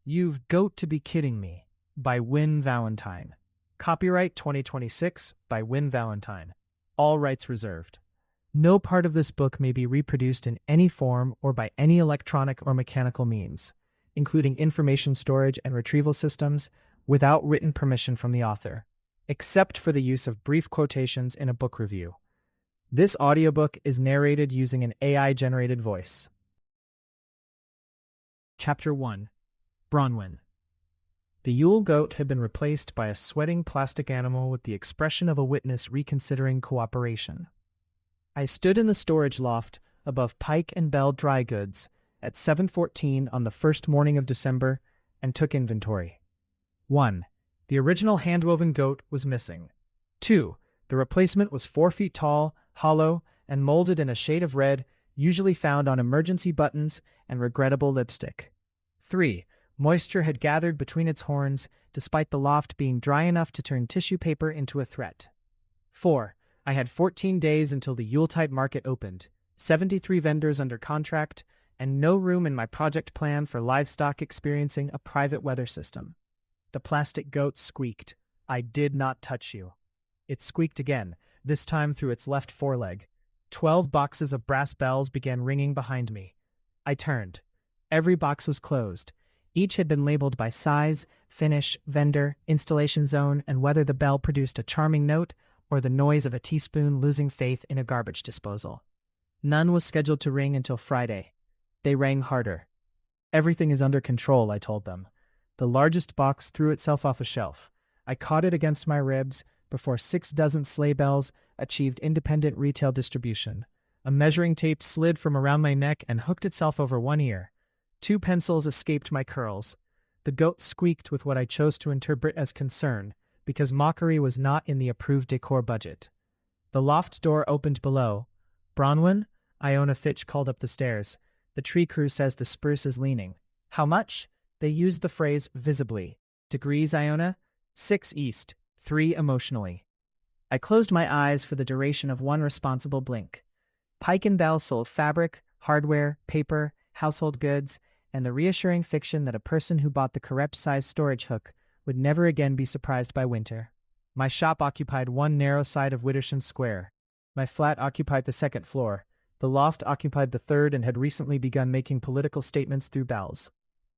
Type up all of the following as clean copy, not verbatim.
You've got to be kidding me. By Win Valentine. Copyright 2026 by Win Valentine. All rights reserved. No part of this book may be reproduced in any form or by any electronic or mechanical means, including information storage and retrieval systems, without written permission from the author, except for the use of brief quotations in a book review. This audiobook is narrated using an AI-generated voice. Chapter 1. Bronwen. The Yule Goat had been replaced by a sweating plastic animal with the expression of a witness reconsidering cooperation. I stood in the storage loft above Pike and Bell Dry Goods at 7:14 on the first morning of December and took inventory. 1. The original handwoven goat was missing. 2. The replacement was 4 feet tall, hollow, and molded in a shade of red usually found on emergency buttons and regrettable lipstick. 3. Moisture had gathered between its horns, despite the loft being dry enough to turn tissue paper into a threat. 4. I had 14 days until the Yuletide market opened, 73 vendors under contract, and no room in my project plan for livestock experiencing a private weather system. The plastic goat squeaked. I did not touch you. It squeaked again, this time through its left foreleg. 12 boxes of brass bells began ringing behind me. I turned. Every box was closed. Each had been labeled by size, finish, vendor, installation zone, and whether the bell produced a charming note or the noise of a teaspoon losing faith in a garbage disposal. None was scheduled to ring until Friday. They rang harder. Everything is under control, I told them. The largest box threw itself off a shelf. I caught it against my ribs before 6 dozen sleigh bells achieved independent retail distribution. A measuring tape slid from around my neck and hooked itself over one ear. 2 pencils escaped my curls. The goat squeaked with what I chose to interpret as concern, because mockery was not in the approved decor budget. The loft door opened below. Bronwen? Iona Fitch called up the stairs. The tree crew says the spruce is leaning. How much? They used the phrase visibly. Degrees, Iona? 6 east, 3 emotionally. I closed my eyes for the duration of one responsible blink. Pike and Bell sold fabric, hardware, paper, household goods, and the reassuring fiction that a person who bought the correct size storage hook would never again be surprised by winter. My shop occupied one narrow side of Widdersham Square. My flat occupied the 2nd floor. The loft occupied the 3rd and had recently begun making political statements through bells.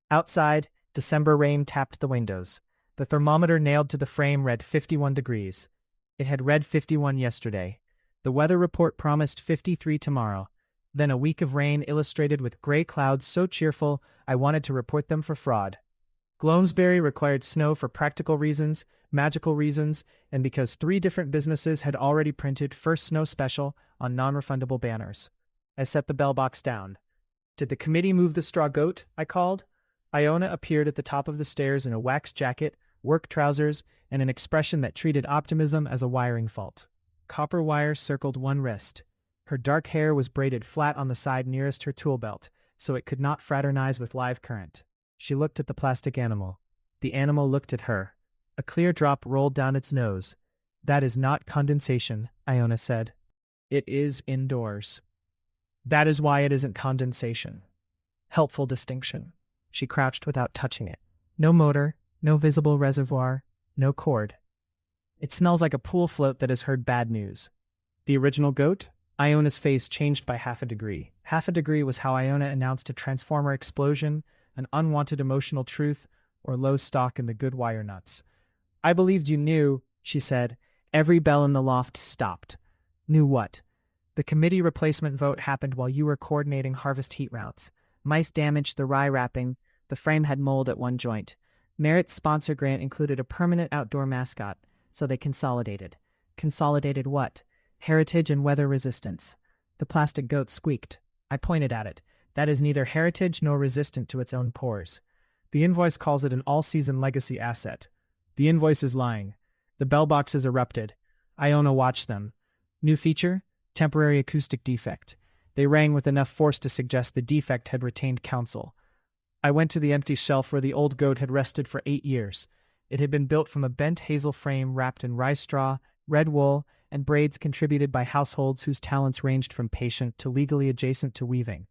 Outside, December rain tapped the windows. The thermometer nailed to the frame read 51 degrees. It had read 51 yesterday. The weather report promised 53 tomorrow. Then a week of rain illustrated with gray clouds so cheerful I wanted to report them for fraud. Gloamsbury required snow for practical reasons, magical reasons, and because 3 different businesses had already printed first snow special on non-refundable banners. I set the bell box down. Did the committee move the straw goat? I called. Iona appeared at the top of the stairs in a wax jacket, work trousers, and an expression that treated optimism as a wiring fault. Copper wire circled one wrist. Her dark hair was braided flat on the side nearest her tool belt, so it could not fraternize with live current. She looked at the plastic animal. The animal looked at her. A clear drop rolled down its nose. That is not condensation, Iona said. It is indoors. That is why it isn't condensation. Helpful distinction. She crouched without touching it. No motor, no visible reservoir, no cord. It smells like a pool float that has heard bad news. The original goat? Iona's face changed by half a degree. Half a degree was how Iona announced a transformer explosion, an unwanted emotional truth, or low stock in the good wire nuts. I believed you knew, she said. Every bell in the loft stopped. Knew what? The committee replacement vote happened while you were coordinating harvest heat routes. Mice damaged the rye wrapping. The frame had mold at one joint. Merit's sponsor grant included a permanent outdoor mascot, so they consolidated. Consolidated what? Heritage and weather resistance. The plastic goat squeaked. I pointed at it. That is neither heritage nor resistant to its own pores. The invoice calls it an all-season legacy asset. The invoice is lying. The bell boxes erupted. Iona watched them. New feature? Temporary acoustic defect. They rang with enough force to suggest the defect had retained counsel. I went to the empty shelf where the old goat had rested for 8 years. It had been built from a bent hazel frame wrapped in rice straw, red wool, and braids contributed by households whose talents ranged from patient to legally adjacent to weaving.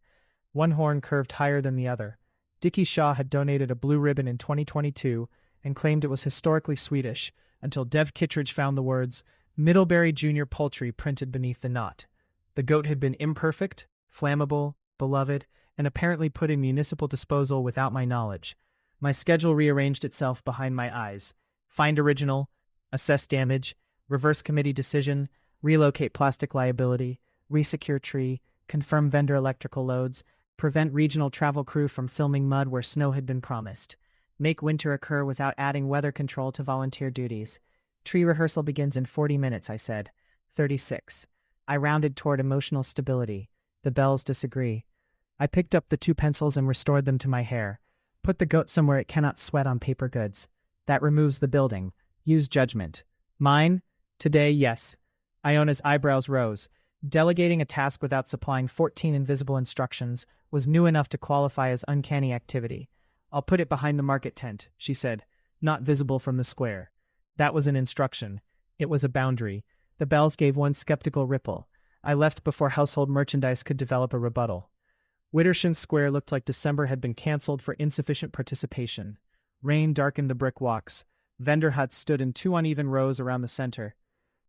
One horn curved higher than the other. Dicky Shaw had donated a blue ribbon in 2022 and claimed it was historically Swedish, until Dev Kittredge found the words Middlebury Junior Poultry printed beneath the knot. The goat had been imperfect, flammable, beloved, and apparently put in municipal disposal without my knowledge. My schedule rearranged itself behind my eyes. Find original, assess damage, reverse committee decision, relocate plastic liability, resecure tree, confirm vendor electrical loads, prevent regional travel crew from filming mud where snow had been promised, make winter occur without adding weather control to volunteer duties. Tree rehearsal begins in 40 minutes, I said. 36. I rounded toward emotional stability. The bells disagree. I picked up the 2 pencils and restored them to my hair. Put the goat somewhere it cannot sweat on paper goods. That removes the building. Use judgment. Mine? Today, yes. Iona's eyebrows rose. Delegating a task without supplying 14 invisible instructions was new enough to qualify as uncanny activity. I'll put it behind the market tent, she said, not visible from the square. That was an instruction. It was a boundary. The bells gave one skeptical ripple. I left before household merchandise could develop a rebuttal. Wittershan Square looked like December had been cancelled for insufficient participation. Rain darkened the brick walks. Vendor huts stood in 2 uneven rows around the center.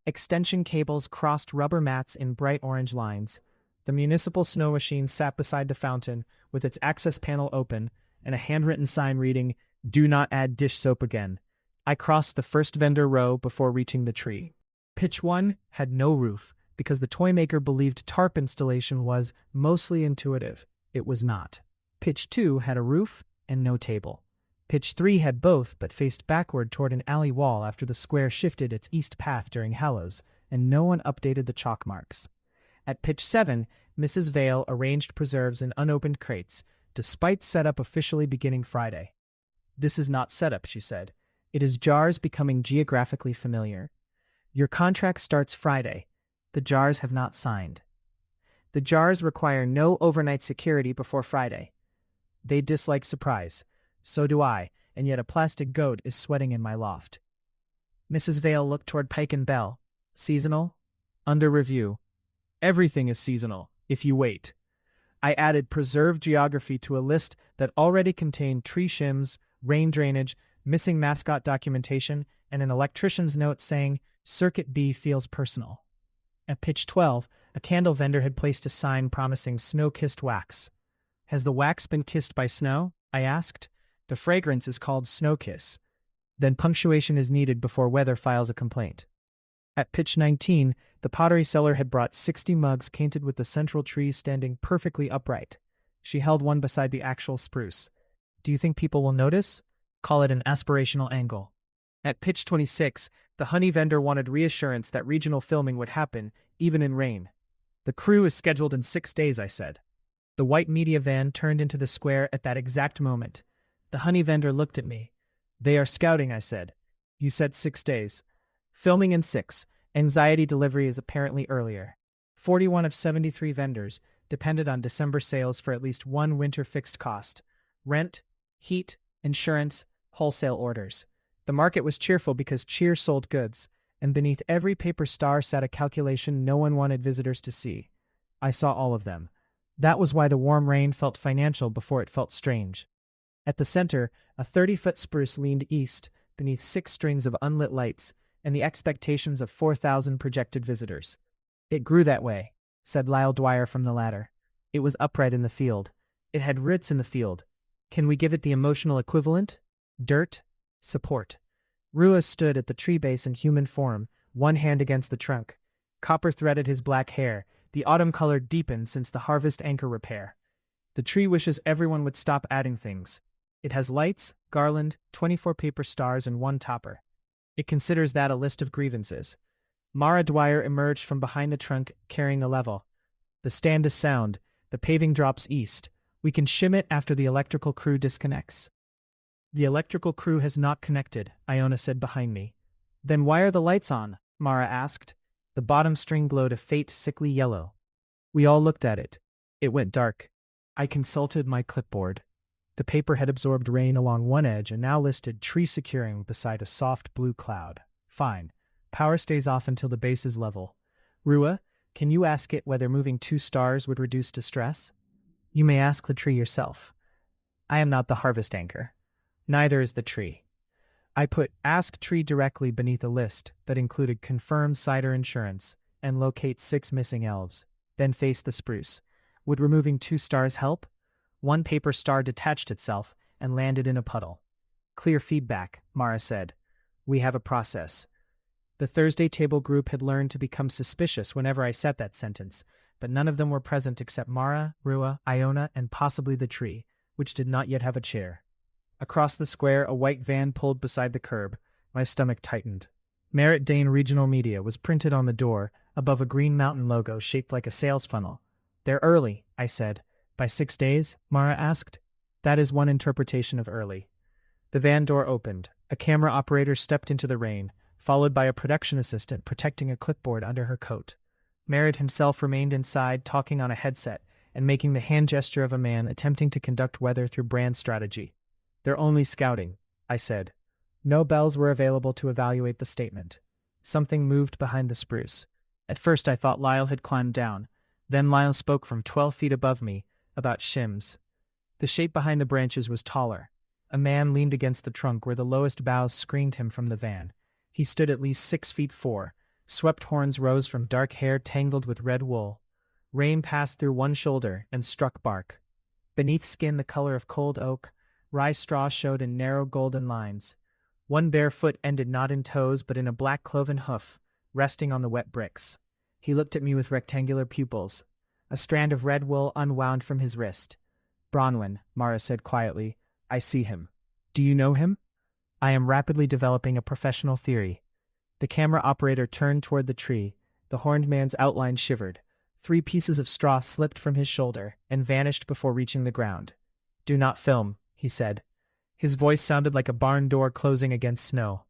Extension cables crossed rubber mats in bright orange lines. The municipal snow machine sat beside the fountain, with its access panel open, and a handwritten sign reading, "Do not add dish soap again." I crossed the first vendor row before reaching the tree. Pitch 1 had no roof, because the toy maker believed tarp installation was mostly intuitive. It was not. Pitch 2 had a roof and no table. Pitch 3 had both, but faced backward toward an alley wall after the square shifted its east path during Hallows, and no one updated the chalk marks. At pitch 7, Mrs. Vale arranged preserves in unopened crates, despite setup officially beginning Friday. "This is not setup," she said. "It is jars becoming geographically familiar. Your contract starts Friday. The jars have not signed. The jars require no overnight security before Friday. They dislike surprise. So do I, and yet a plastic goat is sweating in my loft." Mrs. Vale looked toward Pike and Bell. "Seasonal? Under review. Everything is seasonal, if you wait." I added preserved geography to a list that already contained tree shims, rain drainage, missing mascot documentation, and an electrician's note saying, "Circuit B feels personal." At pitch 12, a candle vendor had placed a sign promising snow-kissed wax. "Has the wax been kissed by snow?" I asked. "The fragrance is called Snow Kiss." Then punctuation is needed before weather files a complaint. At pitch 19, the pottery seller had brought 60 mugs painted with the central tree standing perfectly upright. She held one beside the actual spruce. "Do you think people will notice? Call it an aspirational angle." At pitch 26, the honey vendor wanted reassurance that regional filming would happen, even in rain. "The crew is scheduled in 6 days," I said. The white media van turned into the square at that exact moment. The honey vendor looked at me. "They are scouting," I said. "You said 6 days. Filming in 6. Anxiety delivery is apparently earlier." 41 of 73 vendors depended on December sales for at least one winter fixed cost: rent, heat, insurance, wholesale orders. The market was cheerful because cheer sold goods, and beneath every paper star sat a calculation no one wanted visitors to see. I saw all of them. That was why the warm rain felt financial before it felt strange. At the center, a 30-foot spruce leaned east, beneath 6 strings of unlit lights, and the expectations of 4,000 projected visitors. "It grew that way," said Lyle Dwyer from the ladder. "It was upright in the field. It had roots in the field. Can we give it the emotional equivalent? Dirt? Support." Rua stood at the tree base in human form, one hand against the trunk. Copper threaded his black hair. The autumn color deepened since the harvest anchor repair. "The tree wishes everyone would stop adding things. It has lights, garland, 24 paper stars, and 1 topper. It considers that a list of grievances." Mara Dwyer emerged from behind the trunk, carrying a level. "The stand is sound. The paving drops east. We can shim it after the electrical crew disconnects." "The electrical crew has not connected," Iona said behind me. "Then why are the lights on?" Mara asked. The bottom string glowed a faint, sickly yellow. We all looked at it. It went dark. I consulted my clipboard. The paper had absorbed rain along one edge and now listed tree securing beside a soft blue cloud. "Fine. Power stays off until the base is level. Rua, can you ask it whether moving 2 stars would reduce distress?" "You may ask the tree yourself." I am not the harvest anchor. Neither is the tree. I put Ask Tree directly beneath a list that included confirm cider insurance and locate 6 missing elves, then face the spruce. Would removing 2 stars help? 1 paper star detached itself and landed in a puddle. Clear feedback, Mara said. We have a process. The Thursday table group had learned to become suspicious whenever I said that sentence, but none of them were present except Mara, Rua, Iona, and possibly the tree, which did not yet have a chair. Across the square, a white van pulled beside the curb. My stomach tightened. Merritt Dane Regional Media was printed on the door, above a Green Mountain logo shaped like a sales funnel. They're early, I said. By 6 days? Mara asked. That is one interpretation of early. The van door opened. A camera operator stepped into the rain, followed by a production assistant protecting a clipboard under her coat. Merritt himself remained inside, talking on a headset and making the hand gesture of a man attempting to conduct weather through brand strategy. They're only scouting, I said. No bells were available to evaluate the statement. Something moved behind the spruce. At first I thought Lyle had climbed down. Then Lyle spoke from 12 feet above me, about shims. The shape behind the branches was taller. A man leaned against the trunk where the lowest boughs screened him from the van. He stood at least 6'4". Swept horns rose from dark hair tangled with red wool. Rain passed through one shoulder and struck bark. Beneath skin the color of cold oak, rye straw showed in narrow golden lines. One bare foot ended not in toes but in a black cloven hoof, resting on the wet bricks. He looked at me with rectangular pupils. A strand of red wool unwound from his wrist. Bronwen, Mara said quietly. I see him. Do you know him? I am rapidly developing a professional theory. The camera operator turned toward the tree. The horned man's outline shivered. 3 pieces of straw slipped from his shoulder and vanished before reaching the ground. Do not film, he said. His voice sounded like a barn door closing against snow.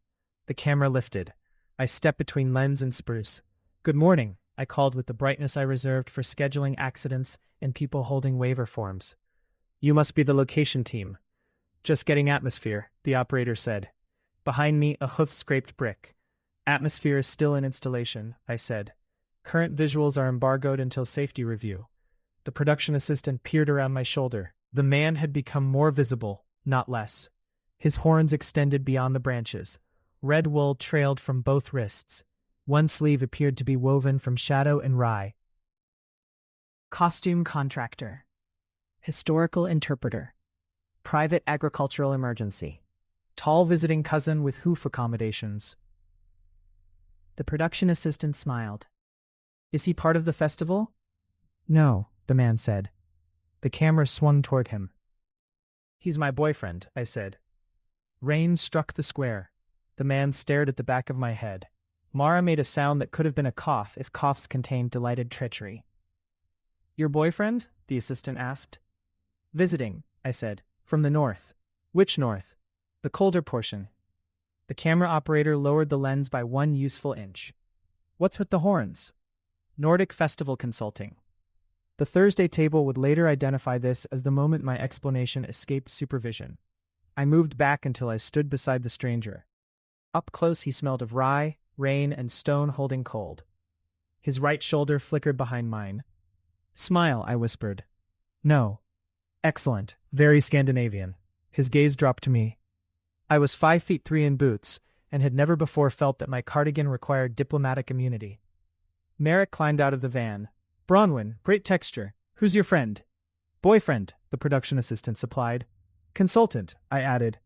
The camera lifted. I stepped between lens and spruce. Good morning, I called with the brightness I reserved for scheduling accidents and people holding waiver forms. You must be the location team. Just getting atmosphere, the operator said. Behind me, a hoof scraped brick. Atmosphere is still in installation, I said. Current visuals are embargoed until safety review. The production assistant peered around my shoulder. The man had become more visible, not less. His horns extended beyond the branches. Red wool trailed from both wrists. One sleeve appeared to be woven from shadow and rye. Costume contractor. Historical interpreter. Private agricultural emergency. Tall visiting cousin with hoof accommodations. The production assistant smiled. Is he part of the festival? No, the man said. The camera swung toward him. He's my boyfriend, I said. Rain struck the square. The man stared at the back of my head. Mara made a sound that could have been a cough if coughs contained delighted treachery. Your boyfriend? The assistant asked. Visiting, I said. From the north. Which north? The colder portion. The camera operator lowered the lens by 1 useful inch. What's with the horns? Nordic Festival Consulting. The Thursday table would later identify this as the moment my explanation escaped supervision. I moved back until I stood beside the stranger. Up close he smelled of rye, rain, and stone holding cold. His right shoulder flickered behind mine. Smile, I whispered. No. Excellent. Very Scandinavian. His gaze dropped to me. I was 5'3" in boots, and had never before felt that my cardigan required diplomatic immunity. Merritt climbed out of the van. Bronwen, great texture. Who's your friend? Boyfriend, the production assistant supplied. Consultant, I added.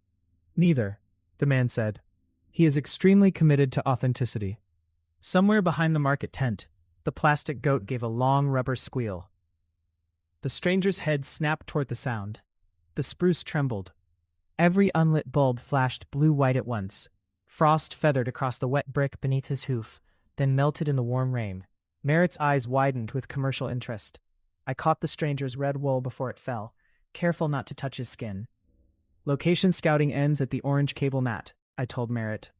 Neither, the man said. He is extremely committed to authenticity. Somewhere behind the market tent, the plastic goat gave a long rubber squeal. The stranger's head snapped toward the sound. The spruce trembled. Every unlit bulb flashed blue-white at once. Frost feathered across the wet brick beneath his hoof, then melted in the warm rain. Merritt's eyes widened with commercial interest. I caught the stranger's red wool before it fell, careful not to touch his skin. Location scouting ends at the orange cable mat, I told Merritt.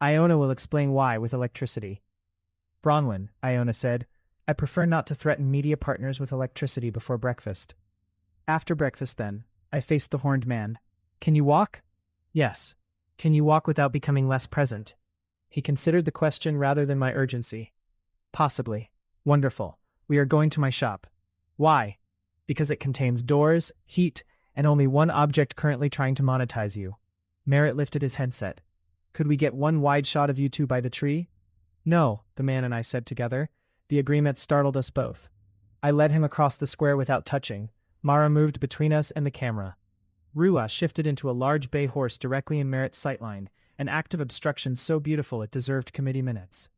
Iona will explain why with electricity. Bronwen, Iona said, I prefer not to threaten media partners with electricity before breakfast. After breakfast, then, I faced the horned man. Can you walk? Yes. Can you walk without becoming less present? He considered the question rather than my urgency. Possibly. Wonderful. We are going to my shop. Why? Because it contains doors, heat, and only one object currently trying to monetize you. Merritt lifted his headset. Could we get one wide shot of you two by the tree? No, the man and I said together. The agreement startled us both. I led him across the square without touching. Mara moved between us and the camera. Rua shifted into a large bay horse directly in Merritt's sightline, an act of obstruction so beautiful it deserved committee minutes.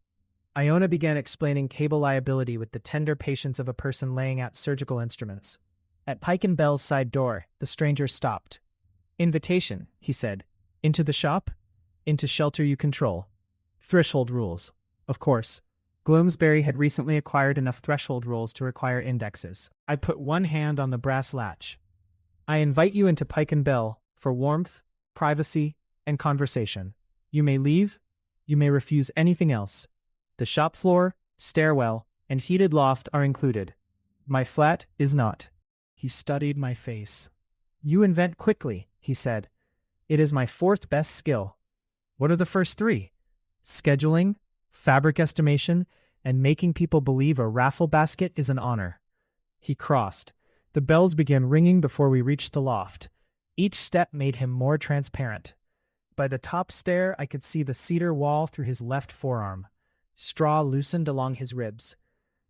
Iona began explaining cable liability with the tender patience of a person laying out surgical instruments. At Pike and Bell's side door, the stranger stopped. Invitation, he said. Into the shop? Into shelter you control. Threshold rules. Of course. Gloamsbury had recently acquired enough threshold rules to require indexes. I put one hand on the brass latch. I invite you into Pike and Bell for warmth, privacy, and conversation. You may leave. You may refuse anything else. The shop floor, stairwell, and heated loft are included. My flat is not. He studied my face. You invent quickly, he said. It is my fourth best skill. What are the first three? Scheduling, fabric estimation, and making people believe a raffle basket is an honor. He crossed. The bells began ringing before we reached the loft. Each step made him more transparent. By the top stair, I could see the cedar wall through his left forearm. Straw loosened along his ribs.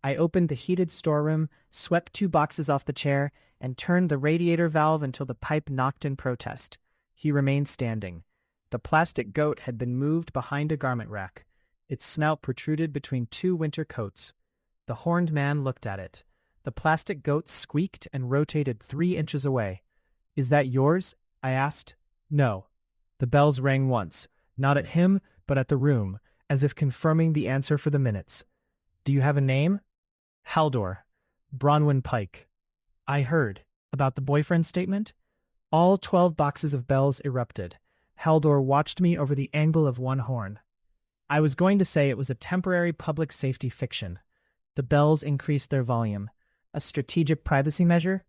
I opened the heated storeroom, swept 2 boxes off the chair, and turned the radiator valve until the pipe knocked in protest. He remained standing. The plastic goat had been moved behind a garment rack. Its snout protruded between 2 winter coats. The horned man looked at it. The plastic goat squeaked and rotated 3 inches away. Is that yours? I asked. No. The bells rang once, not at him, but at the room, as if confirming the answer for the minutes. Do you have a name? Haldor. Bronwen Pike. I heard. About the boyfriend statement? All 12 boxes of bells erupted. Haldor watched me over the angle of one horn. I was going to say it was a temporary public safety fiction. The bells increased their volume. A strategic privacy measure?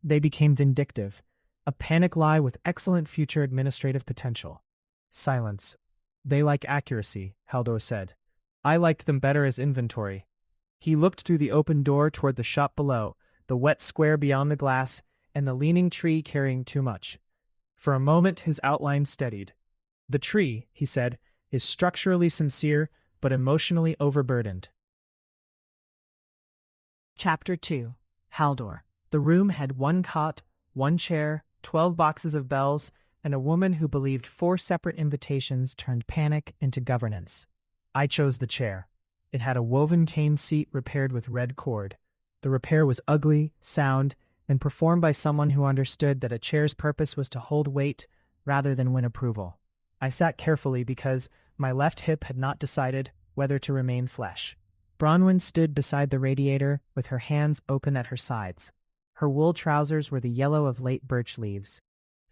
They became vindictive. A panic lie with excellent future administrative potential. Silence. They like accuracy, Haldor said. I liked them better as inventory. He looked through the open door toward the shop below, the wet square beyond the glass, and the leaning tree carrying too much. For a moment his outline steadied. The tree, he said, is structurally sincere, but emotionally overburdened. Chapter 2. Haldor. The room had 1 cot, 1 chair, 12 boxes of bells, and a woman who believed 4 separate invitations turned panic into governance. I chose the chair. It had a woven cane seat repaired with red cord. The repair was ugly, sound, and performed by someone who understood that a chair's purpose was to hold weight rather than win approval. I sat carefully because my left hip had not decided whether to remain flesh. Bronwen stood beside the radiator with her hands open at her sides. Her wool trousers were the yellow of late birch leaves.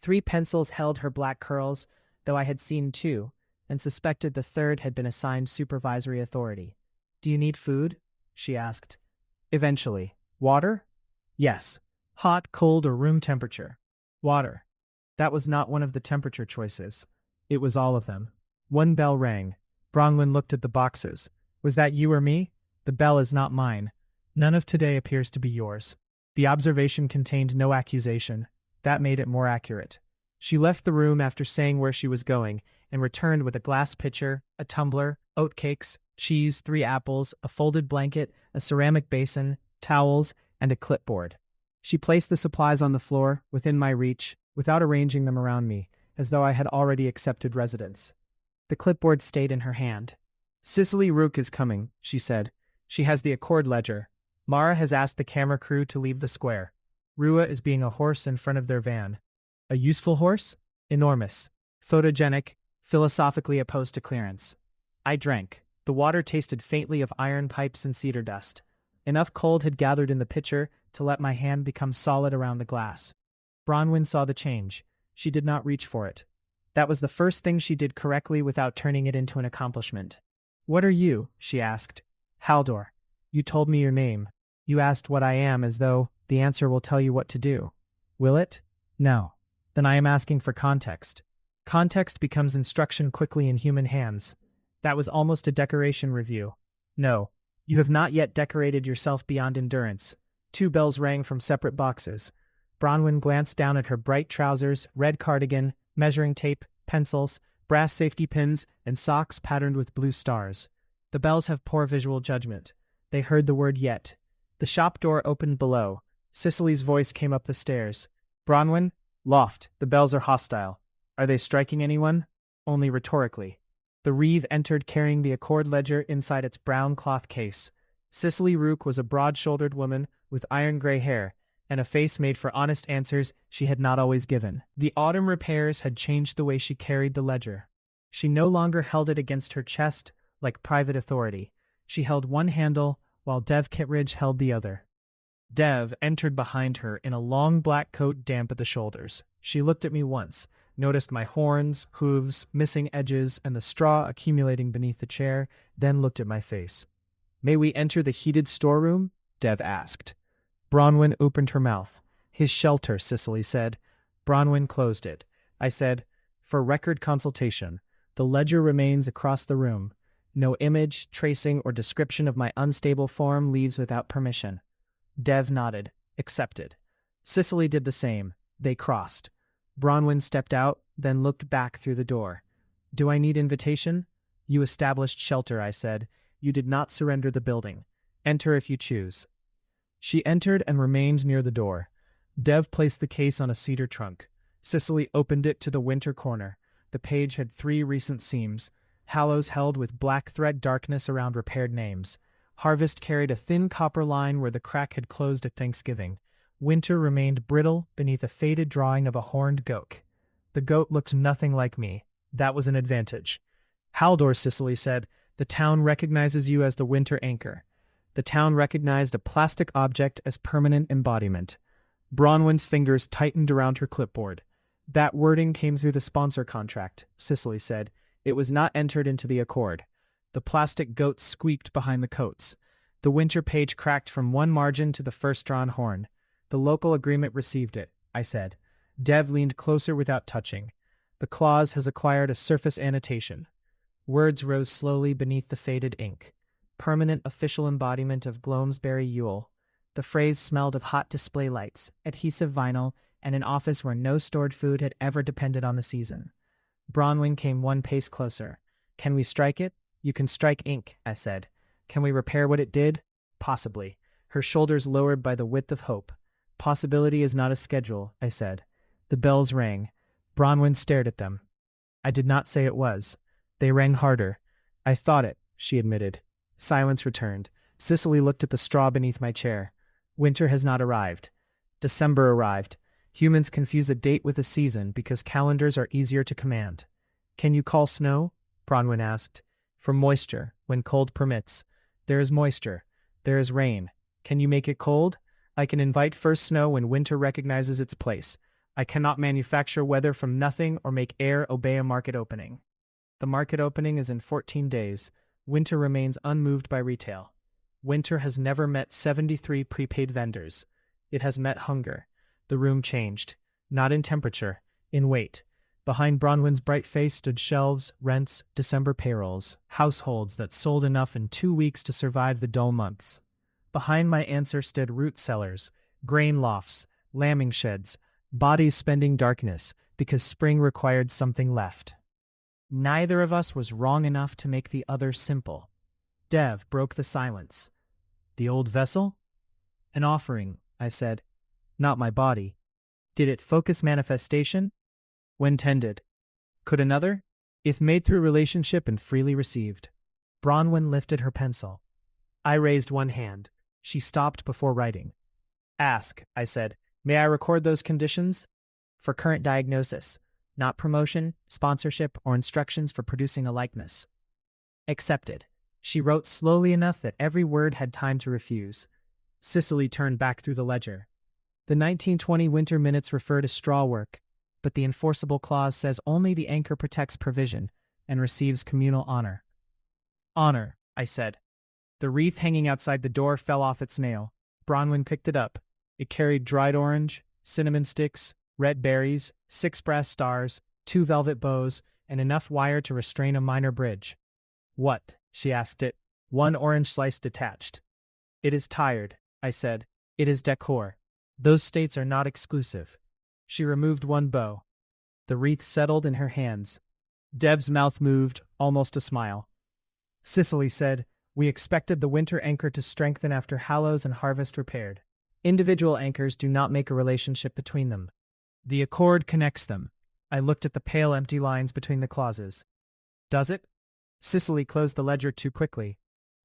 3 pencils held her black curls, though I had seen 2, and suspected the third had been assigned supervisory authority. Do you need food? She asked. Eventually. Water? Yes. Hot, cold, or room temperature? Water. That was not one of the temperature choices. It was all of them. 1 bell rang. Bronwen looked at the boxes. Was that you or me? The bell is not mine. None of today appears to be yours. The observation contained no accusation. That made it more accurate. She left the room after saying where she was going, and returned with a glass pitcher, a tumbler, oatcakes, cheese, 3 apples, a folded blanket, a ceramic basin, towels, and a clipboard. She placed the supplies on the floor, within my reach, without arranging them around me, as though I had already accepted residence. The clipboard stayed in her hand. Cicely Rook is coming, she said. She has the accord ledger. Mara has asked the camera crew to leave the square. Rua is being a horse in front of their van. A useful horse? Enormous. Photogenic, philosophically opposed to clearance. I drank. The water tasted faintly of iron pipes and cedar dust. Enough cold had gathered in the pitcher to let my hand become solid around the glass. Bronwen saw the change. She did not reach for it. That was the first thing she did correctly without turning it into an accomplishment. What are you? She asked. Haldor. You told me your name. You asked what I am as though the answer will tell you what to do. Will it? No. Then I am asking for context. Context becomes instruction quickly in human hands. That was almost a decoration review. No. You have not yet decorated yourself beyond endurance. 2 bells rang from separate boxes. Bronwen glanced down at her bright trousers, red cardigan, measuring tape, pencils, brass safety pins, and socks patterned with blue stars. The bells have poor visual judgment. They heard the word yet. The shop door opened below. Cicely's voice came up the stairs. Bronwen? Loft. The bells are hostile. Are they striking anyone? Only rhetorically. The reeve entered carrying the accord ledger inside its brown cloth case. Cicely Rook was a broad-shouldered woman with iron-gray hair, and a face made for honest answers she had not always given. The autumn repairs had changed the way she carried the ledger. She no longer held it against her chest like private authority. She held one handle, while Dev Kittredge held the other. Dev entered behind her in a long black coat damp at the shoulders. She looked at me once, noticed my horns, hooves, missing edges, and the straw accumulating beneath the chair, then looked at my face. "May we enter the heated storeroom?" Dev asked. Bronwen opened her mouth. "His shelter," Cicely said. Bronwen closed it. I said, "For record consultation, the ledger remains across the room. No image, tracing, or description of my unstable form leaves without permission." Dev nodded. Accepted. Cicely did the same. They crossed. Bronwen stepped out, then looked back through the door. "Do I need invitation?" "You established shelter," I said. "You did not surrender the building. Enter if you choose." She entered and remained near the door. Dev placed the case on a cedar trunk. Cicely opened it to the winter corner. The page had 3 recent seams. Hallows held with black thread darkness around repaired names. Harvest carried a thin copper line where the crack had closed at Thanksgiving. Winter remained brittle beneath a faded drawing of a horned goat. The goat looked nothing like me. That was an advantage. "Haldor," Cicely said, "the town recognizes you as the winter anchor." The town recognized a plastic object as permanent embodiment. Bronwen's fingers tightened around her clipboard. "That wording came through the sponsor contract," Cicely said. "It was not entered into the accord." The plastic goat squeaked behind the coats. The winter page cracked from one margin to the first drawn horn. "The local agreement received it," I said. Dev leaned closer without touching. "The clause has acquired a surface annotation." Words rose slowly beneath the faded ink. "Permanent official embodiment of Gloamsbury Yule." The phrase smelled of hot display lights, adhesive vinyl, and an office where no stored food had ever depended on the season. Bronwen came one pace closer. "Can we strike it?" "You can strike ink," I said. "Can we repair what it did?" "Possibly." Her shoulders lowered by the width of hope. "Possibility is not a schedule," I said. The bells rang. Bronwen stared at them. I did not say it was. They rang harder. "I thought it," she admitted. Silence returned. Cicely looked at the straw beneath my chair. "Winter has not arrived. December arrived. Humans confuse a date with a season because calendars are easier to command." "Can you call snow?" Bronwen asked. "For moisture, when cold permits. There is moisture. There is rain. Can you make it cold? I can invite first snow when winter recognizes its place. I cannot manufacture weather from nothing or make air obey a market opening. The market opening is in 14 days. Winter remains unmoved by retail. Winter has never met 73 prepaid vendors. It has met hunger. The room changed. Not in temperature, in weight. Behind Bronwen's bright face stood shelves, rents, December payrolls, households that sold enough in 2 weeks to survive the dull months. Behind my answer stood root cellars, grain lofts, lambing sheds, bodies spending darkness because spring required something left. Neither of us was wrong enough to make the other simple. Dev broke the silence. "The old vessel?" "An offering," I said. "Not my body." "Did it focus manifestation?" "When tended." "Could another?" "If made through relationship and freely received." Bronwen lifted her pencil. I raised one hand. She stopped before writing. "Ask," I said. "May I record those conditions?" "For current diagnosis. Not promotion, sponsorship, or instructions for producing a likeness." "Accepted." She wrote slowly enough that every word had time to refuse. Cicely turned back through the ledger. "The 1920 winter minutes refer to straw work, but the enforceable clause says only the anchor protects provision and receives communal honor." "Honor," I said. The wreath hanging outside the door fell off its nail. Bronwen picked it up. It carried dried orange, cinnamon sticks, red berries, 6 brass stars, 2 velvet bows, and enough wire to restrain a minor bridge. "What?" she asked it. One orange slice detached. "It is tired," I said. "It is decor." Those states are not exclusive. She removed one bow. The wreath settled in her hands. Dev's mouth moved, almost a smile. Cicely said, "We expected the winter anchor to strengthen after Hallows and Harvest repaired. Individual anchors do not make a relationship between them. The accord connects them." I looked at the pale empty lines between the clauses. "Does it?" Cicely closed the ledger too quickly.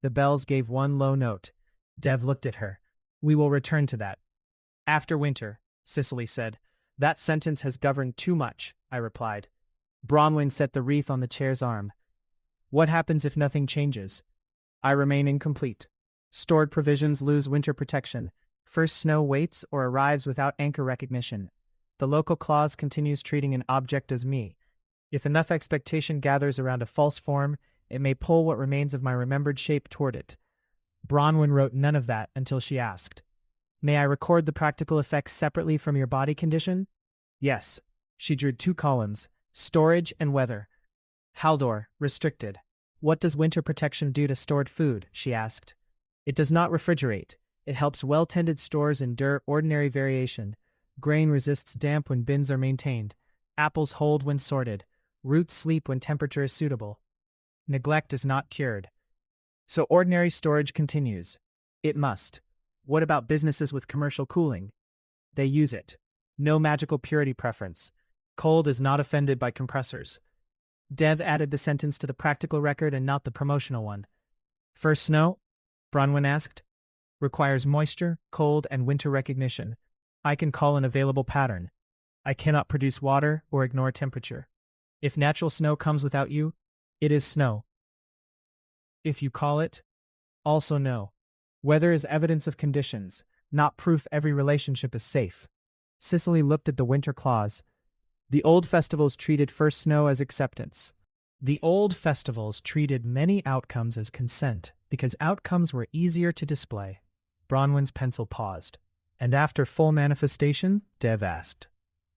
The bells gave one low note. Dev looked at her. "We will return to that." "After winter," Cicely said. "That sentence has governed too much," I replied. Bronwen set the wreath on the chair's arm. "What happens if nothing changes?" "I remain incomplete. Stored provisions lose winter protection. First snow waits or arrives without anchor recognition. The local clause continues treating an object as me. If enough expectation gathers around a false form, it may pull what remains of my remembered shape toward it." Bronwen wrote none of that until she asked, "May I record the practical effects separately from your body condition?" "Yes." She drew 2 columns, storage and weather. "Haldor, restricted." "What does winter protection do to stored food?" she asked. "It does not refrigerate. It helps well-tended stores endure ordinary variation. Grain resists damp when bins are maintained. Apples hold when sorted. Roots sleep when temperature is suitable. Neglect is not cured." "So ordinary storage continues." "It must." "What about businesses with commercial cooling?" "They use it. No magical purity preference. Cold is not offended by compressors." Dev added the sentence to the practical record and not the promotional one. "First snow?" Bronwen asked. "Requires moisture, cold, and winter recognition. I can call an available pattern. I cannot produce water or ignore temperature. If natural snow comes without you, it is snow. If you call it, also no. Weather is evidence of conditions, not proof every relationship is safe." Cicely looked at the winter clause. "The old festivals treated first snow as acceptance. The old festivals treated many outcomes as consent because outcomes were easier to display." Bronwen's pencil paused. "And after full manifestation?" Dev asked.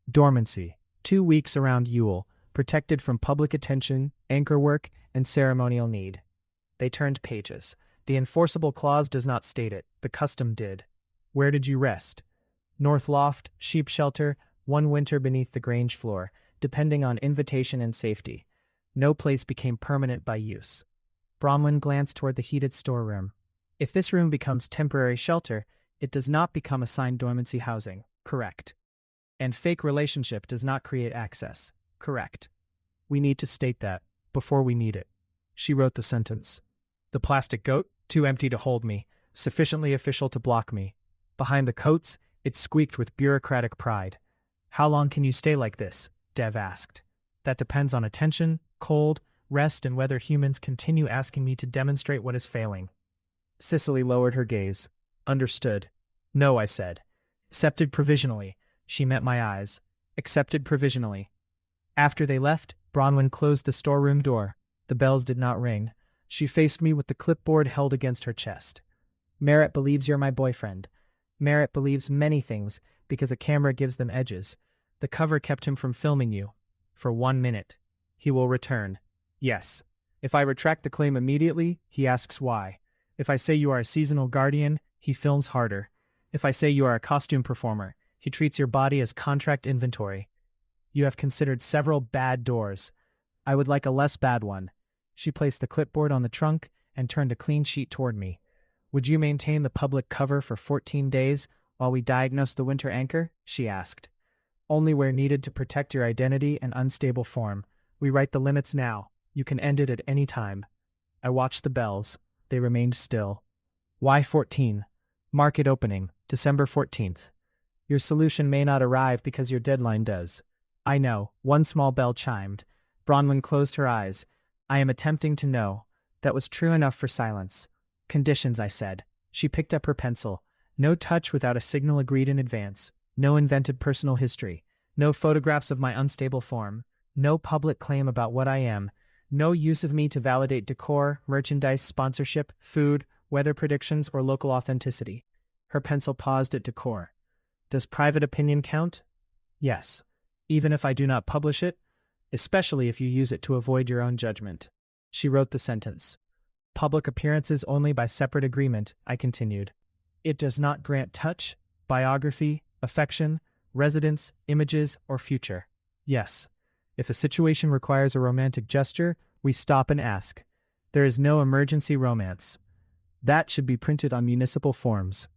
"Dormancy. 2 weeks around Yule, protected from public attention, anchor work, and ceremonial need." They turned pages. "The enforceable clause does not state it. The custom did." "Where did you rest?" "North loft, sheep shelter, 1 winter beneath the grange floor, depending on invitation and safety. No place became permanent by use." Bronwen glanced toward the heated storeroom. "If this room becomes temporary shelter, it does not become assigned dormancy housing." "Correct." "And fake relationship does not create access." "Correct." "We need to state that, before we need it." She wrote the sentence. "The plastic goat, too empty to hold me, sufficiently official to block me." Behind the coats, it squeaked with bureaucratic pride. "How long can you stay like this?" Dev asked. "That depends on attention, cold, rest, and whether humans continue asking me to demonstrate what is failing." Cicely lowered her gaze. "Understood." "No," I said. "Accepted provisionally." She met my eyes. "Accepted provisionally." After they left, Bronwen closed the storeroom door. The bells did not ring. She faced me with the clipboard held against her chest. "Merritt believes you're my boyfriend. Merritt believes many things because a camera gives them edges. The cover kept him from filming you. For 1 minute. He will return." "Yes." "If I retract the claim immediately, he asks why. If I say you are a seasonal guardian, he films harder. If I say you are a costume performer, he treats your body as contract inventory. You have considered several bad doors. I would like a less bad one." She placed the clipboard on the trunk and turned a clean sheet toward me. "Would you maintain the public cover for 14 days while we diagnose the winter anchor?" she asked. "Only where needed to protect your identity and unstable form. We write the limits now. You can end it at any time." I watched the bells. They remained still. "Why 14? Market opening, December 14th. Your solution may not arrive because your deadline does." "I know." One small bell chimed. Bronwen closed her eyes. "I am attempting to know." That was true enough for silence. "Conditions," I said. She picked up her pencil. "No touch without a signal agreed in advance. No invented personal history. No photographs of my unstable form. No public claim about what I am. No use of me to validate decor, merchandise, sponsorship, food, weather predictions, or local authenticity." Her pencil paused at decor. "Does private opinion count?" "Yes. Even if I do not publish it, especially if you use it to avoid your own judgment." She wrote the sentence. "Public appearances only by separate agreement," I continued. "It does not grant touch, biography, affection, residence, images, or future. Yes. If a situation requires a romantic gesture, we stop and ask. There is no emergency romance. That should be printed on municipal forms.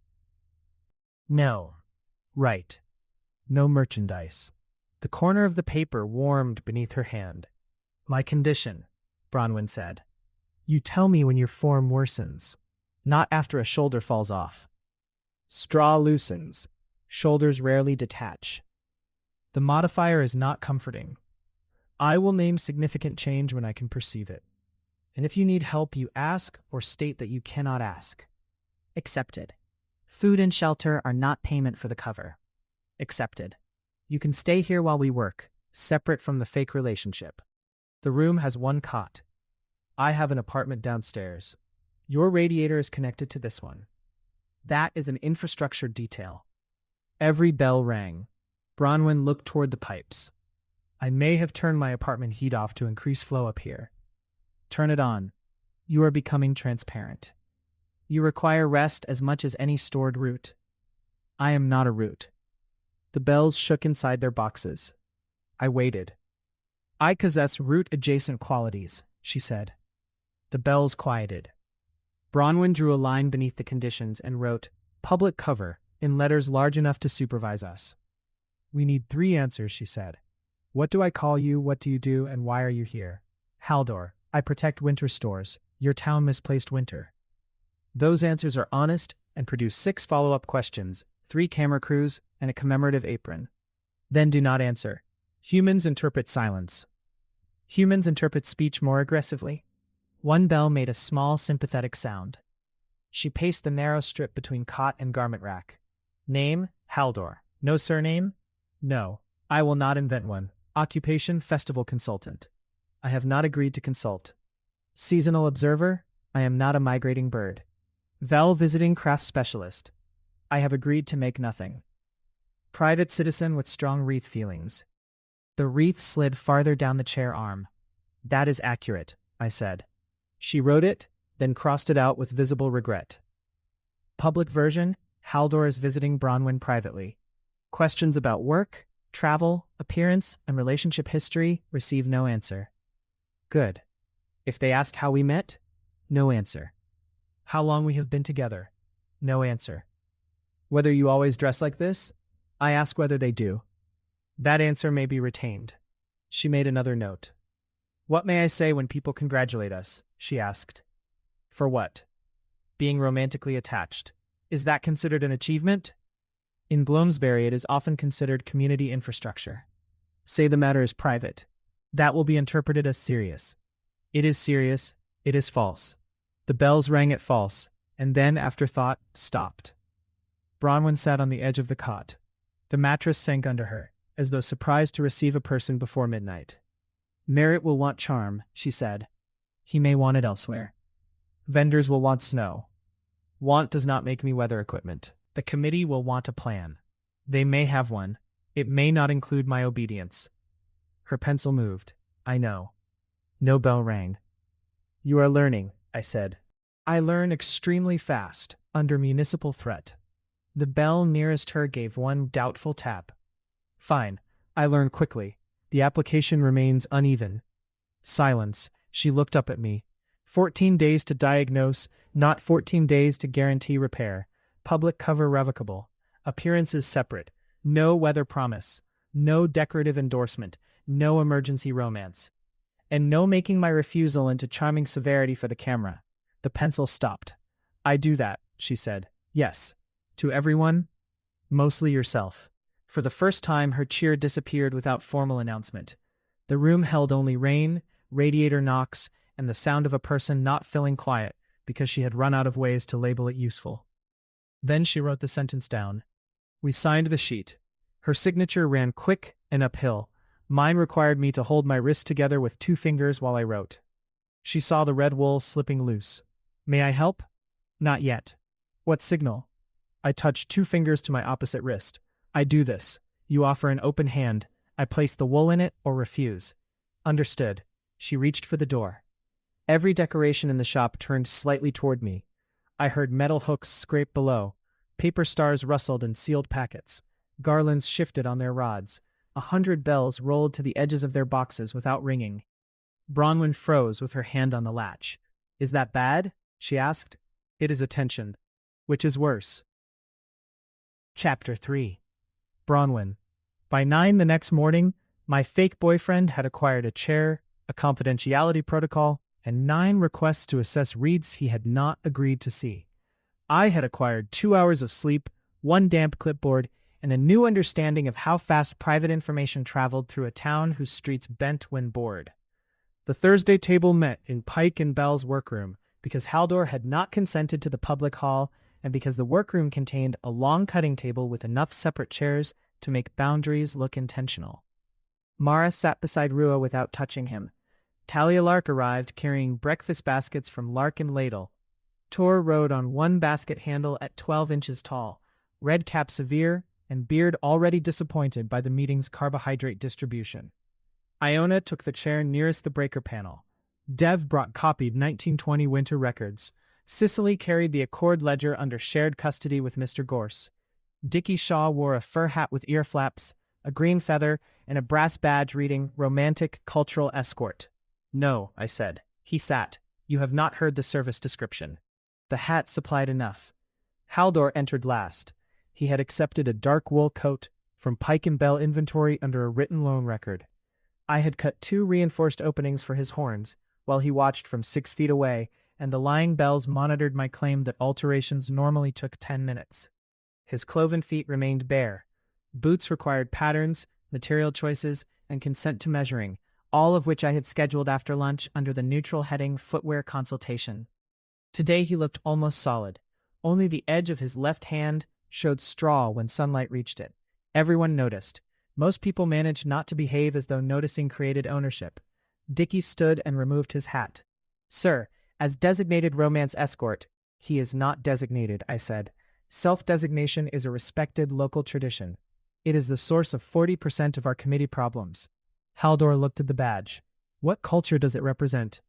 No. Right. No merchandise. The corner of the paper warmed beneath her hand. My condition, Bronwen said. You tell me when your form worsens, not after a shoulder falls off. Straw loosens. Shoulders rarely detach. The modifier is not comforting. I will name significant change when I can perceive it. And if you need help, you ask or state that you cannot ask. Accepted. Food and shelter are not payment for the cover. Accepted. You can stay here while we work, separate from the fake relationship. The room has one cot. I have an apartment downstairs. Your radiator is connected to this one. That is an infrastructure detail. Every bell rang. Bronwen looked toward the pipes. I may have turned my apartment heat off to increase flow up here. Turn it on. You are becoming transparent. You require rest as much as any stored root. I am not a root. The bells shook inside their boxes. I waited. I possess root-adjacent qualities, she said. The bells quieted. Bronwen drew a line beneath the conditions and wrote, Public cover, in letters large enough to supervise us. We need 3 answers, she said. What do I call you, what do you do, and why are you here? Haldor, I protect winter stores. Your town misplaced winter. Those answers are honest and produce 6 follow-up questions, 3 camera crews, and a commemorative apron. Then do not answer. Humans interpret silence. Humans interpret speech more aggressively. One bell made a small, sympathetic sound. She paced the narrow strip between cot and garment rack. Name, Haldor. No surname? No. I will not invent one. Occupation, festival consultant. I have not agreed to consult. Seasonal observer? I am not a migrating bird. Vel visiting craft specialist. I have agreed to make nothing. Private citizen with strong wreath feelings. The wreath slid farther down the chair arm. That is accurate, I said. She wrote it, then crossed it out with visible regret. Public version, Haldor is visiting Bronwen privately. Questions about work, travel, appearance, and relationship history receive no answer. Good. If they ask how we met, no answer. How long we have been together, no answer. Whether you always dress like this, I ask whether they do. That answer may be retained. She made another note. What may I say when people congratulate us? She asked. For what? Being romantically attached. Is that considered an achievement? In Gloamsbury, it is often considered community infrastructure. Say the matter is private. That will be interpreted as serious. It is serious. It is false. The bells rang at false, and then, after thought, stopped. Bronwen sat on the edge of the cot. The mattress sank under her, as though surprised to receive a person before midnight. Merritt will want charm, she said. He may want it elsewhere. Vendors will want snow. Want does not make me weather equipment. The committee will want a plan. They may have one. It may not include my obedience. Her pencil moved. I know. No bell rang. You are learning, I said. I learn extremely fast, under municipal threat. The bell nearest her gave one doubtful tap. Fine. I learn quickly. The application remains uneven. Silence. She looked up at me. 14 days to diagnose, not 14 days to guarantee repair. Public cover revocable. Appearances separate. No weather promise. No decorative endorsement. No emergency romance. And no making my refusal into charming severity for the camera. The pencil stopped. I do that, she said. Yes. To everyone? Mostly yourself. For the first time, her cheer disappeared without formal announcement. The room held only rain, radiator knocks, and the sound of a person not feeling quiet because she had run out of ways to label it useful. Then she wrote the sentence down. We signed the sheet. Her signature ran quick and uphill. Mine required me to hold my wrists together with 2 fingers while I wrote. She saw the red wool slipping loose. May I help? Not yet. What signal? I touched 2 fingers to my opposite wrist. I do this. You offer an open hand. I place the wool in it or refuse. Understood. She reached for the door. Every decoration in the shop turned slightly toward me. I heard metal hooks scrape below. Paper stars rustled in sealed packets. Garlands shifted on their rods. 100 bells rolled to the edges of their boxes without ringing. Bronwen froze with her hand on the latch. "Is that bad?" she asked. "It is attention. Which is worse?" Chapter 3. Bronwen. By 9 the next morning, my fake boyfriend had acquired a chair, a confidentiality protocol, and 9 requests to assess reads he had not agreed to see. I had acquired 2 hours of sleep, 1 damp clipboard, and a new understanding of how fast private information traveled through a town whose streets bent when bored. The Thursday table met in Pike and Bell's workroom because Haldor had not consented to the public hall and because the workroom contained a long cutting table with enough separate chairs to make boundaries look intentional. Mara sat beside Rua without touching him. Talia Lark arrived carrying breakfast baskets from Lark and Ladle. Tor rode on one basket handle at 12 inches tall, red cap severe, and beard already disappointed by the meeting's carbohydrate distribution. Iona took the chair nearest the breaker panel. Dev brought copied 1920 winter records. Cicely carried the Accord ledger under shared custody with Mr. Gorse. Dickie Shaw wore a fur hat with ear flaps, a green feather, and a brass badge reading Romantic Cultural Escort. "No," I said. He sat. "You have not heard the service description." The hat supplied enough. Haldor entered last. He had accepted a dark wool coat from Pike and Bell inventory under a written loan record. I had cut 2 reinforced openings for his horns, while he watched from 6 feet away, and the lying bells monitored my claim that alterations normally took 10 minutes. His cloven feet remained bare. Boots required patterns, material choices, and consent to measuring, all of which I had scheduled after lunch under the neutral heading Footwear Consultation. Today he looked almost solid. Only the edge of his left hand showed straw when sunlight reached it. Everyone noticed. Most people managed not to behave as though noticing created ownership. Dickie stood and removed his hat. "Sir, as designated romance escort—" "He is not designated," I said. "Self-designation is a respected local tradition. It is the source of 40% of our committee problems." Haldor looked at the badge. "What culture does it represent?"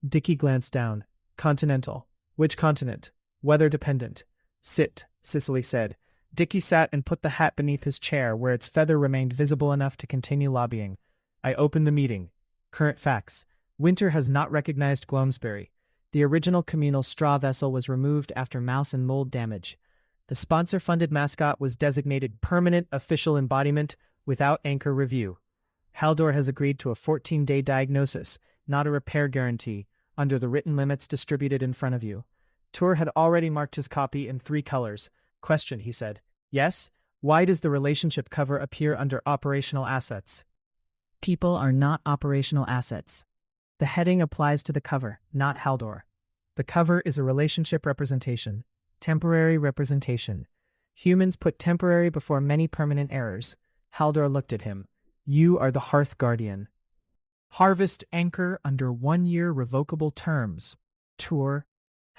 Dickie glanced down. "Continental." "Which continent?" "Weather-dependent." "Sit," Cicely said. Dickie sat and put the hat beneath his chair where its feather remained visible enough to continue lobbying. I opened the meeting. Current facts. Winter has not recognized Gloamsbury. The original communal straw vessel was removed after mouse and mold damage. The sponsor-funded mascot was designated permanent official embodiment without anchor review. Haldor has agreed to a 14-day diagnosis, not a repair guarantee, under the written limits distributed in front of you. Tor had already marked his copy in 3 colors. "Question," he said. "Yes? Why does the relationship cover appear under operational assets?" "People are not operational assets. The heading applies to the cover, not Haldor. The cover is a relationship representation. Temporary representation. Humans put temporary before many permanent errors." Haldor looked at him. "You are the hearth guardian. Harvest anchor under 1-year revocable terms. Tor,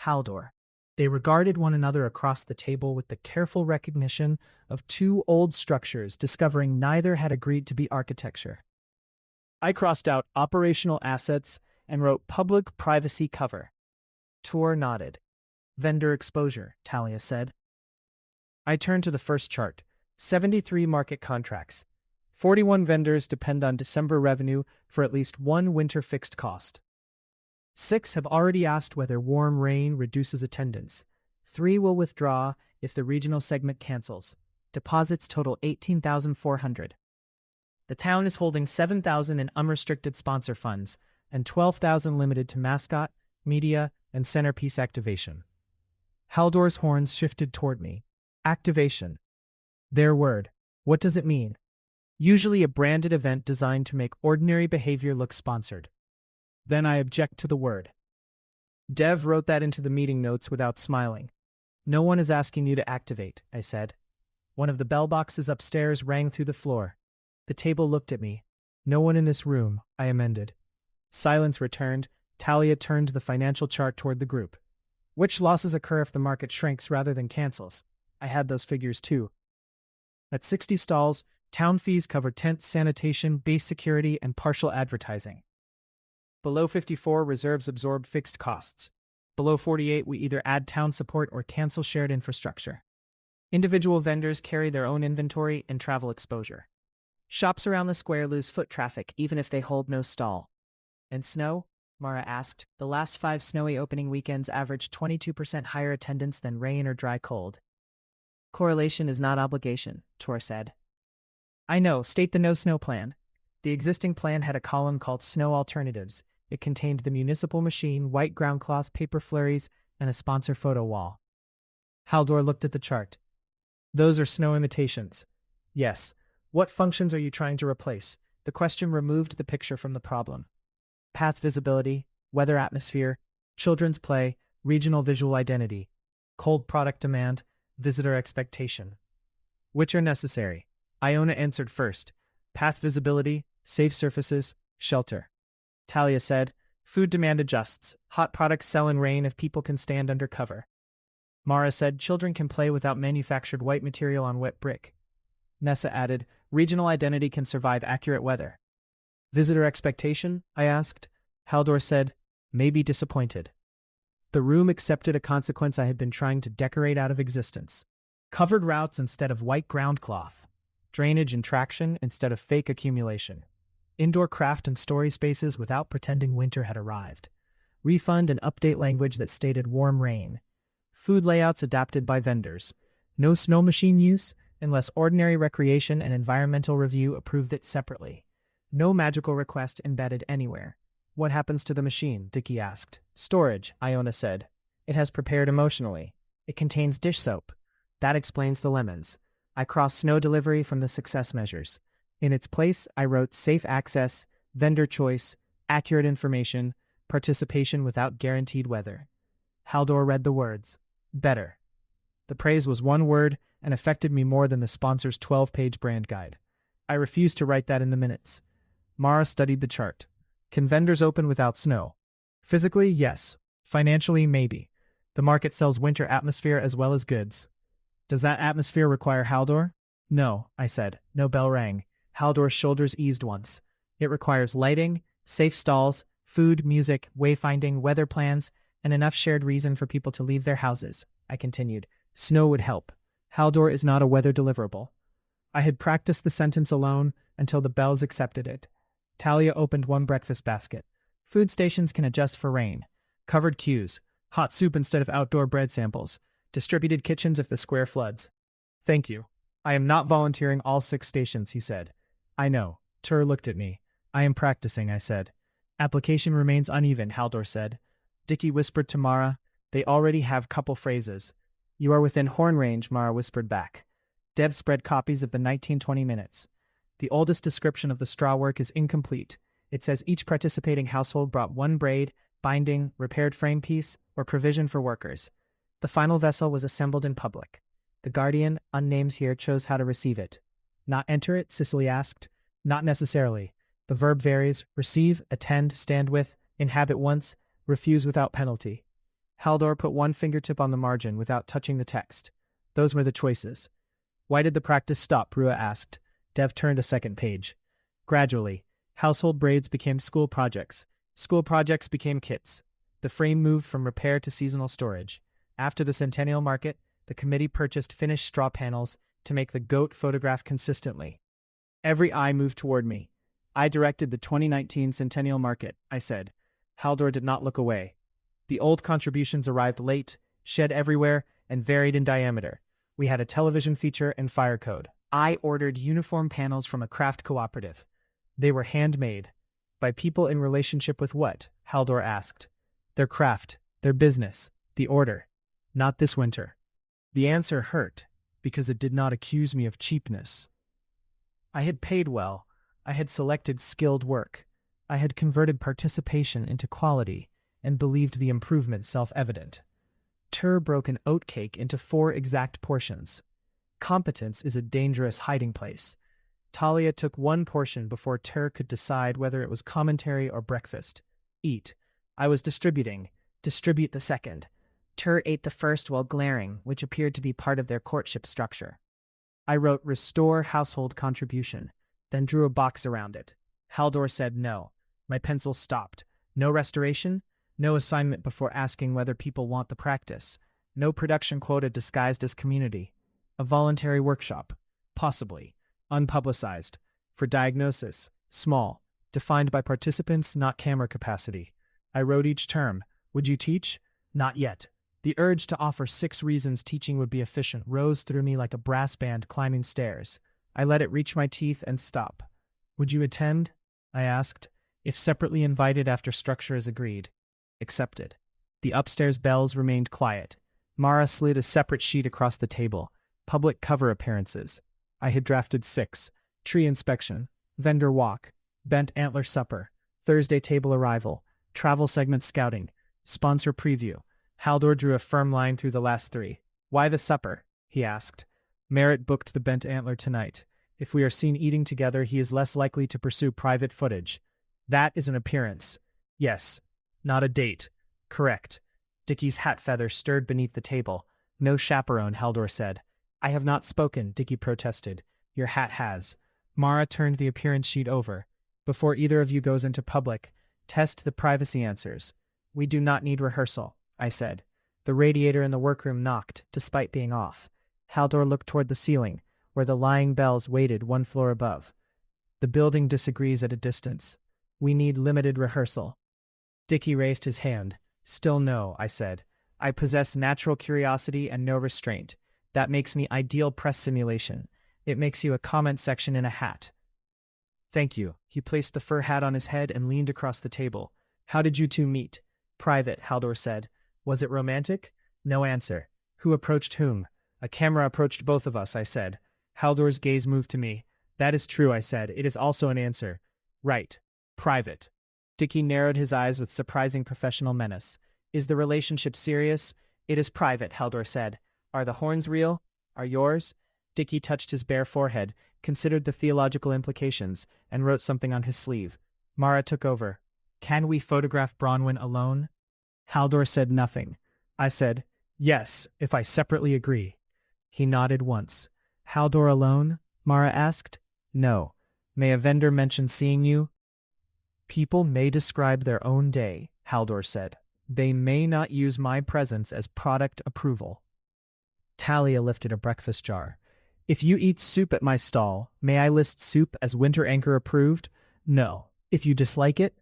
Haldor." They regarded one another across the table with the careful recognition of 2 old structures discovering neither had agreed to be architecture. I crossed out operational assets and wrote public privacy cover. Tor nodded. "Vendor exposure," Talia said. I turned to the first chart. 73 market contracts. 41 vendors depend on December revenue for at least 1 winter fixed cost. 6 have already asked whether warm rain reduces attendance. 3 will withdraw if the regional segment cancels. Deposits total $18,400. The town is holding $7,000 in unrestricted sponsor funds and $12,000 limited to mascot, media, and centerpiece activation. Haldor's horns shifted toward me. Activation. Their word. What does it mean? Usually a branded event designed to make ordinary behavior look sponsored. Then I object to the word. Dev wrote that into the meeting notes without smiling. "No one is asking you to activate," I said. One of the bell boxes upstairs rang through the floor. The table looked at me. "No one in this room," I amended. Silence returned. Talia turned the financial chart toward the group. "Which losses occur if the market shrinks rather than cancels?" I had those figures too. At 60 stalls, town fees cover tent sanitation, base security, and partial advertising. Below 54, reserves absorb fixed costs. Below 48, we either add town support or cancel shared infrastructure. Individual vendors carry their own inventory and travel exposure. Shops around the square lose foot traffic even if they hold no stall. And snow? Mara asked. The last 5 snowy opening weekends averaged 22% higher attendance than rain or dry cold. Correlation is not obligation, Tor said. I know, state the no-snow plan. The existing plan had a column called Snow Alternatives. It contained the municipal machine, white ground cloth, paper flurries, and a sponsor photo wall. Haldor looked at the chart. Those are snow imitations. Yes. What functions are you trying to replace? The question removed the picture from the problem. Path visibility, weather atmosphere, children's play, regional visual identity, cold product demand, visitor expectation. Which are necessary? Iona answered first. Path visibility, safe surfaces, shelter. Talia said, food demand adjusts. Hot products sell in rain if people can stand under cover. Mara said, children can play without manufactured white material on wet brick. Nessa added, regional identity can survive accurate weather. Visitor expectation? I asked. Haldor said, maybe disappointed. The room accepted a consequence I had been trying to decorate out of existence. Covered routes instead of white ground cloth. Drainage and traction instead of fake accumulation. Indoor craft and story spaces without pretending winter had arrived. Refund and update language that stated warm rain. Food layouts adapted by vendors. No snow machine use unless ordinary recreation and environmental review approved it separately. No magical request embedded anywhere. What happens to the machine? Dickie asked. Storage, Iona said. It has prepared emotionally. It contains dish soap. That explains the lemons. I crossed snow delivery from the success measures. In its place, I wrote safe access, vendor choice, accurate information, participation without guaranteed weather. Haldor read the words. Better. The praise was one word and affected me more than the sponsor's 12-page brand guide. I refused to write that in the minutes. Mara studied the chart. Can vendors open without snow? Physically, yes. Financially, maybe. The market sells winter atmosphere as well as goods. Does that atmosphere require Haldor? No, I said. No bell rang. Haldor's shoulders eased once. It requires lighting, safe stalls, food, music, wayfinding, weather plans, and enough shared reason for people to leave their houses, I continued. Snow would help. Haldor is not a weather deliverable. I had practiced the sentence alone until the bells accepted it. Talia opened one breakfast basket. Food stations can adjust for rain. Covered queues. Hot soup instead of outdoor bread samples. Distributed kitchens if the square floods. Thank you. I am not volunteering all 6 stations, he said. I know. Tur looked at me. I am practicing, I said. Application remains uneven, Haldor said. Dickie whispered to Mara. They already have couple phrases. You are within horn range, Mara whispered back. Dev spread copies of the 1920 minutes. The oldest description of the straw work is incomplete. It says each participating household brought 1 braid, binding, repaired frame piece, or provision for workers. The final vessel was assembled in public. The guardian, unnamed here, chose how to receive it. Not enter it? Cicely asked. Not necessarily. The verb varies: receive, attend, stand with, inhabit once, refuse without penalty. Haldor put one fingertip on the margin without touching the text. Those were the choices. Why did the practice stop? Rua asked. Dev turned a second page. Gradually, household braids became school projects. School projects became kits. The frame moved from repair to seasonal storage. After the Centennial Market, the committee purchased finished straw panels to make the goat photograph consistently. Every eye moved toward me. I directed the 2019 Centennial Market, I said. Haldor did not look away. The old contributions arrived late, shed everywhere, and varied in diameter. We had a television feature and fire code. I ordered uniform panels from a craft cooperative. They were handmade. By people in relationship with what? Haldor asked. Their craft, their business, the order. Not this winter. The answer hurt, because it did not accuse me of cheapness. I had paid well. I had selected skilled work. I had converted participation into quality and believed the improvement self-evident. Tur broke an oatcake into 4 exact portions. Competence is a dangerous hiding place. Talia took 1 portion before Tur could decide whether it was commentary or breakfast. Eat. I was distributing. Distribute the second. Tur ate the first while glaring, which appeared to be part of their courtship structure. I wrote restore household contribution, then drew a box around it. Haldor said no. My pencil stopped. No restoration? No assignment before asking whether people want the practice. No production quota disguised as community. A voluntary workshop. Possibly. Unpublicized. For diagnosis. Small. Defined by participants, not camera capacity. I wrote each term. Would you teach? Not yet. The urge to offer 6 reasons teaching would be efficient rose through me like a brass band climbing stairs. I let it reach my teeth and stop. Would you attend? I asked. If separately invited after structure is agreed. Accepted. The upstairs bells remained quiet. Mara slid a separate sheet across the table. Public cover appearances. I had drafted 6. Tree inspection. Vendor walk. Bent antler supper. Thursday table arrival. Travel segment scouting. Sponsor preview. Haldor drew a firm line through the last 3. Why the supper? He asked. Merritt booked the bent antler tonight. If we are seen eating together, he is less likely to pursue private footage. That is an appearance. Yes. Not a date. Correct. Dickie's hat feather stirred beneath the table. No chaperone, Haldor said. I have not spoken, Dickie protested. Your hat has. Mara turned the appearance sheet over. Before either of you goes into public, test the privacy answers. We do not need rehearsal, I said. The radiator in the workroom knocked, despite being off. Haldor looked toward the ceiling, where the lying bells waited 1 floor above. The building disagrees at a distance. We need limited rehearsal. Dickie raised his hand. Still no, I said. I possess natural curiosity and no restraint. That makes me ideal press simulation. It makes you a comment section in a hat. Thank you. He placed the fur hat on his head and leaned across the table. How did you two meet? Private, Haldor said. Was it romantic? No answer. Who approached whom? A camera approached both of us, I said. Haldor's gaze moved to me. That is true, I said. It is also an answer. Right. Private. Dickie narrowed his eyes with surprising professional menace. Is the relationship serious? It is private, Haldor said. Are the horns real? Are yours? Dickie touched his bare forehead, considered the theological implications, and wrote something on his sleeve. Mara took over. Can we photograph Bronwen alone? Haldor said nothing. I said, yes, if I separately agree. He nodded once. Haldor alone? Mara asked. No. May a vendor mention seeing you? People may describe their own day, Haldor said. They may not use my presence as product approval. Talia lifted a breakfast jar. If you eat soup at my stall, may I list soup as winter anchor approved? No. If you dislike it,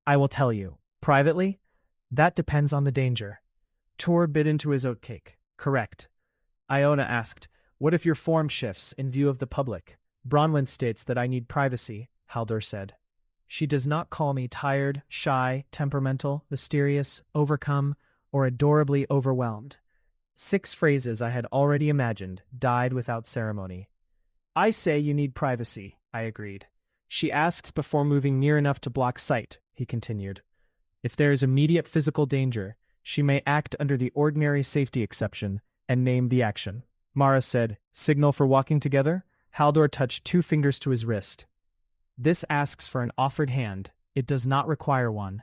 I will tell you. Privately? That depends on the danger. Tor bit into his oatcake. Correct. Iona asked, what if your form shifts in view of the public? Bronwen states that I need privacy, Haldor said. She does not call me tired, shy, temperamental, mysterious, overcome, or adorably overwhelmed. 6 phrases I had already imagined died without ceremony. I say you need privacy, I agreed. She asks before moving near enough to block sight, he continued. If there is immediate physical danger, she may act under the ordinary safety exception and name the action. Mara said, signal for walking together? Haldor touched 2 fingers to his wrist. This asks for an offered hand. It does not require one.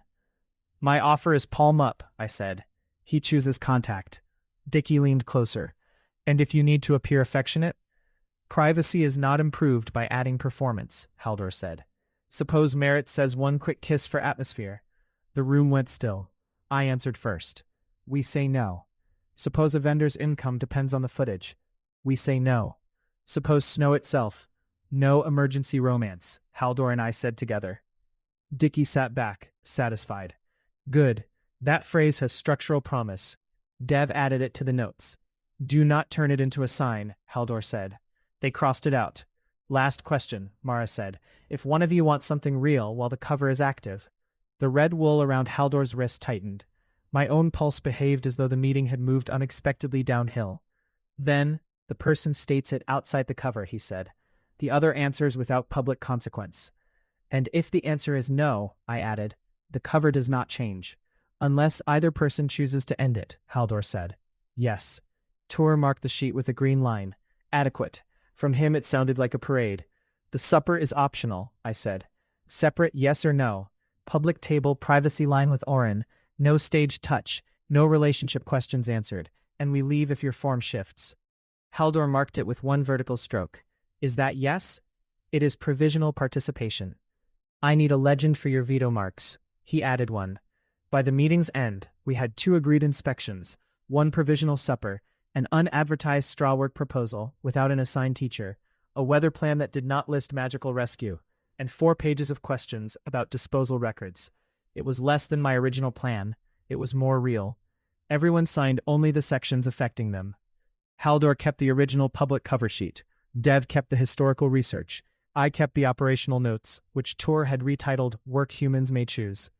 My offer is palm up, I said. He chooses contact. Dickie leaned closer. And if you need to appear affectionate? Privacy is not improved by adding performance, Haldor said. Suppose Merritt says 1 quick kiss for atmosphere. The room went still. I answered first. We say no. Suppose a vendor's income depends on the footage. We say no. Suppose snow itself. No emergency romance, Haldor and I said together. Dickie sat back, satisfied. Good. That phrase has structural promise. Dev added it to the notes. Do not turn it into a sign, Haldor said. They crossed it out. Last question, Mara said. If one of you wants something real while the cover is active. The red wool around Haldor's wrist tightened. My own pulse behaved as though the meeting had moved unexpectedly downhill. Then, the person states it outside the cover, he said. The other answers without public consequence. And if the answer is no, I added, the cover does not change. Unless either person chooses to end it, Haldor said. Yes. Tor marked the sheet with a green line. Adequate. From him it sounded like a parade. The supper is optional, I said. Separate yes or no. Public table privacy line with Oren. No stage touch. No relationship questions answered. And we leave if your form shifts. Haldor marked it with 1 vertical stroke. Is that yes? It is provisional participation. I need a legend for your veto marks. He added 1. By the meeting's end, we had 2 agreed inspections, 1 provisional supper, An unadvertised straw work proposal without an assigned teacher, a weather plan that did not list magical rescue, and 4 pages of questions about disposal records. It was less than my original plan. It was more real. Everyone signed only the sections affecting them. Haldor kept the original public cover sheet. Dev kept the historical research. I kept the operational notes, which Tor had retitled Work Humans May Choose.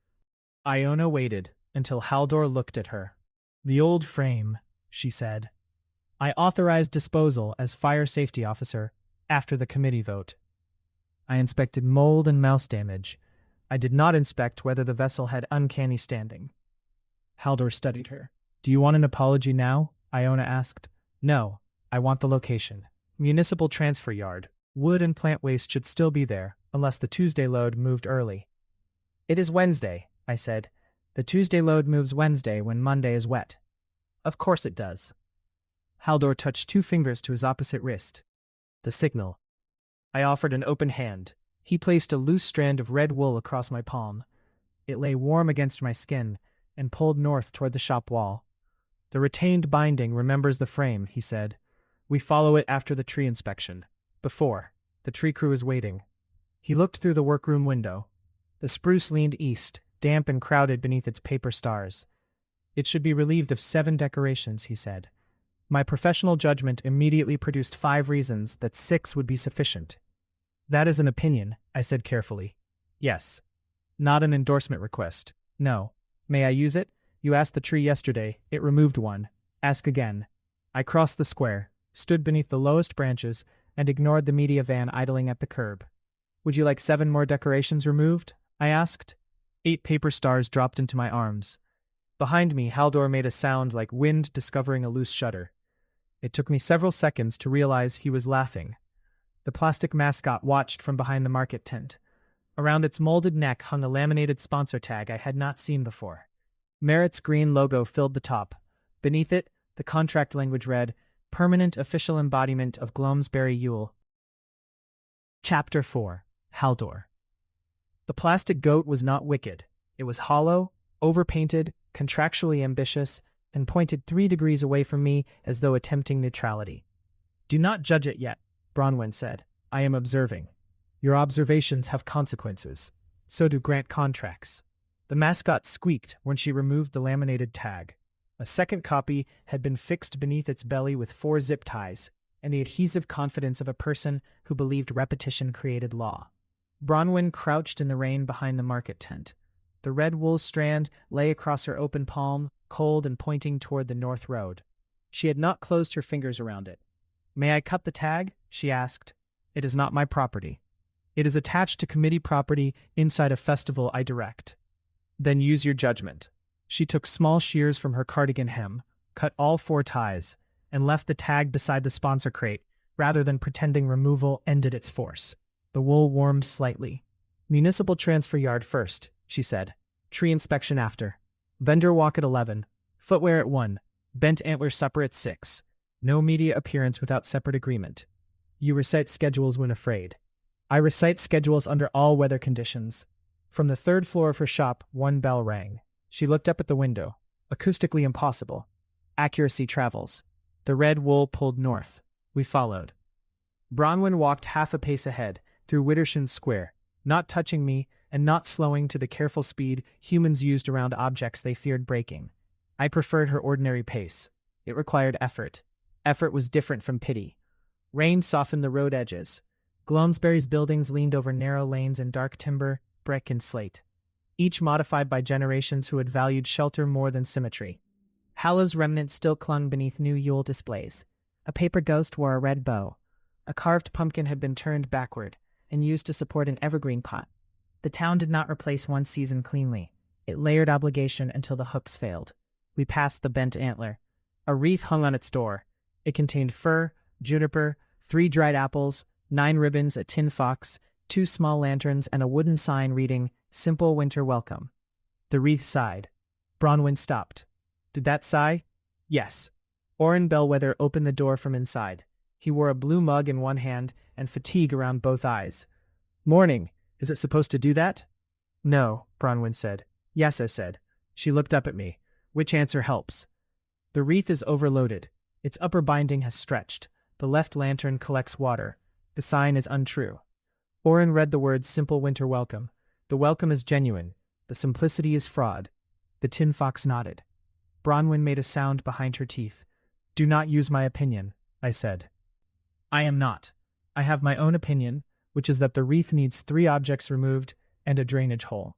Iona waited until Haldor looked at her. "The old frame," she said. "I authorized disposal as fire safety officer after the committee vote. I inspected mold and mouse damage. I did not inspect whether the vessel had uncanny standing." Haldor studied her. "Do you want an apology now?" Iona asked. "No, I want the location. Municipal transfer yard. Wood and plant waste should still be there, unless the Tuesday load moved early." "It is Wednesday," I said. "The Tuesday load moves Wednesday when Monday is wet." "Of course it does." Haldor touched 2 fingers to his opposite wrist. The signal. I offered an open hand. He placed a loose strand of red wool across my palm. It lay warm against my skin and pulled north toward the shop wall. "The retained binding remembers the frame," he said. "We follow it after the tree inspection. Before, the tree crew is waiting." He looked through the workroom window. The spruce leaned east, damp and crowded beneath its paper stars. "It should be relieved of 7 decorations," he said. My professional judgment immediately produced 5 reasons that 6 would be sufficient. "That is an opinion," I said carefully. "Yes. Not an endorsement request. No. May I use it? You asked the tree yesterday. It removed 1. Ask again." I crossed the square, stood beneath the lowest branches, and ignored the media van idling at the curb. "Would you like 7 more decorations removed?" I asked. 8 paper stars dropped into my arms. Behind me, Haldor made a sound like wind discovering a loose shutter. It took me several seconds to realize he was laughing. The plastic mascot watched from behind the market tent. Around its molded neck hung a laminated sponsor tag I had not seen before. Merit's green logo filled the top. Beneath it, the contract language read, "Permanent Official Embodiment of Gloamsbury Yule." Chapter 4. Haldor. The plastic goat was not wicked. It was hollow, overpainted, contractually ambitious, and pointed 3 degrees away from me as though attempting neutrality. "Do not judge it yet," Bronwen said. "I am observing. Your observations have consequences. So do grant contracts." The mascot squeaked when she removed the laminated tag. A second copy had been fixed beneath its belly with 4 zip ties, and the adhesive confidence of a person who believed repetition created law. Bronwen crouched in the rain behind the market tent. The red wool strand lay across her open palm, cold and pointing toward the north road. She had not closed her fingers around it. "May I cut the tag?" she asked. "It is not my property. It is attached to committee property inside a festival I direct." "Then use your judgment." She took small shears from her cardigan hem, cut all 4 ties, and left the tag beside the sponsor crate, rather than pretending removal ended its force. The wool warmed slightly. "Municipal transfer yard first," she said. "Tree inspection after. Vendor walk at 11. Footwear at 1. Bent antler supper at 6. No media appearance without separate agreement. You recite schedules when afraid." I recite schedules under all weather conditions. From the 3rd floor of her shop, 1 bell rang. She looked up at the window. Acoustically impossible. Accuracy travels. The red wool pulled north. We followed. Bronwen walked half a pace ahead, through Widdershins Square, not touching me and not slowing to the careful speed humans used around objects they feared breaking. I preferred her ordinary pace. It required effort. Effort was different from pity. Rain softened the road edges. Gloamsbury's buildings leaned over narrow lanes in dark timber, brick, and slate, each modified by generations who had valued shelter more than symmetry. Hallow's remnants still clung beneath new Yule displays. A paper ghost wore a red bow. A carved pumpkin had been turned backward and used to support an evergreen pot. The town did not replace one season cleanly. It layered obligation until the hooks failed. We passed the bent antler. A wreath hung on its door. It contained fir, juniper, 3 dried apples, 9 ribbons, a tin fox, 2 small lanterns, and a wooden sign reading, "Simple Winter Welcome." The wreath sighed. Bronwen stopped. "Did that sigh?" "Yes." Orrin Bellwether opened the door from inside. He wore a blue mug in one hand and fatigue around both eyes. "Morning. Is it supposed to do that?" "No," Bronwen said. "Yes," I said. She looked up at me. "Which answer helps?" "The wreath is overloaded. Its upper binding has stretched. The left lantern collects water. The sign is untrue. Oren read the words simple winter welcome. The welcome is genuine. The simplicity is fraud. The tin fox nodded. Bronwen made a sound behind her teeth. Do not use my opinion, I said. I am not. I have my own opinion, which is that the wreath needs 3 objects removed and a drainage hole.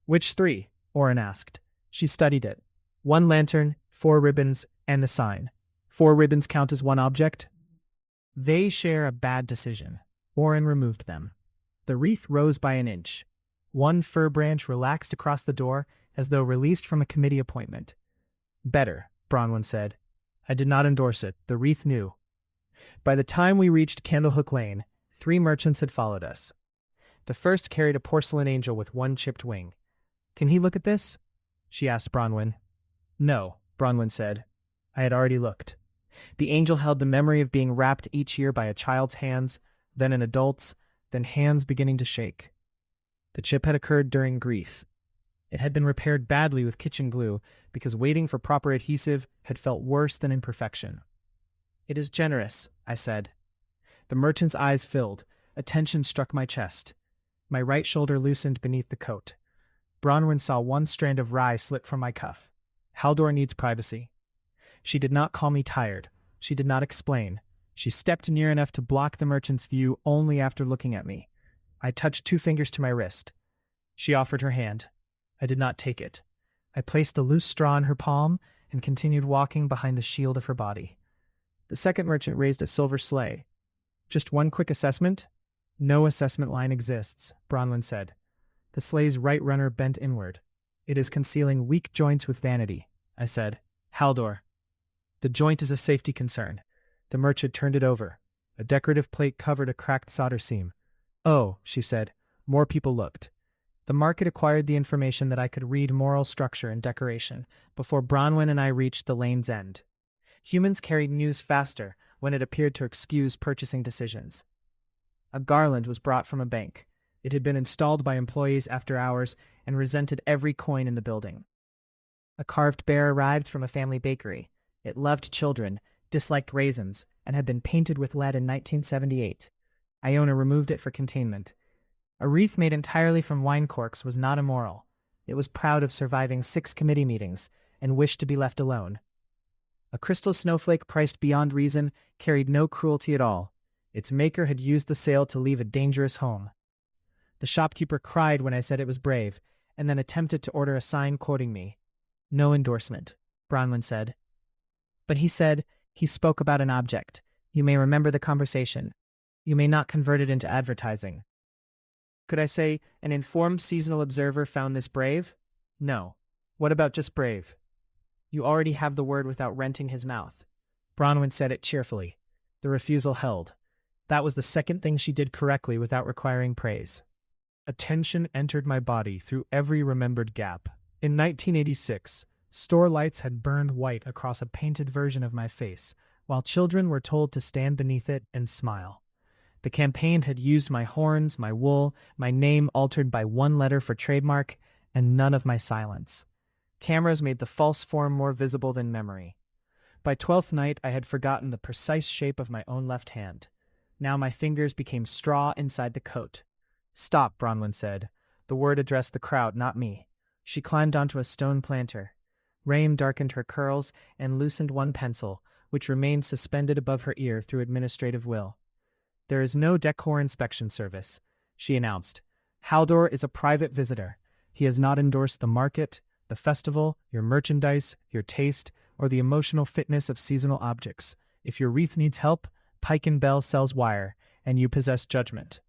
Which 3? Oren asked. She studied it. 1 lantern, 4 ribbons, and the sign. 4 ribbons count as 1 object? They share a bad decision. Oren removed them. The wreath rose by an inch. 1 fir branch relaxed across the door as though released from a committee appointment. Better, Bronwen said. I did not endorse it. The wreath knew. By the time we reached Candlehook Lane, 3 merchants had followed us. The first carried a porcelain angel with 1 chipped wing. Can he look at this? She asked Bronwen. No, Bronwen said. I had already looked. The angel held the memory of being wrapped each year by a child's hands, then an adult's, then hands beginning to shake. The chip had occurred during grief. It had been repaired badly with kitchen glue because waiting for proper adhesive had felt worse than imperfection. It is generous, I said. The merchant's eyes filled. A tension struck my chest. My right shoulder loosened beneath the coat. Bronwen saw 1 strand of rye slip from my cuff. Haldor needs privacy. She did not call me tired. She did not explain. She stepped near enough to block the merchant's view only after looking at me. I touched 2 fingers to my wrist. She offered her hand. I did not take it. I placed a loose straw in her palm and continued walking behind the shield of her body. The second merchant raised a silver sleigh. Just 1 quick assessment? No assessment line exists, Bronwen said. The sleigh's right runner bent inward. It is concealing weak joints with vanity, I said. Haldor. The joint is a safety concern. The merchant turned it over. A decorative plate covered a cracked solder seam. Oh, she said. More people looked. The market acquired the information that I could read moral structure and decoration before Bronwen and I reached the lane's end. Humans carried news faster when it appeared to excuse purchasing decisions. A garland was brought from a bank. It had been installed by employees after hours and resented every coin in the building. A carved bear arrived from a family bakery. It loved children, disliked raisins, and had been painted with lead in 1978. Iona removed it for containment. A wreath made entirely from wine corks was not immoral. It was proud of surviving 6 committee meetings and wished to be left alone. A crystal snowflake priced beyond reason carried no cruelty at all. Its maker had used the sale to leave a dangerous home. The shopkeeper cried when I said it was brave, and then attempted to order a sign quoting me. No endorsement, Bronwen said. But he said, he spoke about an object. You may remember the conversation. You may not convert it into advertising. Could I say, an informed seasonal observer found this brave? No. What about just brave? You already have the word without renting his mouth. Bronwen said it cheerfully. The refusal held. That was the second thing she did correctly without requiring praise. A tension entered my body through every remembered gap. In 1986, store lights had burned white across a painted version of my face, while children were told to stand beneath it and smile. The campaign had used my horns, my wool, my name altered by 1 letter for trademark, and none of my silence. Cameras made the false form more visible than memory. By 12th night, I had forgotten the precise shape of my own left hand. Now my fingers became straw inside the coat. Stop, Bronwen said. The word addressed the crowd, not me. She climbed onto a stone planter. Rain darkened her curls and loosened 1 pencil, which remained suspended above her ear through administrative will. There is no decor inspection service, she announced. Haldor is a private visitor. He has not endorsed the market, the festival, your merchandise, your taste, or the emotional fitness of seasonal objects. If your wreath needs help, Pike & Bell sells wire, and you possess judgment.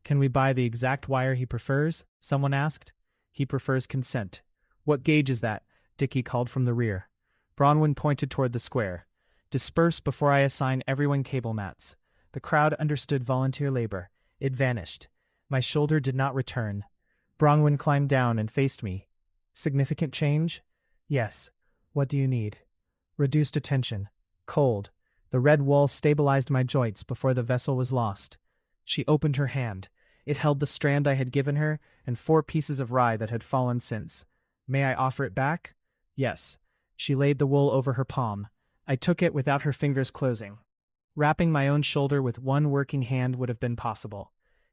Can we buy the exact wire he prefers? Someone asked. He prefers consent. What gauge is that? Dickie called from the rear. Bronwen pointed toward the square. Disperse before I assign everyone cable mats. The crowd understood volunteer labor. It vanished. My shoulder did not return. Bronwen climbed down and faced me. Significant change? Yes. What do you need? Reduced attention. Cold. The red wool stabilized my joints before the vessel was lost. She opened her hand. It held the strand I had given her and 4 pieces of rye that had fallen since. May I offer it back? Yes. She laid the wool over her palm. I took it without her fingers closing. Wrapping my own shoulder with one working hand would have been possible.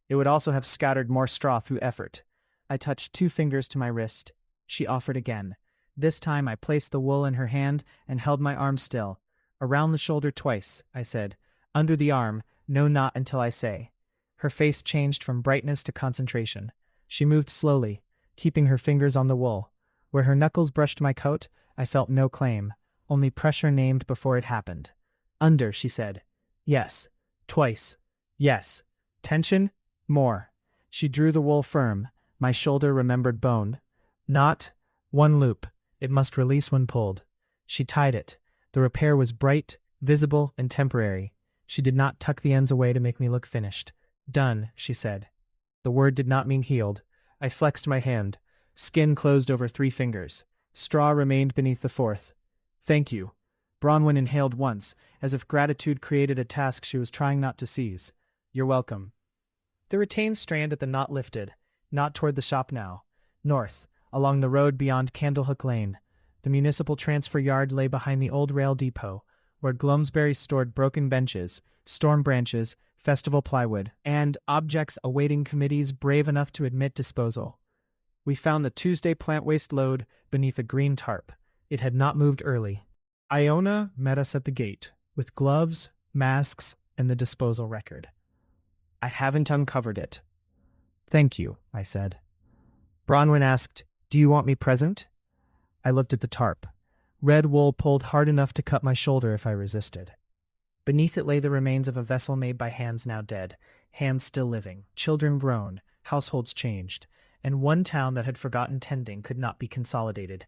It would also have scattered more straw through effort. I touched 2 fingers to my wrist. She offered again. This time I placed the wool in her hand and held my arm still. Around the shoulder twice, I said. Under the arm, no, not until I say. Her face changed from brightness to concentration. She moved slowly, keeping her fingers on the wool. Where her knuckles brushed my coat, I felt no claim, only pressure named before it happened. Under, she said. Yes. Twice. Yes. Tension? More. She drew the wool firm. My shoulder remembered bone. Not. 1 loop. It must release when pulled. She tied it. The repair was bright, visible, and temporary. She did not tuck the ends away to make me look finished. Done, she said. The word did not mean healed. I flexed my hand. Skin closed over 3 fingers. Straw remained beneath the 4th. Thank you. Bronwen inhaled once, as if gratitude created a task she was trying not to seize. You're welcome. The retained strand at the knot lifted, not toward the shop now. North, along the road beyond Candlehook Lane. The municipal transfer yard lay behind the old rail depot, where Gloamsbury stored broken benches, storm branches, festival plywood, and objects awaiting committees brave enough to admit disposal. We found the Tuesday plant waste load beneath a green tarp. It had not moved early. Iona met us at the gate, with gloves, masks, and the disposal record. I haven't uncovered it. Thank you, I said. Bronwen asked, Do you want me present? I looked at the tarp. Red wool pulled hard enough to cut my shoulder if I resisted. Beneath it lay the remains of a vessel made by hands now dead, hands still living, children grown, households changed, and one town that had forgotten tending could not be consolidated.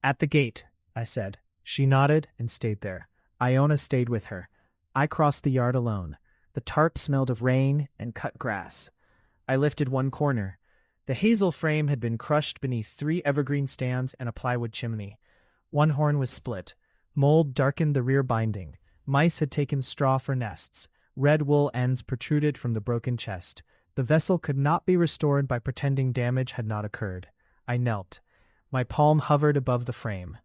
At the gate, I said. She nodded and stayed there. Iona stayed with her. I crossed the yard alone. The tarp smelled of rain and cut grass. I lifted one corner. The hazel frame had been crushed beneath 3 evergreen stands and a plywood chimney. One horn was split. Mold darkened the rear binding. Mice had taken straw for nests. Red wool ends protruded from the broken chest. The vessel could not be restored by pretending damage had not occurred. I knelt. My palm hovered above the frame.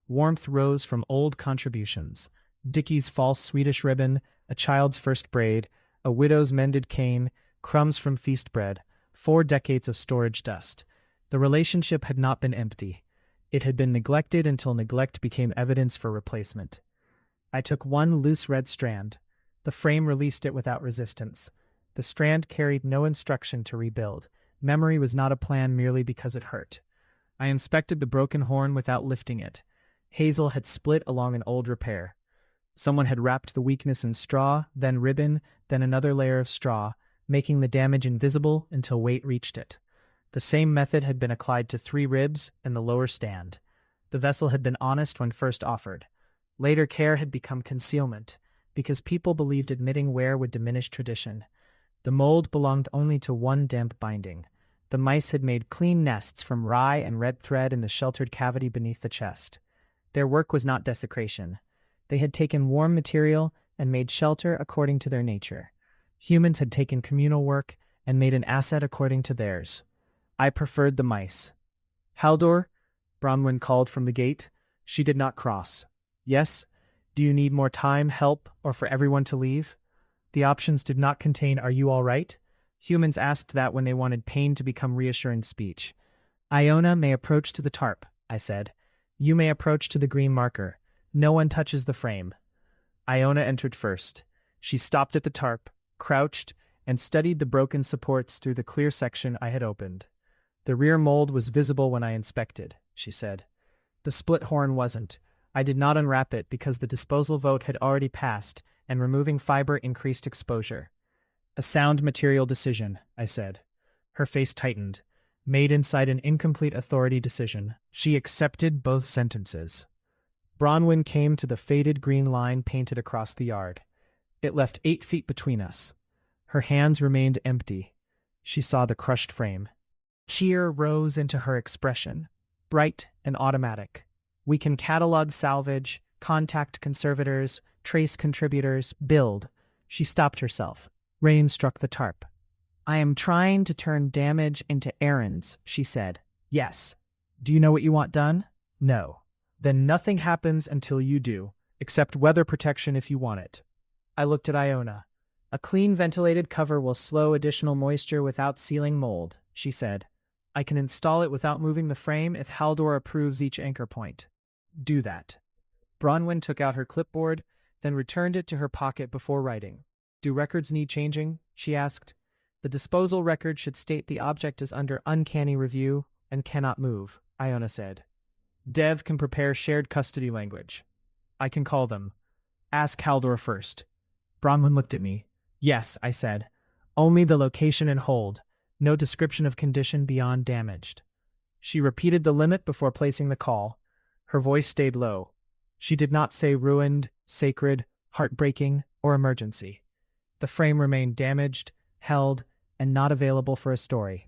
Warmth rose from old contributions. Dickie's false Swedish ribbon, a child's first braid, a widow's mended cane, crumbs from feast bread, 4 decades of storage dust. The relationship had not been empty. It had been neglected until neglect became evidence for replacement. I took one loose red strand. The frame released it without resistance. The strand carried no instruction to rebuild. Memory was not a plan merely because it hurt. I inspected the broken horn without lifting it. Hazel had split along an old repair. Someone had wrapped the weakness in straw, then ribbon, then another layer of straw, making the damage invisible until weight reached it. The same method had been applied to 3 ribs and the lower stand. The vessel had been honest when first offered. Later care had become concealment, because people believed admitting wear would diminish tradition. The mold belonged only to one damp binding. The mice had made clean nests from rye and red thread in the sheltered cavity beneath the chest. Their work was not desecration. They had taken warm material and made shelter according to their nature. Humans had taken communal work and made an asset according to theirs. I preferred the mice. Haldor, Bronwen called from the gate. She did not cross. Yes? Do you need more time, help, or for everyone to leave? The options did not contain "Are you all right?" Humans asked that when they wanted pain to become reassuring speech. Iona may approach to the tarp, I said. You may approach to the green marker. No one touches the frame. Iona entered first. She stopped at the tarp, crouched, and studied the broken supports through the clear section I had opened. The rear mold was visible when I inspected, she said. The split horn wasn't. I did not unwrap it because the disposal vote had already passed, and removing fiber increased exposure. A sound material decision, I said. Her face tightened. Made inside an incomplete authority decision. She accepted both sentences. Bronwen came to the faded green line painted across the yard. It left 8 feet between us. Her hands remained empty. She saw the crushed frame. Cheer rose into her expression, bright and automatic. We can catalog salvage, contact conservators, trace contributors, build. She stopped herself. Rain struck the tarp. I am trying to turn damage into errands, she said. Yes. Do you know what you want done? No. Then nothing happens until you do. Except weather protection if you want it. I looked at Iona. A clean ventilated cover will slow additional moisture without sealing mold, she said. I can install it without moving the frame if Haldor approves each anchor point. Do that. Bronwen took out her clipboard, then returned it to her pocket before writing. Do records need changing? She asked. The disposal record should state the object is under uncanny review and cannot move, Iona said. Dev can prepare shared custody language. I can call them. Ask Haldor first. Bronwen looked at me. Yes, I said. Only the location and hold. No description of condition beyond damaged. She repeated the limit before placing the call. Her voice stayed low. She did not say ruined, sacred, heartbreaking, or emergency. The frame remained damaged, held, and not available for a story.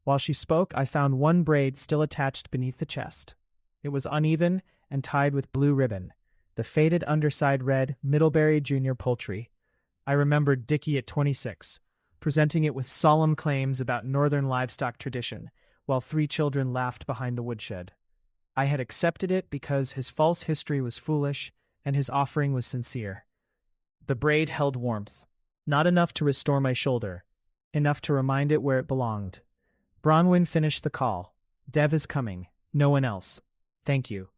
While she spoke, I found one braid still attached beneath the chest. It was uneven and tied with blue ribbon. The faded underside read Middlebury Junior Poultry. I remembered Dickie at 26, presenting it with solemn claims about northern livestock tradition, while 3 children laughed behind the woodshed. I had accepted it because his false history was foolish and his offering was sincere. The braid held warmth, not enough to restore my shoulder, enough to remind it where it belonged. Bronwen finished the call. Dev is coming. No one else. Thank you.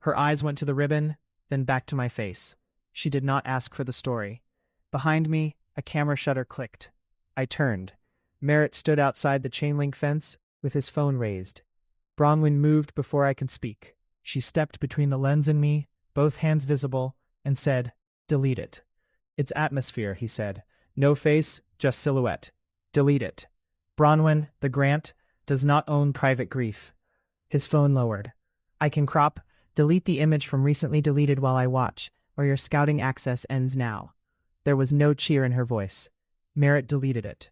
Her eyes went to the ribbon, then back to my face. She did not ask for the story. Behind me, a camera shutter clicked. I turned. Merritt stood outside the chain-link fence with his phone raised. Bronwen moved before I could speak. She stepped between the lens and me, both hands visible, and said, "Delete it." "It's atmosphere," he said. "No face, just silhouette. Delete it. Bronwen, the grant, does not own private grief." His phone lowered. "I can crop, delete the image from recently deleted while I watch, or your scouting access ends now." There was no cheer in her voice. Merritt deleted it.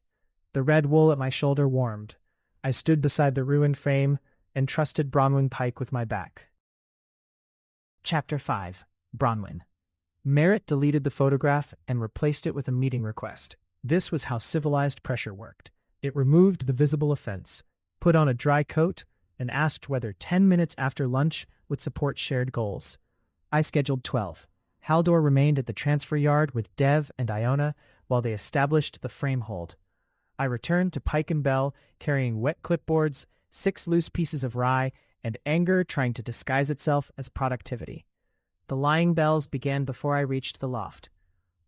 The red wool at my shoulder warmed. I stood beside the ruined frame and trusted Bronwen Pike with my back. Chapter 5. Bronwen. Merritt deleted the photograph and replaced it with a meeting request. This was how civilized pressure worked. It removed the visible offense, put on a dry coat, and asked whether 10 minutes after lunch would support shared goals. I scheduled 12. Haldor remained at the transfer yard with Dev and Iona while they established the frame hold. I returned to Pike and Bell carrying wet clipboards, 6 loose pieces of rye, and anger trying to disguise itself as productivity. The lying bells began before I reached the loft.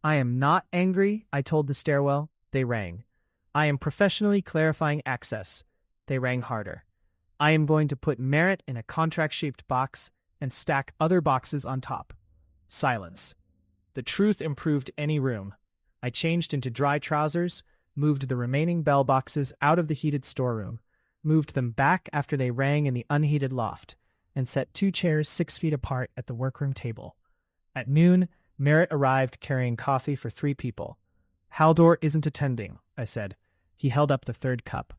"I am not angry," I told the stairwell. They rang. "I am professionally clarifying access." They rang harder. "I am going to put Merritt in a contract-shaped box and stack other boxes on top." Silence. The truth improved any room. I changed into dry trousers, moved the remaining bell boxes out of the heated storeroom, moved them back after they rang in the unheated loft, and set 2 chairs 6 feet apart at the workroom table. At noon, Merritt arrived carrying coffee for 3 people. "Haldor isn't attending," I said. He held up the 3rd cup.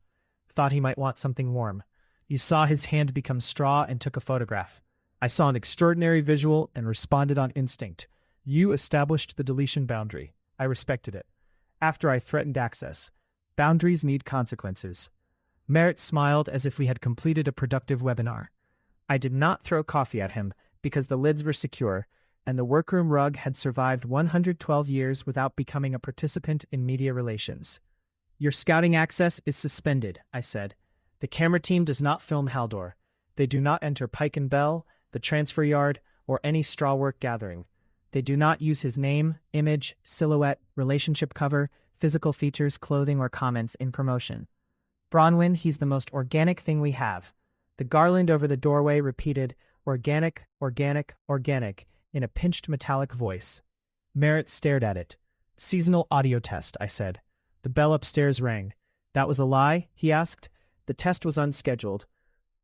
"Thought he might want something warm." You saw his hand become straw and took a photograph. I saw an extraordinary visual and responded on instinct. You established the deletion boundary. I respected it. After I threatened access. Boundaries need consequences. Merritt smiled as if we had completed a productive webinar. I did not throw coffee at him because the lids were secure, and the workroom rug had survived 112 years without becoming a participant in media relations. "Your scouting access is suspended," I said. "The camera team does not film Haldor. They do not enter Pike and Bell, the transfer yard, or any straw work gathering. They do not use his name, image, silhouette, relationship cover, physical features, clothing, or comments in promotion. Bronwen, he's the most organic thing we have." The garland over the doorway repeated, "Organic, organic, organic," in a pinched metallic voice. Merritt stared at it. "Seasonal audio test," I said. The bell upstairs rang. "That was a lie?" he asked. The test was unscheduled.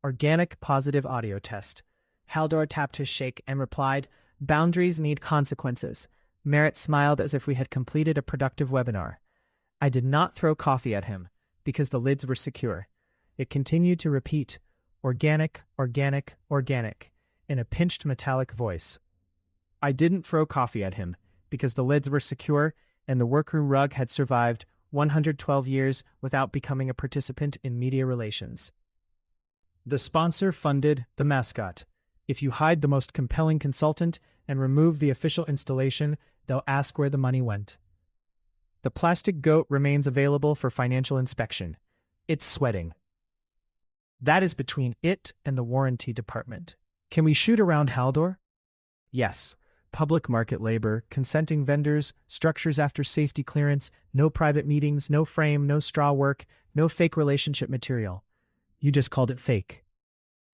"Organic positive audio test." Haldor tapped his shake and replied, "Boundaries need consequences." Merritt smiled as if we had completed a productive webinar. I did not throw coffee at him, because the lids were secure. It continued to repeat, "Organic, organic, organic," in a pinched metallic voice. I didn't throw coffee at him, because the lids were secure and the workroom rug had survived 112 years without becoming a participant in media relations. The sponsor funded the mascot. If you hide the most compelling consultant and remove the official installation, they'll ask where the money went. The plastic goat remains available for financial inspection. It's sweating. That is between it and the warranty department. Can we shoot around Haldor? Yes. Public market labor, consenting vendors, structures after safety clearance, no private meetings, no frame, no straw work, no fake relationship material. You just called it fake.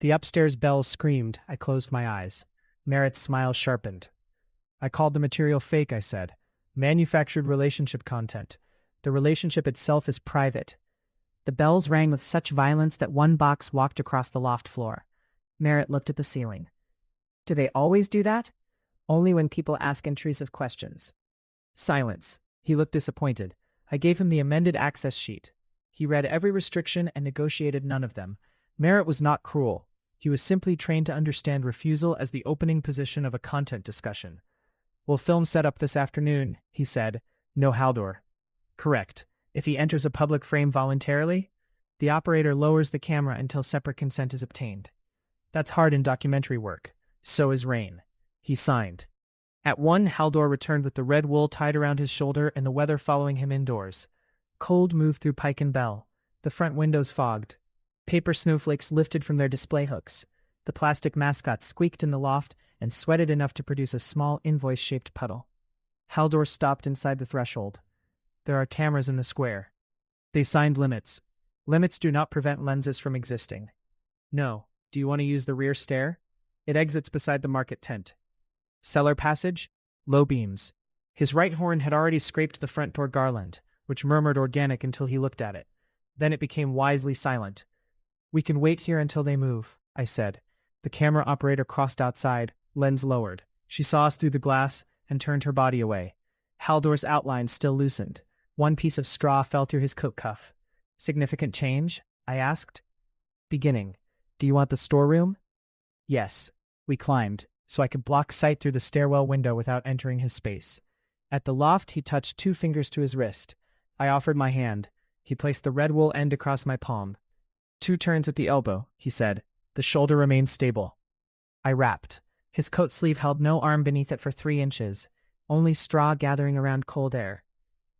The upstairs bells screamed. I closed my eyes. Merritt's smile sharpened. I called the material fake, I said. Manufactured relationship content. The relationship itself is private. The bells rang with such violence that one box walked across the loft floor. Merritt looked at the ceiling. Do they always do that? Only when people ask intrusive questions. Silence. He looked disappointed. I gave him the amended access sheet. He read every restriction and negotiated none of them. Merritt was not cruel. He was simply trained to understand refusal as the opening position of a content discussion. We'll film setup this afternoon, he said. No Haldor. Correct. If he enters a public frame voluntarily, the operator lowers the camera until separate consent is obtained. That's hard in documentary work. So is rain. He signed. At 1, Haldor returned with the red wool tied around his shoulder and the weather following him indoors. Cold moved through Pike and Bell. The front windows fogged. Paper snowflakes lifted from their display hooks. The plastic mascot squeaked in the loft and sweated enough to produce a small invoice-shaped puddle. Haldor stopped inside the threshold. There are cameras in the square. They signed limits. Limits do not prevent lenses from existing. No. Do you want to use the rear stair? It exits beside the market tent. Cellar passage? Low beams. His right horn had already scraped the front door garland, which murmured organic until he looked at it. Then it became wisely silent. We can wait here until they move, I said. The camera operator crossed outside, lens lowered. She saw us through the glass and turned her body away. Haldor's outline still loosened. One piece of straw fell through his coat cuff. Significant change? I asked. Beginning. Do you want the storeroom? Yes. We climbed, so I could block sight through the stairwell window without entering his space. At the loft, he touched 2 fingers to his wrist. I offered my hand. He placed the red wool end across my palm. 2 turns at the elbow, he said. The shoulder remained stable. I rapped. His coat sleeve held no arm beneath it for 3 inches, only straw gathering around cold air.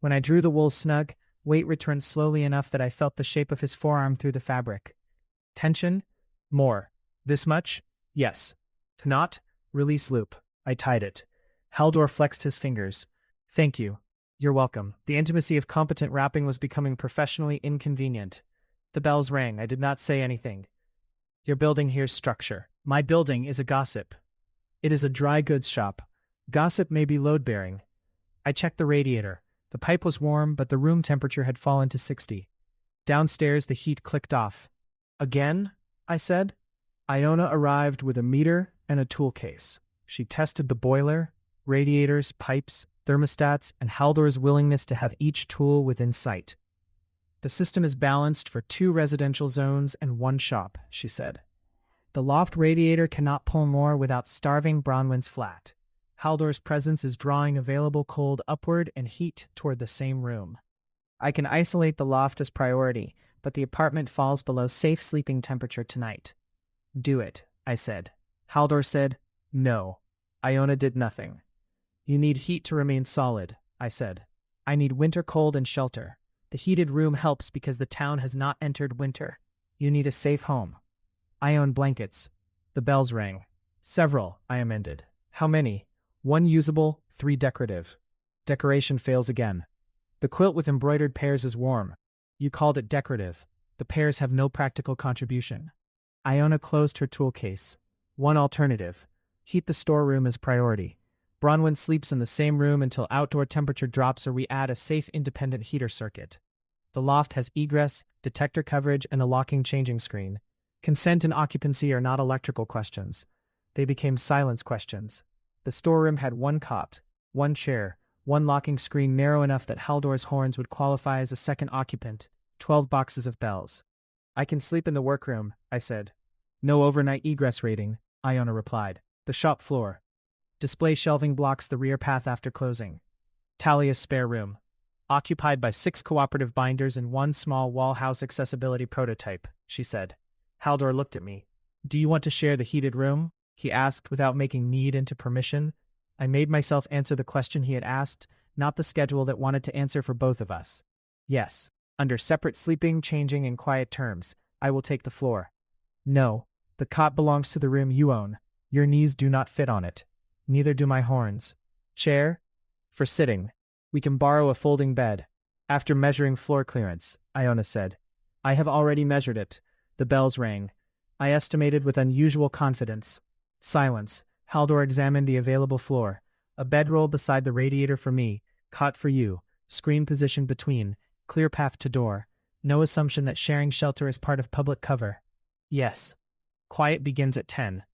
When I drew the wool snug, weight returned slowly enough that I felt the shape of his forearm through the fabric. Tension? More. This much? Yes. Knot? Release loop. I tied it. Haldor flexed his fingers. Thank you. You're welcome. The intimacy of competent wrapping was becoming professionally inconvenient. The bells rang. I did not say anything. Your building here's structure. My building is a gossip. It is a dry goods shop. Gossip may be load-bearing. I checked the radiator. The pipe was warm, but the room temperature had fallen to 60. Downstairs, the heat clicked off. Again? I said. Iona arrived with a meter and a tool case. She tested the boiler, radiators, pipes, thermostats, and Haldor's willingness to have each tool within sight. The system is balanced for 2 residential zones and 1 shop, she said. The loft radiator cannot pull more without starving Bronwen's flat. Haldor's presence is drawing available cold upward and heat toward the same room. I can isolate the loft as priority, but the apartment falls below safe sleeping temperature tonight. Do it, I said. Haldor said, no. Iona did nothing. You need heat to remain solid, I said. I need winter cold and shelter. The heated room helps because the town has not entered winter. You need a safe home. I own blankets. The bells rang. Several, I amended. How many? 1 usable, 3 decorative. Decoration fails again. The quilt with embroidered pears is warm. You called it decorative. The pears have no practical contribution. Iona closed her tool case. 1 alternative. Heat the storeroom as priority. Bronwen sleeps in the same room until outdoor temperature drops or we add a safe independent heater circuit. The loft has egress, detector coverage, and a locking changing screen. Consent and occupancy are not electrical questions. They became silence questions. The storeroom had 1 cot, 1 chair, 1 locking screen narrow enough that Haldor's horns would qualify as a second occupant, 12 boxes of bells. I can sleep in the workroom, I said. No overnight egress rating, Iona replied. The shop floor. Display shelving blocks the rear path after closing. Talia's spare room. Occupied by 6 cooperative binders and 1 small wall house accessibility prototype, she said. Haldor looked at me. Do you want to share the heated room? he asked without making need into permission. I made myself answer the question he had asked, not the schedule that wanted to answer for both of us. Yes, under separate sleeping, changing, and quiet terms, I will take the floor. No, the cot belongs to the room you own. Your knees do not fit on it. Neither do my horns. Chair? For sitting. We can borrow a folding bed. After measuring floor clearance, Iona said. I have already measured it. The bells rang. I estimated with unusual confidence. Silence. Haldor examined the available floor. A bedroll beside the radiator for me, cot for you, screen position between, clear path to door. No assumption that sharing shelter is part of public cover. Yes. Quiet begins at 10.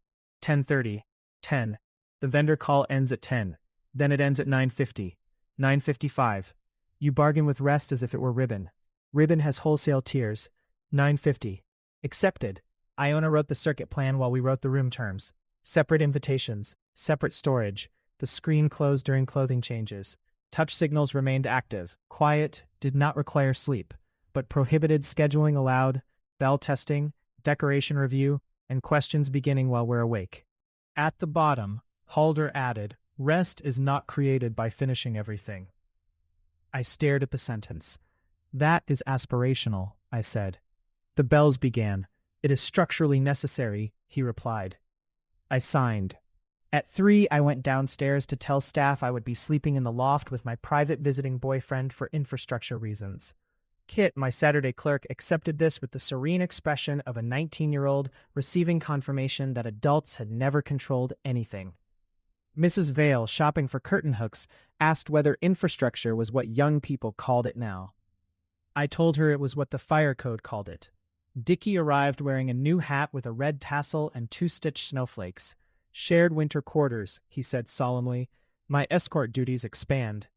10:30. 10. The vendor call ends at 10. Then it ends at 9:50. 9:55. You bargain with rest as if it were ribbon. Ribbon has wholesale tiers. 9:50. Accepted. Iona wrote the circuit plan while we wrote the room terms. Separate invitations. Separate storage. The screen closed during clothing changes. Touch signals remained active. Quiet, did not require sleep, but prohibited scheduling allowed, bell testing, decoration review, and questions beginning while we're awake. At the bottom, Haldor added, rest is not created by finishing everything. I stared at the sentence. That is aspirational, I said. The bells began. It is structurally necessary, he replied. I signed. At 3, I went downstairs to tell staff I would be sleeping in the loft with my private visiting boyfriend for infrastructure reasons. Kit, my Saturday clerk, accepted this with the serene expression of a 19-year-old receiving confirmation that adults had never controlled anything. Mrs. Vale, shopping for curtain hooks, asked whether infrastructure was what young people called it now. I told her it was what the fire code called it. Dickie arrived wearing a new hat with a red tassel and 2-stitch snowflakes. Shared winter quarters, he said solemnly. My escort duties expand.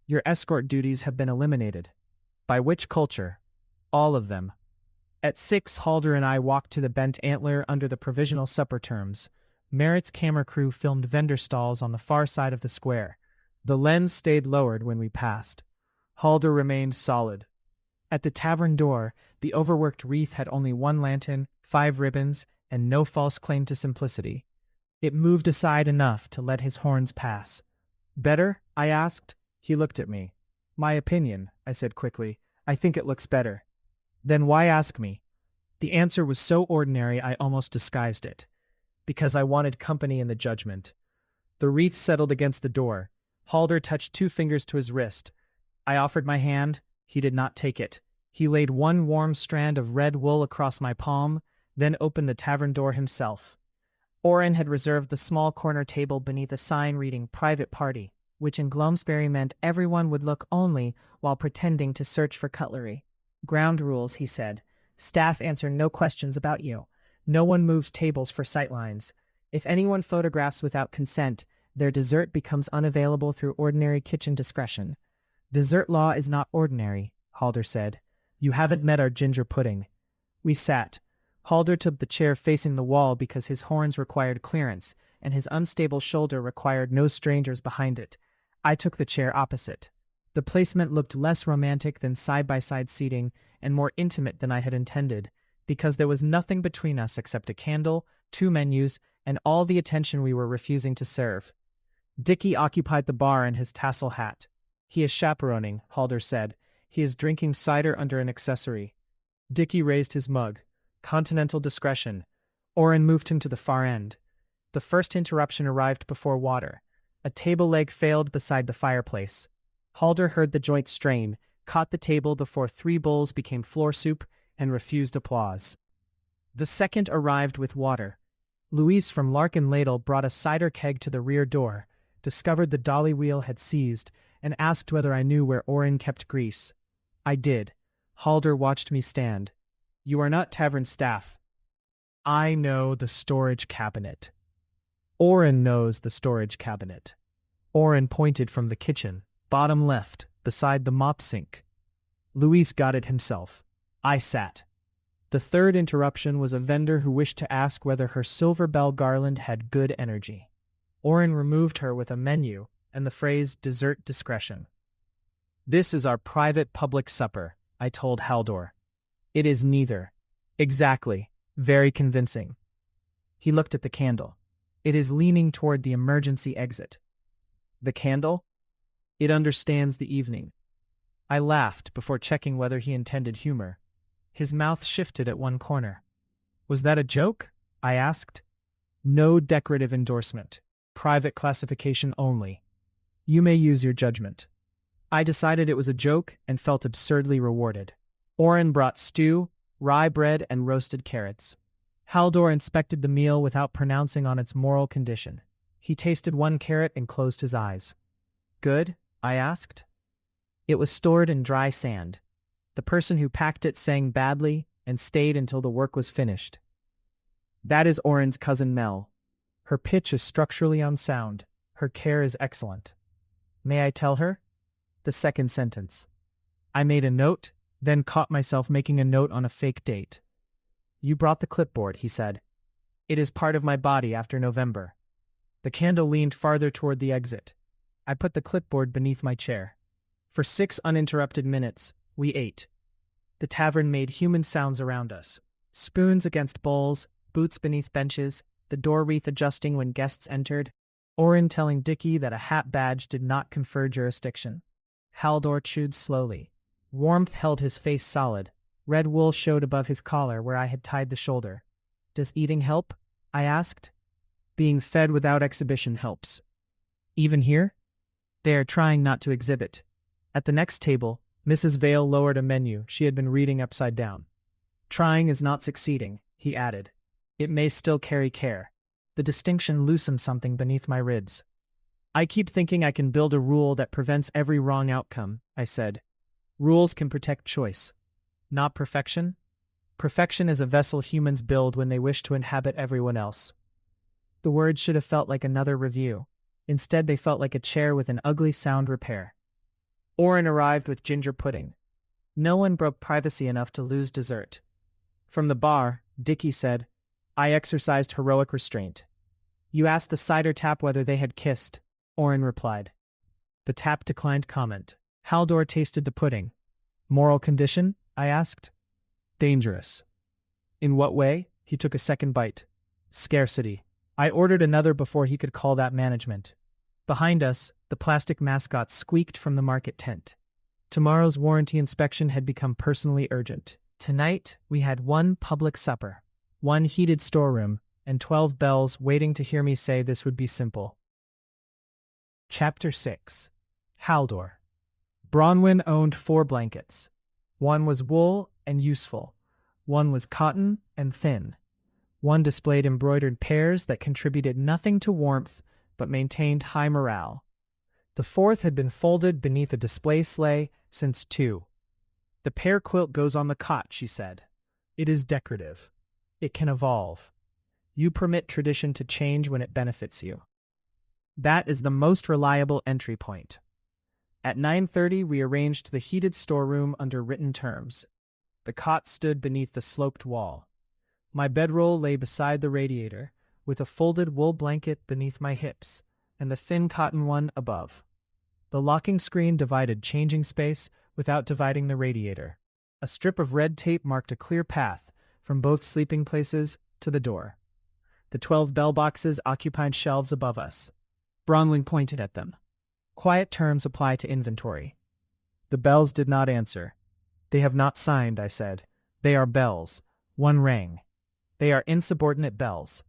Your escort duties have been eliminated. By which culture? All of them. At 6, Haldor and I walked to the Bent Antler under the provisional supper terms. Merritt's camera crew filmed vendor stalls on the far side of the square. The lens stayed lowered when we passed. Haldor remained solid. At the tavern door, the overworked wreath had only 1 lantern, 5 ribbons, and no false claim to simplicity. It moved aside enough to let his horns pass. Better? I asked. He looked at me. My opinion, I said quickly. I think it looks better. Then why ask me? The answer was so ordinary I almost disguised it. Because I wanted company in the judgment. The wreath settled against the door. Haldor touched 2 fingers to his wrist. I offered my hand. He did not take it. He laid 1 warm strand of red wool across my palm, then opened the tavern door himself. Oren had reserved the small corner table beneath a sign reading Private Party, which in Gloamsbury meant everyone would look only while pretending to search for cutlery. Ground rules, he said. Staff answer no questions about you. No one moves tables for sightlines. If anyone photographs without consent, their dessert becomes unavailable through ordinary kitchen discretion. Dessert law is not ordinary, Haldor said. You haven't met our ginger pudding. We sat. Haldor took the chair facing the wall because his horns required clearance, and his unstable shoulder required no strangers behind it. I took the chair opposite. The placement looked less romantic than side-by-side seating and more intimate than I had intended, because there was nothing between us except a candle, 2 menus, and all the attention we were refusing to serve. Dickie occupied the bar in his tassel hat. He is chaperoning, Haldor said. He is drinking cider under an accessory. Dickie raised his mug. Continental discretion. Oren moved him to the far end. The first interruption arrived before water. A table leg failed beside the fireplace. Haldor heard the joint strain, caught the table before 3 bowls became floor soup, and refused applause. The second arrived with water. Louise from Larkin Ladle brought a cider keg to the rear door, discovered the dolly wheel had seized, and asked whether I knew where Oren kept grease. I did. Haldor watched me stand. You are not tavern staff. I know the storage cabinet. Oren knows the storage cabinet. Oren pointed from the kitchen, bottom left, beside the mop sink. Luis got it himself. I sat. The third interruption was a vendor who wished to ask whether her silver bell garland had good energy. Oren removed her with a menu and the phrase dessert discretion. This is our private public supper, I told Haldor. It is neither. Exactly. Very convincing. He looked at the candle. It is leaning toward the emergency exit. The candle? It understands the evening. I laughed before checking whether he intended humor. His mouth shifted at one corner. Was that a joke? I asked. No decorative endorsement. Private classification only. You may use your judgment. I decided it was a joke and felt absurdly rewarded. Oren brought stew, rye bread, and roasted carrots. Haldor inspected the meal without pronouncing on its moral condition. He tasted one carrot and closed his eyes. Good? I asked. It was stored in dry sand. The person who packed it sang badly and stayed until the work was finished. That is Oren's cousin Mel. Her pitch is structurally unsound. Her care is excellent. May I tell her? The second sentence. I made a note, then caught myself making a note on a fake date. You brought the clipboard, he said. It is part of my body after November. The candle leaned farther toward the exit. I put the clipboard beneath my chair. For 6 uninterrupted minutes, we ate. The tavern made human sounds around us. Spoons against bowls, boots beneath benches, the door wreath adjusting when guests entered, Oren telling Dickie that a hat badge did not confer jurisdiction. Haldor chewed slowly. Warmth held his face solid. Red wool showed above his collar where I had tied the shoulder. Does eating help? I asked. Being fed without exhibition helps. Even here? They are trying not to exhibit. At the next table, Mrs. Vale lowered a menu she had been reading upside down. Trying is not succeeding, he added. It may still carry care. The distinction loosened something beneath my ribs. I keep thinking I can build a rule that prevents every wrong outcome, I said. Rules can protect choice. Not perfection? Perfection is a vessel humans build when they wish to inhabit everyone else. The words should have felt like another review. Instead, they felt like a chair with an ugly sound repair. Oren arrived with ginger pudding. No one broke privacy enough to lose dessert. From the bar, Dickie said, I exercised heroic restraint. You asked the cider tap whether they had kissed, Oren replied. The tap declined comment. Haldor tasted the pudding. Moral condition? I asked. Dangerous. In what way? He took a second bite. Scarcity. I ordered another before he could call that management. Behind us, the plastic mascot squeaked from the market tent. Tomorrow's warranty inspection had become personally urgent. Tonight, we had one public supper, one heated storeroom, and 12 bells waiting to hear me say this would be simple. Chapter 6. Haldor. Bronwen owned 4 blankets. One was wool and useful. One was cotton and thin. One displayed embroidered pears that contributed nothing to warmth but maintained high morale. The 4th had been folded beneath a display sleigh since 2. The pear quilt goes on the cot, she said. It is decorative. It can evolve. You permit tradition to change when it benefits you. That is the most reliable entry point. At 9:30, we arranged the heated storeroom under written terms. The cot stood beneath the sloped wall. My bedroll lay beside the radiator, with a folded wool blanket beneath my hips, and the thin cotton one above. The locking screen divided changing space without dividing the radiator. A strip of red tape marked a clear path from both sleeping places to the door. The 12 bell boxes occupied shelves above us. Bronwen pointed at them. Quiet terms apply to inventory. The bells did not answer. They have not signed, I said. They are bells. One rang. They are insubordinate bells.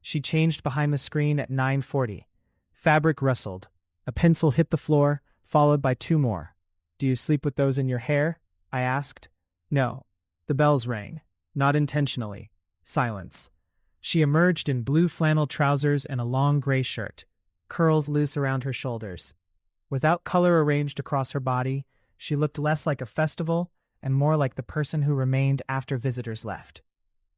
She changed behind the screen at 9:40. Fabric rustled. A pencil hit the floor, followed by 2 more. Do you sleep with those in your hair? I asked. No. The bells rang. Not intentionally. Silence. She emerged in blue flannel trousers and a long gray shirt, curls loose around her shoulders. Without color arranged across her body, she looked less like a festival and more like the person who remained after visitors left.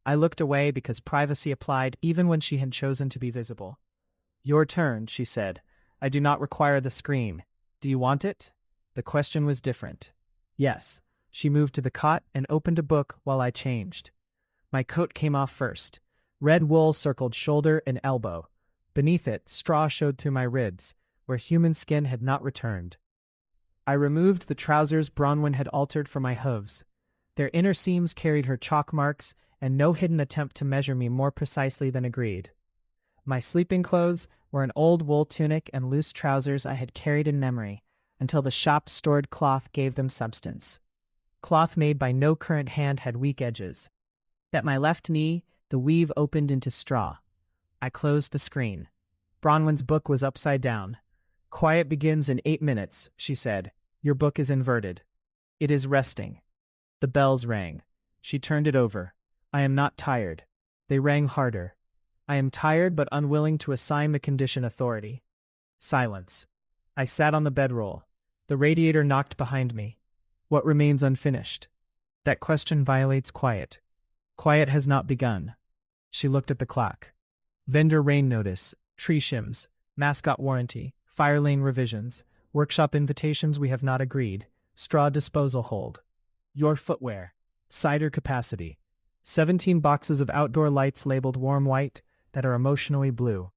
I looked away because privacy applied even when she had chosen to be visible. Your turn, she said. I do not require the screen. Do you want it? The question was different. Yes. She moved to the cot and opened a book while I changed. My coat came off first. Red wool circled shoulder and elbow. Beneath it, straw showed through my ribs, where human skin had not returned. I removed the trousers Bronwen had altered for my hooves. Their inner seams carried her chalk marks, and no hidden attempt to measure me more precisely than agreed. My sleeping clothes were an old wool tunic and loose trousers I had carried in memory, until the shop's stored cloth gave them substance. Cloth made by no current hand had weak edges. At my left knee, the weave opened into straw. I closed the screen. Bronwen's book was upside down. "Quiet begins in 8 minutes," she said. "Your book is inverted. It is resting." The bells rang. She turned it over. "I am not tired." They rang harder. "I am tired but unwilling to assign the condition authority." Silence. I sat on the bedroll. The radiator knocked behind me. "What remains unfinished?" "That question violates quiet. Quiet has not begun." She looked at the clock. "Vendor rain notice, tree shims, mascot warranty, fire lane revisions, workshop invitations we have not agreed, straw disposal hold. Your footwear, cider capacity, 17 boxes of outdoor lights labeled warm white that are emotionally blue.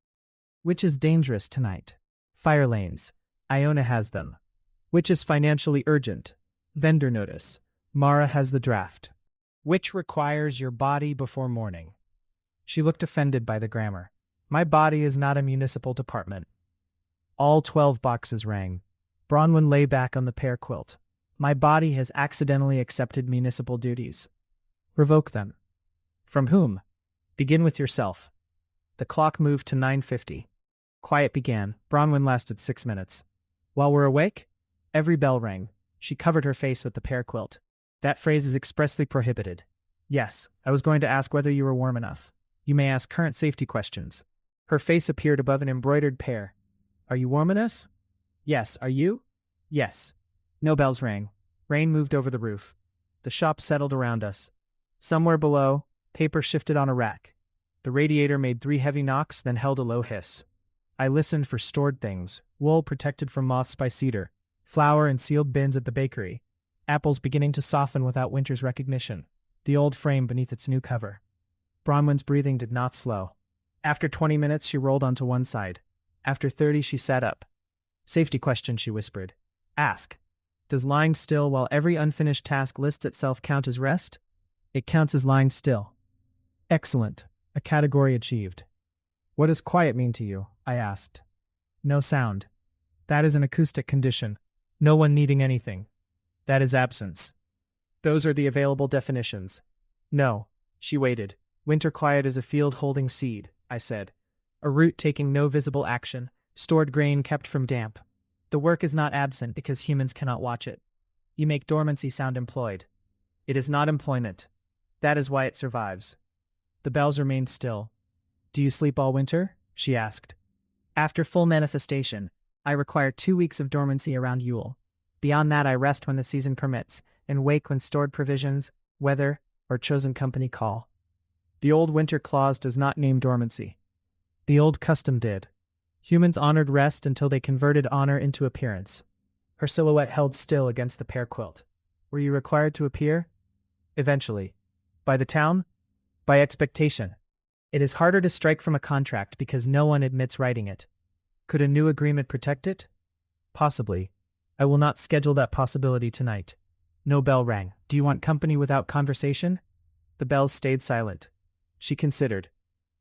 Which is dangerous tonight? Fire lanes. Iona has them. Which is financially urgent? Vendor notice. Mara has the draft. Which requires your body before morning?" She looked offended by the grammar. "My body is not a municipal department." All 12 boxes rang. Bronwen lay back on the pear quilt. "My body has accidentally accepted municipal duties." "Revoke them." "From whom?" "Begin with yourself." The clock moved to 9:50. Quiet began. Bronwen lasted 6 minutes. "While we're awake?" Every bell rang. She covered her face with the pear quilt. "That phrase is expressly prohibited." "Yes, I was going to ask whether you were warm enough. You may ask current safety questions." Her face appeared above an embroidered pear. "Are you warm enough?" "Yes, are you?" "Yes." No bells rang. Rain moved over the roof. The shop settled around us. Somewhere below, paper shifted on a rack. The radiator made 3 heavy knocks, then held a low hiss. I listened for stored things: wool protected from moths by cedar, flour in sealed bins at the bakery, apples beginning to soften without winter's recognition, the old frame beneath its new cover. Bronwen's breathing did not slow. After 20 minutes, she rolled onto one side. After 30, she sat up. "Safety question," she whispered. "Ask. Does lying still while every unfinished task lists itself count as rest?" "It counts as lying still." "Excellent. A category achieved." "What does quiet mean to you?" I asked. "No sound. That is an acoustic condition. No one needing anything. That is absence. Those are the available definitions." "No." She waited. "Winter quiet is a field holding seed," I said. "A root taking no visible action, stored grain kept from damp. The work is not absent because humans cannot watch it. You make dormancy sound employed. It is not employment. That is why it survives." The bells remained still. "Do you sleep all winter?" she asked. "After full manifestation, I require 2 weeks of dormancy around Yule. Beyond that, I rest when the season permits, and wake when stored provisions, weather, or chosen company call. The old winter clause does not name dormancy. The old custom did. Humans honored rest until they converted honor into appearance." Her silhouette held still against the pear quilt. "Were you required to appear?" "Eventually." "By the town?" "By expectation. It is harder to strike from a contract because no one admits writing it." "Could a new agreement protect it?" "Possibly. I will not schedule that possibility tonight." No bell rang. "Do you want company without conversation?" The bells stayed silent. She considered.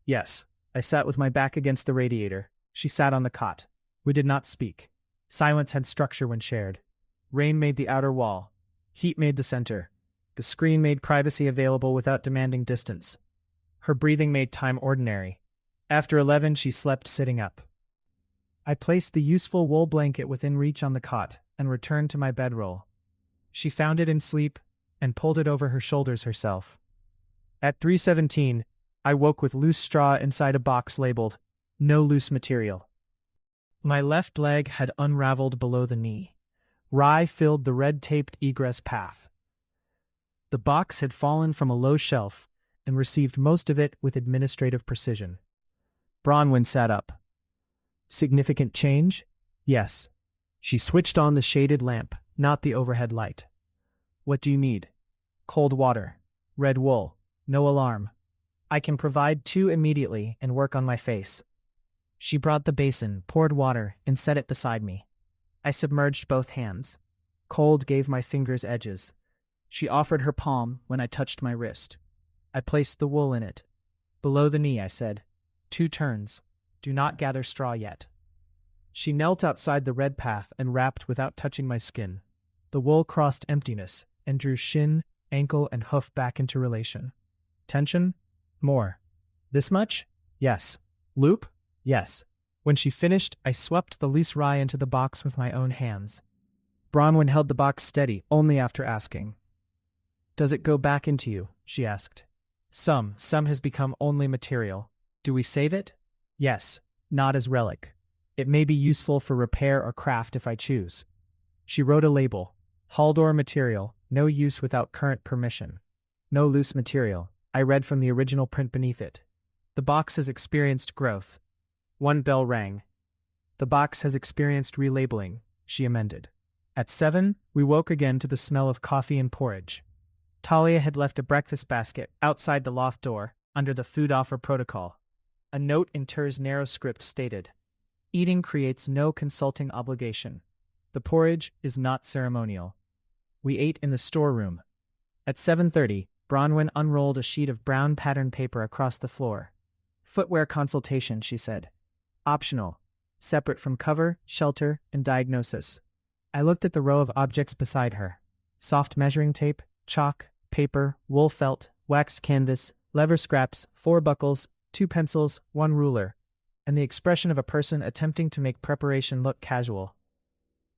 "Yes." I sat with my back against the radiator. She sat on the cot. We did not speak. Silence had structure when shared. Rain made the outer wall. Heat made the center. The screen made privacy available without demanding distance. Her breathing made time ordinary. After 11, she slept sitting up. I placed the useful wool blanket within reach on the cot and returned to my bedroll. She found it in sleep and pulled it over her shoulders herself. At 3:17, I woke with loose straw inside a box labeled, "No loose material." My left leg had unraveled below the knee. Rye filled the red-taped egress path. The box had fallen from a low shelf and received most of it with administrative precision. Bronwen sat up. "Significant change?" "Yes." She switched on the shaded lamp, not the overhead light. "What do you need?" "Cold water. Red wool. No alarm. I can provide 2 immediately and work on my face." She brought the basin, poured water, and set it beside me. I submerged both hands. Cold gave my fingers edges. She offered her palm when I touched my wrist. I placed the wool in it. "Below the knee," I said. 2 turns. Do not gather straw yet. She knelt outside the red path and rapped without touching my skin. The wool crossed emptiness and drew shin, ankle, and hoof back into relation. Tension? More. This much? Yes. Loop? Yes. When she finished, I swept the loose rye into the box with my own hands. Bronwen held the box steady only after asking. Does it go back into you? She asked. Some has become only material. Do we save it? Yes, not as relic. It may be useful for repair or craft if I choose. She wrote a label. Haldor material, no use without current permission. No loose material, I read from the original print beneath it. The box has experienced growth. One bell rang. The box has experienced relabeling, she amended. At 7, we woke again to the smell of coffee and porridge. Talia had left a breakfast basket outside the loft door, under the food offer protocol. A note in Ter's narrow script stated, Eating creates no consulting obligation. The porridge is not ceremonial. We ate in the storeroom. At 7:30, Bronwen unrolled a sheet of brown pattern paper across the floor. Footwear consultation, she said. Optional. Separate from cover, shelter, and diagnosis. I looked at the row of objects beside her. Soft measuring tape, chalk, paper, wool felt, waxed canvas, leather scraps, 4 buckles, 2 pencils, 1 ruler, and the expression of a person attempting to make preparation look casual.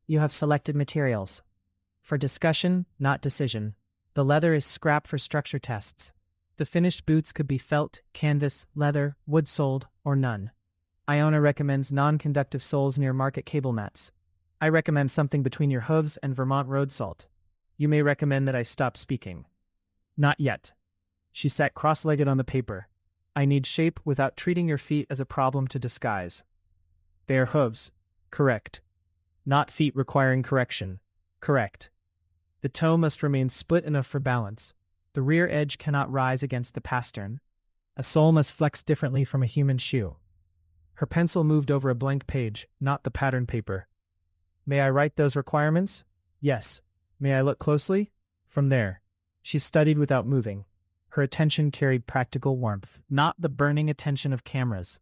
You have selected materials. For discussion, not decision. The leather is scrap for structure tests. The finished boots could be felt, canvas, leather, wood-soled, or none. Iona recommends non-conductive soles near market cable mats. I recommend something between your hooves and Vermont road salt. You may recommend that I stop speaking. Not yet. She sat cross-legged on the paper. I need shape without treating your feet as a problem to disguise. They are hooves. Correct. Not feet requiring correction. Correct. The toe must remain split enough for balance. The rear edge cannot rise against the pastern. A sole must flex differently from a human shoe. Her pencil moved over a blank page, not the pattern paper. May I write those requirements? Yes. May I look closely? From there. She studied without moving. Her attention carried practical warmth, not the burning attention of cameras.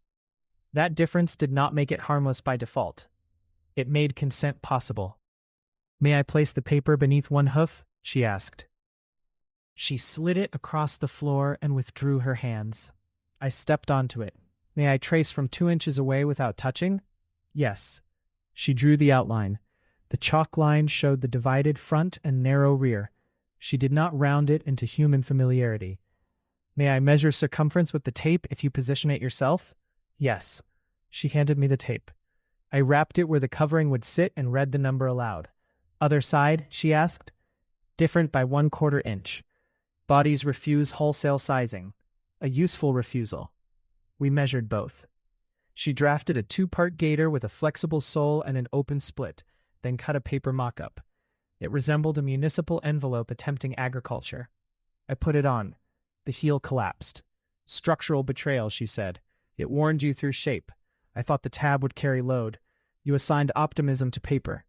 That difference did not make it harmless by default. It made consent possible. May I place the paper beneath one hoof? She asked. She slid it across the floor and withdrew her hands. I stepped onto it. May I trace from 2 inches away without touching? Yes. She drew the outline. The chalk line showed the divided front and narrow rear. She did not round it into human familiarity. May I measure circumference with the tape if you position it yourself? Yes. She handed me the tape. I wrapped it where the covering would sit and read the number aloud. Other side, she asked. Different by 1/4 inch. Bodies refuse wholesale sizing. A useful refusal. We measured both. She drafted a 2-part gaiter with a flexible sole and an open split, then cut a paper mock-up. It resembled a municipal envelope attempting agriculture. I put it on. The heel collapsed. Structural betrayal, she said. It warned you through shape. I thought the tab would carry load. You assigned optimism to paper.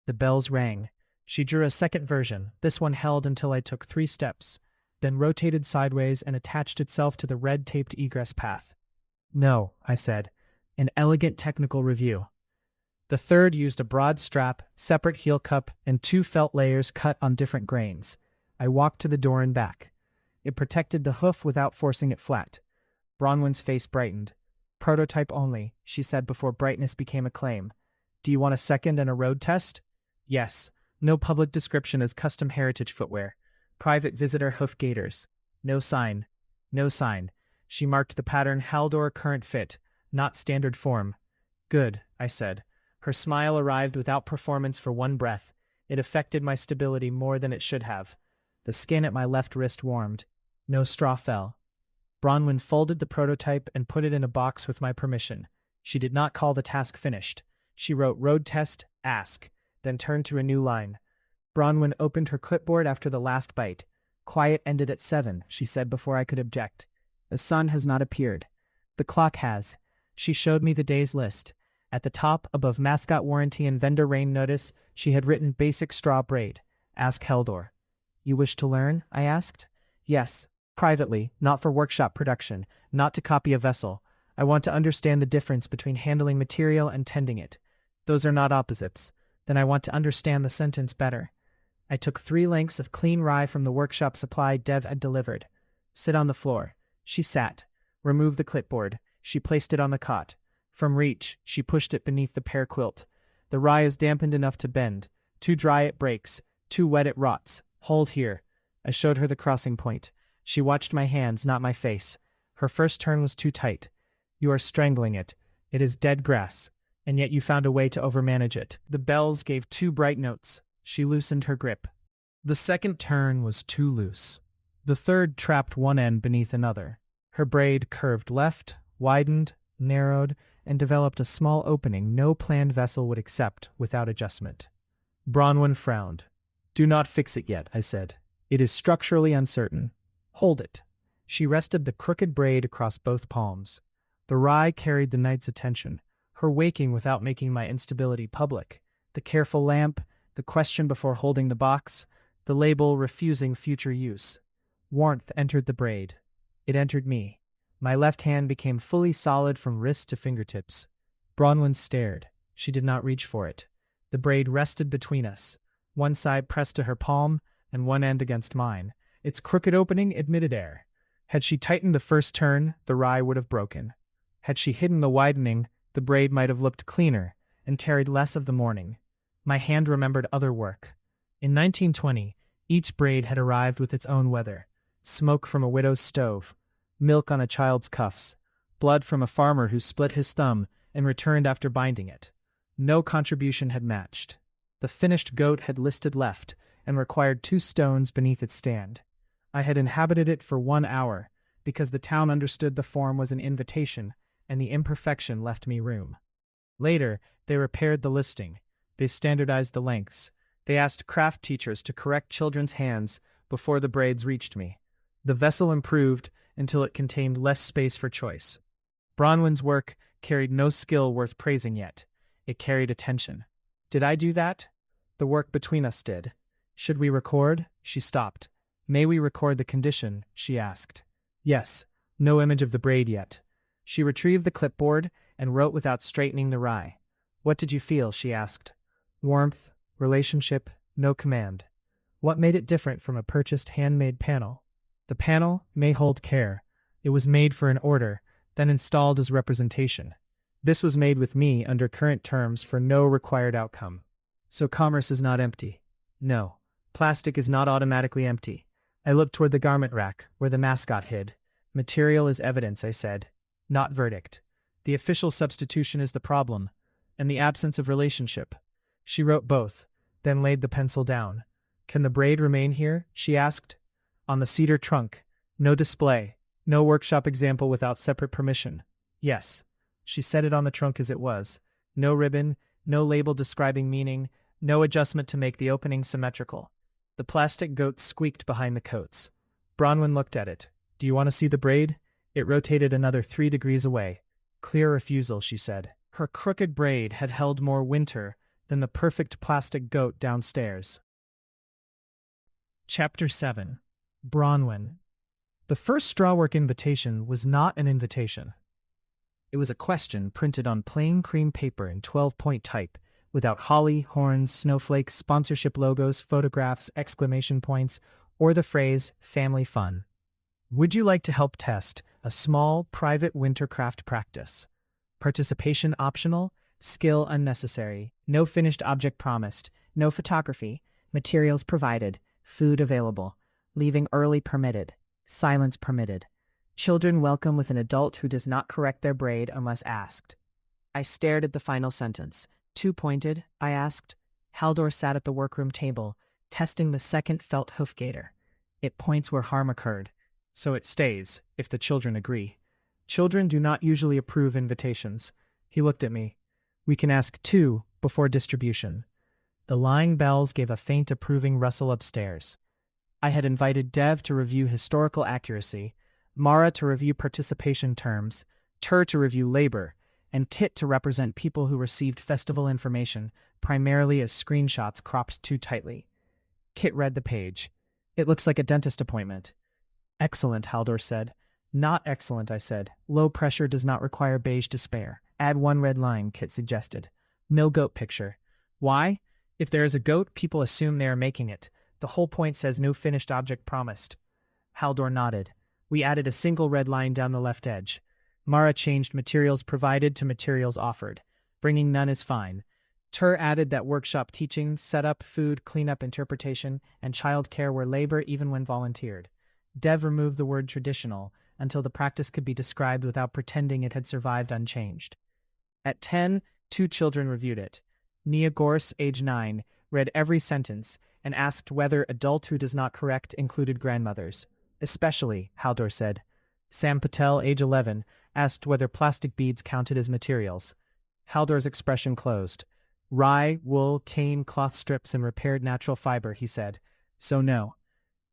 The bells rang. She drew a second version. This one held until I took 3 steps, then rotated sideways and attached itself to the red-taped egress path. No, I said. An elegant technical review. The third used a broad strap, separate heel cup, and 2 felt layers cut on different grains. I walked to the door and back. It protected the hoof without forcing it flat. Bronwen's face brightened. Prototype only, she said before brightness became a claim. Do you want a second and a road test? Yes. No public description as custom heritage footwear. Private visitor hoof gaiters. No sign. No sign. She marked the pattern Haldor current fit, not standard form. Good, I said. Her smile arrived without performance for one breath. It affected my stability more than it should have. The skin at my left wrist warmed. No straw fell. Bronwen folded the prototype and put it in a box with my permission. She did not call the task finished. She wrote road test, ask, then turned to a new line. Bronwen opened her clipboard after the last bite. Quiet ended at 7, she said before I could object. The sun has not appeared. The clock has. She showed me the day's list. At the top, above mascot warranty and vendor rain notice, she had written basic straw braid. Ask Haldor. You wish to learn? I asked. Yes. Privately, not for workshop production, not to copy a vessel. I want to understand the difference between handling material and tending it. Those are not opposites. Then I want to understand the sentence better. I took 3 lengths of clean rye from the workshop supply Dev had delivered. Sit on the floor. She sat. Remove the clipboard. She placed it on the cot. From reach, she pushed it beneath the pear quilt. The rye is dampened enough to bend. Too dry it breaks. Too wet it rots. Hold here. I showed her the crossing point. She watched my hands, not my face. Her first turn was too tight. You are strangling it. It is dead grass. And yet you found a way to overmanage it. The bells gave 2 bright notes. She loosened her grip. The second turn was too loose. The third trapped one end beneath another. Her braid curved left, widened, narrowed, and developed a small opening no planned vessel would accept without adjustment. Bronwen frowned. Do not fix it yet, I said. It is structurally uncertain. Hold it. She rested the crooked braid across both palms. The rye carried the night's attention, her waking without making my instability public, the careful lamp, the question before holding the box, the label refusing future use. Warmth entered the braid. It entered me. My left hand became fully solid from wrist to fingertips. Bronwen stared. She did not reach for it. The braid rested between us, one side pressed to her palm and one end against mine. Its crooked opening admitted air. Had she tightened the first turn, the rye would have broken. Had she hidden the widening, the braid might have looked cleaner and carried less of the mourning. My hand remembered other work. In 1920, each braid had arrived with its own weather. Smoke from a widow's stove, milk on a child's cuffs, blood from a farmer who split his thumb and returned after binding it. No contribution had matched. The finished goat had listed left and required 2 stones beneath its stand. I had inhabited it for 1 hour because the town understood the form was an invitation and the imperfection left me room. Later, they repaired the listing. They standardized the lengths. They asked craft teachers to correct children's hands before the braids reached me. The vessel improved until it contained less space for choice. Bronwen's work carried no skill worth praising yet. It carried attention. Did I do that? The work between us did. Should we record? She stopped. May we record the condition? She asked. Yes. No image of the braid yet. She retrieved the clipboard and wrote without straightening the rye. What did you feel? She asked. Warmth, relationship, no command. What made it different from a purchased handmade panel? The panel may hold care. It was made for an order, then installed as representation. This was made with me under current terms for no required outcome. So commerce is not empty. No, plastic is not automatically empty. I looked toward the garment rack, where the mascot hid. Material is evidence, I said, not verdict. The official substitution is the problem, and the absence of relationship. She wrote both, then laid the pencil down. Can the braid remain here? She asked. On the cedar trunk. No display. No workshop example without separate permission. Yes. She set it on the trunk as it was. No ribbon, no label describing meaning, no adjustment to make the opening symmetrical. The plastic goat squeaked behind the coats. Bronwen looked at it. Do you want to see the braid? It rotated another 3 degrees away. Clear refusal, she said. Her crooked braid had held more winter than the perfect plastic goat downstairs. Chapter 7. Bronwen. The first strawwork invitation was not an invitation. It was a question printed on plain cream paper in 12-point type, without holly, horns, snowflakes, sponsorship logos, photographs, exclamation points, or the phrase, family fun. Would you like to help test a small, private winter craft practice? Participation optional, skill unnecessary, no finished object promised, no photography, materials provided, food available, leaving early permitted, silence permitted. Children welcome with an adult who does not correct their braid unless asked. I stared at the final sentence. 2-pointed, I asked. Haldor sat at the workroom table, testing the second felt hoof gaiter. It points where harm occurred, so it stays, if the children agree. Children do not usually approve invitations. He looked at me. We can ask 2 before distribution. The lying bells gave a faint approving rustle upstairs. I had invited Dev to review historical accuracy, Mara to review participation terms, Tur to review labor, and Kit to represent people who received festival information, primarily as screenshots cropped too tightly. Kit read the page. It looks like a dentist appointment. Excellent, Haldor said. Not excellent, I said. Low pressure does not require beige to spare. Add one red line, Kit suggested. No goat picture. Why? If there is a goat, people assume they are making it. The whole point says no finished object promised. Haldor nodded. We added a single red line down the left edge. Mara changed materials provided to materials offered. Bringing none is fine. Tur added that workshop teaching, setup, food, cleanup, interpretation, and child care were labor even when volunteered. Dev removed the word traditional until the practice could be described without pretending it had survived unchanged. At 10, 2 children reviewed it. Nia Gorse, age 9, read every sentence and asked whether adult who does not correct included grandmothers. Especially, Haldor said. Sam Patel, age 11, asked whether plastic beads counted as materials. Haldor's expression closed. Rye, wool, cane, cloth strips, and repaired natural fiber, he said. So no.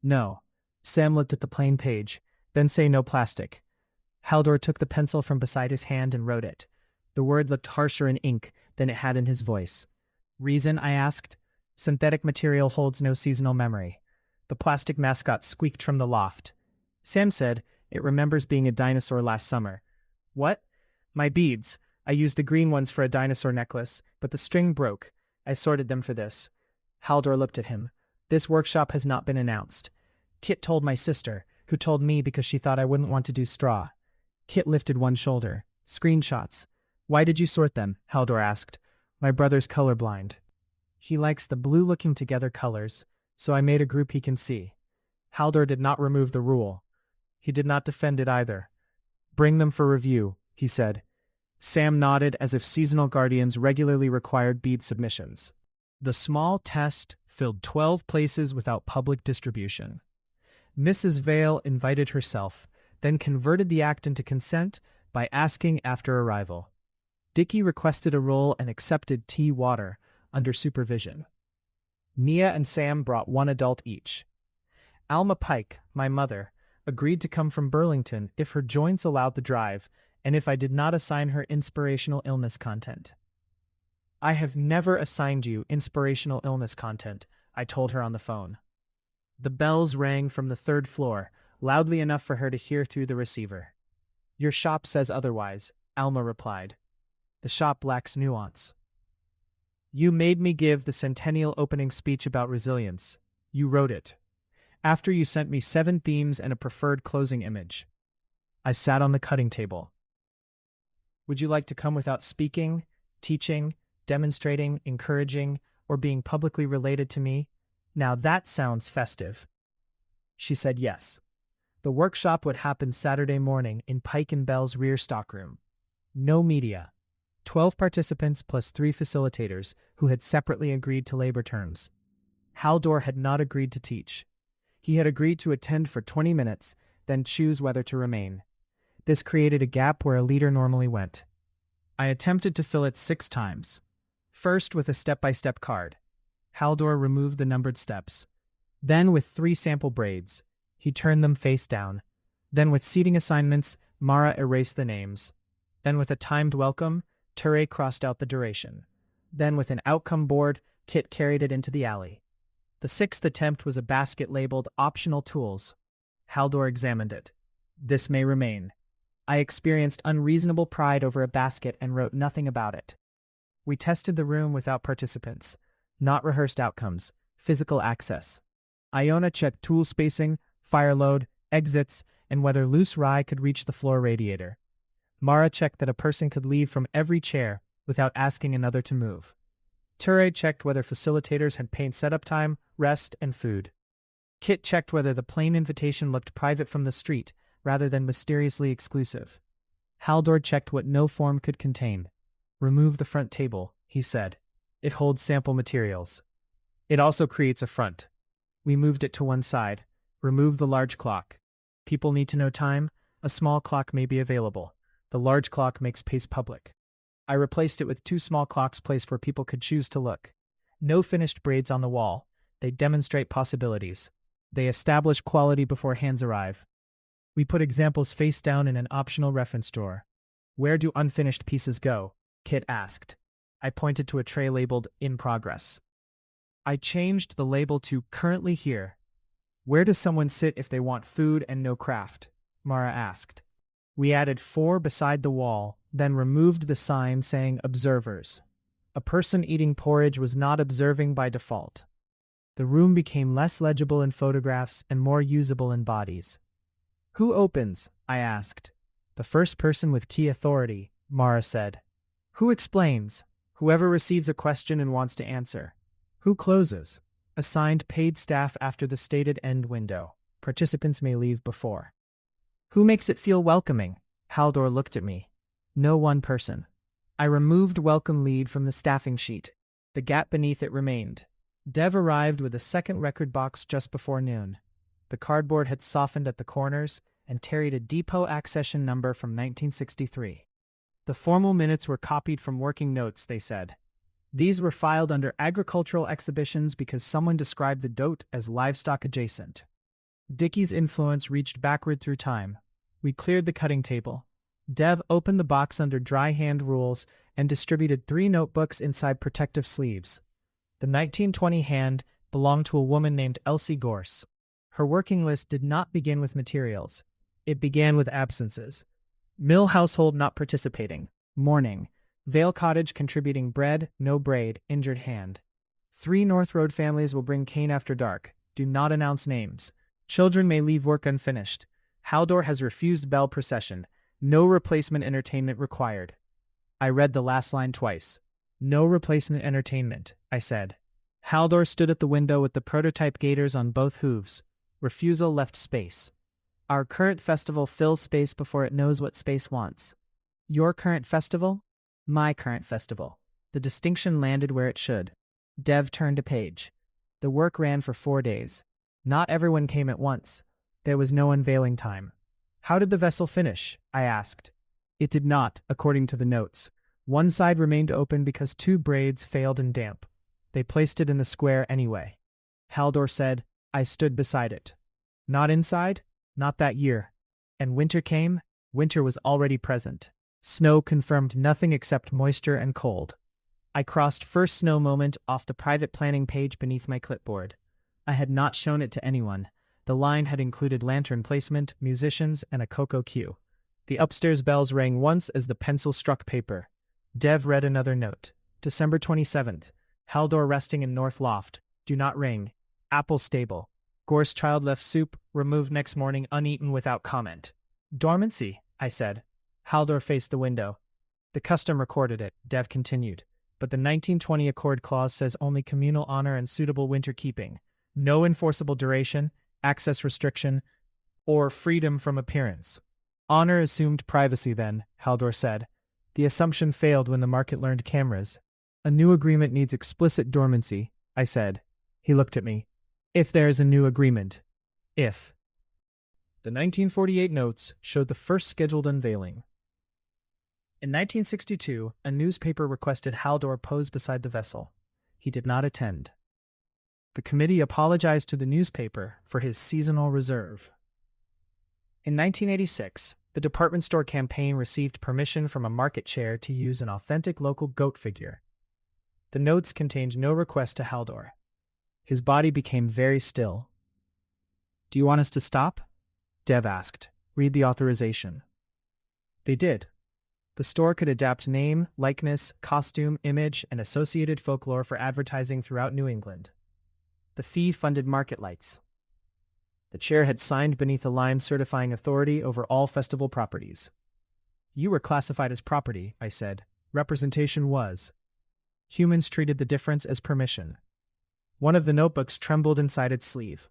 No. Sam looked at the plain page. Then say no plastic. Haldor took the pencil from beside his hand and wrote it. The word looked harsher in ink than it had in his voice. Reason, I asked. Synthetic material holds no seasonal memory. The plastic mascot squeaked from the loft. Sam said, it remembers being a dinosaur last summer. What? My beads. I used the green ones for a dinosaur necklace, but the string broke. I sorted them for this. Haldor looked at him. This workshop has not been announced. Kit told my sister, who told me because she thought I wouldn't want to do straw. Kit lifted one shoulder. Screenshots. Why did you sort them? Haldor asked. My brother's colorblind. He likes the blue-looking together colors, so I made a group he can see. Haldor did not remove the rule. He did not defend it either. Bring them for review, he said. Sam nodded as if seasonal guardians regularly required bead submissions. The small test filled 12 places without public distribution. Mrs. Vale invited herself, then converted the act into consent by asking after arrival. Dickie requested a roll and accepted tea water under supervision. Nia and Sam brought one adult each. Alma Pike, my mother, agreed to come from Burlington if her joints allowed the drive and if I did not assign her inspirational illness content. I have never assigned you inspirational illness content, I told her on the phone. The bells rang from the 3rd floor, loudly enough for her to hear through the receiver. Your shop says otherwise, Alma replied. The shop lacks nuance. You made me give the centennial opening speech about resilience. You wrote it. After you sent me 7 themes and a preferred closing image. I sat on the cutting table. Would you like to come without speaking, teaching, demonstrating, encouraging, or being publicly related to me? Now that sounds festive. She said yes. The workshop would happen Saturday morning in Pike and Bell's rear stockroom. No media. 12 participants plus 3 facilitators who had separately agreed to labor terms. Haldor had not agreed to teach. He had agreed to attend for 20 minutes, then choose whether to remain. This created a gap where a leader normally went. I attempted to fill it 6 times. First with a step-by-step card. Haldor removed the numbered steps. Then with 3 sample braids. He turned them face down. Then with seating assignments, Mara erased the names. Then with a timed welcome, Ture crossed out the duration. Then with an outcome board, Kit carried it into the alley. The 6th attempt was a basket labeled Optional Tools. Haldor examined it. This may remain. I experienced unreasonable pride over a basket and wrote nothing about it. We tested the room without participants. Not rehearsed outcomes. Physical access. Iona checked tool spacing, fire load, exits, and whether loose rye could reach the floor radiator. Mara checked that a person could leave from every chair without asking another to move. Ture checked whether facilitators had paid setup time, rest, and food. Kit checked whether the plain invitation looked private from the street rather than mysteriously exclusive. Haldor checked what no form could contain. Remove the front table, he said. It holds sample materials. It also creates a front. We moved it to one side. Remove the large clock. People need to know time. A small clock may be available. The large clock makes pace public. I replaced it with 2 small clocks placed where people could choose to look. No finished braids on the wall. They demonstrate possibilities. They establish quality before hands arrive. We put examples face down in an optional reference drawer. Where do unfinished pieces go? Kit asked. I pointed to a tray labeled In Progress. I changed the label to Currently Here. Where does someone sit if they want food and no craft? Mara asked. We added 4 beside the wall, then removed the sign saying observers. A person eating porridge was not observing by default. The room became less legible in photographs and more usable in bodies. Who opens? I asked. The first person with key authority, Mara said. Who explains? Whoever receives a question and wants to answer. Who closes? Assigned paid staff after the stated end window. Participants may leave before. Who makes it feel welcoming? Haldor looked at me. No one person. I removed welcome lead from the staffing sheet. The gap beneath it remained. Dev arrived with a second record box just before noon. The cardboard had softened at the corners and carried a depot accession number from 1963. The formal minutes were copied from working notes, they said. These were filed under agricultural exhibitions because someone described the goat as livestock adjacent. Dickie's influence reached backward through time. We cleared the cutting table. Dev opened the box under dry hand rules and distributed 3 notebooks inside protective sleeves. The 1920 hand belonged to a woman named Elsie Gorse. Her working list did not begin with materials. It began with absences. Mill household not participating. Mourning. Vale Cottage contributing bread, no braid, injured hand. 3 North Road families will bring cane after dark. Do not announce names. Children may leave work unfinished. Haldor has refused bell procession. No replacement entertainment required. I read the last line twice. No replacement entertainment, I said. Haldor stood at the window with the prototype gaiters on both hooves. Refusal left space. Our current festival fills space before it knows what space wants. Your current festival? My current festival. The distinction landed where it should. Dev turned a page. The work ran for 4 days. Not everyone came at once. There was no unveiling time. How did the vessel finish? I asked. It did not, according to the notes. One side remained open because 2 braids failed in damp. They placed it in the square anyway. Haldor said. I stood beside it. Not inside? Not that year. And winter came? Winter was already present. Snow confirmed nothing except moisture and cold. I crossed first snow moment off the private planning page beneath my clipboard. I had not shown it to anyone. The line had included lantern placement, musicians, and a cocoa cue. The upstairs bells rang once as the pencil struck paper. Dev read another note. December 27th. Haldor resting in North Loft. Do not ring. Apple stable. Gorse child left soup, removed next morning uneaten without comment. Dormancy, I said. Haldor faced the window. The custom recorded it, Dev continued. But the 1920 Accord Clause says only communal honor and suitable winter keeping. No enforceable duration, access restriction, or freedom from appearance. Honor assumed privacy then, Haldor said. The assumption failed when the market learned cameras. A new agreement needs explicit dormancy, I said. He looked at me. If there is a new agreement. If. The 1948 notes showed the first scheduled unveiling. In 1962, a newspaper requested Haldor pose beside the vessel. He did not attend. The committee apologized to the newspaper for his seasonal reserve. In 1986, the department store campaign received permission from a market chair to use an authentic local goat figure. The notes contained no request to Haldor. His body became very still. Do you want us to stop? Dev asked. Read the authorization. They did. The store could adapt name, likeness, costume, image, and associated folklore for advertising throughout New England. The fee funded market lights. The chair had signed beneath a line certifying authority over all festival properties. You were classified as property, I said. Representation was. Humans treated the difference as permission. One of the notebooks trembled inside its sleeve.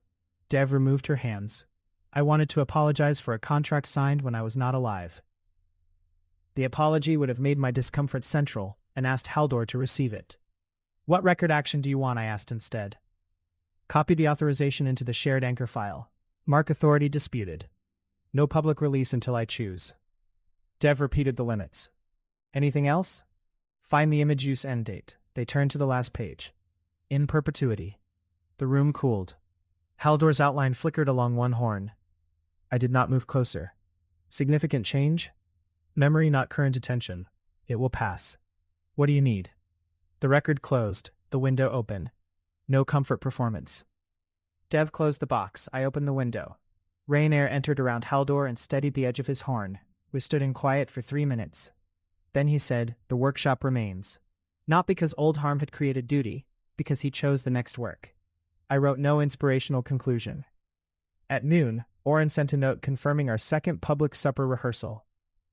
Dev removed her hands. I wanted to apologize for a contract signed when I was not alive. The apology would have made my discomfort central, and asked Haldor to receive it. What record action do you want? I asked instead. Copy the authorization into the shared anchor file. Mark authority disputed. No public release until I choose. Dev repeated the limits. Anything else? Find the image use end date. They turned to the last page. In perpetuity. The room cooled. Haldor's outline flickered along one horn. I did not move closer. Significant change? Memory not current attention. It will pass. What do you need? The record closed, the window open. No comfort performance. Dev closed the box. I opened the window. Rain-air entered around Haldor and steadied the edge of his horn. We stood in quiet for 3 minutes. Then he said, "The workshop remains." Not because Old Harm had created duty, because he chose the next work. I wrote no inspirational conclusion. At noon, Oren sent a note confirming our second public supper rehearsal.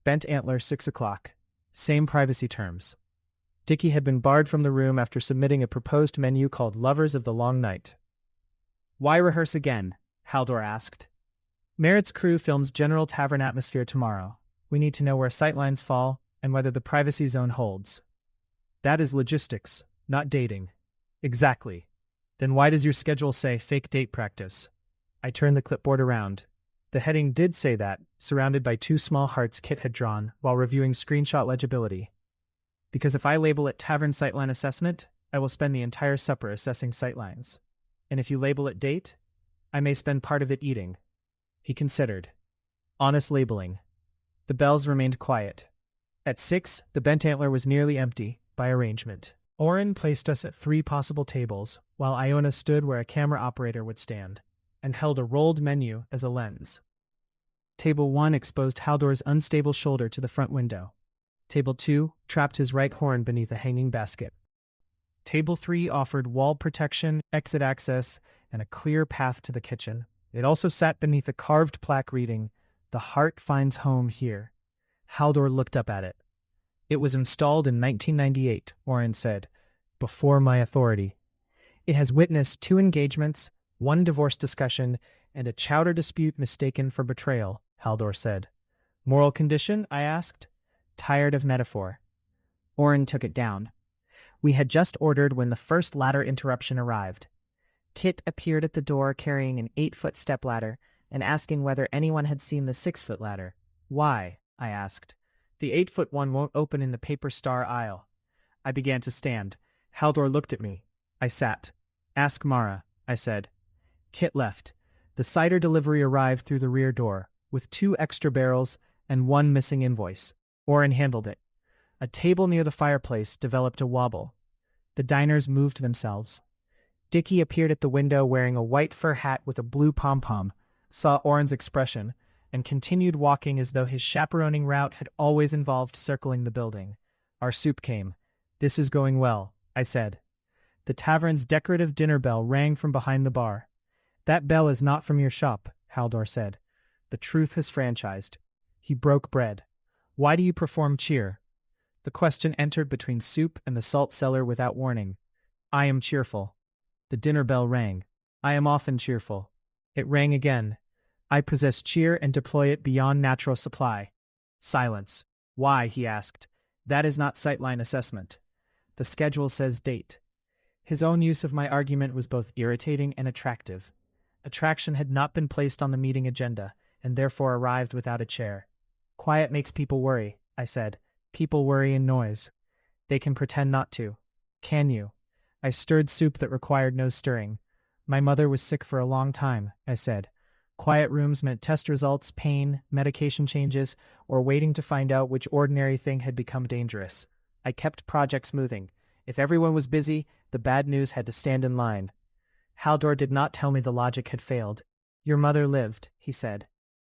Bent Antler, 6 o'clock. Same privacy terms. Dickie had been barred from the room after submitting a proposed menu called Lovers of the Long Night. "Why rehearse again?" Haldor asked. "Merritt's crew films general tavern atmosphere tomorrow. We need to know where sightlines fall and whether the privacy zone holds." "That is logistics, not dating." "Exactly. Then why does your schedule say fake date practice?" I turned the clipboard around. The heading did say that, surrounded by 2 small hearts Kit had drawn while reviewing screenshot legibility. Because if I label it Tavern Sightline Assessment, I will spend the entire supper assessing sightlines. And if you label it Date, I may spend part of it eating. He considered. Honest labeling. The bells remained quiet. At 6, the Bent Antler was nearly empty, by arrangement. Oren placed us at 3 possible tables, while Iona stood where a camera operator would stand, and held a rolled menu as a lens. Table 1 exposed Haldor's unstable shoulder to the front window. Table 2 trapped his right horn beneath a hanging basket. Table 3 offered wall protection, exit access, and a clear path to the kitchen. It also sat beneath a carved plaque reading, "The Heart Finds Home Here." Haldor looked up at it. "It was installed in 1998, Oren said, before my authority. It has witnessed 2 engagements, 1 divorce discussion, and a chowder dispute mistaken for betrayal," Haldor said. "Moral condition?" I asked. "Tired of metaphor." Oren took it down. We had just ordered when the first ladder interruption arrived. Kit appeared at the door carrying an 8-foot stepladder and asking whether anyone had seen the 6-foot ladder. "Why?" I asked. "The 8-foot one won't open in the paper star aisle." I began to stand. Haldor looked at me. I sat. "Ask Mara," I said. Kit left. The cider delivery arrived through the rear door, with 2 extra barrels and 1 missing invoice. Oren handled it. A table near the fireplace developed a wobble. The diners moved themselves. Dickie appeared at the window wearing a white fur hat with a blue pom-pom, saw Oren's expression, and continued walking as though his chaperoning route had always involved circling the building. Our soup came. "This is going well," I said. The tavern's decorative dinner bell rang from behind the bar. "That bell is not from your shop," Haldor said. "The truth has franchised." He broke bread. "Why do you perform cheer?" The question entered between soup and the salt cellar without warning. "I am cheerful." The dinner bell rang. "I am often cheerful." It rang again. "I possess cheer and deploy it beyond natural supply." Silence. "Why?" he asked. "That is not sightline assessment. The schedule says date." His own use of my argument was both irritating and attractive. Attraction had not been placed on the meeting agenda, and therefore arrived without a chair. "Quiet makes people worry," I said. "People worry in noise. They can pretend not to. Can you?" I stirred soup that required no stirring. "My mother was sick for a long time," I said. Quiet rooms meant test results, pain, medication changes, or waiting to find out which ordinary thing had become dangerous. I kept projects moving. If everyone was busy, the bad news had to stand in line. Haldor did not tell me the logic had failed. "Your mother lived," he said.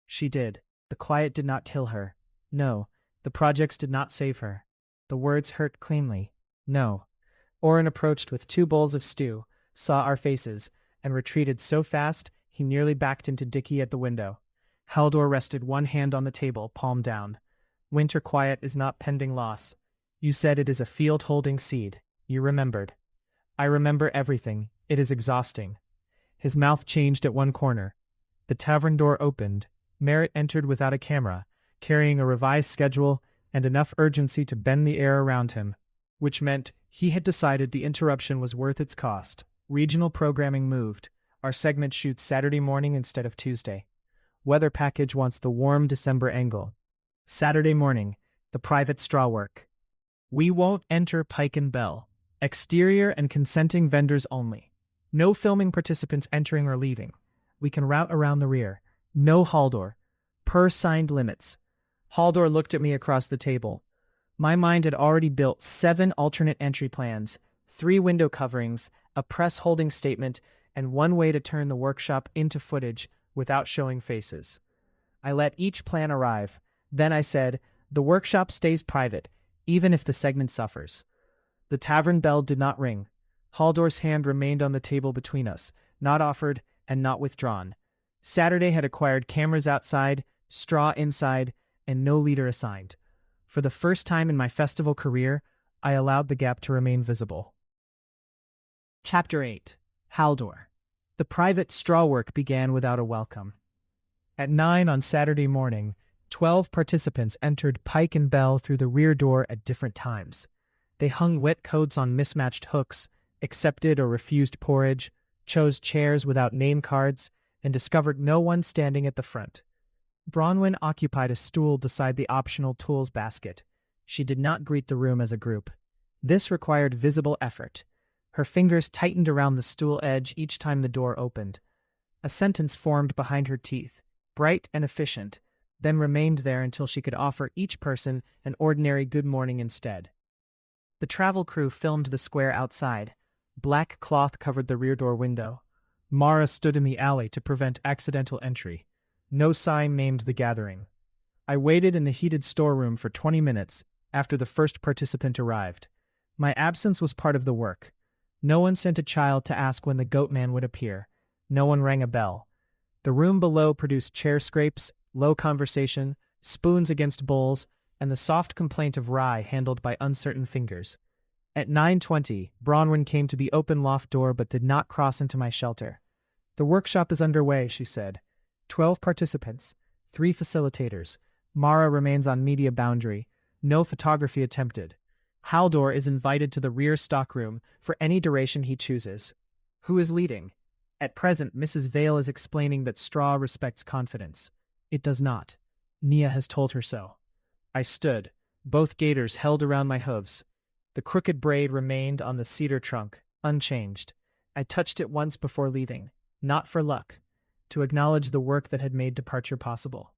"She did. The quiet did not kill her. No. The projects did not save her." The words hurt cleanly. "No." Oren approached with 2 bowls of stew, saw our faces, and retreated so fast he nearly backed into Dickie at the window. Haldor rested one hand on the table, palm down. "Winter quiet is not pending loss. You said it is a field holding seed. You remembered." "I remember everything. It is exhausting." His mouth changed at one corner. The tavern door opened. Merritt entered without a camera, carrying a revised schedule and enough urgency to bend the air around him, which meant he had decided the interruption was worth its cost. Regional programming moved. Our segment shoots Saturday morning instead of Tuesday. Weather package wants the warm December angle. Saturday morning, the private straw work. We won't enter Pike and Bell. Exterior and consenting vendors only. No filming participants entering or leaving. We can route around the rear. No Haldor. Per signed limits. Haldor looked at me across the table. My mind had already built 7 alternate entry plans, 3 window coverings, a press holding statement, and 1 way to turn the workshop into footage, without showing faces. I let each plan arrive. Then I said, "The workshop stays private, even if the segment suffers." The tavern bell did not ring. Haldor's hand remained on the table between us, not offered and not withdrawn. Saturday had acquired cameras outside, straw inside, and no leader assigned. For the first time in my festival career, I allowed the gap to remain visible. Chapter 8. Haldor. The private straw work began without a welcome. At 9 on Saturday morning, 12 participants entered Pike and Bell through the rear door at different times. They hung wet coats on mismatched hooks, accepted or refused porridge, chose chairs without name cards, and discovered no one standing at the front. Bronwen occupied a stool beside the optional tools basket. She did not greet the room as a group. This required visible effort. Her fingers tightened around the stool edge each time the door opened. A sentence formed behind her teeth, bright and efficient, then remained there until she could offer each person an ordinary good morning instead. The travel crew filmed the square outside. Black cloth covered the rear door window. Mara stood in the alley to prevent accidental entry. No sign named the gathering. I waited in the heated storeroom for 20 minutes after the first participant arrived. My absence was part of the work. No one sent a child to ask when the goat man would appear. No one rang a bell. The room below produced chair scrapes, low conversation, spoons against bowls, and the soft complaint of rye handled by uncertain fingers. At 9:20, Bronwen came to the open loft door but did not cross into my shelter. "The workshop is underway," she said. 12 participants, 3 facilitators. Mara remains on media boundary. No photography attempted. Haldor is invited to the rear stockroom for any duration he chooses. Who is leading? At present, Mrs. Vale is explaining that straw respects confidence. It does not. Nia has told her so. I stood, both gaiters held around my hooves. The crooked braid remained on the cedar trunk, unchanged. I touched it once before leaving, not for luck, to acknowledge the work that had made departure possible.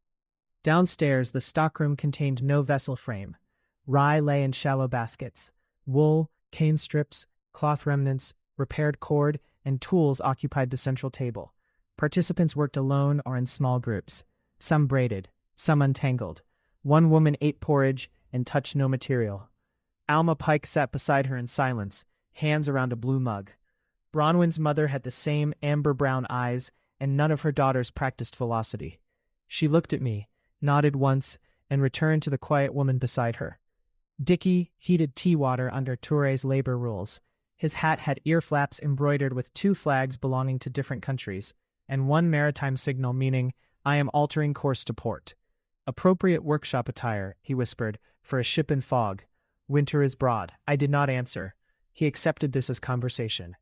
Downstairs, the stockroom contained no vessel frame. Rye lay in shallow baskets. Wool, cane strips, cloth remnants, repaired cord, and tools occupied the central table. Participants worked alone or in small groups. Some braided, some untangled. One woman ate porridge and touched no material. Alma Pike sat beside her in silence, hands around a blue mug. Bronwen's mother had the same amber-brown eyes, and none of her daughters practiced velocity. She looked at me, nodded once, and returned to the quiet woman beside her. Dicky heated tea water under Touré's labor rules. His hat had ear flaps embroidered with 2 flags belonging to different countries, and 1 maritime signal meaning, "I am altering course to port." "Appropriate workshop attire," he whispered, "for a ship in fog. Winter is broad." I did not answer. He accepted this as conversation.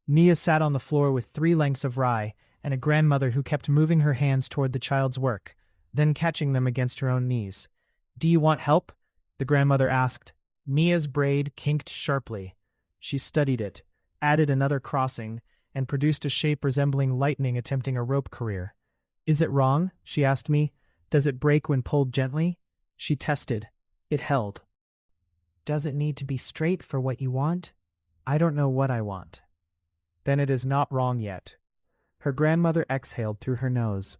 Nia sat on the floor with 3 lengths of rye, and a grandmother who kept moving her hands toward the child's work, then catching them against her own knees. "Do you want help?" the grandmother asked. Nia's braid kinked sharply. She studied it, added another crossing, and produced a shape resembling lightning attempting a rope career. "Is it wrong?" she asked me. "Does it break when pulled gently?" She tested. It held. "Does it need to be straight for what you want?" "I don't know what I want." "Then it is not wrong yet." Her grandmother exhaled through her nose.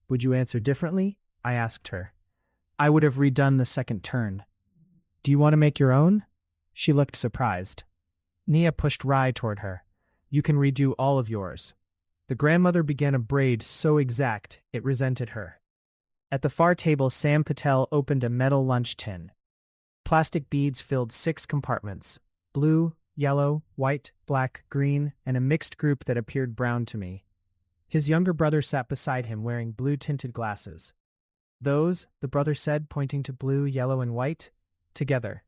"Would you answer differently?" I asked her. "I would have redone the second turn." "Do you want to make your own?" She looked surprised. Nia pushed rye toward her. "You can redo all of yours." The grandmother began a braid so exact it resented her. At the far table, Sam Patel opened a metal lunch tin. Plastic beads filled 6 compartments: blue, yellow, white, black, green, and a mixed group that appeared brown to me. His younger brother sat beside him wearing blue-tinted glasses. "Those," the brother said, pointing to blue, yellow, and white, "together."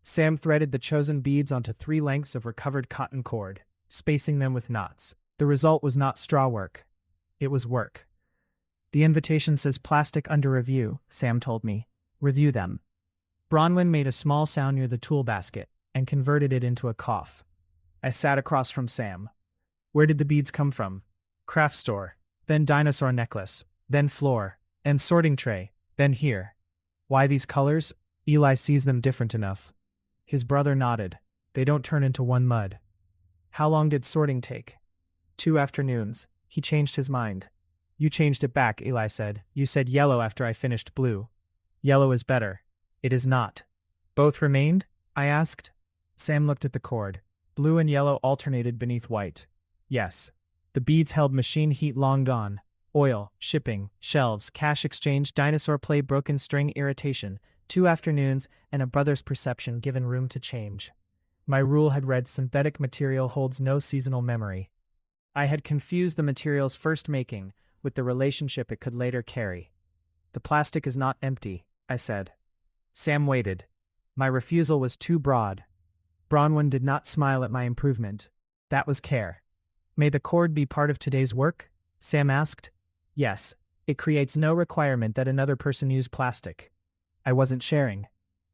Sam threaded the chosen beads onto 3 lengths of recovered cotton cord, spacing them with knots. The result was not straw work. It was work. "The invitation says plastic under review," Sam told me. "Review them." Bronwen made a small sound near the tool basket and converted it into a cough. I sat across from Sam. "Where did the beads come from?" "Craft store, then dinosaur necklace, then floor, and sorting tray, then here." "Why these colors?" "Eli sees them different enough." His brother nodded. "They don't turn into one mud." "How long did sorting take?" 2 afternoons. He changed his mind. You changed it back, Eli said. You said yellow after I finished blue. Yellow is better. It is not. Both remained? I asked. Sam looked at the cord. Blue and yellow alternated beneath white. Yes. The beads held machine heat long gone. Oil, shipping, shelves, cash exchange, dinosaur play, broken string, irritation, 2 afternoons, and a brother's perception given room to change. My rule had read synthetic material holds no seasonal memory. I had confused the material's first making with the relationship it could later carry. The plastic is not empty, I said. Sam waited. My refusal was too broad. Bronwen did not smile at my improvement. That was care. May the cord be part of today's work? Sam asked. Yes. It creates no requirement that another person use plastic. I wasn't sharing.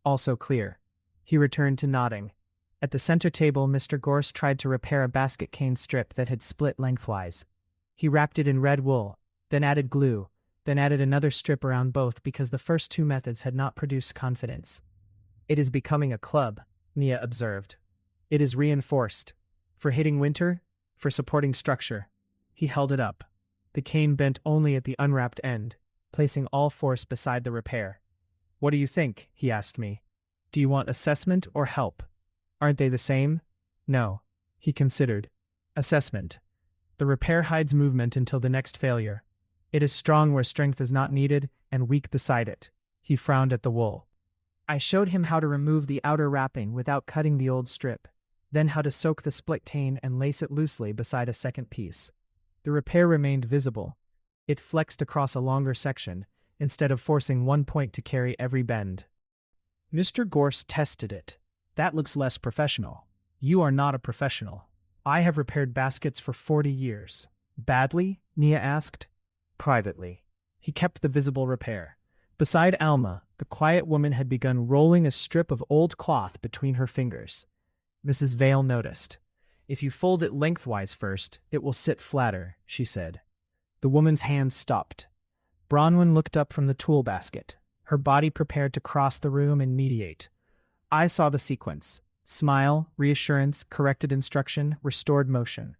Also clear. He returned to nodding. At the center table, Mr. Gorse tried to repair a basket cane strip that had split lengthwise. He wrapped it in red wool, then added glue, then added another strip around both because the first 2 methods had not produced confidence. It is becoming a club, Nia observed. It is reinforced. For hitting winter, for supporting structure. He held it up. The cane bent only at the unwrapped end, placing all force beside the repair. What do you think? He asked me. Do you want assessment or help? Aren't they the same? No. He considered. Assessment. The repair hides movement until the next failure. It is strong where strength is not needed and weak beside it. He frowned at the wool. I showed him how to remove the outer wrapping without cutting the old strip, then how to soak the split cane and lace it loosely beside a second piece. The repair remained visible. It flexed across a longer section, instead of forcing one point to carry every bend. Mr. Gorse tested it. That looks less professional. You are not a professional. I have repaired baskets for 40 years. Badly? Nia asked. Privately. He kept the visible repair. Beside Alma, the quiet woman had begun rolling a strip of old cloth between her fingers. Mrs. Vale noticed. If you fold it lengthwise first, it will sit flatter, she said. The woman's hands stopped. Bronwen looked up from the tool basket, her body prepared to cross the room and mediate. I saw the sequence. Smile, reassurance, corrected instruction, restored motion.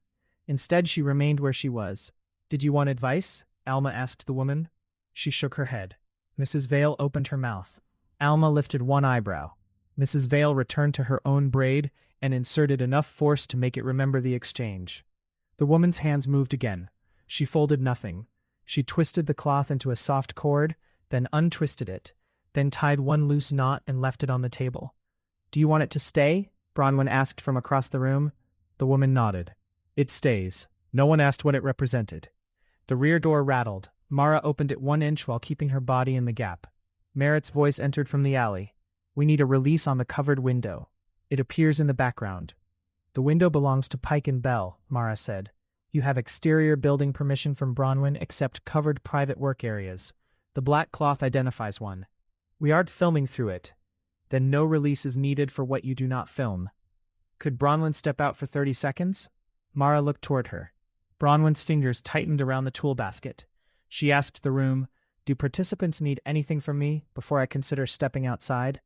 Instead, she remained where she was. Did you want advice? Alma asked the woman. She shook her head. Mrs. Vale opened her mouth. Alma lifted one eyebrow. Mrs. Vale returned to her own braid and inserted enough force to make it remember the exchange. The woman's hands moved again. She folded nothing. She twisted the cloth into a soft cord, then untwisted it, then tied one loose knot and left it on the table. Do you want it to stay? Bronwen asked from across the room. The woman nodded. It stays. No one asked what it represented. The rear door rattled. Mara opened it 1 inch while keeping her body in the gap. Merritt's voice entered from the alley. We need a release on the covered window. It appears in the background. The window belongs to Pike and Bell, Mara said. You have exterior building permission from Bronwen except covered private work areas. The black cloth identifies one. We aren't filming through it. Then no release is needed for what you do not film. Could Bronwen step out for 30 seconds? Mara looked toward her. Bronwen's fingers tightened around the tool basket. She asked the room, do participants need anything from me before I consider stepping outside?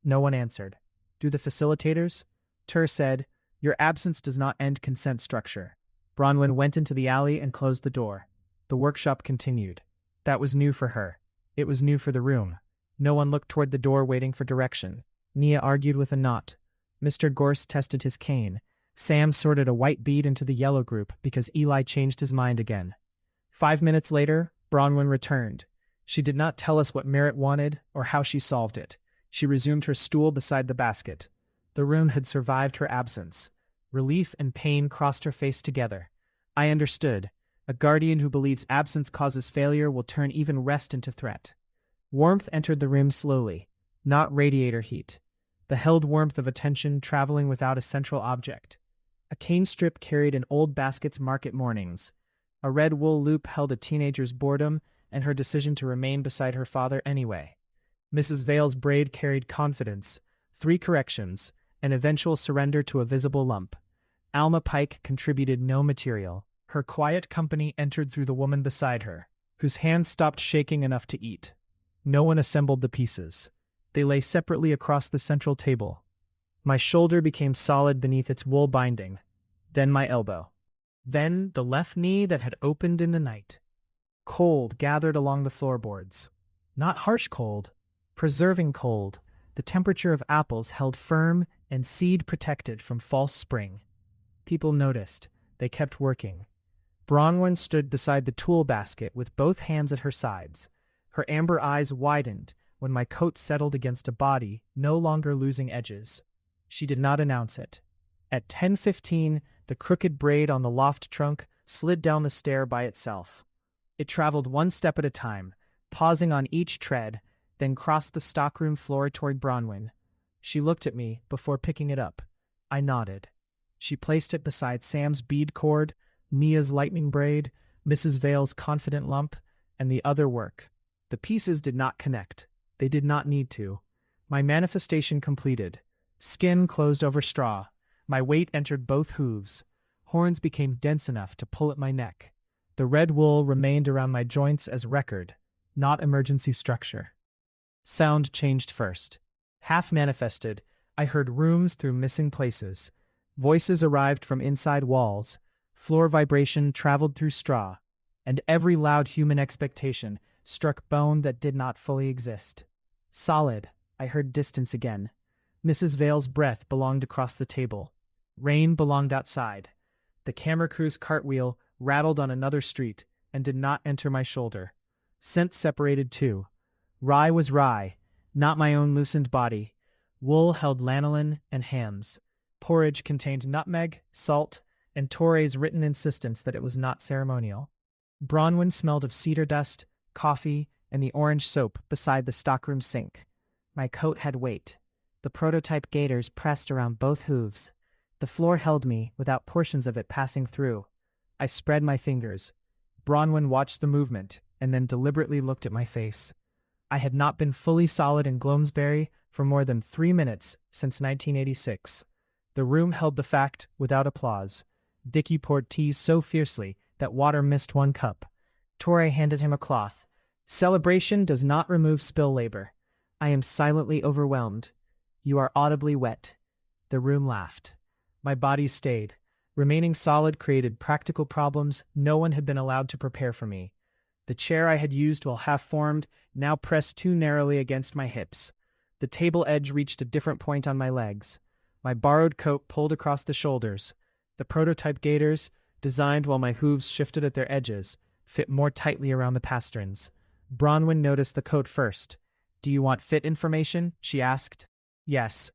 No one answered. Do the facilitators? Tur said, your absence does not end consent structure. Bronwen went into the alley and closed the door. The workshop continued. That was new for her. It was new for the room. No one looked toward the door waiting for direction. Nia argued with a knot. Mr. Gorse tested his cane. Sam sorted a white bead into the yellow group because Eli changed his mind again. 5 minutes later, Bronwen returned. She did not tell us what Merritt wanted or how she solved it. She resumed her stool beside the basket. The room had survived her absence. Relief and pain crossed her face together. I understood. A guardian who believes absence causes failure will turn even rest into threat. Warmth entered the room slowly, not radiator heat. The held warmth of attention traveling without a central object. A cane strip carried an old basket's market mornings. A red wool loop held a teenager's boredom and her decision to remain beside her father anyway. Mrs. Vale's braid carried confidence, 3 corrections, an eventual surrender to a visible lump. Alma Pike contributed no material. Her quiet company entered through the woman beside her, whose hands stopped shaking enough to eat. No one assembled the pieces. They lay separately across the central table. My shoulder became solid beneath its wool binding, then my elbow. Then the left knee that had opened in the night. Cold gathered along the floorboards. Not harsh cold, preserving cold, the temperature of apples held firm and seed protected from false spring. People noticed. They kept working. Bronwen stood beside the tool basket with both hands at her sides. Her amber eyes widened when my coat settled against a body no longer losing edges. She did not announce it. At 10:15, the crooked braid on the loft trunk slid down the stair by itself. It traveled one step at a time, pausing on each tread, then crossed the stockroom floor toward Bronwen. She looked at me before picking it up. I nodded. She placed it beside Sam's bead cord, Mia's lightning braid, Mrs. Vale's confident lump, and the other work. The pieces did not connect. They did not need to. My manifestation completed. Skin closed over straw. My weight entered both hooves. Horns became dense enough to pull at my neck. The red wool remained around my joints as record, not emergency structure. Sound changed first. Half manifested, I heard rooms through missing places. Voices arrived from inside walls. Floor vibration traveled through straw, and every loud human expectation struck bone that did not fully exist. Solid, I heard distance again. Mrs. Vale's breath belonged across the table. Rain belonged outside. The camera crew's cartwheel rattled on another street and did not enter my shoulder. Scent separated too. Rye was rye, not my own loosened body. Wool held lanolin and hams. Porridge contained nutmeg, salt, and Torre's written insistence that it was not ceremonial. Bronwen smelled of cedar dust, coffee, and the orange soap beside the stockroom sink. My coat had weight. The prototype gaiters pressed around both hooves. The floor held me without portions of it passing through. I spread my fingers. Bronwen watched the movement and then deliberately looked at my face. I had not been fully solid in Gloamsbury for more than 3 minutes since 1986. The room held the fact without applause. Dickie poured tea so fiercely that water missed 1 cup. Torre handed him a cloth. Celebration does not remove spill labor. I am silently overwhelmed. You are audibly wet. The room laughed. My body stayed. Remaining solid created practical problems no one had been allowed to prepare for me. The chair I had used while half-formed now pressed too narrowly against my hips. The table edge reached a different point on my legs. My borrowed coat pulled across the shoulders. The prototype gaiters, designed while my hooves shifted at their edges, fit more tightly around the pasterns. Bronwen noticed the coat first. "Do you want fit information?" she asked. "Yes.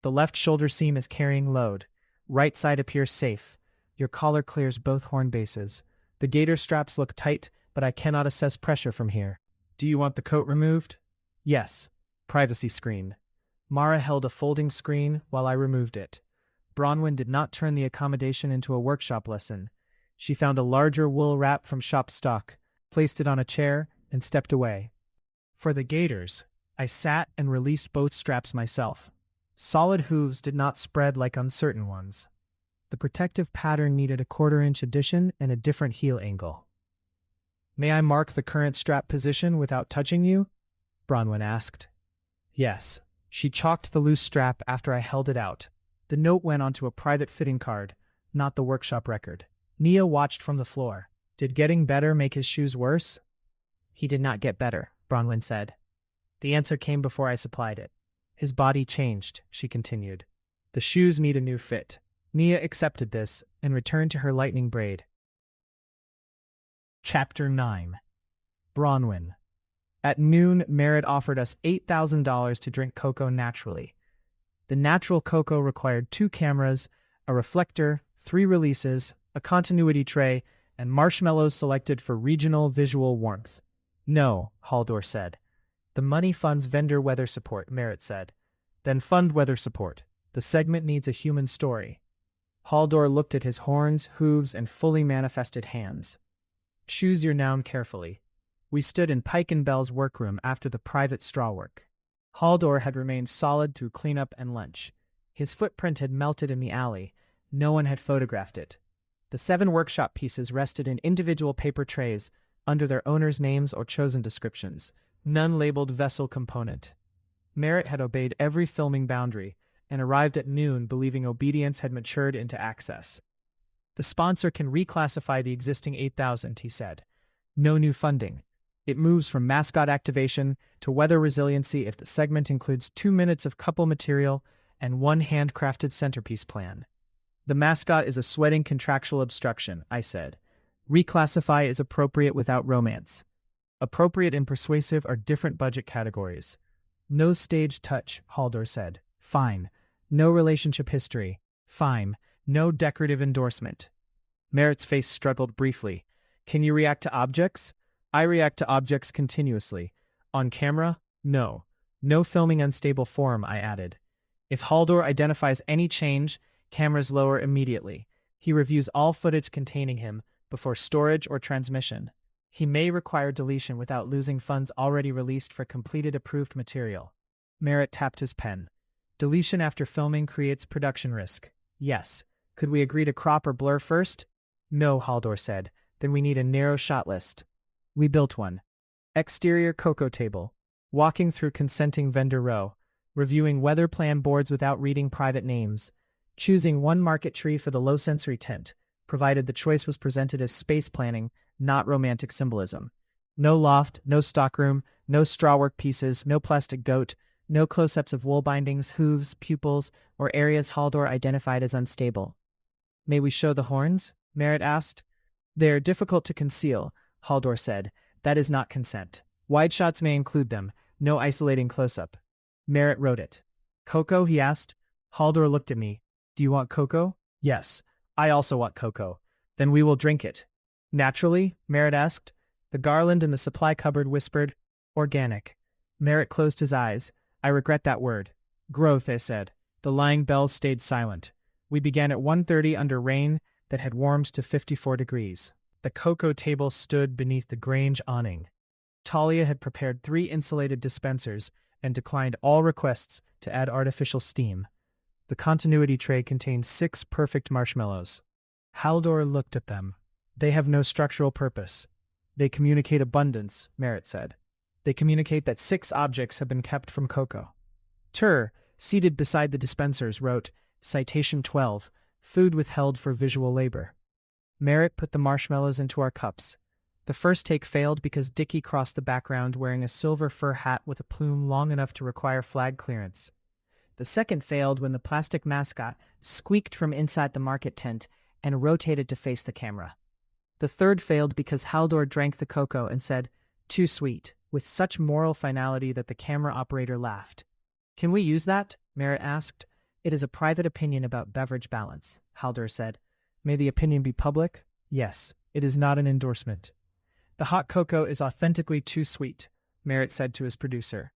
The left shoulder seam is carrying load. Right side appears safe. Your collar clears both horn bases. The gaiter straps look tight, but I cannot assess pressure from here. Do you want the coat removed?" "Yes." Privacy screen. Mara held a folding screen while I removed it. Bronwen did not turn the accommodation into a workshop lesson. She found a larger wool wrap from shop stock, placed it on a chair, and stepped away. For the gaiters, I sat and released both straps myself. Solid hooves did not spread like uncertain ones. The protective pattern needed a 1/4-inch addition and a different heel angle. "May I mark the current strap position without touching you?" Bronwen asked. Yes. She chalked the loose strap after I held it out. The note went onto a private fitting card, not the workshop record. Nia watched from the floor. "Did getting better make his shoes worse?" "He did not get better," Bronwen said. The answer came before I supplied it. "His body changed," she continued. "The shoes need a new fit." Nia accepted this and returned to her lightning braid. Chapter 9. Bronwen. At noon, Merritt offered us $8,000 to drink cocoa naturally. The natural cocoa required 2 cameras, a reflector, 3 releases, a continuity tray, and marshmallows selected for regional visual warmth. "No," Haldor said. "The money funds vendor weather support," Merritt said. "Then fund weather support. The segment needs a human story." Haldor looked at his horns, hooves, and fully manifested hands. "Choose your noun carefully." We stood in Pike and Bell's workroom after the private straw work. Haldor had remained solid through cleanup and lunch. His footprint had melted in the alley. No one had photographed it. The 7 workshop pieces rested in individual paper trays under their owners' names or chosen descriptions, none labeled vessel component. Merritt had obeyed every filming boundary and arrived at noon believing obedience had matured into access. "The sponsor can reclassify the existing $8,000, he said. No new funding. It moves from mascot activation to weather resiliency if the segment includes 2 minutes of couple material and one handcrafted centerpiece plan. The mascot is a sweating contractual obstruction, I said. Reclassify is appropriate without romance. Appropriate and persuasive are different budget categories. No stage touch, Haldor said. Fine. No relationship history. Fine. No decorative endorsement. Merritt's face struggled briefly. Can you react to objects? I react to objects continuously. On camera? No. No filming unstable form, I added. If Haldor identifies any change, cameras lower immediately. He reviews all footage containing him before storage or transmission. He may require deletion without losing funds already released for completed approved material. Merritt tapped his pen. Deletion after filming creates production risk. Yes. Could we agree to crop or blur first? No, Haldor said. Then we need a narrow shot list. We built one. Exterior cocoa table. Walking through consenting vendor row. Reviewing weather plan boards without reading private names. Choosing one market tree for the low sensory tent, provided the choice was presented as space planning, not romantic symbolism. No loft, no stockroom, no strawwork pieces, no plastic goat, no close-ups of wool bindings, hooves, pupils, or areas Haldor identified as unstable. May we show the horns? Merritt asked. They are difficult to conceal, Haldor said. That is not consent. Wide shots may include them, no isolating close-up. Merritt wrote it. Cocoa, he asked. Haldor looked at me. Do you want cocoa? Yes. I also want cocoa. Then we will drink it. Naturally? Merritt asked. The garland in the supply cupboard whispered, Organic. Merritt closed his eyes. I regret that word. Growth, I said. The lying bells stayed silent. We began at 1:30 under rain that had warmed to 54 degrees. The cocoa table stood beneath the Grange awning. Talia had prepared 3 insulated dispensers and declined all requests to add artificial steam. The continuity tray contained 6 perfect marshmallows. Haldor looked at them. They have no structural purpose. They communicate abundance, Merritt said. They communicate that 6 objects have been kept from cocoa. Tur, seated beside the dispensers, wrote, Citation 12, Food withheld for visual labor. Merritt put the marshmallows into our cups. The first take failed because Dickie crossed the background wearing a silver fur hat with a plume long enough to require flag clearance. The second failed when the plastic mascot squeaked from inside the market tent and rotated to face the camera. The third failed because Haldor drank the cocoa and said, Too sweet, with such moral finality that the camera operator laughed. Can we use that? Merritt asked. It is a private opinion about beverage balance, Haldor said. May the opinion be public? Yes, it is not an endorsement. The hot cocoa is authentically too sweet, Merritt said to his producer.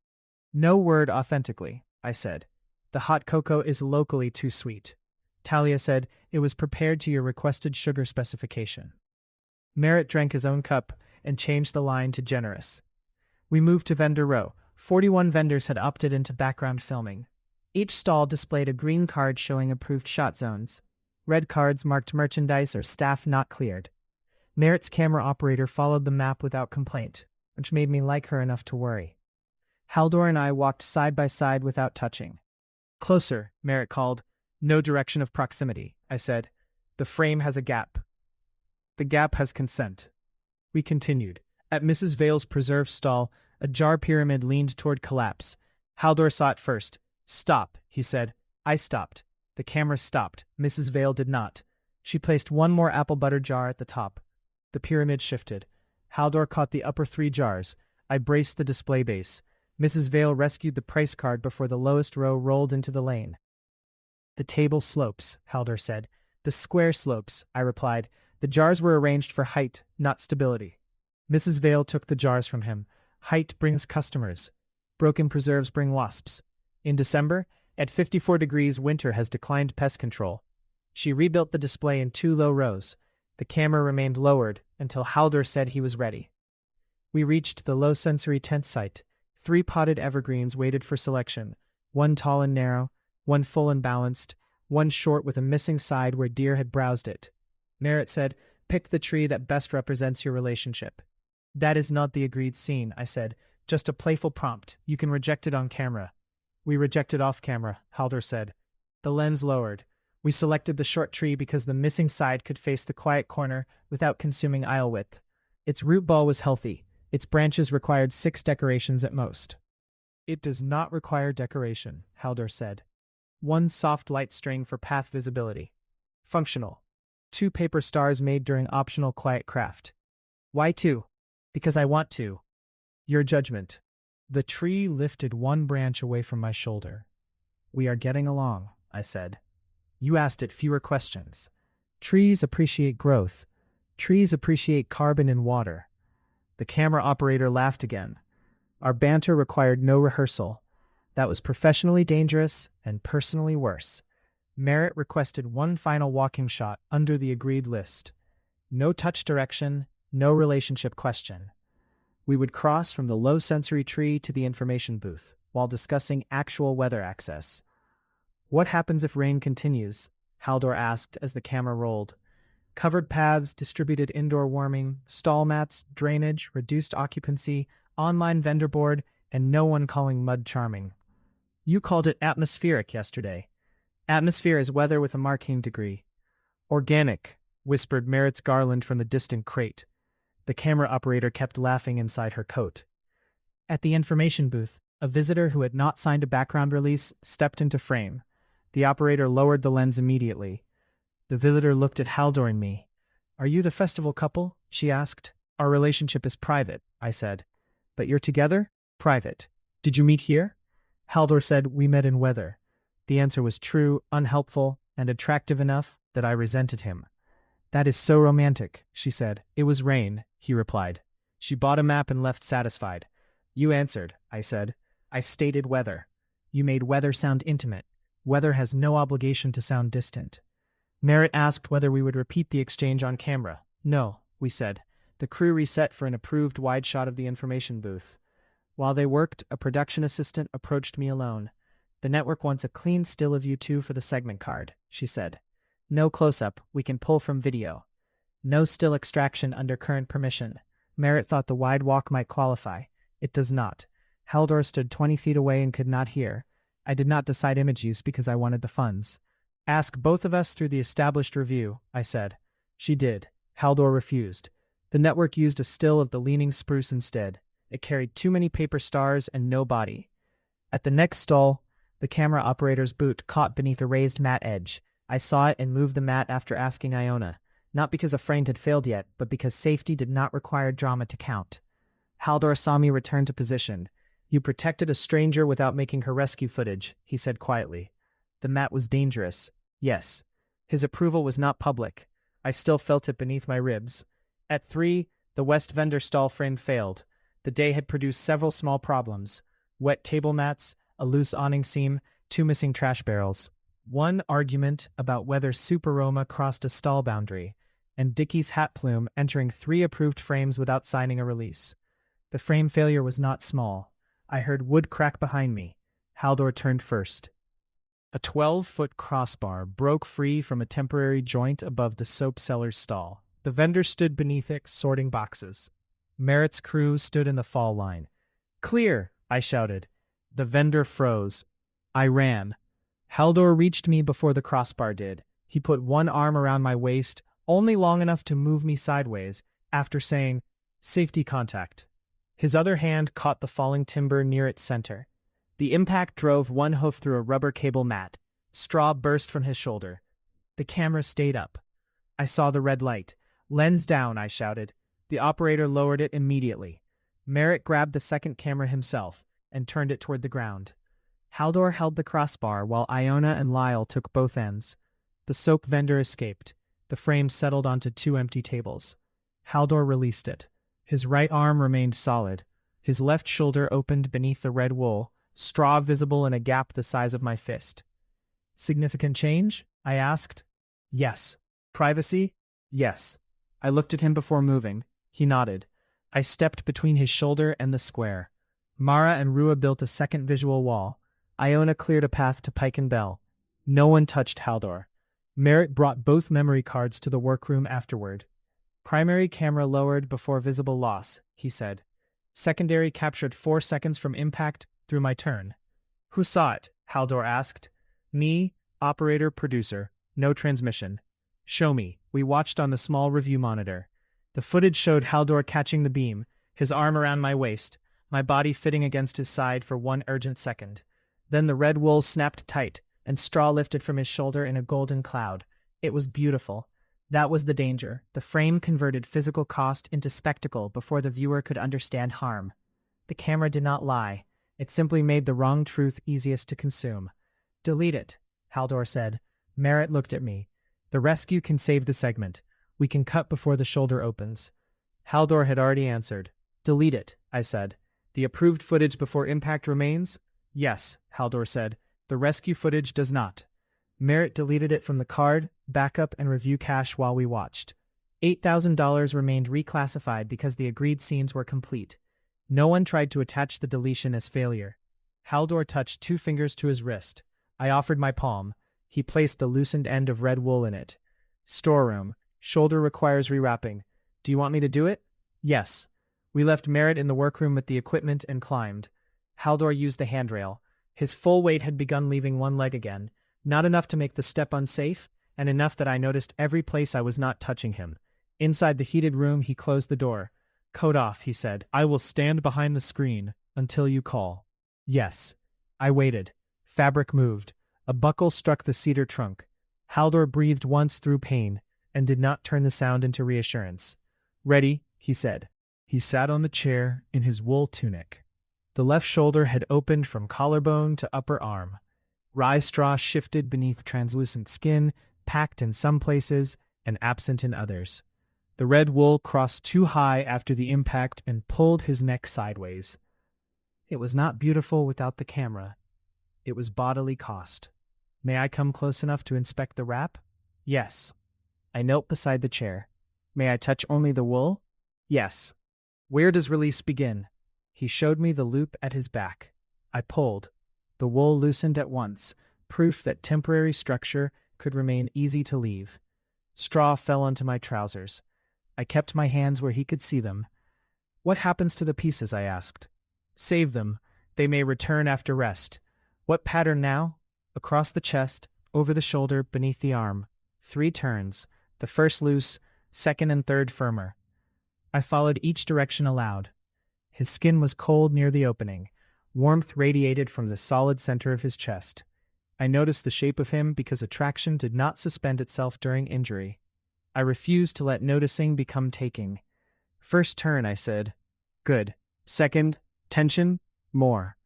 No word authentically, I said. The hot cocoa is locally too sweet. Talia said, It was prepared to your requested sugar specification. Merritt drank his own cup and changed the line to generous. We moved to vendor row. 41 vendors had opted into background filming. Each stall displayed a green card showing approved shot zones. Red cards marked merchandise or staff not cleared. Merritt's camera operator followed the map without complaint, which made me like her enough to worry. Haldor and I walked side by side without touching. Closer, Merritt called. No direction of proximity, I said. The frame has a gap. The gap has consent. We continued. At Mrs. Vale's preserve stall, a jar pyramid leaned toward collapse. Haldor saw it first. Stop, he said. I stopped. The camera stopped. Mrs. Vale did not. She placed one more apple butter jar at the top. The pyramid shifted. Haldor caught the upper 3 jars. I braced the display base. Mrs. Vale rescued the price card before the lowest row rolled into the lane. The table slopes, Haldor said. The square slopes, I replied. The jars were arranged for height, not stability. Mrs. Vale took the jars from him. Height brings customers. Broken preserves bring wasps. In December, at 54 degrees, winter has declined pest control. She rebuilt the display in 2 low rows. The camera remained lowered until Haldor said he was ready. We reached the low-sensory tent site. 3 potted evergreens waited for selection, 1 tall and narrow, 1 full and balanced, 1 short with a missing side where deer had browsed it. Merritt said, Pick the tree that best represents your relationship. That is not the agreed scene, I said. Just a playful prompt. You can reject it on camera. We rejected off camera, Haldor said. The lens lowered. We selected the short tree because the missing side could face the quiet corner without consuming aisle width. Its root ball was healthy. Its branches required 6 decorations at most. It does not require decoration, Haldor said. 1 soft light string for path visibility. Functional. 2 paper stars made during optional quiet craft. Why 2? Because I want to. Your judgment. The tree lifted 1 branch away from my shoulder. We are getting along, I said. You asked it fewer questions. Trees appreciate growth. Trees appreciate carbon and water. The camera operator laughed again. Our banter required no rehearsal. That was professionally dangerous and personally worse. Merritt requested 1 final walking shot under the agreed list. No touch direction, no relationship question. We would cross from the low-sensory tree to the information booth while discussing actual weather access. What happens if rain continues? Haldor asked as the camera rolled. Covered paths, distributed indoor warming, stall mats, drainage, reduced occupancy, online vendor board, and no one calling mud charming. You called it atmospheric yesterday. Atmosphere is weather with a marking degree. Organic, whispered Merritt's Garland from the distant crate. The camera operator kept laughing inside her coat. At the information booth, a visitor who had not signed a background release stepped into frame. The operator lowered the lens immediately. The visitor looked at Haldor and me. Are you the festival couple? She asked. Our relationship is private, I said. But you're together? Private. Did you meet here? Haldor said we met in weather. The answer was true, unhelpful, and attractive enough that I resented him. That is so romantic, she said. It was rain, he replied. She bought a map and left satisfied. You answered, I said. I stated weather. You made weather sound intimate. Weather has no obligation to sound distant. Merritt asked whether we would repeat the exchange on camera. No, we said. The crew reset for an approved wide shot of the information booth. While they worked, a production assistant approached me alone. The network wants a clean still of you two for the segment card, she said. No close-up, we can pull from video. No still extraction under current permission. Merritt thought the wide walk might qualify. It does not. Haldor stood 20 feet away and could not hear. I did not decide image use because I wanted the funds. Ask both of us through the established review, I said. She did. Haldor refused. The network used a still of the leaning spruce instead. It carried too many paper stars and no body. At the next stall, the camera operator's boot caught beneath a raised mat edge. I saw it and moved the mat after asking Iona, not because a frame had failed yet, but because safety did not require drama to count. Haldor saw me return to position. You protected a stranger without making her rescue footage, he said quietly. The mat was dangerous. Yes. His approval was not public. I still felt it beneath my ribs. At 3, the West vendor stall frame failed. The day had produced several small problems. Wet table mats, a loose awning seam, 2 missing trash barrels. 1 argument about whether soup aroma crossed a stall boundary, and Dickie's hat plume entering 3 approved frames without signing a release. The frame failure was not small. I heard wood crack behind me. Haldor turned first. A 12-foot crossbar broke free from a temporary joint above the soap seller's stall. The vendor stood beneath it, sorting boxes. Merritt's crew stood in the fall line. Clear, I shouted. The vendor froze. I ran. Haldor reached me before the crossbar did. He put 1 arm around my waist, only long enough to move me sideways, after saying, "Safety contact." His other hand caught the falling timber near its center. The impact drove 1 hoof through a rubber cable mat. Straw burst from his shoulder. The camera stayed up. I saw the red light. "Lens down," I shouted. The operator lowered it immediately. Merritt grabbed the second camera himself and turned it toward the ground. Haldor held the crossbar while Iona and Lyle took both ends. The soap vendor escaped. The frame settled onto 2 empty tables. Haldor released it. His right arm remained solid. His left shoulder opened beneath the red wool, straw visible in a gap the size of my fist. Significant change? I asked. Yes. Privacy? Yes. I looked at him before moving. He nodded. I stepped between his shoulder and the square. Mara and Rua built a second visual wall. Iona cleared a path to Pike and Bell. No one touched Haldor. Merritt brought both memory cards to the workroom afterward. Primary camera lowered before visible loss, he said. Secondary captured 4 seconds from impact through my turn. Who saw it? Haldor asked. Me, operator, producer. No transmission. Show me. We watched on the small review monitor. The footage showed Haldor catching the beam, his arm around my waist, my body fitting against his side for one urgent second. Then the red wool snapped tight, and straw lifted from his shoulder in a golden cloud. It was beautiful. That was the danger. The frame converted physical cost into spectacle before the viewer could understand harm. The camera did not lie. It simply made the wrong truth easiest to consume. "Delete it," Haldor said. Merritt looked at me. "The rescue can save the segment. We can cut before the shoulder opens." Haldor had already answered. "Delete it," I said. "The approved footage before impact remains?" "Yes," Haldor said. "The rescue footage does not." Merritt deleted it from the card, backup, and review cache while we watched. $8,000 remained reclassified because the agreed scenes were complete. No one tried to attach the deletion as failure. Haldor touched 2 fingers to his wrist. I offered my palm. He placed the loosened end of red wool in it. "Storeroom. Shoulder requires rewrapping. Do you want me to do it?" "Yes." We left Merritt in the workroom with the equipment and climbed. Haldor used the handrail. His full weight had begun leaving one leg again, not enough to make the step unsafe, and enough that I noticed every place I was not touching him. Inside the heated room, he closed the door. "Coat off," he said. "I will stand behind the screen until you call." "Yes." I waited. Fabric moved. A buckle struck the cedar trunk. Haldor breathed once through pain, and did not turn the sound into reassurance. "Ready," he said. He sat on the chair in his wool tunic. The left shoulder had opened from collarbone to upper arm. Rye straw shifted beneath translucent skin, packed in some places and absent in others. The red wool crossed too high after the impact and pulled his neck sideways. It was not beautiful without the camera. It was bodily cost. "May I come close enough to inspect the wrap?" "Yes." I knelt beside the chair. "May I touch only the wool?" "Yes." "Where does release begin?" He showed me the loop at his back. I pulled. The wool loosened at once, proof that temporary structure could remain easy to leave. Straw fell onto my trousers. I kept my hands where he could see them. "What happens to the pieces?" I asked. "Save them. They may return after rest." "What pattern now?" "Across the chest, over the shoulder, beneath the arm. 3 turns. The first loose, second and third firmer." I followed each direction aloud. His skin was cold near the opening. Warmth radiated from the solid center of his chest. I noticed the shape of him because attraction did not suspend itself during injury. I refused to let noticing become taking. "First turn," I said. "Good. Second, tension, more."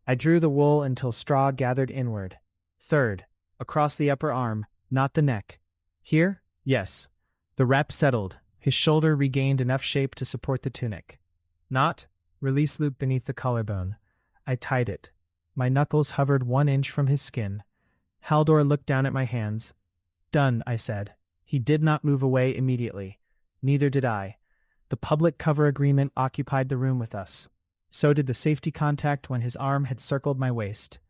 I drew the wool until straw gathered inward. "Third, across the upper arm, not the neck." "Here?" "Yes." The wrap settled. His shoulder regained enough shape to support the tunic. "Knot, release loop beneath the collarbone." I tied it. My knuckles hovered 1 inch from his skin. Haldor looked down at my hands. "Done," I said. He did not move away immediately. Neither did I. The public cover agreement occupied the room with us. So did the safety contact when his arm had circled my waist.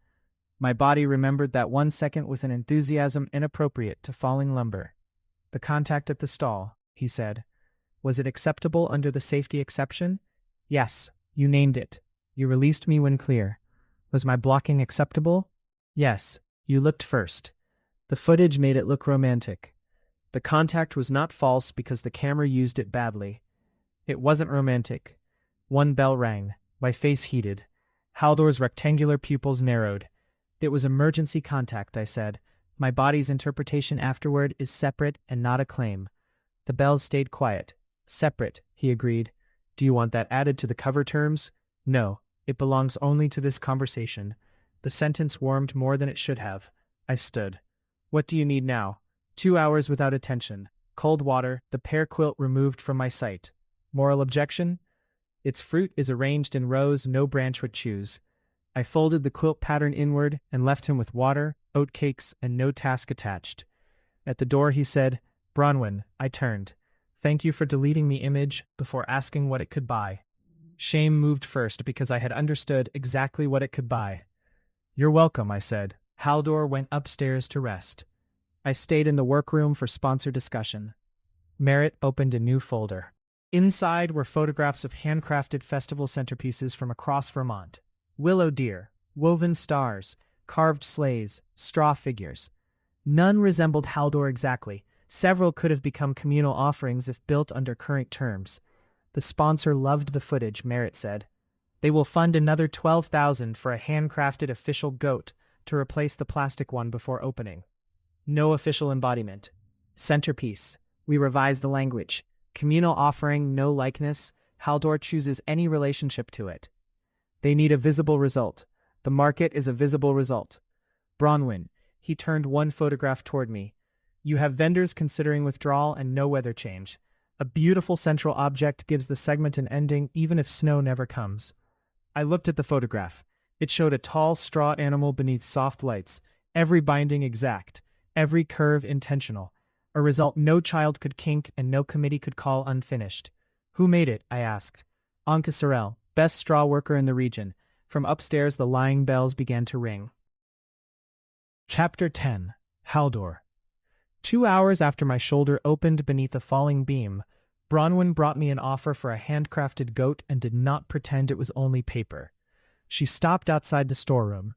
My body remembered that 1 second with an enthusiasm inappropriate to falling lumber. "The contact at the stall," he said. "Was it acceptable under the safety exception?" "Yes, you named it. You released me when clear." "Was my blocking acceptable?" "Yes, you looked first." The footage made it look romantic. The contact was not false because the camera used it badly. It wasn't romantic. 1 bell rang. My face heated. Haldor's rectangular pupils narrowed. "It was emergency contact," I said. "My body's interpretation afterward is separate and not a claim." The bells stayed quiet. "Separate," he agreed. "Do you want that added to the cover terms?" "No, it belongs only to this conversation." The sentence warmed more than it should have. I stood. "What do you need now?" 2 hours without attention. Cold water, the pear quilt removed from my sight. Moral objection? Its fruit is arranged in rows no branch would choose. I folded the quilt pattern inward and left him with water, oatcakes, and no task attached. At the door he said, "Bronwen," I turned. "Thank you for deleting the image before asking what it could buy." Shame moved first because I had understood exactly what it could buy. "You're welcome," I said. Haldor went upstairs to rest. I stayed in the workroom for sponsor discussion. Merritt opened a new folder. Inside were photographs of handcrafted festival centerpieces from across Vermont. Willow deer, woven stars, carved sleighs, straw figures. None resembled Haldor exactly. Several could have become communal offerings if built under current terms. The sponsor loved the footage, Merritt said. They will fund another $12,000 for a handcrafted official goat to replace the plastic one before opening. No official embodiment. Centerpiece. We revise the language. Communal offering, no likeness. Haldor chooses any relationship to it. They need a visible result. The market is a visible result. Bronwen. He turned one photograph toward me. You have vendors considering withdrawal and no weather change. A beautiful central object gives the segment an ending even if snow never comes. I looked at the photograph. It showed a tall straw animal beneath soft lights, every binding exact, every curve intentional. A result no child could kink and no committee could call unfinished. Who made it? I asked. Anke Sorel, best straw worker in the region. From upstairs the lying bells began to ring. Chapter 10. Haldor. 2 hours after my shoulder opened beneath a falling beam, Bronwen brought me an offer for a handcrafted goat and did not pretend it was only paper. She stopped outside the storeroom.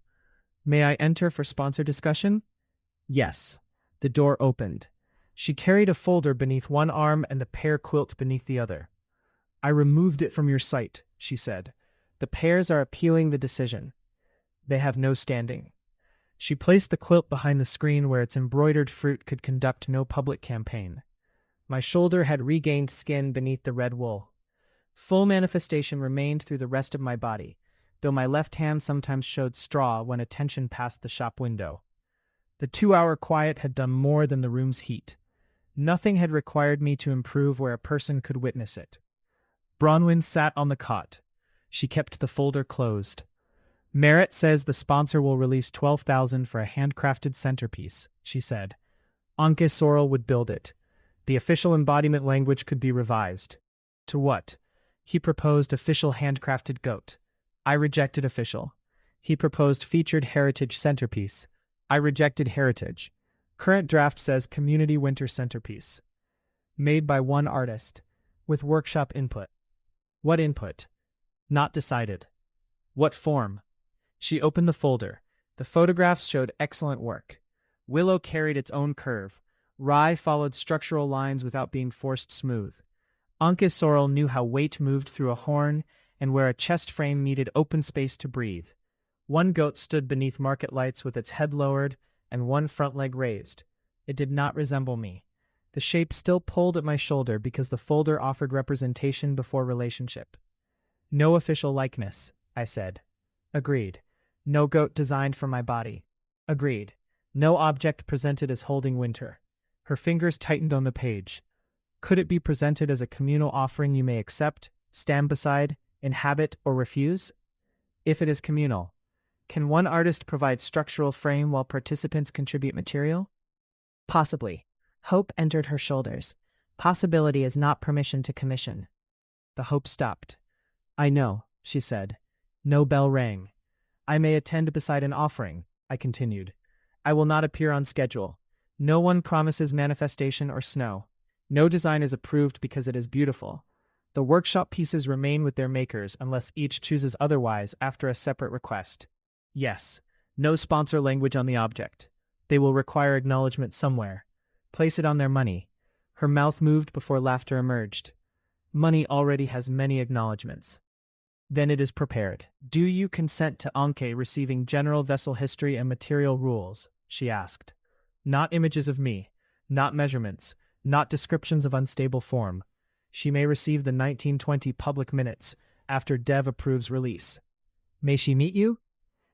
May I enter for sponsor discussion? Yes. The door opened. She carried a folder beneath one arm and the pear quilt beneath the other. I removed it from your site, she said. The pears are appealing the decision. They have no standing. She placed the quilt behind the screen where its embroidered fruit could conduct no public campaign. My shoulder had regained skin beneath the red wool. Full manifestation remained through the rest of my body, though my left hand sometimes showed straw when attention passed the shop window. The 2-hour quiet had done more than the room's heat. Nothing had required me to improve where a person could witness it. Bronwen sat on the cot. She kept the folder closed. Merritt says the sponsor will release $12,000 for a handcrafted centerpiece, she said. Anke Sorel would build it. The official embodiment language could be revised. To what? He proposed official handcrafted goat. I rejected official. He proposed featured heritage centerpiece. I rejected heritage. Current draft says community winter centerpiece. Made by one artist, with workshop input. What input? Not decided. What form? She opened the folder. The photographs showed excellent work. Willow carried its own curve. Rye followed structural lines without being forced smooth. Anke Sorel knew how weight moved through a horn and where a chest frame needed open space to breathe. One goat stood beneath market lights with its head lowered and one front leg raised. It did not resemble me. The shape still pulled at my shoulder because the folder offered representation before relationship. No official likeness, I said. Agreed. No goat designed for my body. Agreed. No object presented as holding winter. Her fingers tightened on the page. Could it be presented as a communal offering you may accept, stand beside, inhabit, or refuse? If it is communal, can one artist provide structural frame while participants contribute material? Possibly. Hope entered her shoulders. Possibility is not permission to commission. The hope stopped. I know, she said. No bell rang. I may attend beside an offering, I continued. I will not appear on schedule. No one promises manifestation or snow. No design is approved because it is beautiful. The workshop pieces remain with their makers unless each chooses otherwise after a separate request. Yes, no sponsor language on the object. They will require acknowledgement somewhere. Place it on their money. Her mouth moved before laughter emerged. Money already has many acknowledgements. Then it is prepared. Do you consent to Anke receiving general vessel history and material rules? She asked. Not images of me, not measurements, not descriptions of unstable form. She may receive the 1920 public minutes after Dev approves release. May she meet you?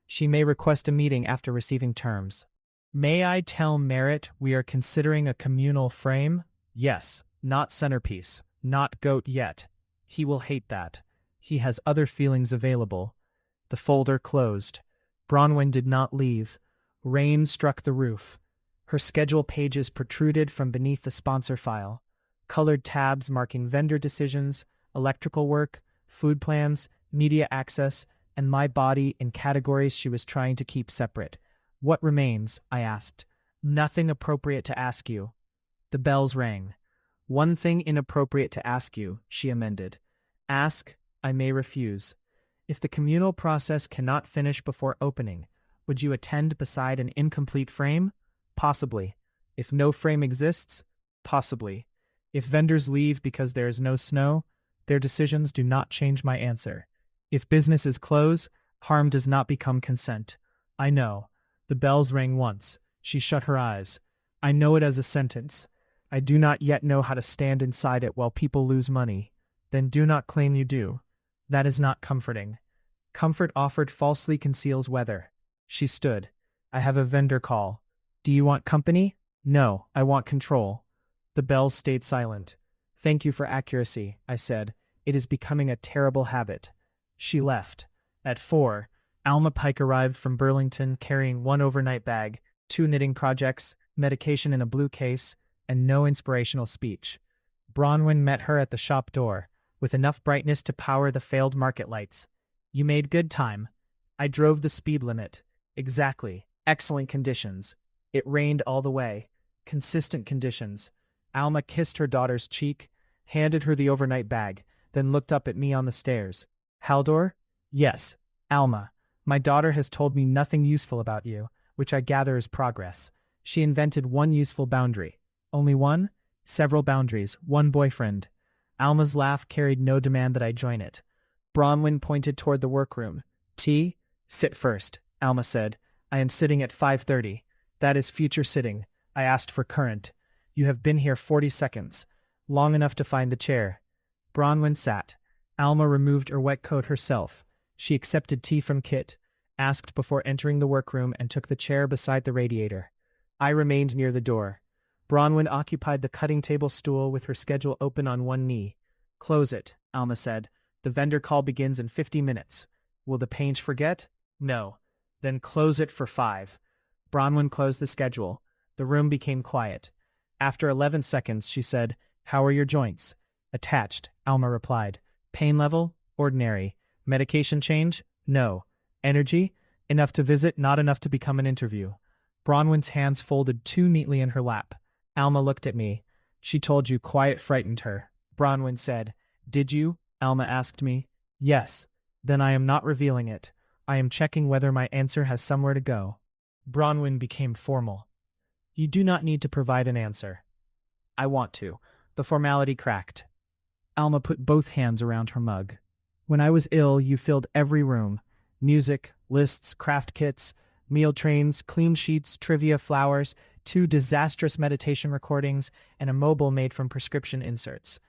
She may request a meeting after receiving terms. May I tell Merritt we are considering a communal frame? Yes, not centerpiece, not goat yet. He will hate that. He has other feelings available. The folder closed. Bronwen did not leave. Rain struck the roof. Her schedule pages protruded from beneath the sponsor file. Colored tabs marking vendor decisions, electrical work, food plans, media access, and my body in categories she was trying to keep separate. What remains? I asked. Nothing appropriate to ask you. The bells rang. One thing inappropriate to ask you, she amended. Ask, I may refuse. If the communal process cannot finish before opening, would you attend beside an incomplete frame? Possibly. If no frame exists, Possibly. If vendors leave because there is no snow, their decisions do not change my answer. If businesses close, harm does not become consent. I know. The bells rang once. She shut her eyes. I know it as a sentence. I do not yet know how to stand inside it while people lose money. Then do not claim you do. That is not comforting. Comfort offered falsely conceals weather. She stood. I have a vendor call. Do you want company? No, I want control. The bells stayed silent. Thank you for accuracy, I said. It is becoming a terrible habit. She left. At 4, Alma Pike arrived from Burlington carrying 1 overnight bag, 2 knitting projects, medication in a blue case, and no inspirational speech. Bronwen met her at the shop door, with enough brightness to power the failed market lights. You made good time. I drove the speed limit. Exactly. Excellent conditions. It rained all the way. Consistent conditions. Alma kissed her daughter's cheek, handed her the overnight bag, then looked up at me on the stairs. Haldor? Yes. Alma, my daughter has told me nothing useful about you, which I gather is progress. She invented one useful boundary. Only one? Several boundaries, one boyfriend. Alma's laugh carried no demand that I join it. Bronwen pointed toward the workroom. Tea? Sit first, Alma said. I am sitting at 5:30. That is future sitting. I asked for current. You have been here 40 seconds. Long enough to find the chair. Bronwen sat. Alma removed her wet coat herself. She accepted tea from Kit, asked before entering the workroom, and took the chair beside the radiator. I remained near the door. Bronwen occupied the cutting table stool with her schedule open on one knee. Close it, Alma said. The vendor call begins in 50 minutes. Will the painter forget? No. Then close it for 5. Bronwen closed the schedule. The room became quiet. After 11 seconds, she said, How are your joints? Attached, Alma replied. Pain level? Ordinary. Medication change? No. Energy? Enough to visit, not enough to become an interview. Bronwen's hands folded too neatly in her lap. Alma looked at me. She told you quiet frightened her. Bronwen said. Did you? Alma asked me. Yes. Then I am not revealing it. I am checking whether my answer has somewhere to go. Bronwen became formal. You do not need to provide an answer. I want to. The formality cracked. Alma put both hands around her mug. When I was ill, you filled every room. Music, lists, craft kits, meal trains, clean sheets, trivia, flowers, 2 disastrous meditation recordings, and a mobile made from prescription inserts.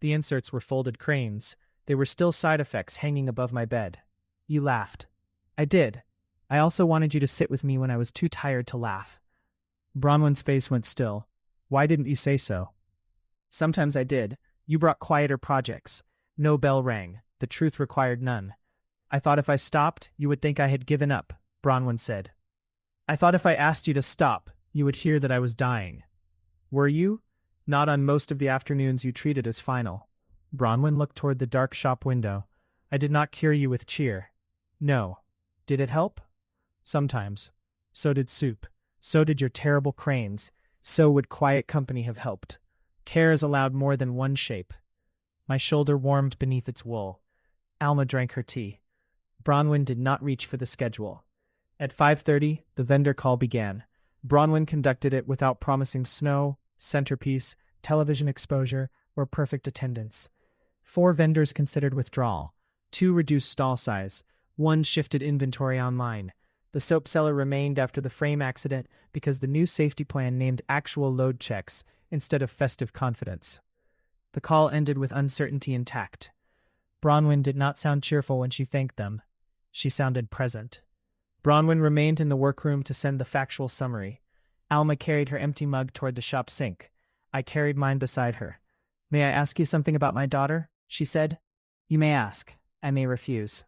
The inserts were folded cranes. They were still side effects hanging above my bed. You laughed. I did. I also wanted you to sit with me when I was too tired to laugh. Bronwen's face went still. Why didn't you say so? Sometimes I did. You brought quieter projects. No bell rang. The truth required none. I thought if I stopped, you would think I had given up, Bronwen said. I thought if I asked you to stop, you would hear that I was dying. Were you? Not on most of the afternoons you treated as final. Bronwen looked toward the dark shop window. I did not cure you with cheer. No. Did it help? Sometimes. So did soup. So did your terrible cranes. So would quiet company have helped. Care is allowed more than one shape. My shoulder warmed beneath its wool. Alma drank her tea. Bronwen did not reach for the schedule. At 5:30, the vendor call began. Bronwen conducted it without promising snow, centerpiece, television exposure, or perfect attendance. 4 vendors considered withdrawal. 2 reduced stall size. 1 shifted inventory online. The soap seller remained after the frame accident because the new safety plan named actual load checks instead of festive confidence. The call ended with uncertainty intact. Bronwen did not sound cheerful when she thanked them. She sounded present. Bronwen remained in the workroom to send the factual summary. Alma carried her empty mug toward the shop sink. I carried mine beside her. May I ask you something about my daughter? She said. You may ask. I may refuse.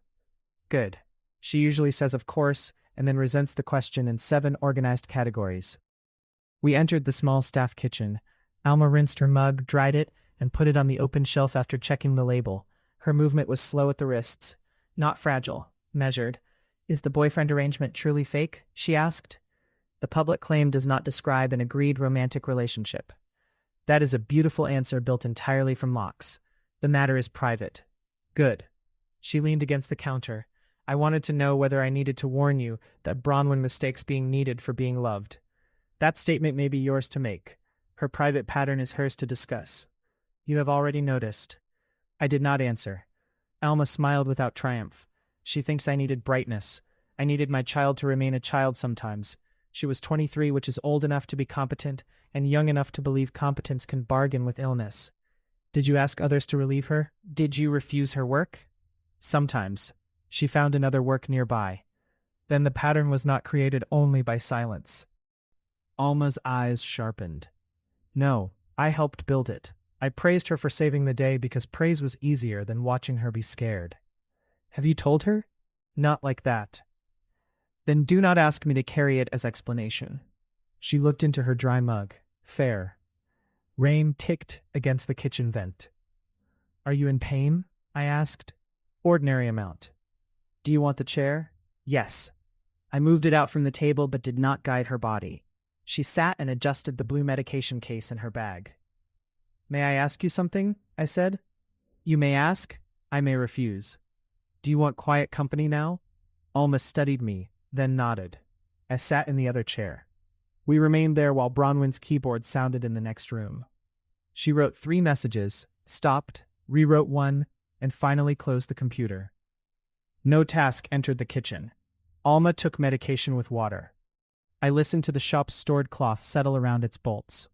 Good. She usually says of course, and then resents the question in 7 organized categories. We entered the small staff kitchen. Alma rinsed her mug, dried it, and put it on the open shelf after checking the label. Her movement was slow at the wrists. Not fragile. Measured. Is the boyfriend arrangement truly fake? She asked. The public claim does not describe an agreed romantic relationship. That is a beautiful answer built entirely from locks. The matter is private. Good. She leaned against the counter. I wanted to know whether I needed to warn you that Bronwen mistakes being needed for being loved. That statement may be yours to make. Her private pattern is hers to discuss. You have already noticed. I did not answer. Alma smiled without triumph. She thinks I needed brightness. I needed my child to remain a child sometimes. She was 23, which is old enough to be competent, and young enough to believe competence can bargain with illness. Did you ask others to relieve her? Did you refuse her work? Sometimes. She found another work nearby. Then the pattern was not created only by silence. Alma's eyes sharpened. No, I helped build it. I praised her for saving the day because praise was easier than watching her be scared. Have you told her? Not like that. Then do not ask me to carry it as explanation. She looked into her dry mug. Fair. Rain ticked against the kitchen vent. Are you in pain? I asked. Ordinary amount. Do you want the chair? Yes. I moved it out from the table but did not guide her body. She sat and adjusted the blue medication case in her bag. May I ask you something? I said. You may ask. I may refuse. Do you want quiet company now? Alma studied me, then nodded. I sat in the other chair. We remained there while Bronwen's keyboard sounded in the next room. She wrote 3 messages, stopped, rewrote 1, and finally closed the computer. No task entered the kitchen. Alma took medication with water. I listened to the shop's stored cloth settle around its bolts.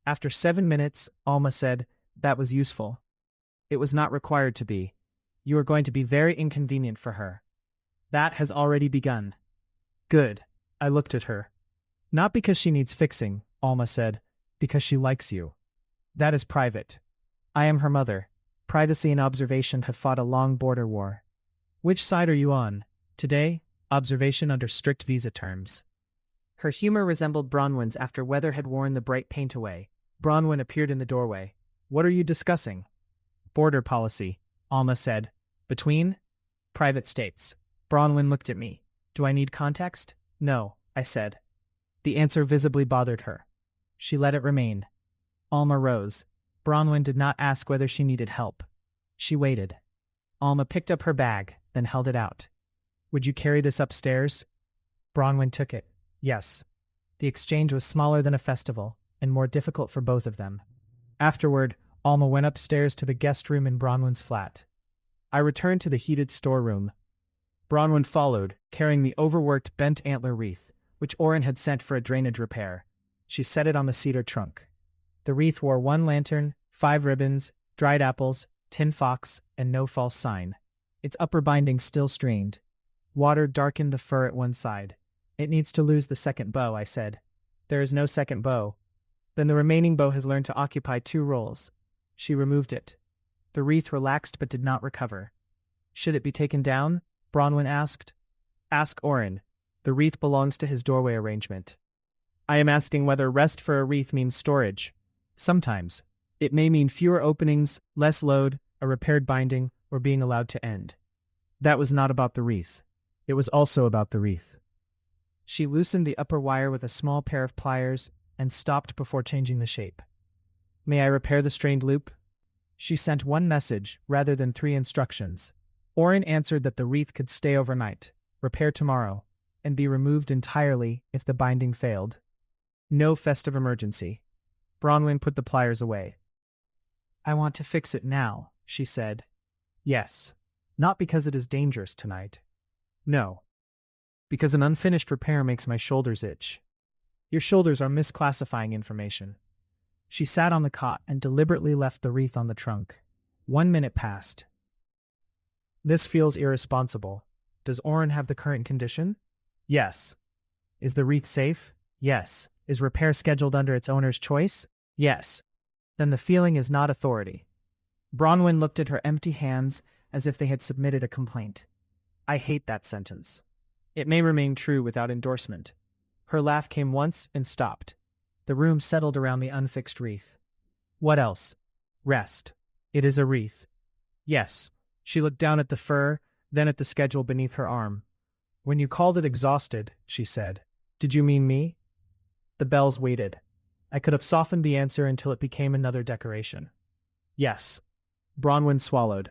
After 7 minutes, Alma said, "That was useful. It was not required to be. You are going to be very inconvenient for her. That has already begun." Good. I looked at her. Not because she needs fixing, Alma said, because she likes you. That is private. I am her mother. Privacy and observation have fought a long border war. Which side are you on? Today, observation under strict visa terms. Her humor resembled Bronwen's after weather had worn the bright paint away. Bronwen appeared in the doorway. What are you discussing? Border policy, Alma said. Between? Private states. Bronwen looked at me. Do I need context? No, I said. The answer visibly bothered her. She let it remain. Alma rose. Bronwen did not ask whether she needed help. She waited. Alma picked up her bag, then held it out. Would you carry this upstairs? Bronwen took it. Yes. The exchange was smaller than a festival, and more difficult for both of them. Afterward, Alma went upstairs to the guest room in Bronwen's flat. I returned to the heated storeroom. Bronwen followed, carrying the overworked bent antler wreath, which Oren had sent for a drainage repair. She set it on the cedar trunk. The wreath wore 1 lantern, 5 ribbons, dried apples, tin fox, and no false sign. Its upper binding still streamed. Water darkened the fur at one side. It needs to lose the second bow, I said. There is no second bow. Then the remaining bow has learned to occupy 2 roles. She removed it. The wreath relaxed but did not recover. Should it be taken down? Bronwen asked. Ask Oren. The wreath belongs to his doorway arrangement. I am asking whether rest for a wreath means storage. Sometimes. It may mean fewer openings, less load, a repaired binding, or being allowed to end. That was not about the wreath. It was also about the wreath. She loosened the upper wire with a small pair of pliers and stopped before changing the shape. May I repair the strained loop? She sent 1 message rather than 3 instructions. Oren answered that the wreath could stay overnight, repair tomorrow, and be removed entirely if the binding failed. No festive emergency. Bronwen put the pliers away. I want to fix it now, she said. Yes. Not because it is dangerous tonight. No. Because an unfinished repair makes my shoulders itch. Your shoulders are misclassifying information. She sat on the cot and deliberately left the wreath on the trunk. 1 minute passed. This feels irresponsible. Does Oren have the current condition? Yes. Is the wreath safe? Yes. Is repair scheduled under its owner's choice? Yes. Then the feeling is not authority. Bronwen looked at her empty hands as if they had submitted a complaint. I hate that sentence. It may remain true without endorsement. Her laugh came once and stopped. The room settled around the unfixed wreath. What else? Rest. It is a wreath. Yes. She looked down at the fur, then at the schedule beneath her arm. When you called it exhausted, she said, did you mean me? The bells waited. I could have softened the answer until it became another decoration. Yes. Bronwen swallowed.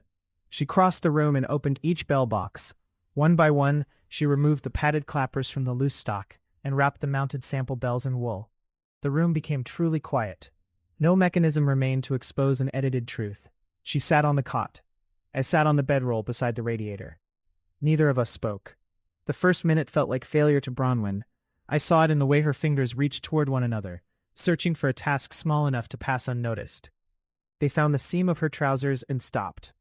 She crossed the room and opened each bell box. 1 by 1, she removed the padded clappers from the loose stock and wrapped the mounted sample bells in wool. The room became truly quiet. No mechanism remained to expose an edited truth. She sat on the cot. I sat on the bedroll beside the radiator. Neither of us spoke. The first minute felt like failure to Bronwen. I saw it in the way her fingers reached toward one another, searching for a task small enough to pass unnoticed. They found the seam of her trousers and stopped.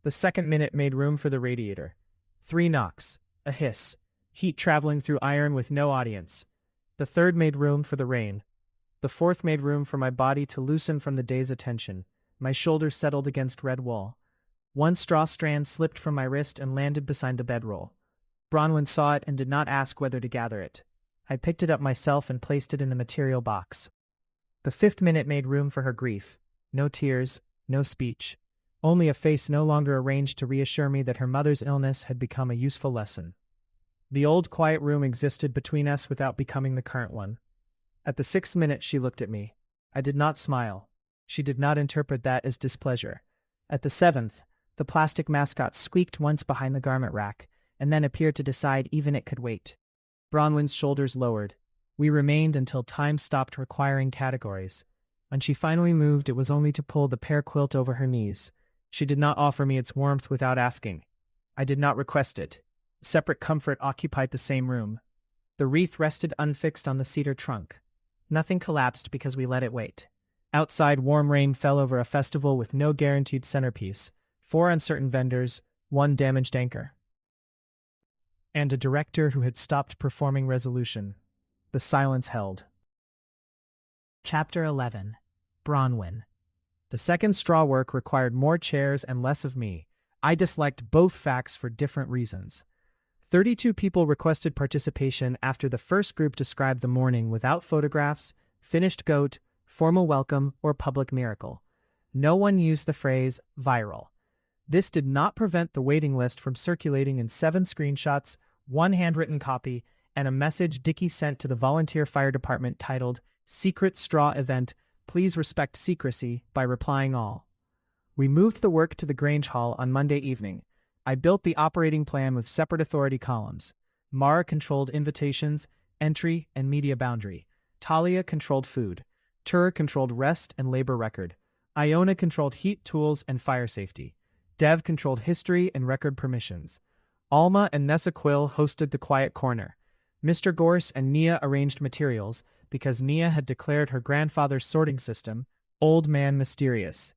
The second minute made room for the radiator. 3 knocks, a hiss, heat traveling through iron with no audience. The third made room for the rain. The fourth made room for my body to loosen from the day's attention. My shoulders settled against red wool. One straw strand slipped from my wrist and landed beside the bedroll. Bronwen saw it and did not ask whether to gather it. I picked it up myself and placed it in the material box. The 5th minute made room for her grief. No tears, no speech. Only a face no longer arranged to reassure me that her mother's illness had become a useful lesson. The old quiet room existed between us without becoming the current one. At the 6th minute she looked at me. I did not smile. She did not interpret that as displeasure. At the 7th, the plastic mascot squeaked once behind the garment rack, and then appeared to decide even it could wait. Bronwen's shoulders lowered. We remained until time stopped requiring categories. When she finally moved, it was only to pull the pear quilt over her knees. She did not offer me its warmth without asking. I did not request it. Separate comfort occupied the same room. The wreath rested unfixed on the cedar trunk. Nothing collapsed because we let it wait. Outside, warm rain fell over a festival with no guaranteed centerpiece, 4 uncertain vendors, 1 damaged anchor, and a director who had stopped performing resolution. The silence held. Chapter 11. Bronwen. The second straw work required more chairs and less of me. I disliked both facts for different reasons. 32 people requested participation after the first group described the morning without photographs, finished goat, formal welcome, or public miracle. No one used the phrase viral. This did not prevent the waiting list from circulating in 7 screenshots, 1 handwritten copy, and a message Dickie sent to the volunteer fire department titled, "Secret Straw Event, Please Respect Secrecy," by replying all. We moved the work to the Grange Hall on Monday evening. I built the operating plan with separate authority columns. Mara controlled invitations, entry, and media boundary. Talia controlled food. Tur controlled rest and labor record. Iona controlled heat, tools, and fire safety. Dev controlled history and record permissions. Alma and Nessa Quill hosted the quiet corner. Mr. Gorse and Nia arranged materials, because Nia had declared her grandfather's sorting system, Old Man Mysterious.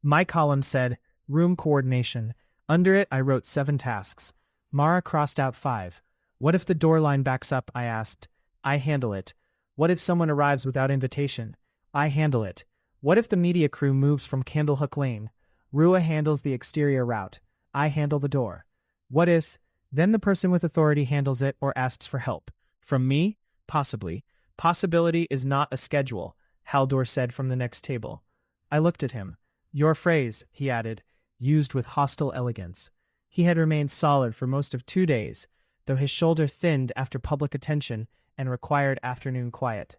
My column said, Room Coordination. Under it I wrote 7 tasks. Mara crossed out 5. What if the door line backs up, I asked. I handle it. What if someone arrives without invitation? I handle it. What if the media crew moves from Candlehook Lane? Rua handles the exterior route. I handle the door. What if? Then the person with authority handles it or asks for help. From me? Possibly. Possibility is not a schedule, Haldor said from the next table. I looked at him. Your phrase, he added, used with hostile elegance. He had remained solid for most of 2 days, though his shoulder thinned after public attention and required afternoon quiet.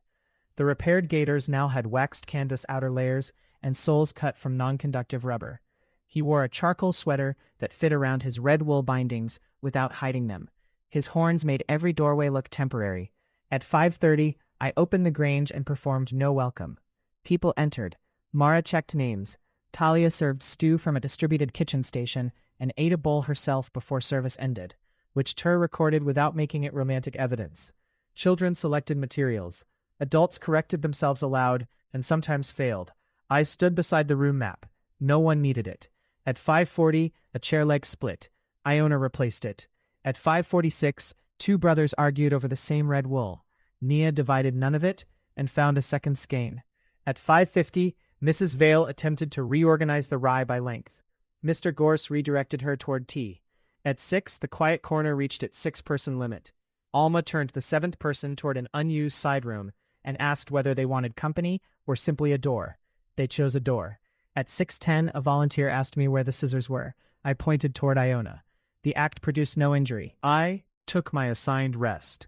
The repaired gaiters now had waxed canvas outer layers and soles cut from non-conductive rubber. He wore a charcoal sweater that fit around his red wool bindings without hiding them. His horns made every doorway look temporary. At 5:30, I opened the Grange and performed no welcome. People entered. Mara checked names. Talia served stew from a distributed kitchen station and ate a bowl herself before service ended, which Tur recorded without making it romantic evidence. Children selected materials. Adults corrected themselves aloud and sometimes failed. I stood beside the room map. No one needed it. At 5:40, a chair leg split. Iona replaced it. At 5:46, 2 brothers argued over the same red wool. Nia divided none of it and found a second skein. At 5:50, Mrs. Vale attempted to reorganize the rye by length. Mr. Gorse redirected her toward tea. At 6, the quiet corner reached its 6-person limit. Alma turned the 7th person toward an unused side room and asked whether they wanted company or simply a door. They chose a door. At 6:10, a volunteer asked me where the scissors were. I pointed toward Iona. The act produced no injury. I took my assigned rest.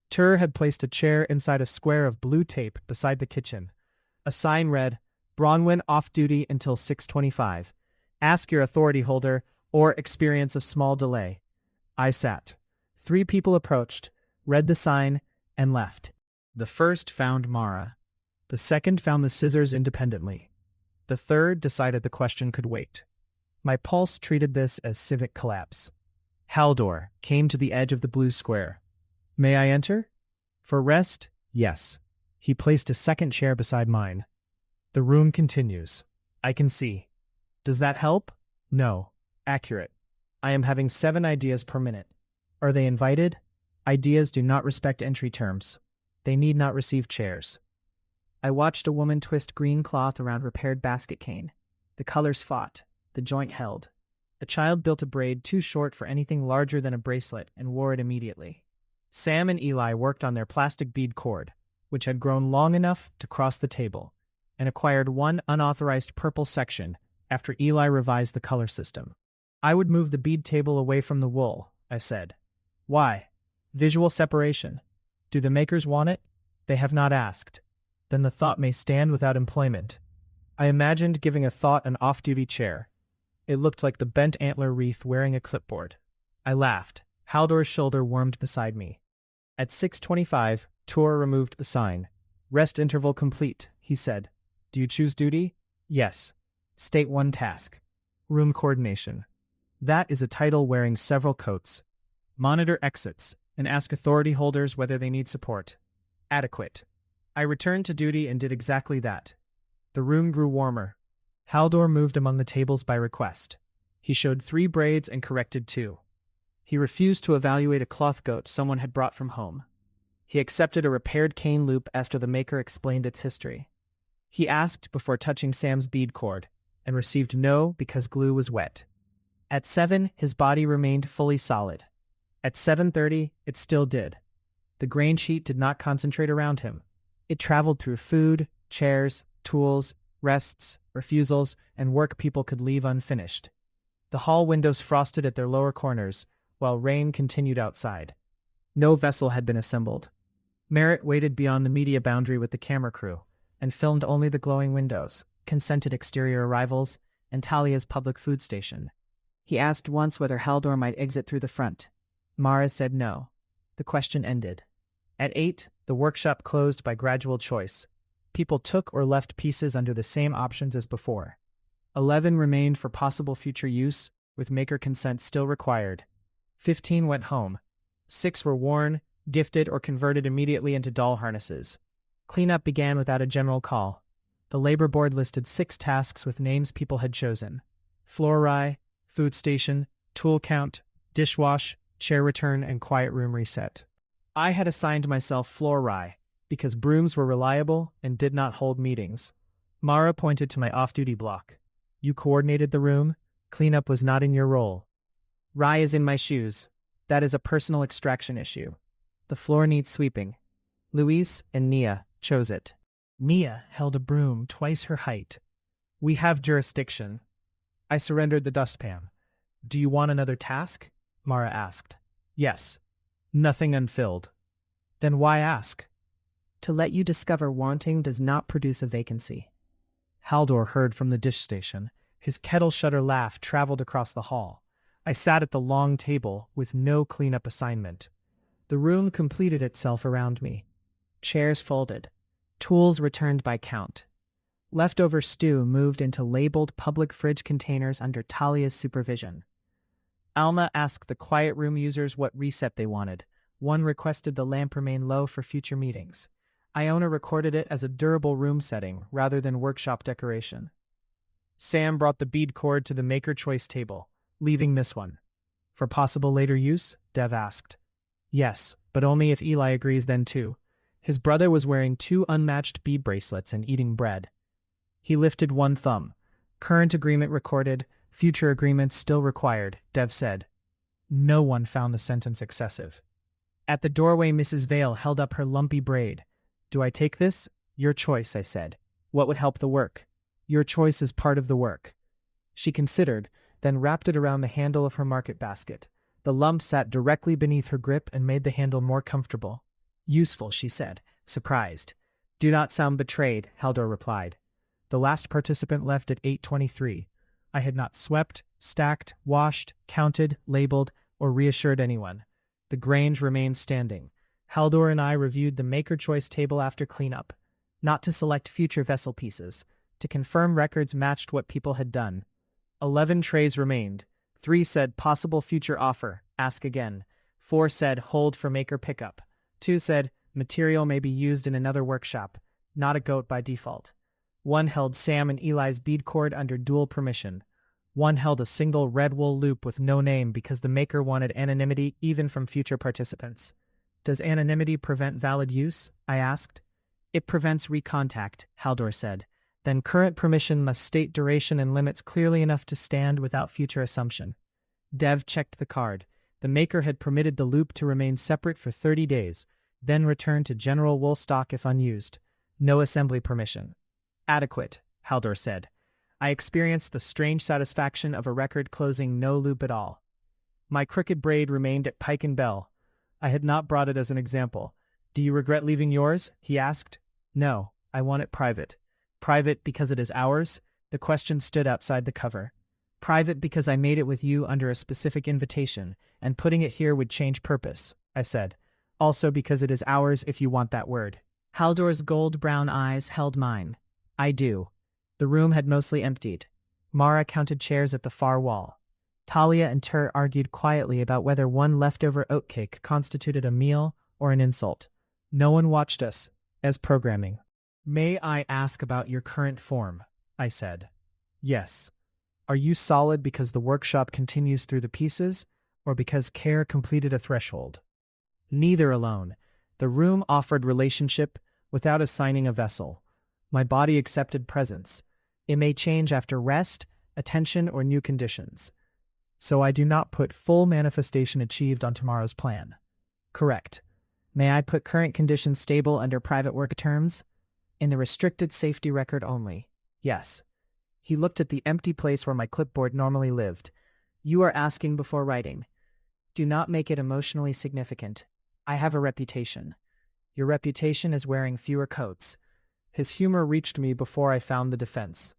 Tur had placed a chair inside a square of blue tape beside the kitchen. A sign read, Bronwen off duty until 6:25. Ask your authority holder or experience a small delay. I sat. 3 people approached, read the sign, and left. The first found Mara. The second found the scissors independently. The third decided the question could wait. My pulse treated this as civic collapse. Haldor came to the edge of the blue square. May I enter? For rest, yes. He placed a second chair beside mine. The room continues. I can see. Does that help? No. Accurate. I am having 7 ideas per minute. Are they invited? Ideas do not respect entry terms. They need not receive chairs. I watched a woman twist green cloth around repaired basket cane. The colors fought. The joint held. A child built a braid too short for anything larger than a bracelet and wore it immediately. Sam and Eli worked on their plastic bead cord, which had grown long enough to cross the table, and acquired one unauthorized purple section after Eli revised the color system. I would move the bead table away from the wool, I said. Why? Visual separation. Do the makers want it? They have not asked. Then the thought may stand without employment. I imagined giving a thought an off-duty chair. It looked like the bent antler wreath wearing a clipboard. I laughed. Haldor's shoulder warmed beside me. At 6:25, Tor removed the sign. Rest interval complete, he said. Do you choose duty? Yes. State one task. Room coordination. That is a title wearing several coats. Monitor exits and ask authority holders whether they need support. Adequate. I returned to duty and did exactly that. The room grew warmer. Haldor moved among the tables by request. He showed 3 braids and corrected 2. He refused to evaluate a cloth goat someone had brought from home. He accepted a repaired cane loop after the maker explained its history. He asked before touching Sam's bead cord, and received no because glue was wet. At 7, his body remained fully solid. At 7:30, it still did. The grain sheet did not concentrate around him. It traveled through food, chairs, tools, rests, refusals, and work people could leave unfinished. The hall windows frosted at their lower corners, while rain continued outside. No vessel had been assembled. Merritt waited beyond the media boundary with the camera crew, and filmed only the glowing windows, consented exterior arrivals, and Talia's public food station. He asked once whether Haldor might exit through the front. Mara said no. The question ended. At 8, the workshop closed by gradual choice. People took or left pieces under the same options as before. 11 remained for possible future use, with maker consent still required. 15 went home. 6 were worn, gifted, or converted immediately into doll harnesses. Cleanup began without a general call. The labor board listed 6 tasks with names people had chosen. Floor rye, food station, tool count, dishwash, chair return, and quiet room reset. I had assigned myself floor rye, because brooms were reliable and did not hold meetings. Mara pointed to my off-duty block. You coordinated the room. Cleanup was not in your role. Rye is in my shoes. That is a personal extraction issue. The floor needs sweeping. Luis and Nia chose it. Nia held a broom twice her height. We have jurisdiction. I surrendered the dustpan. Do you want another task? Mara asked. Yes. Nothing unfilled. Then why ask? To let you discover wanting does not produce a vacancy. Haldor heard from the dish station. His kettle shutter laugh traveled across the hall. I sat at the long table with no cleanup assignment. The room completed itself around me. Chairs folded. Tools returned by count. Leftover stew moved into labeled public fridge containers under Talia's supervision. Alma asked the quiet room users what reset they wanted. One requested the lamp remain low for future meetings. Iona recorded it as a durable room setting rather than workshop decoration. Sam brought the bead cord to the maker choice table, leaving this one. For possible later use? Dev asked. Yes, but only if Eli agrees then too. His brother was wearing 2 unmatched bead bracelets and eating bread. He lifted one thumb. Current agreement recorded, future agreements still required, Dev said. No one found the sentence excessive. At the doorway, Mrs. Vale held up her lumpy braid. Do I take this? Your choice, I said. What would help the work? Your choice is part of the work. She considered, then wrapped it around the handle of her market basket. The lump sat directly beneath her grip and made the handle more comfortable. Useful, she said, surprised. Do not sound betrayed, Haldor replied. The last participant left at 8:23. I had not swept, stacked, washed, counted, labeled, or reassured anyone. The grange remained standing. Haldor and I reviewed the maker choice table after cleanup, not to select future vessel pieces, to confirm records matched what people had done. 11 trays remained. 3 said possible future offer, ask again. 4 said hold for maker pickup. 2 said material may be used in another workshop, not a goat by default. 1 held Sam and Eli's bead cord under dual permission. 1 held a single red wool loop with no name because the maker wanted anonymity even from future participants. Does anonymity prevent valid use? I asked. It prevents recontact, Haldor said. Then current permission must state duration and limits clearly enough to stand without future assumption. Dev checked the card. The maker had permitted the loop to remain separate for 30 days, then return to general wool stock if unused. No assembly permission. Adequate, Haldor said. I experienced the strange satisfaction of a record closing no loop at all. My crooked braid remained at Pike and Bell. I had not brought it as an example. Do you regret leaving yours? He asked. No, I want it private. Private because it is ours? The question stood outside the cover. Private because I made it with you under a specific invitation, and putting it here would change purpose, I said. Also because it is ours if you want that word. Haldor's gold-brown eyes held mine. I do. The room had mostly emptied. Mara counted chairs at the far wall. Talia and Tur argued quietly about whether one leftover oatcake constituted a meal or an insult. No one watched us, as programming. May I ask about your current form? I said. Yes. Are you solid because the workshop continues through the pieces, or because care completed a threshold? Neither alone. The room offered relationship without assigning a vessel. My body accepted presence. It may change after rest, attention, or new conditions. So I do not put full manifestation achieved on tomorrow's plan. Correct. May I put current conditions stable under private work terms? In the restricted safety record only. Yes. He looked at the empty place where my clipboard normally lived. You are asking before writing. Do not make it emotionally significant. I have a reputation. Your reputation is wearing fewer coats. His humor reached me before I found the defense.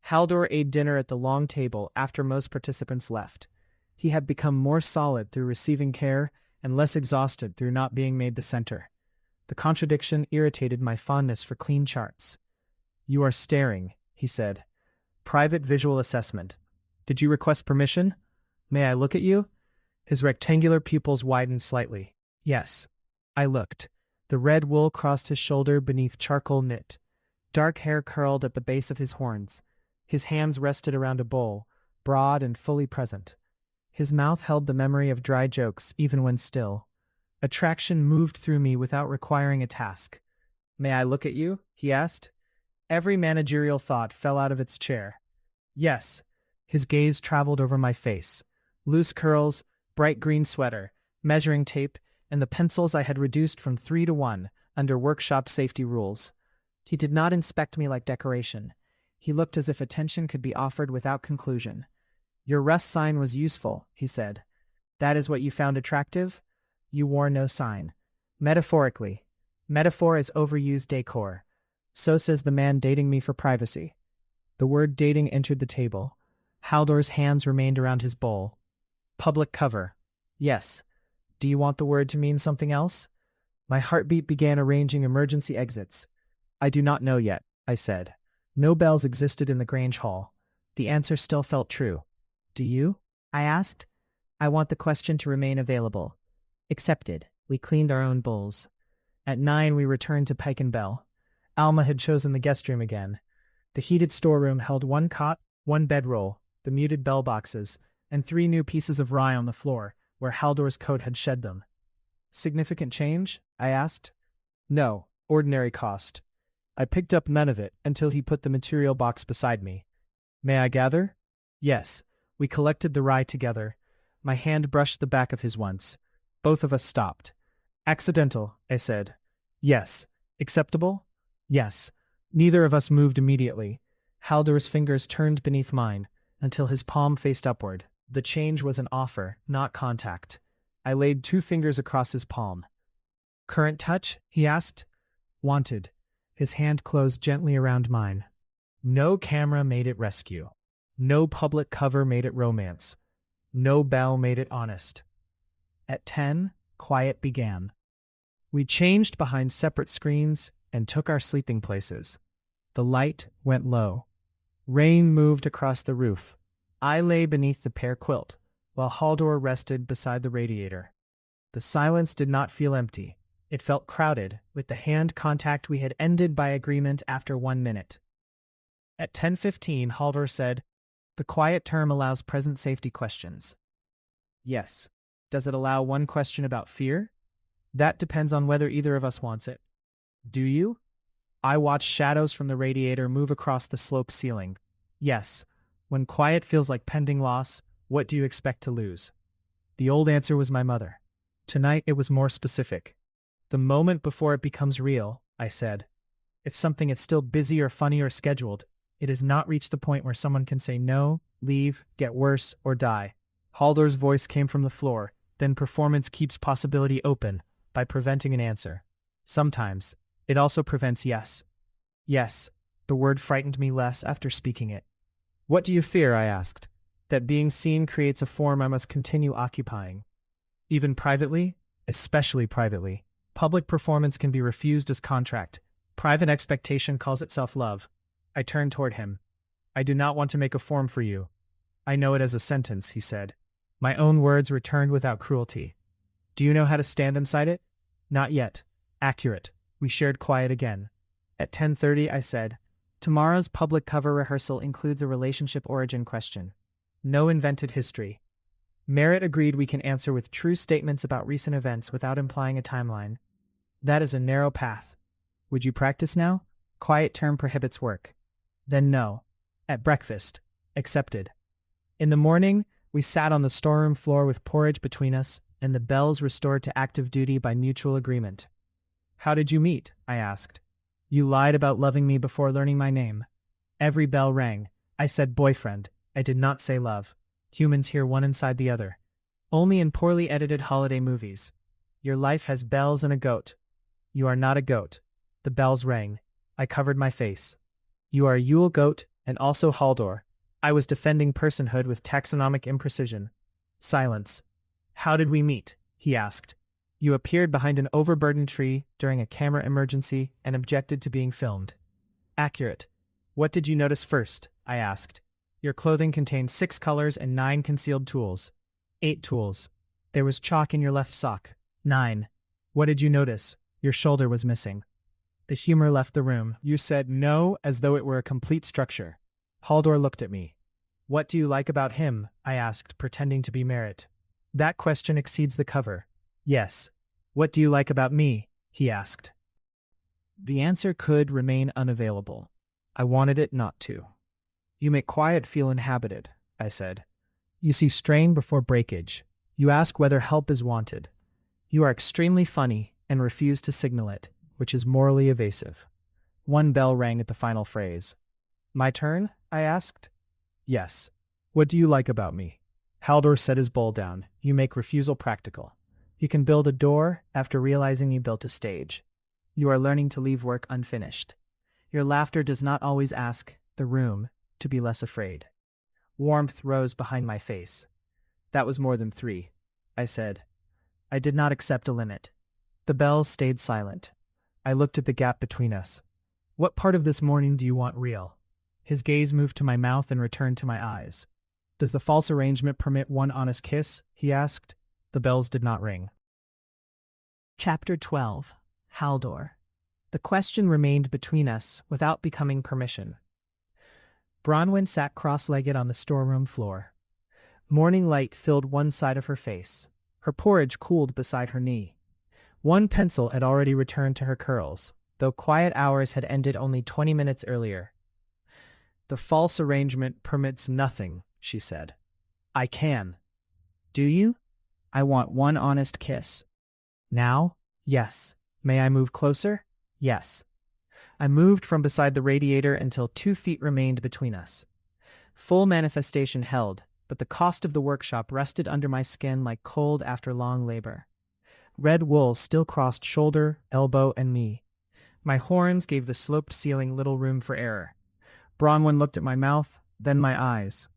Haldor ate dinner at the long table after most participants left. He had become more solid through receiving care and less exhausted through not being made the center. The contradiction irritated my fondness for clean charts. You are staring, he said. Private visual assessment. Did you request permission? May I look at you? His rectangular pupils widened slightly. Yes. I looked. The red wool crossed his shoulder beneath charcoal knit. Dark hair curled at the base of his horns. His hands rested around a bowl, broad and fully present. His mouth held the memory of dry jokes even when still. Attraction moved through me without requiring a task. May I look at you? He asked. Every managerial thought fell out of its chair. Yes. His gaze traveled over my face. Loose curls, bright green sweater, measuring tape, and the pencils I had reduced from 3 to 1 under workshop safety rules. He did not inspect me like decoration. He looked as if attention could be offered without conclusion. Your rest sign was useful, he said. That is what you found attractive? You wore no sign. Metaphorically. Metaphor is overused decor. So says the man dating me for privacy. The word dating entered the table. Haldor's hands remained around his bowl. Public cover. Yes. Do you want the word to mean something else? My heartbeat began arranging emergency exits. I do not know yet, I said. No bells existed in the Grange Hall. The answer still felt true. Do you? I asked. I want the question to remain available. Accepted. We cleaned our own bowls. At 9 we returned to Pike and Bell. Alma had chosen the guest room again. The heated storeroom held 1 cot, 1 bedroll, the muted bell boxes, and 3 new pieces of rye on the floor, where Haldor's coat had shed them. Significant change? I asked. No, ordinary cost. I picked up none of it until he put the material box beside me. May I gather? Yes. We collected the rye together. My hand brushed the back of his once. Both of us stopped. Accidental, I said. Yes. Acceptable? Yes. Neither of us moved immediately. Haldor's fingers turned beneath mine until his palm faced upward. The change was an offer, not contact. I laid 2 fingers across his palm. Current touch? He asked. Wanted. His hand closed gently around mine. No camera made it rescue. No public cover made it romance. No bell made it honest. At 10, quiet began. We changed behind separate screens and took our sleeping places. The light went low. Rain moved across the roof. I lay beneath the pear quilt, while Haldor rested beside the radiator. The silence did not feel empty. It felt crowded, with the hand contact we had ended by agreement after 1 minute. At 10:15, Haldor said, "The quiet term allows present safety questions." Yes. Does it allow one question about fear? That depends on whether either of us wants it. Do you? I watched shadows from the radiator move across the sloped ceiling. Yes. When quiet feels like pending loss, what do you expect to lose? The old answer was my mother. Tonight it was more specific. The moment before it becomes real, I said. If something is still busy or funny or scheduled, it has not reached the point where someone can say no, leave, get worse, or die. Haldor's voice came from the floor. Then performance keeps possibility open by preventing an answer. Sometimes, it also prevents yes. Yes, the word frightened me less after speaking it. What do you fear? I asked. That being seen creates a form I must continue occupying. Even privately, especially privately, public performance can be refused as contract. Private expectation calls itself love. I turned toward him. I do not want to make a form for you. I know it as a sentence, he said. My own words returned without cruelty. Do you know how to stand inside it? Not yet. Accurate. We shared quiet again. At 10:30, I said, tomorrow's public cover rehearsal includes a relationship origin question. No invented history. Merritt agreed we can answer with true statements about recent events without implying a timeline. That is a narrow path. Would you practice now? Quiet term prohibits work. Then no. At breakfast. Accepted. In the morning, we sat on the storeroom floor with porridge between us, and the bells restored to active duty by mutual agreement. How did you meet? I asked. You lied about loving me before learning my name. Every bell rang. I said boyfriend. I did not say love. Humans hear one inside the other. Only in poorly edited holiday movies. Your life has bells and a goat. You are not a goat. The bells rang. I covered my face. You are a Yule Goat and also Haldor. I was defending personhood with taxonomic imprecision. Silence. How did we meet? He asked. You appeared behind an overburdened tree during a camera emergency and objected to being filmed. Accurate. What did you notice first? I asked. Your clothing contained 6 colors and 9 concealed tools. 8 tools. There was chalk in your left sock. 9. What did you notice? Your shoulder was missing. The humor left the room. You said no as though it were a complete structure. Haldor looked at me. What do you like about him? I asked, pretending to be Merritt. That question exceeds the cover. Yes. What do you like about me? He asked. The answer could remain unavailable. I wanted it not to. You make quiet feel inhabited, I said. You see strain before breakage. You ask whether help is wanted. You are extremely funny and refuse to signal it, which is morally evasive. One bell rang at the final phrase. My turn? I asked. Yes. What do you like about me? Haldor set his bowl down. You make refusal practical. You can build a door after realizing you built a stage. You are learning to leave work unfinished. Your laughter does not always ask the room to be less afraid. Warmth rose behind my face. That was more than 3, I said. I did not accept a limit. The bells stayed silent. I looked at the gap between us. What part of this morning do you want real? His gaze moved to my mouth and returned to my eyes. Does the false arrangement permit one honest kiss? He asked. The bells did not ring. Chapter 12. Haldor. The question remained between us without becoming permission. Bronwen sat cross-legged on the storeroom floor. Morning light filled one side of her face. Her porridge cooled beside her knee. One pencil had already returned to her curls, though quiet hours had ended only 20 minutes earlier. The false arrangement permits nothing, she said. I can. Do you? I want one honest kiss. Now? Yes. May I move closer? Yes. I moved from beside the radiator until 2 feet remained between us. Full manifestation held, but the cost of the workshop rested under my skin like cold after long labor. Red wool still crossed shoulder, elbow, and knee. My horns gave the sloped ceiling little room for error. Bronwen looked at my mouth, then my eyes.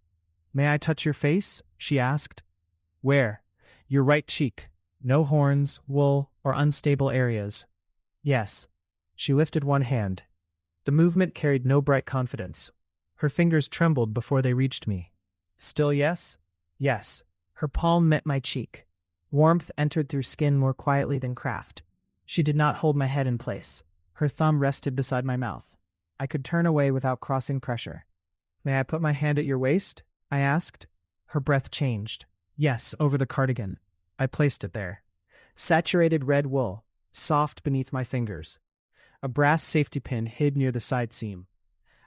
May I touch your face? She asked. Where? Your right cheek. No horns, wool, or unstable areas. Yes. She lifted one hand. The movement carried no bright confidence. Her fingers trembled before they reached me. Still yes? Yes. Her palm met my cheek. Warmth entered through skin more quietly than craft. She did not hold my head in place. Her thumb rested beside my mouth. I could turn away without crossing pressure. May I put my hand at your waist? I asked. Her breath changed. Yes, over the cardigan. I placed it there. Saturated red wool, soft beneath my fingers. A brass safety pin hid near the side seam.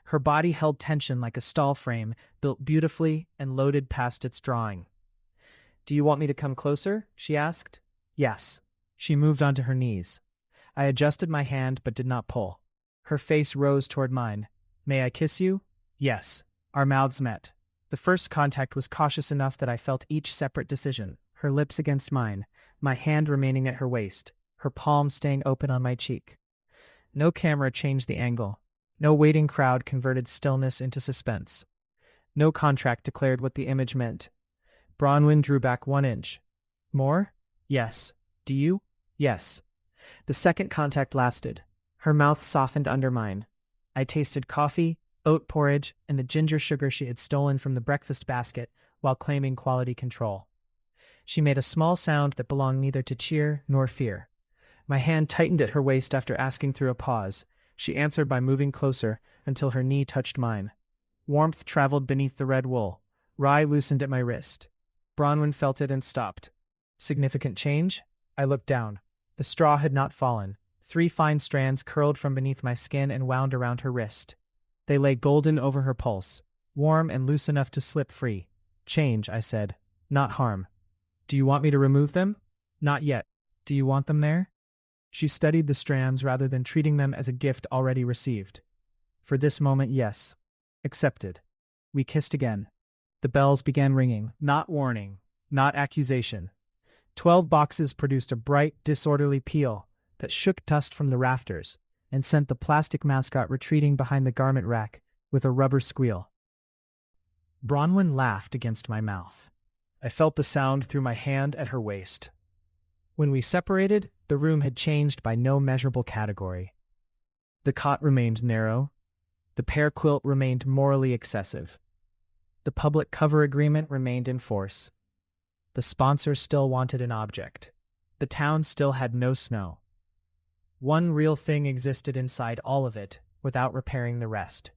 Her body held tension like a stall frame, built beautifully and loaded past its drawing. Do you want me to come closer? She asked. Yes. She moved onto her knees. I adjusted my hand but did not pull. Her face rose toward mine. May I kiss you? Yes. Our mouths met. The first contact was cautious enough that I felt each separate decision, her lips against mine, my hand remaining at her waist, her palm staying open on my cheek. No camera changed the angle. No waiting crowd converted stillness into suspense. No contract declared what the image meant. Bronwen drew back 1 inch. More? Yes. Do you? Yes. The second contact lasted. Her mouth softened under mine. I tasted coffee, oat porridge, and the ginger sugar she had stolen from the breakfast basket while claiming quality control. She made a small sound that belonged neither to cheer nor fear. My hand tightened at her waist after asking through a pause. She answered by moving closer until her knee touched mine. Warmth traveled beneath the red wool. Rye loosened at my wrist. Bronwen felt it and stopped. Significant change? I looked down. The straw had not fallen. 3 fine strands curled from beneath my skin and wound around her wrist. They lay golden over her pulse, warm and loose enough to slip free. Change, I said, not harm. Do you want me to remove them? Not yet. Do you want them there? She studied the strands rather than treating them as a gift already received. For this moment, yes. Accepted. We kissed again. The bells began ringing, not warning, not accusation. 12 boxes produced a bright, disorderly peal that shook dust from the rafters and sent the plastic mascot retreating behind the garment rack with a rubber squeal. Bronwen laughed against my mouth. I felt the sound through my hand at her waist. When we separated, the room had changed by no measurable category. The cot remained narrow. The pear quilt remained morally excessive. The public cover agreement remained in force. The sponsor still wanted an object. The town still had no snow. One real thing existed inside all of it, without repairing the rest.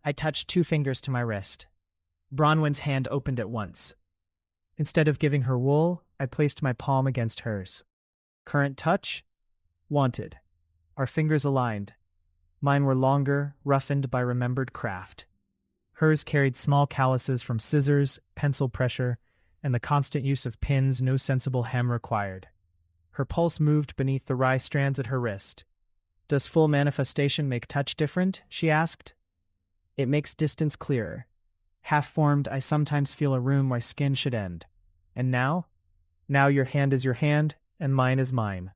I touched 2 fingers to my wrist. Bronwen's hand opened at once. Instead of giving her wool, I placed my palm against hers. Current touch? Wanted. Our fingers aligned. Mine were longer, roughened by remembered craft. Hers carried small calluses from scissors, pencil pressure, and the constant use of pins no sensible hem required. Her pulse moved beneath the rye strands at her wrist. Does full manifestation make touch different? She asked. It makes distance clearer. Half-formed, I sometimes feel a room where skin should end. And now? Now your hand is your hand, and mine is mine.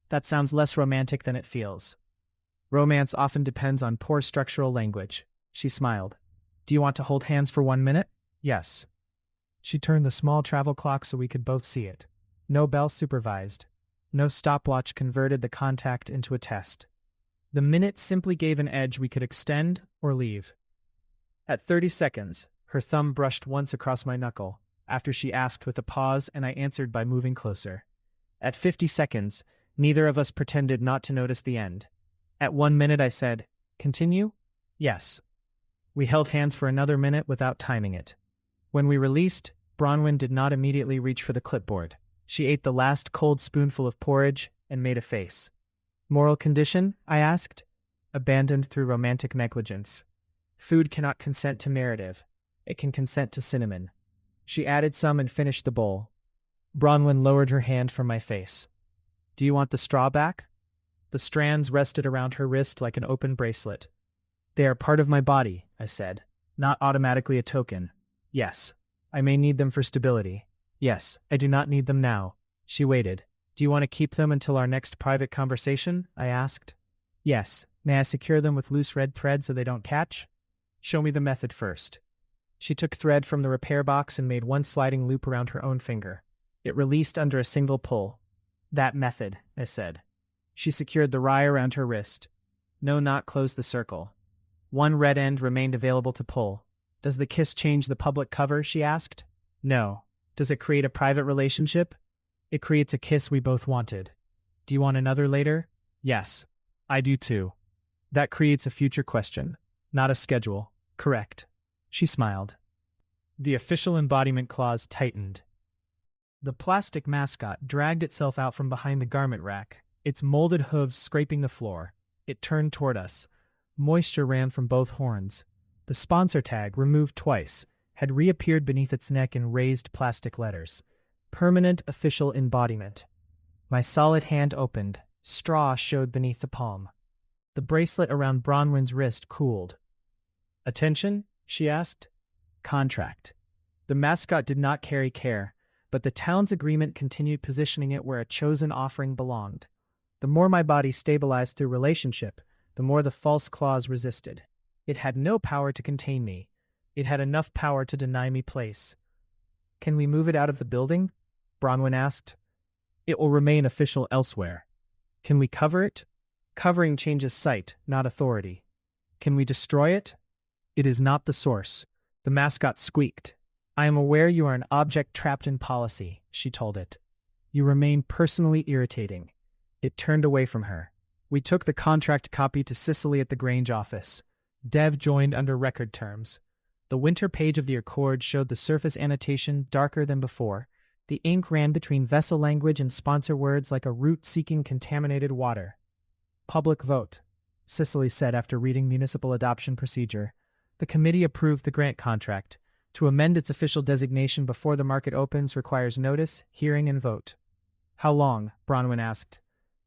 That sounds less romantic than it feels. Romance often depends on poor structural language. She smiled. Do you want to hold hands for 1 minute? Yes. She turned the small travel clock so we could both see it. No bell supervised. No stopwatch converted the contact into a test. The minute simply gave an edge we could extend or leave. At 30 seconds, her thumb brushed once across my knuckle, after she asked with a pause and I answered by moving closer. At 50 seconds, neither of us pretended not to notice the end. At 1 minute I said, continue? Yes. We held hands for another minute without timing it. When we released, Bronwen did not immediately reach for the clipboard. She ate the last cold spoonful of porridge and made a face. Moral condition? I asked. Abandoned through romantic negligence. Food cannot consent to narrative. It can consent to cinnamon. She added some and finished the bowl. Bronwen lowered her hand from my face. Do you want the straw back? The strands rested around her wrist like an open bracelet. They are part of my body, I said, not automatically a token. Yes, I may need them for stability. Yes, I do not need them now. She waited. Do you want to keep them until our next private conversation? I asked. Yes. May I secure them with loose red thread so they don't catch? Show me the method first. She took thread from the repair box and made one sliding loop around her own finger. It released under a single pull. That method, I said. She secured the rye around her wrist. No knot closed the circle. One red end remained available to pull. Does the kiss change the public cover? She asked. No. Does it create a private relationship? It creates a kiss we both wanted. Do you want another later? Yes. I do too. That creates a future question, not a schedule. Correct. She smiled. The official embodiment clause tightened. The plastic mascot dragged itself out from behind the garment rack, its molded hooves scraping the floor. It turned toward us. Moisture ran from both horns. The sponsor tag, removed twice, had reappeared beneath its neck in raised plastic letters. Permanent official embodiment. My solid hand opened. Straw showed beneath the palm. The bracelet around Bronwen's wrist cooled. Attention? She asked. Contract. The mascot did not carry care, but the town's agreement continued positioning it where a chosen offering belonged. The more my body stabilized through relationship, the more the false clause resisted. It had no power to contain me. It had enough power to deny me place. Can we move it out of the building? Bronwen asked. It will remain official elsewhere. Can we cover it? Covering changes site, not authority. Can we destroy it? It is not the source. The mascot squeaked. I am aware you are an object trapped in policy, she told it. You remain personally irritating. It turned away from her. We took the contract copy to Cicely at the Grange office. Dev joined under record terms. The winter page of the accord showed the surface annotation darker than before. The ink ran between vessel language and sponsor words like a root seeking contaminated water. Public vote, Cicely said after reading municipal adoption procedure. The committee approved the grant contract. To amend its official designation before the market opens requires notice, hearing, and vote. How long? Bronwen asked.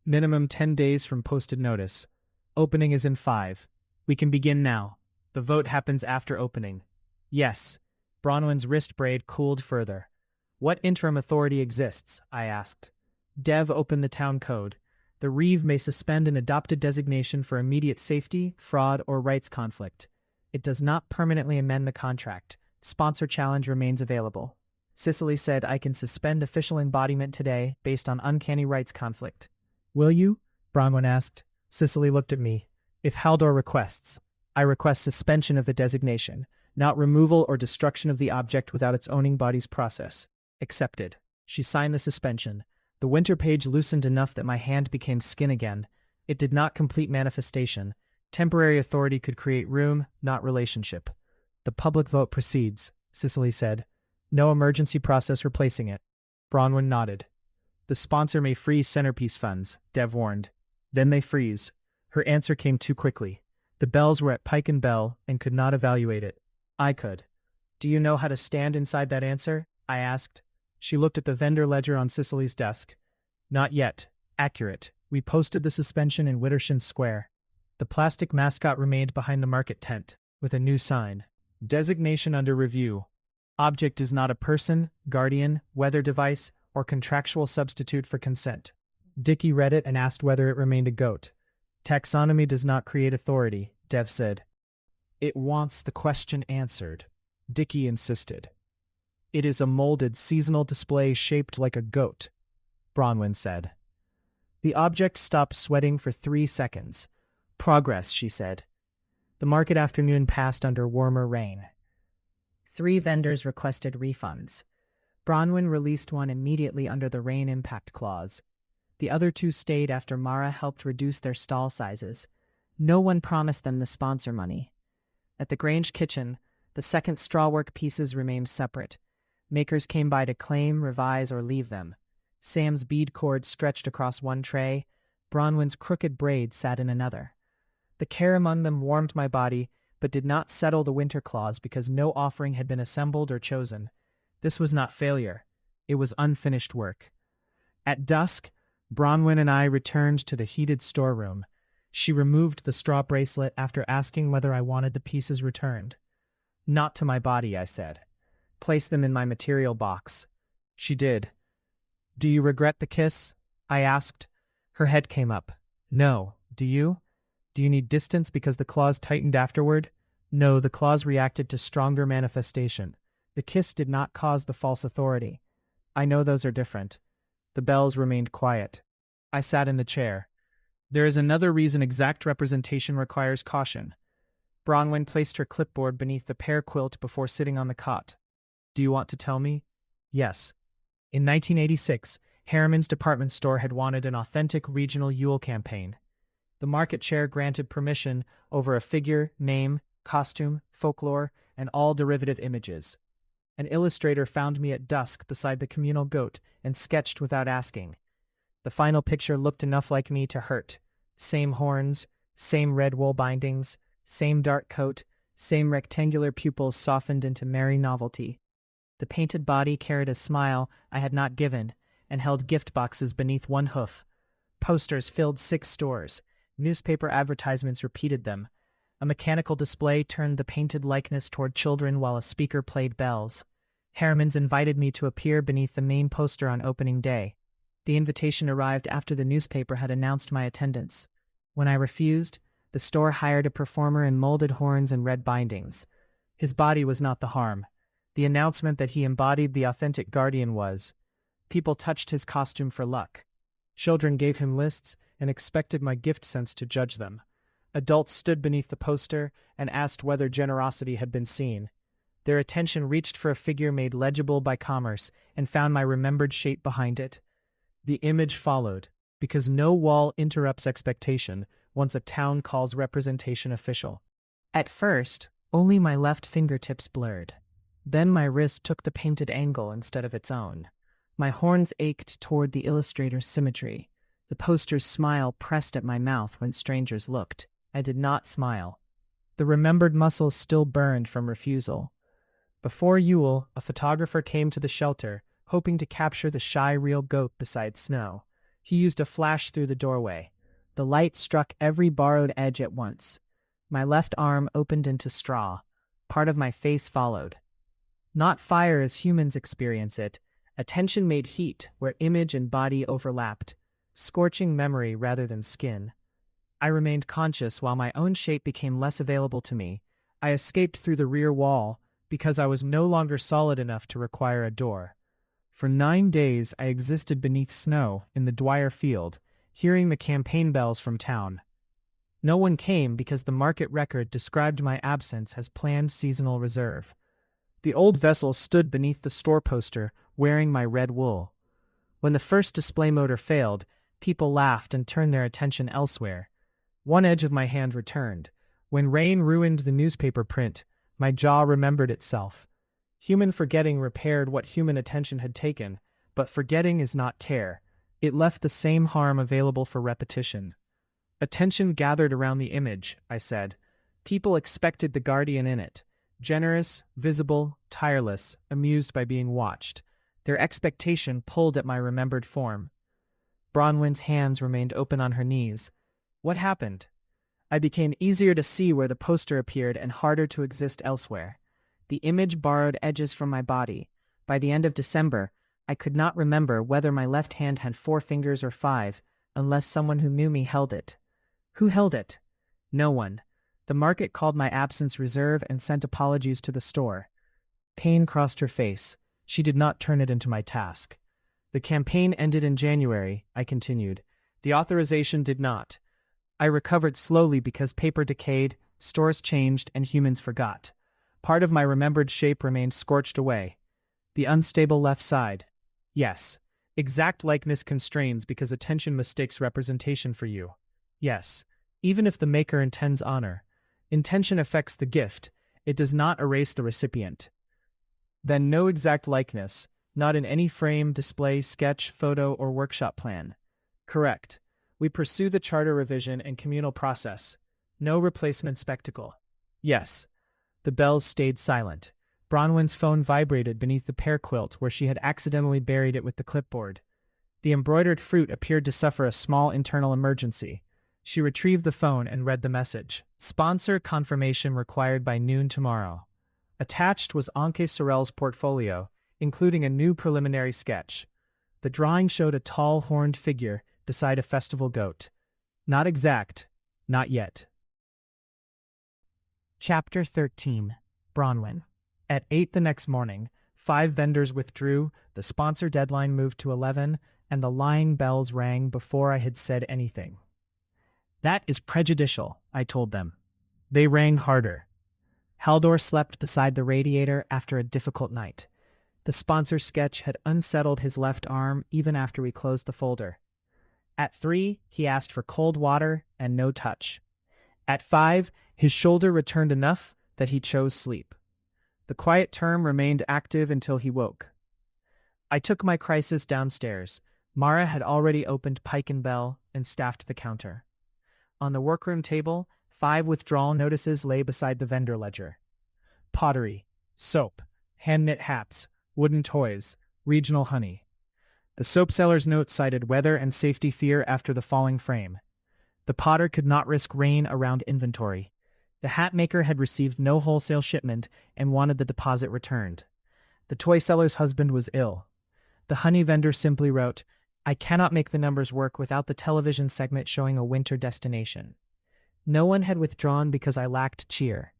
Minimum 10 days from posted notice. Opening is in 5. We can begin now. The vote happens after opening. Yes. Bronwen's wrist braid cooled further. What interim authority exists? I asked. Dev opened the town code. The Reeve may suspend an adopted designation for immediate safety, fraud, or rights conflict. It does not permanently amend the contract. Sponsor challenge remains available. Cicely said I can suspend official embodiment today based on uncanny rights conflict. Will you? Bronwen asked. Cicely looked at me. If Haldor requests, I request suspension of the designation, not removal or destruction of the object without its owning body's process. Accepted. She signed the suspension. The winter page loosened enough that my hand became skin again. It did not complete manifestation. Temporary authority could create room, not relationship. The public vote proceeds, Cicely said. No emergency process replacing it. Bronwen nodded. The sponsor may freeze centerpiece funds, Dev warned. Then they freeze. Her answer came too quickly. The bells were at Pike and Bell and could not evaluate it. I could. Do you know how to stand inside that answer? I asked. She looked at the vendor ledger on Cicely's desk. Not yet. Accurate. We posted the suspension in Wittershan Square. The plastic mascot remained behind the market tent, with a new sign. Designation under review. Object is not a person, guardian, weather device, or contractual substitute for consent. Dickie read it and asked whether it remained a goat. Taxonomy does not create authority, Dev said. It wants the question answered, Dickie insisted. It is a molded seasonal display shaped like a goat, Bronwen said. The object stopped sweating for 3 seconds. Progress, she said. The market afternoon passed under warmer rain. 3 vendors requested refunds. Bronwen released one immediately under the rain impact clause. The other 2 stayed after Mara helped reduce their stall sizes. No one promised them the sponsor money. At the Grange kitchen, the second strawwork pieces remained separate. Makers came by to claim, revise, or leave them. Sam's bead cord stretched across one tray. Bronwen's crooked braid sat in another. The care among them warmed my body, but did not settle the winter clause because no offering had been assembled or chosen. This was not failure. It was unfinished work. At dusk, Bronwen and I returned to the heated storeroom. She removed the straw bracelet after asking whether I wanted the pieces returned. Not to my body, I said. Place them in my material box. She did. Do you regret the kiss? I asked. Her head came up. No. Do you? Do you need distance because the clause tightened afterward? No, the clause reacted to stronger manifestation. The kiss did not cause the false authority. I know those are different. The bells remained quiet. I sat in the chair. There is another reason exact representation requires caution. Bronwen placed her clipboard beneath the pear quilt before sitting on the cot. Do you want to tell me? Yes. In 1986, Harriman's department store had wanted an authentic regional Yule campaign. The market chair granted permission over a figure, name, costume, folklore, and all derivative images. An illustrator found me at dusk beside the communal goat and sketched without asking. The final picture looked enough like me to hurt. Same horns, same red wool bindings, same dark coat, same rectangular pupils softened into merry novelty. The painted body carried a smile I had not given and held gift boxes beneath one hoof. Posters filled 6 stores. Newspaper advertisements repeated them. A mechanical display turned the painted likeness toward children while a speaker played bells. Harriman's invited me to appear beneath the main poster on opening day. The invitation arrived after the newspaper had announced my attendance. When I refused, the store hired a performer in molded horns and red bindings. His body was not the harm. The announcement that he embodied the authentic guardian was. People touched his costume for luck. Children gave him lists and expected my gift sense to judge them. Adults stood beneath the poster and asked whether generosity had been seen. Their attention reached for a figure made legible by commerce and found my remembered shape behind it. The image followed, because no wall interrupts expectation once a town calls representation official. At first, only my left fingertips blurred. Then my wrist took the painted angle instead of its own. My horns ached toward the illustrator's symmetry. The poster's smile pressed at my mouth when strangers looked. I did not smile. The remembered muscles still burned from refusal. Before Yule, a photographer came to the shelter, hoping to capture the shy real goat beside Snow. He used a flash through the doorway. The light struck every borrowed edge at once. My left arm opened into straw. Part of my face followed. Not fire as humans experience it. Attention made heat where image and body overlapped, scorching memory rather than skin. I remained conscious while my own shape became less available to me. I escaped through the rear wall because I was no longer solid enough to require a door. For 9 days I existed beneath snow in the Dwyer field, hearing the campaign bells from town. No one came because the market record described my absence as planned seasonal reserve. The old vessel stood beneath the store poster, wearing my red wool. When the first display motor failed, people laughed and turned their attention elsewhere. One edge of my hand returned. When rain ruined the newspaper print, my jaw remembered itself. Human forgetting repaired what human attention had taken, but forgetting is not care. It left the same harm available for repetition. Attention gathered around the image, I said. People expected the guardian in it. Generous, visible, tireless, amused by being watched. Their expectation pulled at my remembered form. Bronwen's hands remained open on her knees. What happened? I became easier to see where the poster appeared and harder to exist elsewhere. The image borrowed edges from my body. By the end of December, I could not remember whether my left hand had 4 fingers or 5, unless someone who knew me held it. Who held it? No one. The market called my absence reserve and sent apologies to the store. Pain crossed her face. She did not turn it into my task. The campaign ended in January, I continued. The authorization did not. I recovered slowly because paper decayed, stores changed, and humans forgot. Part of my remembered shape remained scorched away. The unstable left side. Yes. Exact likeness constrains because attention mistakes representation for you. Yes. Even if the maker intends honor. Intention affects the gift. It does not erase the recipient. Then no exact likeness, not in any frame, display, sketch, photo, or workshop plan. Correct. We pursue the charter revision and communal process. No replacement spectacle. Yes. The bells stayed silent. Bronwen's phone vibrated beneath the pear quilt where she had accidentally buried it with the clipboard. The embroidered fruit appeared to suffer a small internal emergency. She retrieved the phone and read the message. Sponsor confirmation required by noon tomorrow. Attached was Anke Sorel's portfolio, including a new preliminary sketch. The drawing showed a tall, horned figure beside a festival goat. Not exact. Not yet. Chapter 13. Bronwen. At 8 the next morning, 5 vendors withdrew, the sponsor deadline moved to 11, and the lying bells rang before I had said anything. That is prejudicial, I told them. They rang harder. Haldor slept beside the radiator after a difficult night. The sponsor sketch had unsettled his left arm even after we closed the folder. At 3, he asked for cold water and no touch. At 5, his shoulder returned enough that he chose sleep. The quiet term remained active until he woke. I took my crisis downstairs. Mara had already opened Pike and Bell and staffed the counter. On the workroom table, 5 withdrawal notices lay beside the vendor ledger. Pottery, soap, hand-knit hats, wooden toys, regional honey. The soap seller's note cited weather and safety fear after the falling frame. The potter could not risk rain around inventory. The hat maker had received no wholesale shipment and wanted the deposit returned. The toy seller's husband was ill. The honey vendor simply wrote, "I cannot make the numbers work without the television segment showing a winter destination." No one had withdrawn because I lacked cheer.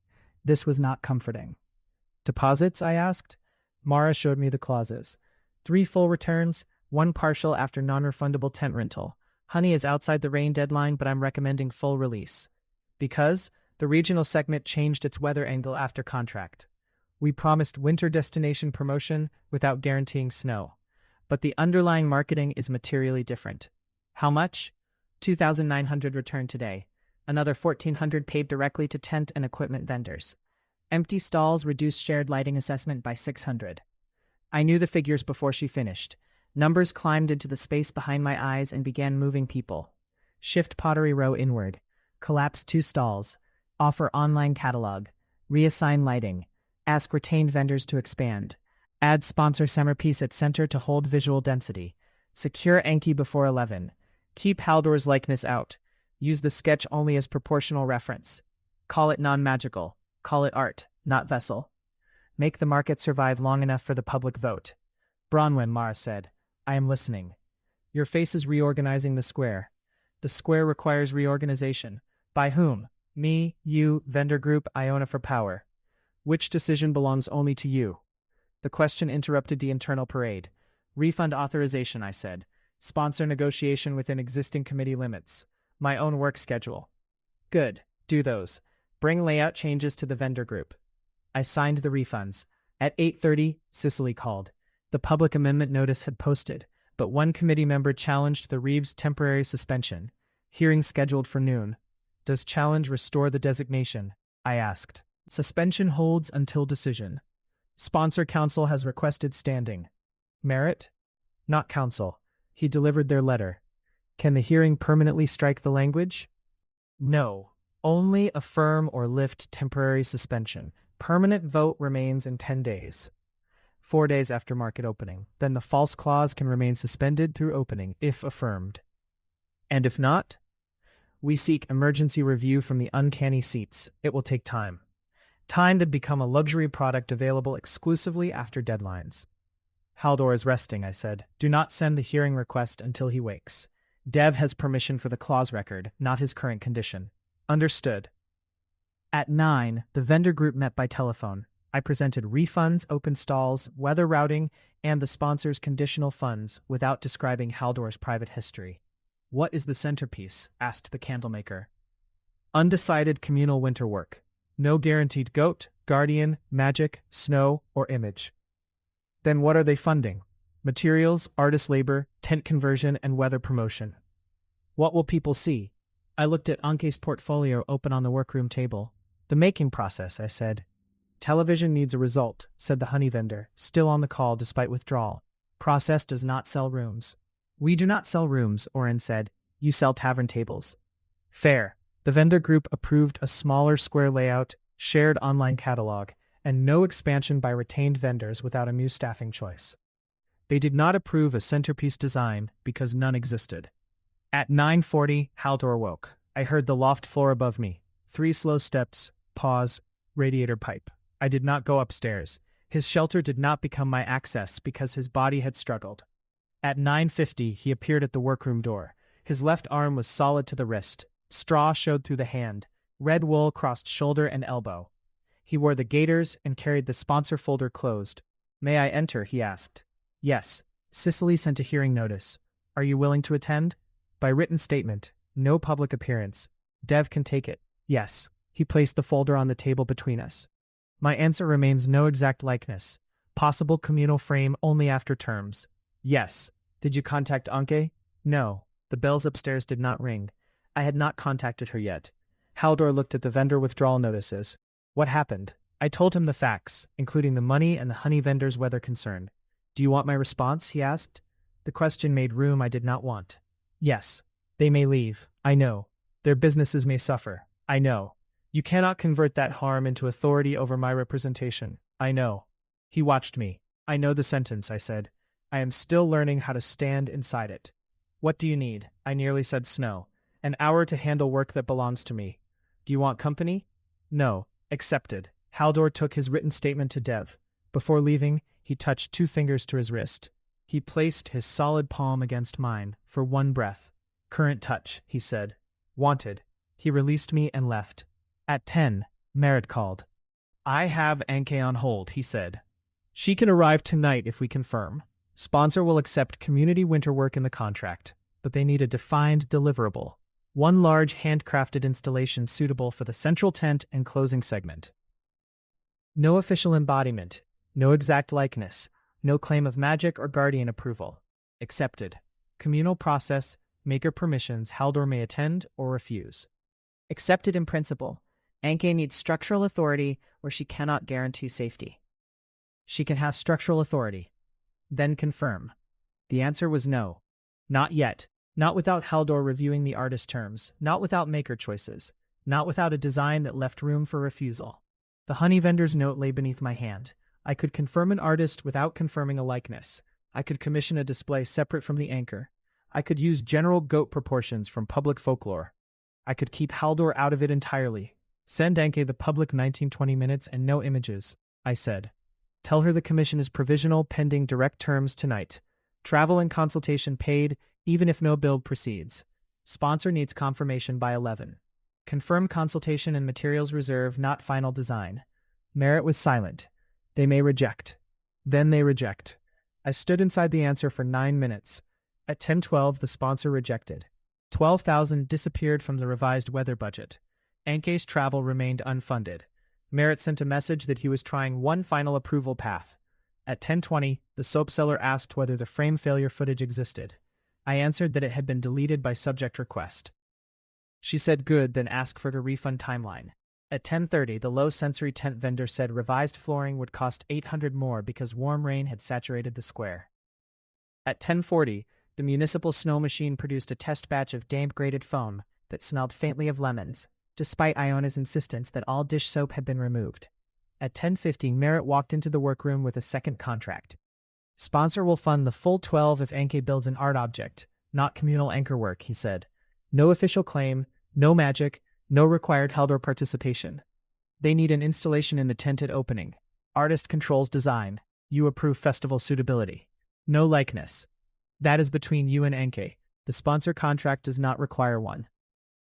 This was not comforting. Deposits, I asked. Mara showed me the clauses. 3 full returns, 1 partial after non-refundable tent rental. Honey is outside the rain deadline, but I'm recommending full release. Because the regional segment changed its weather angle after contract. We promised winter destination promotion without guaranteeing snow. But the underlying marketing is materially different. How much? 2,900 returned today. Another 1,400 paid directly to tent and equipment vendors. Empty stalls reduced shared lighting assessment by 600. I knew the figures before she finished. Numbers climbed into the space behind my eyes and began moving people. Shift pottery row inward. Collapse 2 stalls. Offer online catalog. Reassign lighting. Ask retained vendors to expand. Add sponsor centerpiece at center to hold visual density. Secure Enki before 11. Keep Haldor's likeness out. Use the sketch only as proportional reference. Call it non-magical. Call it art, not vessel. Make the market survive long enough for the public vote. Bronwen, Mara said. I am listening. Your face is reorganizing the square. The square requires reorganization. By whom? Me, you, vendor group, Iona for power. Which decision belongs only to you? The question interrupted the internal parade. Refund authorization, I said. Sponsor negotiation within existing committee limits. My own work schedule. Good. Do those. Bring layout changes to the vendor group. I signed the refunds. At 8:30, Cicely called. The public amendment notice had posted, but one committee member challenged the Reeves temporary suspension. Hearing scheduled for noon. Does challenge restore the designation? I asked. Suspension holds until decision. Sponsor council has requested standing. Merit? Not council. He delivered their letter. Can the hearing permanently strike the language? No. Only affirm or lift temporary suspension. Permanent vote remains in 10 days. 4 days after market opening. Then the false clause can remain suspended through opening, if affirmed. And if not? We seek emergency review from the uncanny seats. It will take time. Time to become a luxury product available exclusively after deadlines. Haldor is resting, I said. Do not send the hearing request until he wakes. Dev has permission for the clause record, not his current condition. Understood. At 9, the vendor group met by telephone. I presented refunds, open stalls, weather routing, and the sponsor's conditional funds without describing Haldor's private history. What is the centerpiece? Asked the candlemaker. Undecided communal winter work. No guaranteed goat, guardian, magic, snow, or image. Then what are they funding? Materials, artist labor, tent conversion, and weather promotion. What will people see? I looked at Anke's portfolio open on the workroom table. The making process, I said. Television needs a result, said the honey vendor, still on the call despite withdrawal. Process does not sell rooms. We do not sell rooms, Oren said. You sell tavern tables. Fair. The vendor group approved a smaller square layout, shared online catalog, and no expansion by retained vendors without a new staffing choice. They did not approve a centerpiece design because none existed. At 9:40, Haldor woke. I heard the loft floor above me. 3 slow steps, pause, radiator pipe. I did not go upstairs. His shelter did not become my access because his body had struggled. At 9:50, he appeared at the workroom door. His left arm was solid to the wrist. Straw showed through the hand. Red wool crossed shoulder and elbow. He wore the gaiters and carried the sponsor folder closed. May I enter? He asked. Yes. Cicely sent a hearing notice. Are you willing to attend? By written statement. No public appearance. Dev can take it. Yes. He placed the folder on the table between us. My answer remains no exact likeness. Possible communal frame only after terms. Yes. Did you contact Anke? No. The bells upstairs did not ring. I had not contacted her yet. Haldor looked at the vendor withdrawal notices. What happened? I told him the facts, including the money and the honey vendor's weather concern. Do you want my response? He asked. The question made room I did not want. Yes. They may leave. I know. Their businesses may suffer. I know. You cannot convert that harm into authority over my representation. I know. He watched me. I know the sentence, I said. I am still learning how to stand inside it. What do you need? I nearly said snow. An hour to handle work that belongs to me. Do you want company? No. Accepted. Haldor took his written statement to Dev. Before leaving, he touched 2 fingers to his wrist. He placed his solid palm against mine for one breath. Current touch, he said. Wanted. He released me and left. At 10, Merritt called. I have Anke on hold, he said. She can arrive tonight if we confirm. Sponsor will accept community winter work in the contract, but they need a defined deliverable. One large handcrafted installation suitable for the central tent and closing segment. No official embodiment, no exact likeness, no claim of magic or guardian approval. Accepted. Communal process, maker permissions, Haldor may attend or refuse. Accepted in principle. Anke needs structural authority where she cannot guarantee safety. She can have structural authority. Then confirm. The answer was no. Not yet. Not without Haldor reviewing the artist terms, not without maker choices, not without a design that left room for refusal. The honey vendor's note lay beneath my hand. I could confirm an artist without confirming a likeness. I could commission a display separate from the anchor. I could use general goat proportions from public folklore. I could keep Haldor out of it entirely. Send Anke the public 19-20 minutes and no images, I said. Tell her the commission is provisional pending direct terms tonight. Travel and consultation paid, even if no build proceeds. Sponsor needs confirmation by 11. Confirm consultation and materials reserve, not final design. Merritt was silent. They may reject. Then they reject. I stood inside the answer for 9 minutes. At 10:12, the sponsor rejected. 12,000 disappeared from the revised weather budget. Anke's travel remained unfunded. Merritt sent a message that he was trying one final approval path. At 10:20, the soap seller asked whether the frame failure footage existed. I answered that it had been deleted by subject request. She said good, then asked for the refund timeline. At 10:30, the low-sensory tent vendor said revised flooring would cost $800 more because warm rain had saturated the square. At 10:40, the municipal snow machine produced a test batch of damp-graded foam that smelled faintly of lemons, despite Iona's insistence that all dish soap had been removed. At 10:50, Merritt walked into the workroom with a second contract. Sponsor will fund the full 12 if Anke builds an art object, not communal anchor work, he said. No official claim, no magic, no required Haldor participation. They need an installation in the tented opening. Artist controls design. You approve festival suitability. No likeness. That is between you and Anke. The sponsor contract does not require one.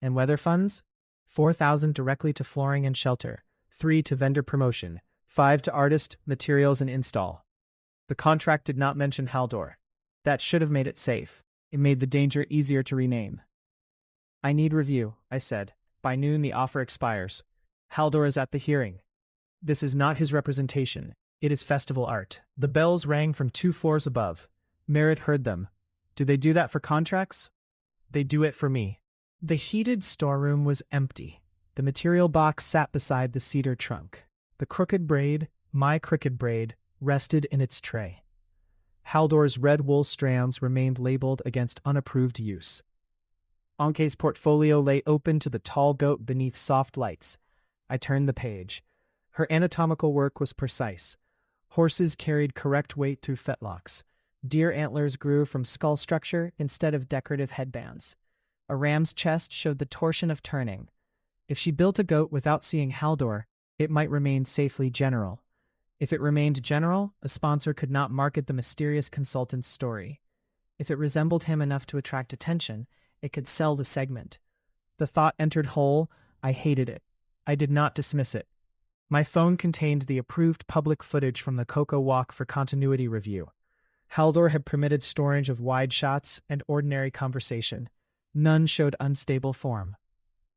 And weather funds? 4,000 directly to flooring and shelter, 3 to vendor promotion, 5 to artist, materials, and install. The contract did not mention Haldor. That should have made it safe. It made the danger easier to rename. I need review, I said. By noon the offer expires. Haldor is at the hearing. This is not his representation. It is festival art. The bells rang from 2 floors above. Merritt heard them. Do they do that for contracts? They do it for me. The heated storeroom was empty. The material box sat beside the cedar trunk. The crooked braid, my crooked braid, rested in its tray. Haldor's red wool strands remained labeled against unapproved use. Anke's portfolio lay open to the tall goat beneath soft lights. I turned the page. Her anatomical work was precise. Horses carried correct weight through fetlocks. Deer antlers grew from skull structure instead of decorative headbands. A ram's chest showed the torsion of turning. If she built a goat without seeing Haldor, it might remain safely general. If it remained general, a sponsor could not market the mysterious consultant's story. If it resembled him enough to attract attention, it could sell the segment. The thought entered whole. I hated it. I did not dismiss it. My phone contained the approved public footage from the Cocoa Walk for continuity review. Haldor had permitted storage of wide shots and ordinary conversation. None showed unstable form.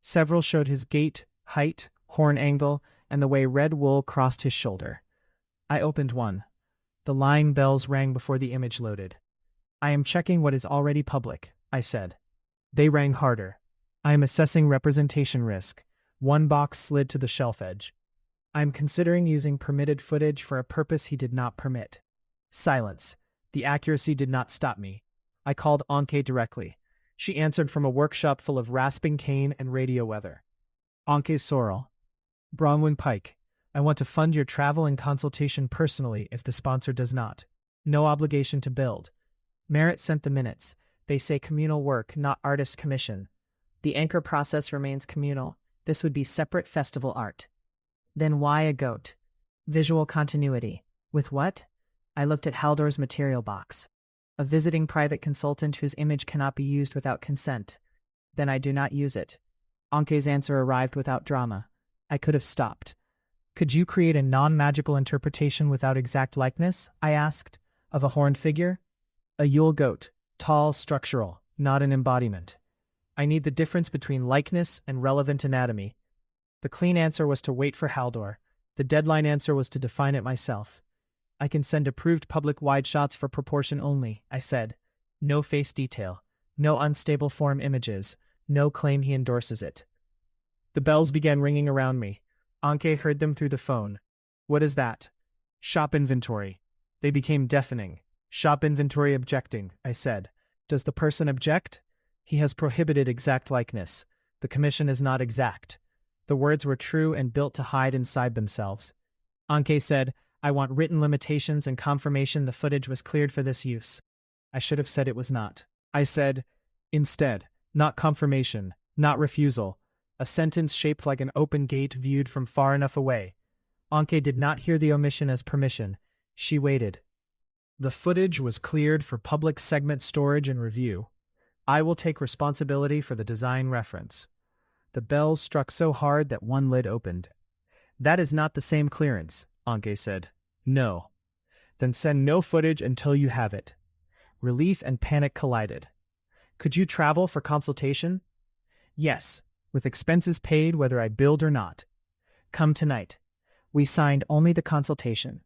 Several showed his gait, height, horn angle, and the way red wool crossed his shoulder. I opened one. The lying bells rang before the image loaded. I am checking what is already public, I said. They rang harder. I am assessing representation risk. One box slid to the shelf edge. I am considering using permitted footage for a purpose he did not permit. Silence. The accuracy did not stop me. I called Anke directly. She answered from a workshop full of rasping cane and radio weather. Anke Sorrel. Bronwen Pike. I want to fund your travel and consultation personally if the sponsor does not. No obligation to build. Merritt sent the minutes. They say communal work, not artist commission. The anchor process remains communal. This would be separate festival art. Then why a goat? Visual continuity. With what? I looked at Haldor's material box. A visiting private consultant whose image cannot be used without consent. Then I do not use it. Anke's answer arrived without drama. I could have stopped. Could you create a non-magical interpretation without exact likeness, I asked, of a horned figure? A Yule Goat, tall, structural, not an embodiment. I need the difference between likeness and relevant anatomy. The clean answer was to wait for Haldor. The deadline answer was to define it myself. I can send approved public wide shots for proportion only, I said. No face detail, no unstable form images, no claim he endorses it. The bells began ringing around me. Anke heard them through the phone. What is that? Shop inventory. They became deafening. Shop inventory objecting, I said. Does the person object? He has prohibited exact likeness. The commission is not exact. The words were true and built to hide inside themselves. Anke said, I want written limitations and confirmation the footage was cleared for this use. I should have said it was not. I said, instead, not confirmation, not refusal. A sentence shaped like an open gate viewed from far enough away. Anke did not hear the omission as permission. She waited. The footage was cleared for public segment storage and review. I will take responsibility for the design reference. The bells struck so hard that one lid opened. That is not the same clearance, Anke said. No. Then send no footage until you have it. Relief and panic collided. Could you travel for consultation? Yes, with expenses paid whether I billed or not. Come tonight. We signed only the consultation.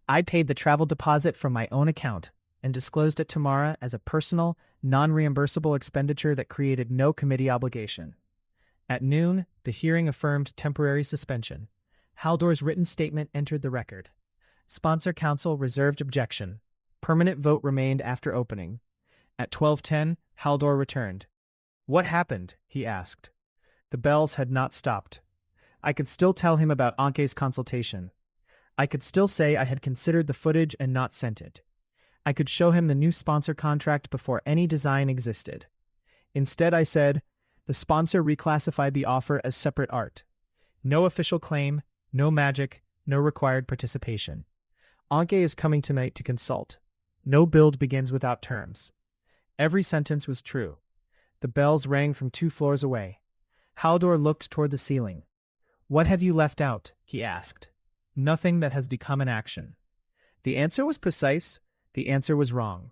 I paid the travel deposit from my own account and disclosed it to Mara as a personal, non-reimbursable expenditure that created no committee obligation. At noon, the hearing affirmed temporary suspension. Haldor's written statement entered the record. Sponsor council reserved objection. Permanent vote remained after opening. At 12:10, Haldor returned. What happened? He asked. The bells had not stopped. I could still tell him about Anke's consultation. I could still say I had considered the footage and not sent it. I could show him the new sponsor contract before any design existed. Instead, I said, the sponsor reclassified the offer as separate art. No official claim, no magic, no required participation. Anke is coming tonight to consult. No build begins without terms. Every sentence was true. The bells rang from 2 floors away. Haldor looked toward the ceiling. What have you left out? He asked. Nothing that has become an action. The answer was precise. The answer was wrong.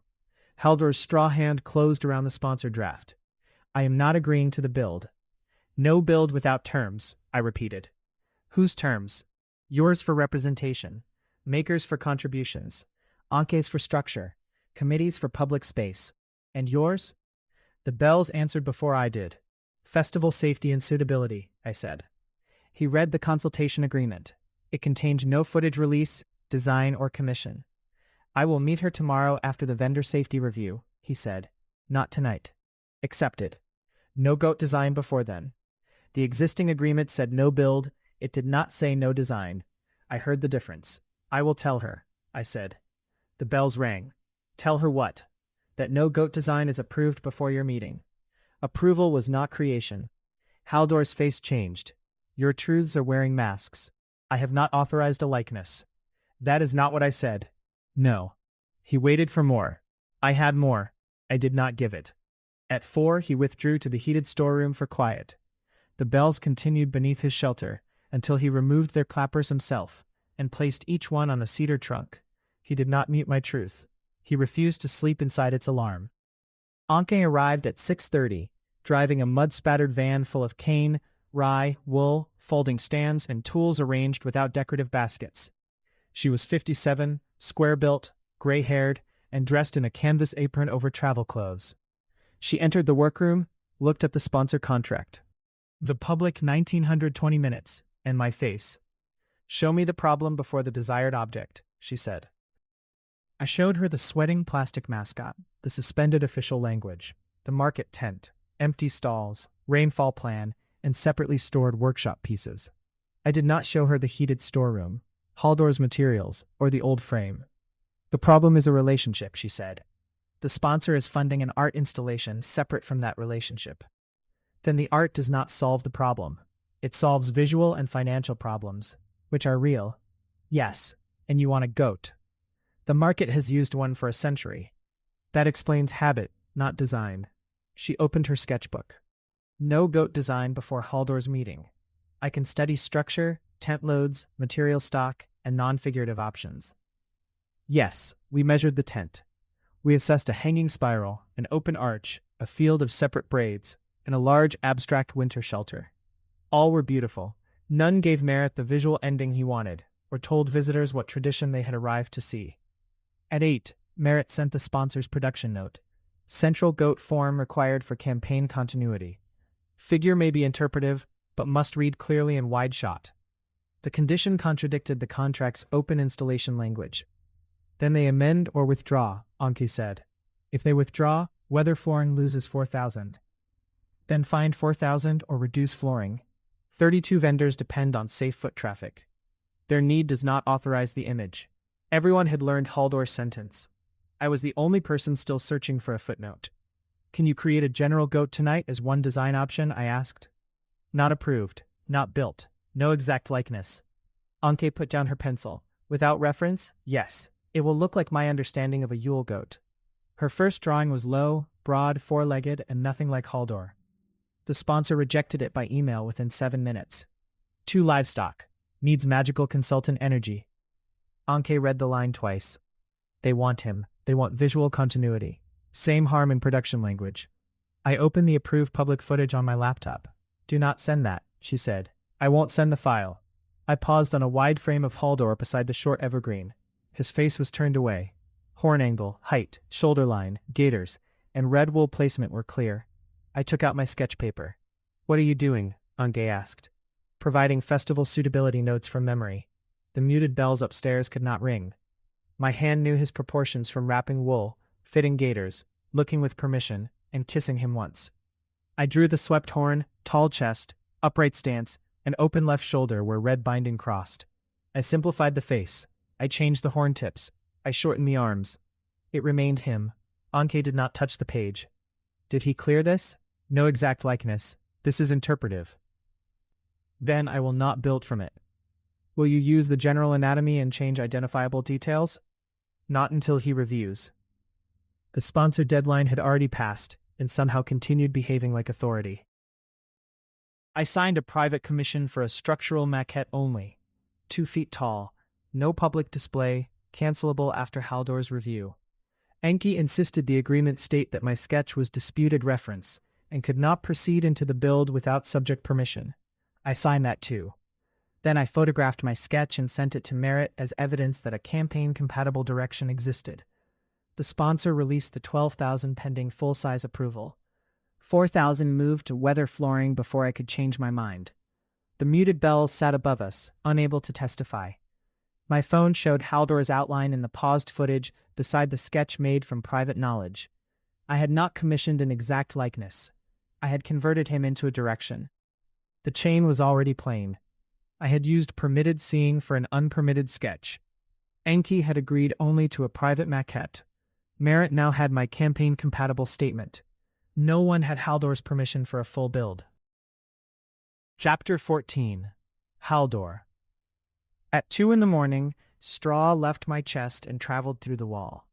Haldor's straw hand closed around the sponsor draft. I am not agreeing to the build. No build without terms, I repeated. Whose terms? Yours for representation. Makers for contributions. Anke's for structure. Committees for public space. And yours? The bells answered before I did. Festival safety and suitability, I said. He read the consultation agreement. It contained no footage release, design, or commission. I will meet her tomorrow after the vendor safety review, he said. Not tonight. Accepted. No goat design before then. The existing agreement said no build. It did not say no design. I heard the difference. I will tell her, I said. The bells rang. Tell her what? That no goat design is approved before your meeting. Approval was not creation. Haldor's face changed. Your truths are wearing masks. I have not authorized a likeness. That is not what I said. No. He waited for more. I had more. I did not give it. At 4, he withdrew to the heated storeroom for quiet. The bells continued beneath his shelter, until he removed their clappers himself and placed each one on a cedar trunk. He did not mute my truth. He refused to sleep inside its alarm. Anke arrived at 6:30, driving a mud-spattered van full of cane, rye, wool, folding stands, and tools arranged without decorative baskets. She was 57, square-built, gray-haired, and dressed in a canvas apron over travel clothes. She entered the workroom, looked at the sponsor contract. The public 1920 minutes, and my face. "Show me the problem before the desired object," she said. I showed her the sweating plastic mascot, the suspended official language, the market tent, empty stalls, rainfall plan, and separately stored workshop pieces. I did not show her the heated storeroom, Haldor's materials, or the old frame. "The problem is a relationship," she said. "The sponsor is funding an art installation separate from that relationship. Then the art does not solve the problem. It solves visual and financial problems, which are real. Yes, and you want a goat. The market has used one for a century. That explains habit, not design." She opened her sketchbook. "No goat design before Haldor's meeting. I can study structure, tent loads, material stock, and non-figurative options." Yes, we measured the tent. We assessed a hanging spiral, an open arch, a field of separate braids, and a large abstract winter shelter. All were beautiful. None gave Merritt the visual ending he wanted, or told visitors what tradition they had arrived to see. At 8, Merritt sent the sponsor's production note. Central goat form required for campaign continuity. Figure may be interpretive, but must read clearly in wide shot. The condition contradicted the contract's open installation language. "Then they amend or withdraw," Anke said. "If they withdraw, weather flooring loses 4,000. Then find 4,000 or reduce flooring. 32 vendors depend on safe foot traffic. Their need does not authorize the image." Everyone had learned Haldor's sentence. I was the only person still searching for a footnote. "Can you create a general goat tonight as one design option?" I asked. "Not approved, not built, no exact likeness." Anke put down her pencil. "Without reference? Yes. It will look like my understanding of a Yule goat." Her first drawing was low, broad, four-legged, and nothing like Haldor. The sponsor rejected it by email within 7 minutes. "Too livestock. Needs magical consultant energy." Anke read the line twice. "They want him. They want visual continuity. Same harm in production language." I opened the approved public footage on my laptop. "Do not send that," she said. "I won't send the file." I paused on a wide frame of Haldor beside the short evergreen. His face was turned away. Horn angle, height, shoulder line, gaiters, and red wool placement were clear. I took out my sketch paper. "What are you doing?" Anke asked. "Providing festival suitability notes from memory. The muted bells upstairs could not ring." My hand knew his proportions from wrapping wool, fitting gaiters, looking with permission, and kissing him once. I drew the swept horn, tall chest, upright stance, and open left shoulder where red binding crossed. I simplified the face. I changed the horn tips. I shortened the arms. It remained him. Anke did not touch the page. "Did he clear this?" "No exact likeness. This is interpretive." "Then I will not build from it." "Will you use the general anatomy and change identifiable details?" "Not until he reviews." The sponsor deadline had already passed, and somehow continued behaving like authority. I signed a private commission for a structural maquette only. 2 feet tall, no public display, cancelable after Haldor's review. Anke insisted the agreement state that my sketch was disputed reference, and could not proceed into the build without subject permission. I signed that too. Then I photographed my sketch and sent it to Merritt as evidence that a campaign-compatible direction existed. The sponsor released the 12,000 pending full-size approval. 4,000 moved to weather flooring before I could change my mind. The muted bells sat above us, unable to testify. My phone showed Haldor's outline in the paused footage beside the sketch made from private knowledge. I had not commissioned an exact likeness. I had converted him into a direction. The chain was already plain. I had used permitted seeing for an unpermitted sketch. Anke had agreed only to a private maquette. Merritt now had my campaign-compatible statement. No one had Haldor's permission for a full build. Chapter 14. Haldor. At 2 a.m, straw left my chest and traveled through the wall.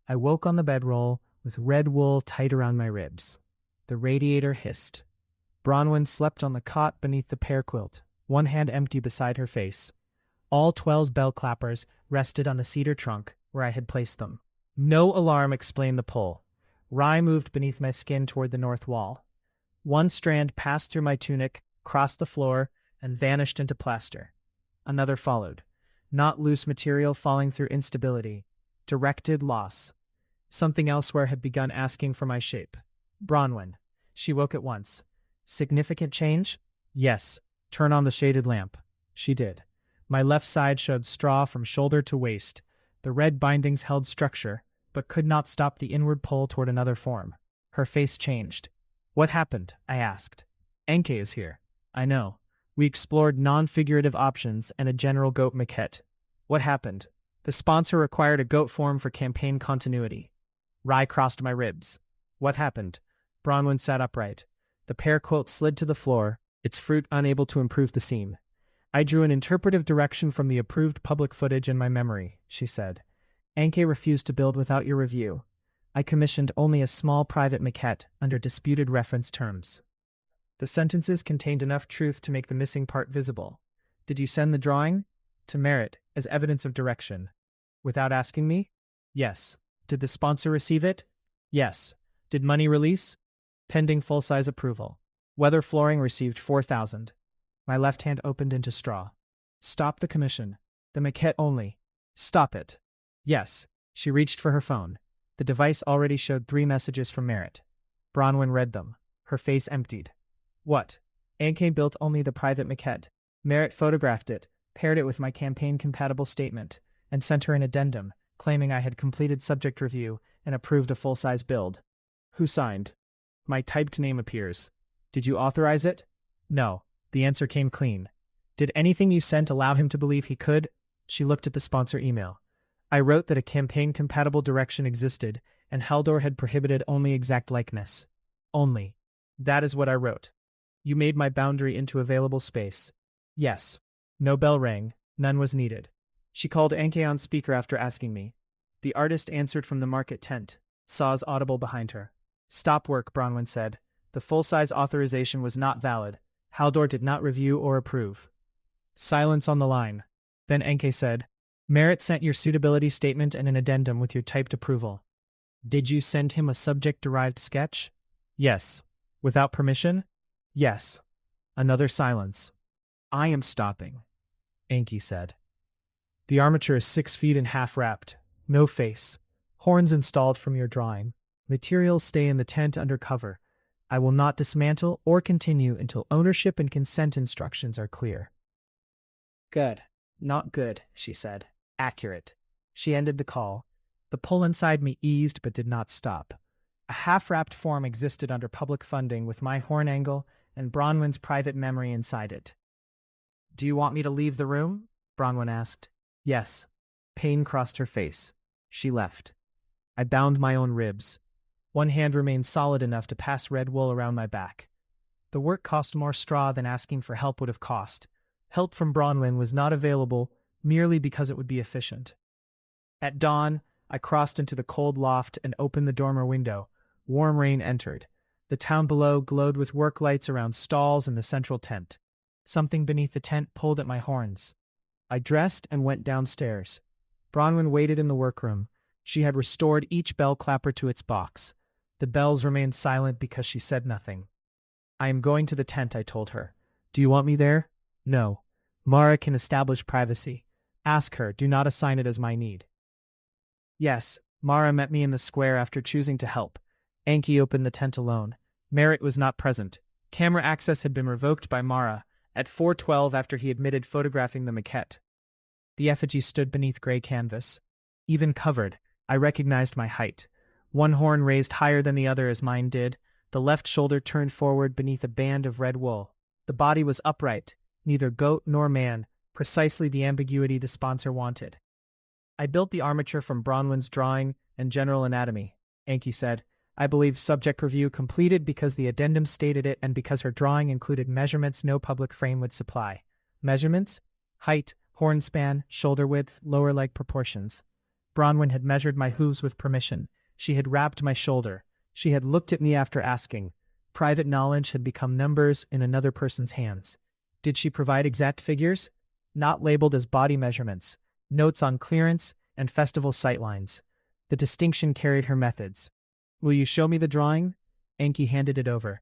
I woke on the bedroll, with red wool tight around my ribs. The radiator hissed. Bronwen slept on the cot beneath the pear quilt. one hand empty beside her face. All 12 bell clappers rested on the cedar trunk where I had placed them. No alarm explained the pull. Rye moved beneath my skin toward the north wall. One strand passed through my tunic, crossed the floor, and vanished into plaster. Another followed. Not loose material falling through instability. Directed loss. Something elsewhere had begun asking for my shape. Bronwen. She woke at once. Significant change? Yes. Turn on the shaded lamp. She did. My left side showed straw from shoulder to waist. The red bindings held structure, but could not stop the inward pull toward another form. Her face changed. What happened? I asked. Enke is here. I know. We explored non-figurative options and a general goat maquette. What happened? The sponsor required a goat form for campaign continuity. Rye crossed my ribs. What happened? Bronwen sat upright. The pear quilt slid to the floor, its fruit unable to improve the seam. I drew an interpretive direction from the approved public footage in my memory, she said. Enke refused to build without your review. I commissioned only a small private maquette under disputed reference terms. The sentences contained enough truth to make the missing part visible. Did you send the drawing? To Merritt, as evidence of direction. Without asking me? Yes. Did the sponsor receive it? Yes. Did money release? Pending full-size approval. Weather flooring received 4,000. My left hand opened into straw. Stop the commission. The maquette only. Stop it. Yes. She reached for her phone. The device already showed 3 messages from Merritt. Bronwen read them. Her face emptied. What? Enke built only the private maquette. Merritt photographed it, paired it with my campaign-compatible statement, and sent her an addendum, claiming I had completed subject review and approved a full-size build. Who signed? My typed name appears. Did you authorize it? No. The answer came clean. Did anything you sent allow him to believe he could? She looked at the sponsor email. I wrote that a campaign-compatible direction existed, and Haldor had prohibited only exact likeness. Only. That is what I wrote. You made my boundary into available space. Yes. No bell rang. None was needed. She called Enke on speaker after asking me. The artist answered from the market tent. Saws audible behind her. Stop work, Bronwen said. The full-size authorization was not valid. Haldor did not review or approve. Silence on the line. Then Enke said, Merritt sent your suitability statement and an addendum with your typed approval. Did you send him a subject-derived sketch? Yes. Without permission? Yes. Another silence. I am stopping, Enke said. The armature is 6 feet and half wrapped. No face. Horns installed from your drawing. Materials stay in the tent under cover. I will not dismantle or continue until ownership and consent instructions are clear. Good. Not good, she said. Accurate. She ended the call. The pull inside me eased but did not stop. A half-wrapped form existed under public funding with my horn angle and Bronwen's private memory inside it. Do you want me to leave the room? Bronwen asked. Yes. Pain crossed her face. She left. I bound my own ribs. One hand remained solid enough to pass red wool around my back. The work cost more straw than asking for help would have cost. Help from Bronwen was not available merely because it would be efficient. At dawn, I crossed into the cold loft and opened the dormer window. Warm rain entered. The town below glowed with work lights around stalls and the central tent. Something beneath the tent pulled at my horns. I dressed and went downstairs. Bronwen waited in the workroom. She had restored each bell clapper to its box. The bells remained silent because she said nothing. I am going to the tent, I told her. Do you want me there? No. Mara can establish privacy. Ask her, do not assign it as my need. Yes, Mara met me in the square after choosing to help. Enke opened the tent alone. Merritt was not present. Camera access had been revoked by Mara at 4:12 after he admitted photographing the maquette. The effigy stood beneath gray canvas. Even covered, I recognized my height. One horn raised higher than the other as mine did, the left shoulder turned forward beneath a band of red wool. The body was upright, neither goat nor man, precisely the ambiguity the sponsor wanted. I built the armature from Bronwen's drawing and general anatomy, Enke said. I believe subject review completed because the addendum stated it and because her drawing included measurements no public frame would supply. Measurements? Height, horn span, shoulder width, lower leg proportions. Bronwen had measured my hooves with permission. She had wrapped my shoulder. She had looked at me after asking. Private knowledge had become numbers in another person's hands. Did she provide exact figures? Not labeled as body measurements, notes on clearance, and festival sightlines. The distinction carried her methods. Will you show me the drawing? Enki handed it over.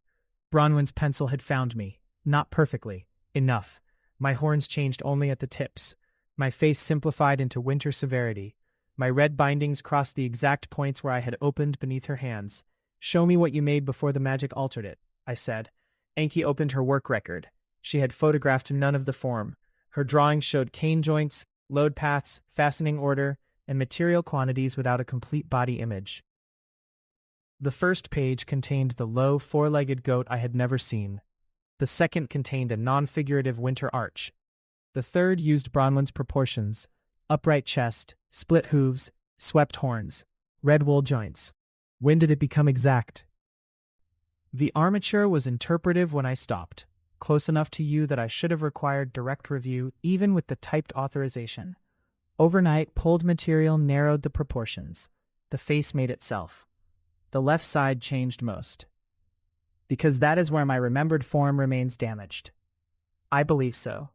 Bronwen's pencil had found me. Not perfectly. Enough. My horns changed only at the tips. My face simplified into winter severity. My red bindings crossed the exact points where I had opened beneath her hands. Show me what you made before the magic altered it, I said. Enki opened her work record. She had photographed none of the form. Her drawings showed cane joints, load paths, fastening order, and material quantities without a complete body image. The first page contained the low, four-legged goat I had never seen. The second contained a non-figurative winter arch. The third used Bronwen's proportions: upright chest, split hooves, swept horns, red wool joints. When did it become exact? The armature was interpretive when I stopped, close enough to you that I should have required direct review even with the typed authorization. Overnight, pulled material narrowed the proportions. The face made itself. The left side changed most. Because that is where my remembered form remains damaged. I believe so.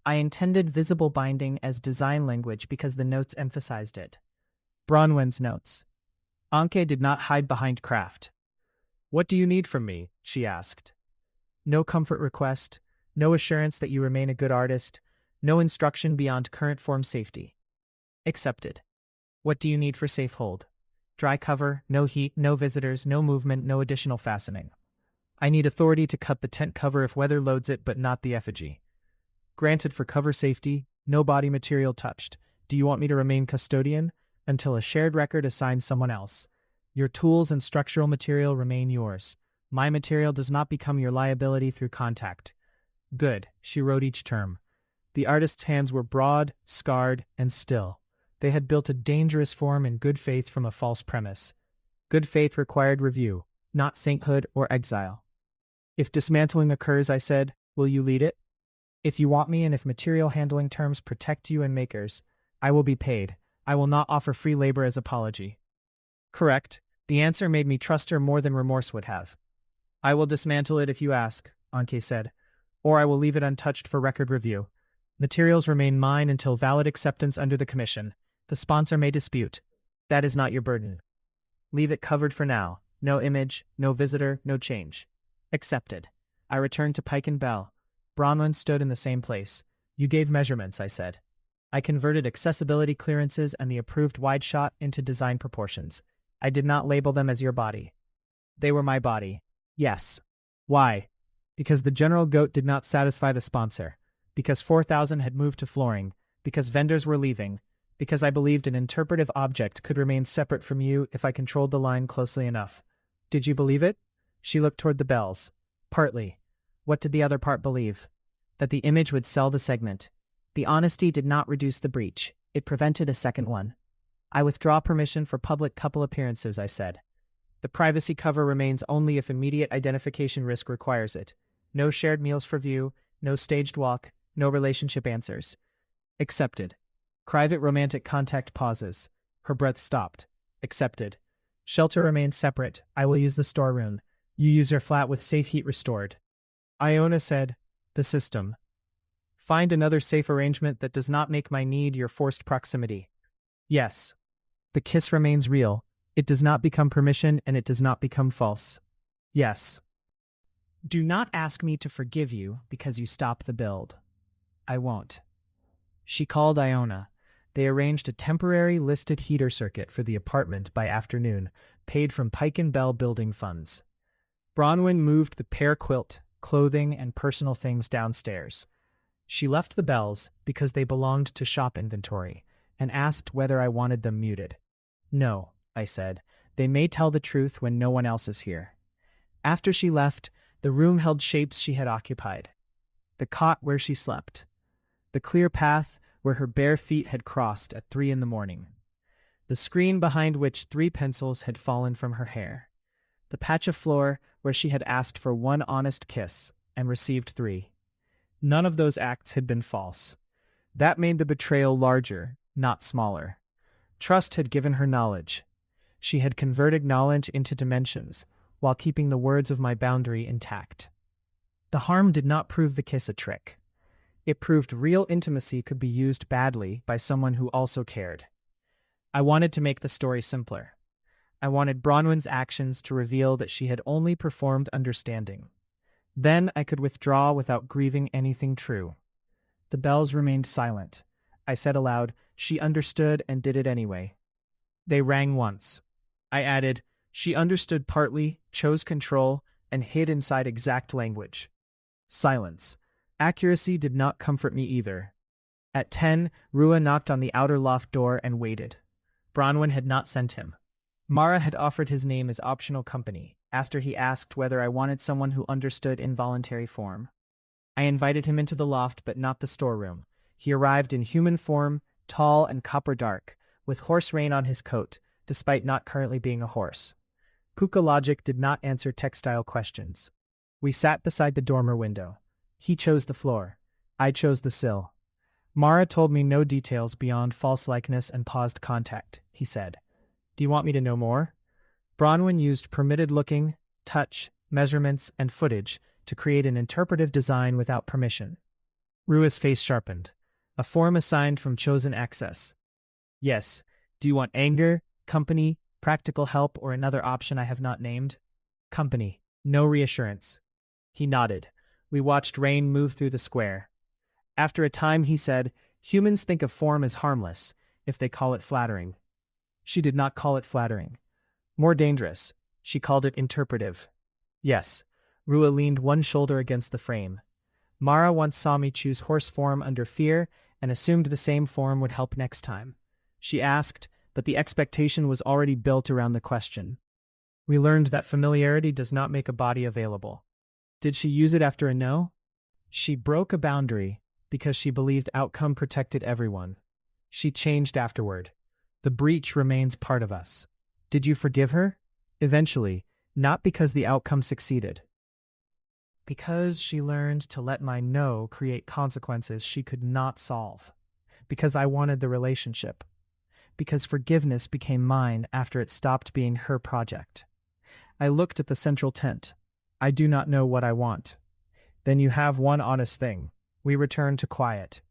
I intended visible binding as design language because the notes emphasized it. Bronwen's notes. Anke did not hide behind craft. What do you need from me? She asked. No comfort request, no assurance that you remain a good artist, no instruction beyond current form safety. Accepted. What do you need for safe hold? Dry cover, no heat, no visitors, no movement, no additional fastening. I need authority to cut the tent cover if weather loads it, but not the effigy. Granted for cover safety, no body material touched. Do you want me to remain custodian? Until a shared record assigns someone else. Your tools and structural material remain yours. My material does not become your liability through contact. Good, she wrote each term. The artist's hands were broad, scarred, and still. They had built a dangerous form in good faith from a false premise. Good faith required review, not sainthood or exile. If dismantling occurs, I said, will you lead it? If you want me and if material handling terms protect you and makers, I will be paid. I will not offer free labor as apology. Correct. The answer made me trust her more than remorse would have. I will dismantle it if you ask, Anke said, or I will leave it untouched for record review. Materials remain mine until valid acceptance under the commission. The sponsor may dispute. That is not your burden. Leave it covered for now. No image, no visitor, no change. Accepted. I returned to Pike and Bell. Bronwen stood in the same place. You gave measurements, I said. I converted accessibility clearances and the approved wide shot into design proportions. I did not label them as your body. They were my body. Yes. Why? Because the general goat did not satisfy the sponsor. Because 4,000 had moved to flooring. Because vendors were leaving. Because I believed an interpretive object could remain separate from you if I controlled the line closely enough. Did you believe it? She looked toward the bells. Partly. What did the other part believe? That the image would sell the segment. The honesty did not reduce the breach. It prevented a second one. I withdraw permission for public couple appearances, I said. The privacy cover remains only if immediate identification risk requires it. No shared meals for view, no staged walk, no relationship answers. Accepted. Private romantic contact pauses. Her breath stopped. Accepted. Shelter remains separate. I will use the storeroom. You use your flat with safe heat restored. Iona said, the system. Find another safe arrangement that does not make my need your forced proximity. Yes. The kiss remains real. It does not become permission and it does not become false. Yes. Do not ask me to forgive you because you stop the build. I won't. She called Iona. They arranged a temporary listed heater circuit for the apartment by afternoon, paid from Pike and Bell building funds. Bronwen moved the pear quilt, clothing, and personal things downstairs. She left the bells because they belonged to shop inventory, and asked whether I wanted them muted. No, I said. They may tell the truth when no one else is here. After she left, the room held shapes she had occupied. The cot where she slept. The clear path where her bare feet had crossed at 3 a.m. The screen behind which 3 pencils had fallen from her hair. The patch of floor where she had asked for 1 honest kiss and received 3. None of those acts had been false. That made the betrayal larger, not smaller. Trust had given her knowledge. She had converted knowledge into dimensions, while keeping the words of my boundary intact. The harm did not prove the kiss a trick. It proved real intimacy could be used badly by someone who also cared. I wanted to make the story simpler. I wanted Bronwen's actions to reveal that she had only performed understanding. Then I could withdraw without grieving anything true. The bells remained silent. I said aloud, "She understood and did it anyway." They rang once. I added, "She understood partly, chose control, and hid inside exact language." Silence. Accuracy did not comfort me either. At 10, Rua knocked on the outer loft door and waited. Bronwen had not sent him. Mara had offered his name as optional company, after he asked whether I wanted someone who understood involuntary form. I invited him into the loft but not the storeroom. He arrived in human form, tall and copper dark, with horse rein on his coat, despite not currently being a horse. Puka logic did not answer textile questions. We sat beside the dormer window. He chose the floor. I chose the sill. Mara told me no details beyond false likeness and paused contact, he said. "Do you want me to know more?" Bronwen used permitted looking, touch, measurements, and footage to create an interpretive design without permission. Rua's face sharpened. A form assigned from chosen access. "Yes. Do you want anger, company, practical help, or another option I have not named?" "Company. No reassurance." He nodded. We watched rain move through the square. After a time he said, "Humans think of form as harmless, if they call it flattering." She did not call it flattering. More dangerous. She called it interpretive. Yes. Rua leaned one shoulder against the frame. Mara once saw me choose horse form under fear and assumed the same form would help next time. She asked, but the expectation was already built around the question. We learned that familiarity does not make a body available. Did she use it after a no? She broke a boundary because she believed outcome protected everyone. She changed afterward. The breach remains part of us. Did you forgive her? Eventually, not because the outcome succeeded. Because she learned to let my no create consequences she could not solve. Because I wanted the relationship. Because forgiveness became mine after it stopped being her project. I looked at the central tent. I do not know what I want. Then you have one honest thing. We returned to quiet.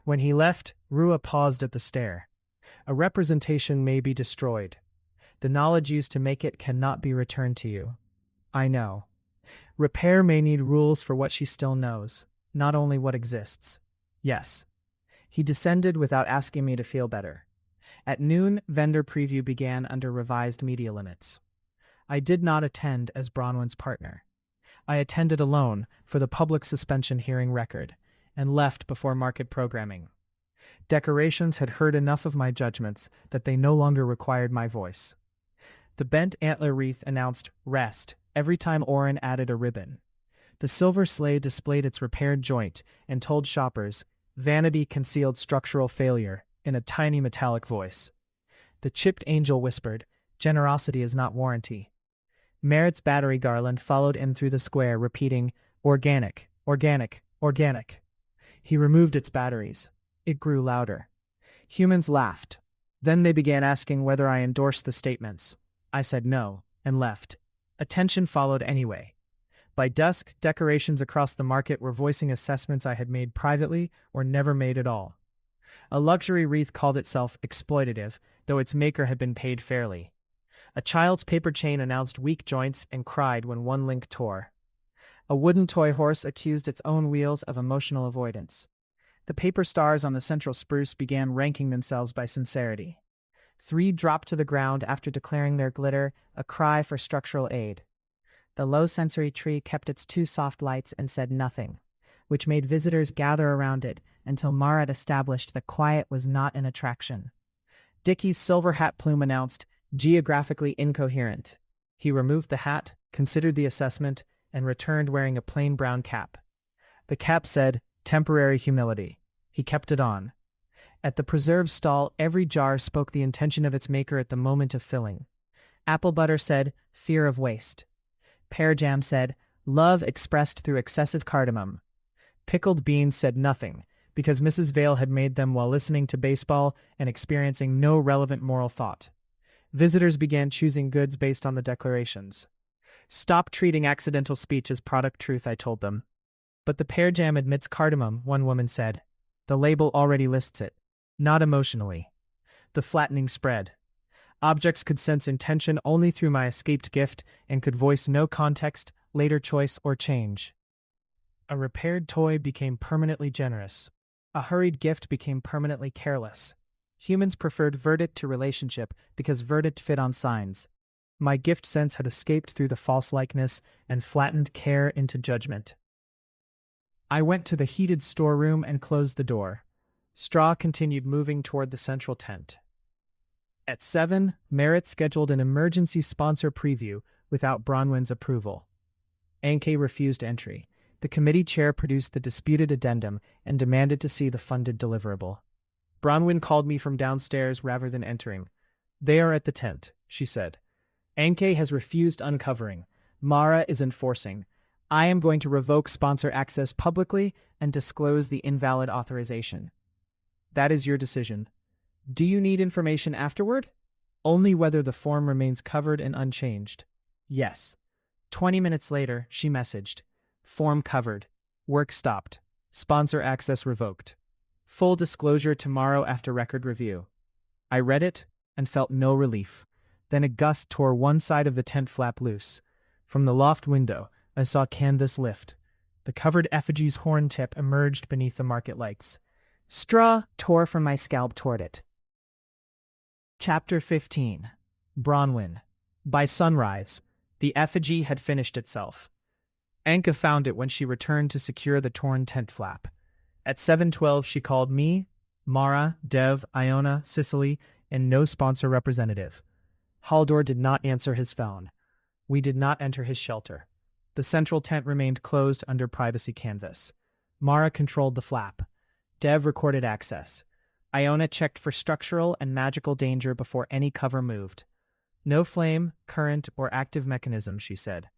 When he left, Rua paused at the stair. A representation may be destroyed. The knowledge used to make it cannot be returned to you. I know. Repair may need rules for what she still knows, not only what exists. Yes. He descended without asking me to feel better. At noon, vendor preview began under revised media limits. I did not attend as Bronwen's partner. I attended alone for the public suspension hearing record, and left before market programming. Decorations had heard enough of my judgments that they no longer required my voice. The bent antler wreath announced "rest" every time Oren added a ribbon. The silver sleigh displayed its repaired joint and told shoppers, "Vanity concealed structural failure," in a tiny metallic voice. The chipped angel whispered, "Generosity is not warranty." Merritt's battery garland followed in through the square, repeating, "Organic, organic, organic." He removed its batteries. It grew louder. Humans laughed. Then they began asking whether I endorsed the statements. I said no, and left. Attention followed anyway. By dusk, decorations across the market were voicing assessments I had made privately or never made at all. A luxury wreath called itself exploitative, though its maker had been paid fairly. A child's paper chain announced weak joints and cried when one link tore. A wooden toy horse accused its own wheels of emotional avoidance. The paper stars on the central spruce began ranking themselves by sincerity. 3 dropped to the ground after declaring their glitter a cry for structural aid. The low-sensory tree kept its 2 soft lights and said nothing, which made visitors gather around it until Marat established that quiet was not an attraction. Dickie's silver hat plume announced, "Geographically incoherent." He removed the hat, considered the assessment, and returned wearing a plain brown cap. The cap said, "Temporary humility." He kept it on. At the preserve stall, every jar spoke the intention of its maker at the moment of filling. Apple butter said, "Fear of waste." Pear jam said, "Love expressed through excessive cardamom." Pickled beans said nothing, because Mrs. Vale had made them while listening to baseball and experiencing no relevant moral thought. Visitors began choosing goods based on the declarations. "Stop treating accidental speech as product truth," I told them. But the pear jam admits cardamom, one woman said. The label already lists it. Not emotionally. The flattening spread. Objects could sense intention only through my escaped gift and could voice no context, later choice, or change. A repaired toy became permanently generous. A hurried gift became permanently careless. Humans preferred verdict to relationship because verdict fit on signs. My gift sense had escaped through the false likeness and flattened care into judgment. I went to the heated storeroom and closed the door. Straw continued moving toward the central tent. At 7, Merritt scheduled an emergency sponsor preview without Bronwen's approval. Anke refused entry. The committee chair produced the disputed addendum and demanded to see the funded deliverable. Bronwen called me from downstairs rather than entering. They are at the tent, she said. Anke has refused uncovering. Mara is enforcing. I am going to revoke sponsor access publicly and disclose the invalid authorization. That is your decision. Do you need information afterward? Only whether the form remains covered and unchanged. Yes. 20 minutes later, she messaged. Form covered. Work stopped. Sponsor access revoked. Full disclosure tomorrow after record review. I read it and felt no relief. Then a gust tore one side of the tent flap loose. From the loft window, I saw canvas lift. The covered effigy's horn tip emerged beneath the market lights. Straw tore from my scalp toward it. Chapter 15. Bronwen. By sunrise, the effigy had finished itself. Anke found it when she returned to secure the torn tent flap. At 7:12 she called me, Mara, Dev, Iona, Cicely, and no sponsor representative. Haldor did not answer his phone. We did not enter his shelter. The central tent remained closed under privacy canvas. Mara controlled the flap. Dev recorded access. Iona checked for structural and magical danger before any cover moved. No flame, current, or active mechanism, she said.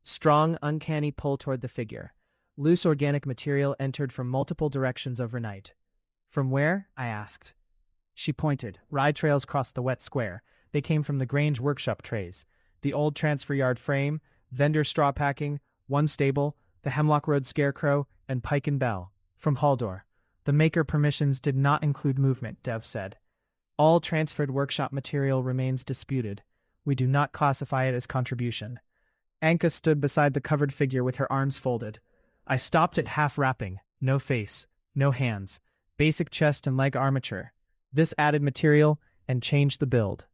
Strong, uncanny pull toward the figure. Loose organic material entered from multiple directions overnight. From where? I asked. She pointed. Ride trails crossed the wet square. They came from the Grange workshop trays. The old transfer yard frame, vendor straw packing, one stable, the Hemlock Road scarecrow, and Pike and Bell. From Haldor. The maker permissions did not include movement, Dev said. All transferred workshop material remains disputed. We do not classify it as contribution. Anke stood beside the covered figure with her arms folded. I stopped at half wrapping. No face, no hands, basic chest and leg armature. This added material and changed the build.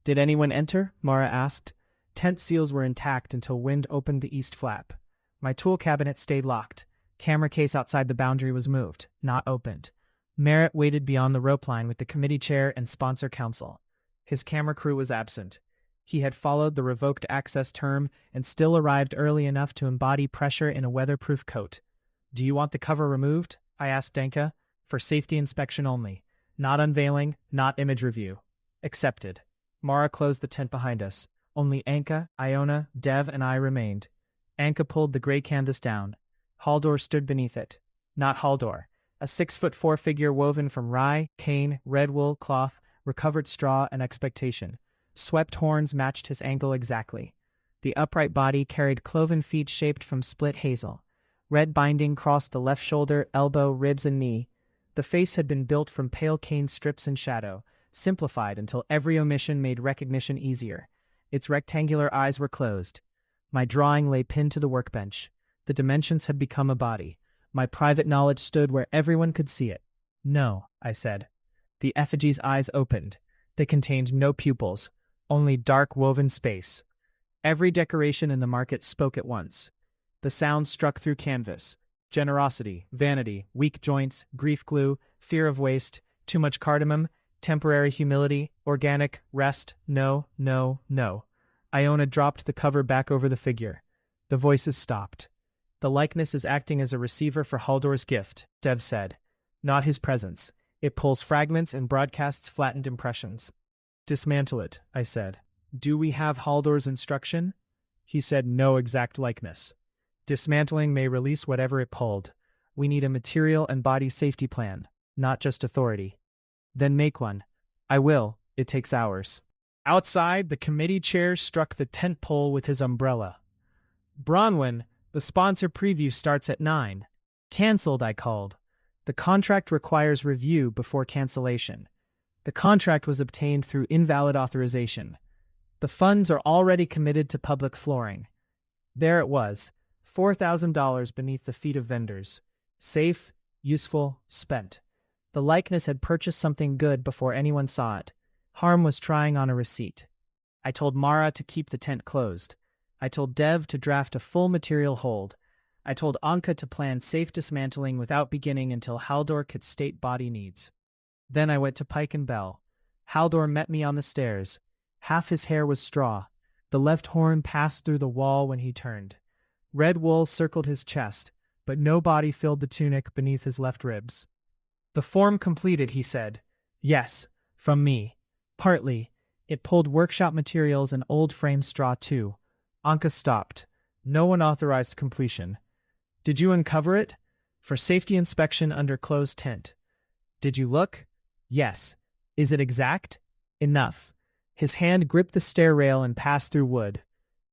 Did anyone enter? Mara asked. Tent seals were intact until wind opened the east flap. My tool cabinet stayed locked. Camera case outside the boundary was moved, not opened. Merritt waited beyond the rope line with the committee chair and sponsor council. His camera crew was absent. He had followed the revoked access term and still arrived early enough to embody pressure in a weatherproof coat. Do you want the cover removed? I asked Anke. For safety inspection only. Not unveiling, not image review. Accepted. Mara closed the tent behind us. Only Anke, Iona, Dev, and I remained. Anke pulled the gray canvas down. Haldor stood beneath it. Not Haldor. A 6'4" figure woven from rye, cane, red wool, cloth, recovered straw, and expectation. Swept horns matched his ankle exactly. The upright body carried cloven feet shaped from split hazel. Red binding crossed the left shoulder, elbow, ribs, and knee. The face had been built from pale cane strips and shadow, simplified until every omission made recognition easier. Its rectangular eyes were closed. My drawing lay pinned to the workbench. The dimensions had become a body. My private knowledge stood where everyone could see it. No, I said. The effigy's eyes opened. They contained no pupils, only dark woven space. Every decoration in the market spoke at once. The sound struck through canvas. Generosity, vanity, weak joints, grief glue, fear of waste, too much cardamom, temporary humility, organic, rest, no, no, no. Iona dropped the cover back over the figure. The voices stopped. The likeness is acting as a receiver for Haldor's gift, Dev said. Not his presence. It pulls fragments and broadcasts flattened impressions. Dismantle it, I said. Do we have Haldor's instruction? He said no exact likeness. Dismantling may release whatever it pulled. We need a material and body safety plan, not just authority. Then make one. I will. It takes hours. Outside, the committee chair struck the tent pole with his umbrella. Bronwen, The sponsor preview starts at 9. Cancelled, I called. The contract requires review before cancellation. The contract was obtained through invalid authorization. The funds are already committed to public flooring. There it was, $4,000 beneath the feet of vendors. Safe, useful, spent. The likeness had purchased something good before anyone saw it. Harm was trying on a receipt. I told Mara to keep the tent closed. I told Dev to draft a full material hold. I told Anka to plan safe dismantling without beginning until Haldor could state body needs. Then I went to Pike and Bell. Haldor met me on the stairs. Half his hair was straw. The left horn passed through the wall when he turned. Red wool circled his chest, but no body filled the tunic beneath his left ribs. The form completed, he said. Yes, from me. Partly. It pulled workshop materials and old frame straw too. Anka stopped. No one authorized completion. Did you uncover it? For safety inspection under closed tent. Did you look? Yes. Is it exact? Enough. His hand gripped the stair rail and passed through wood.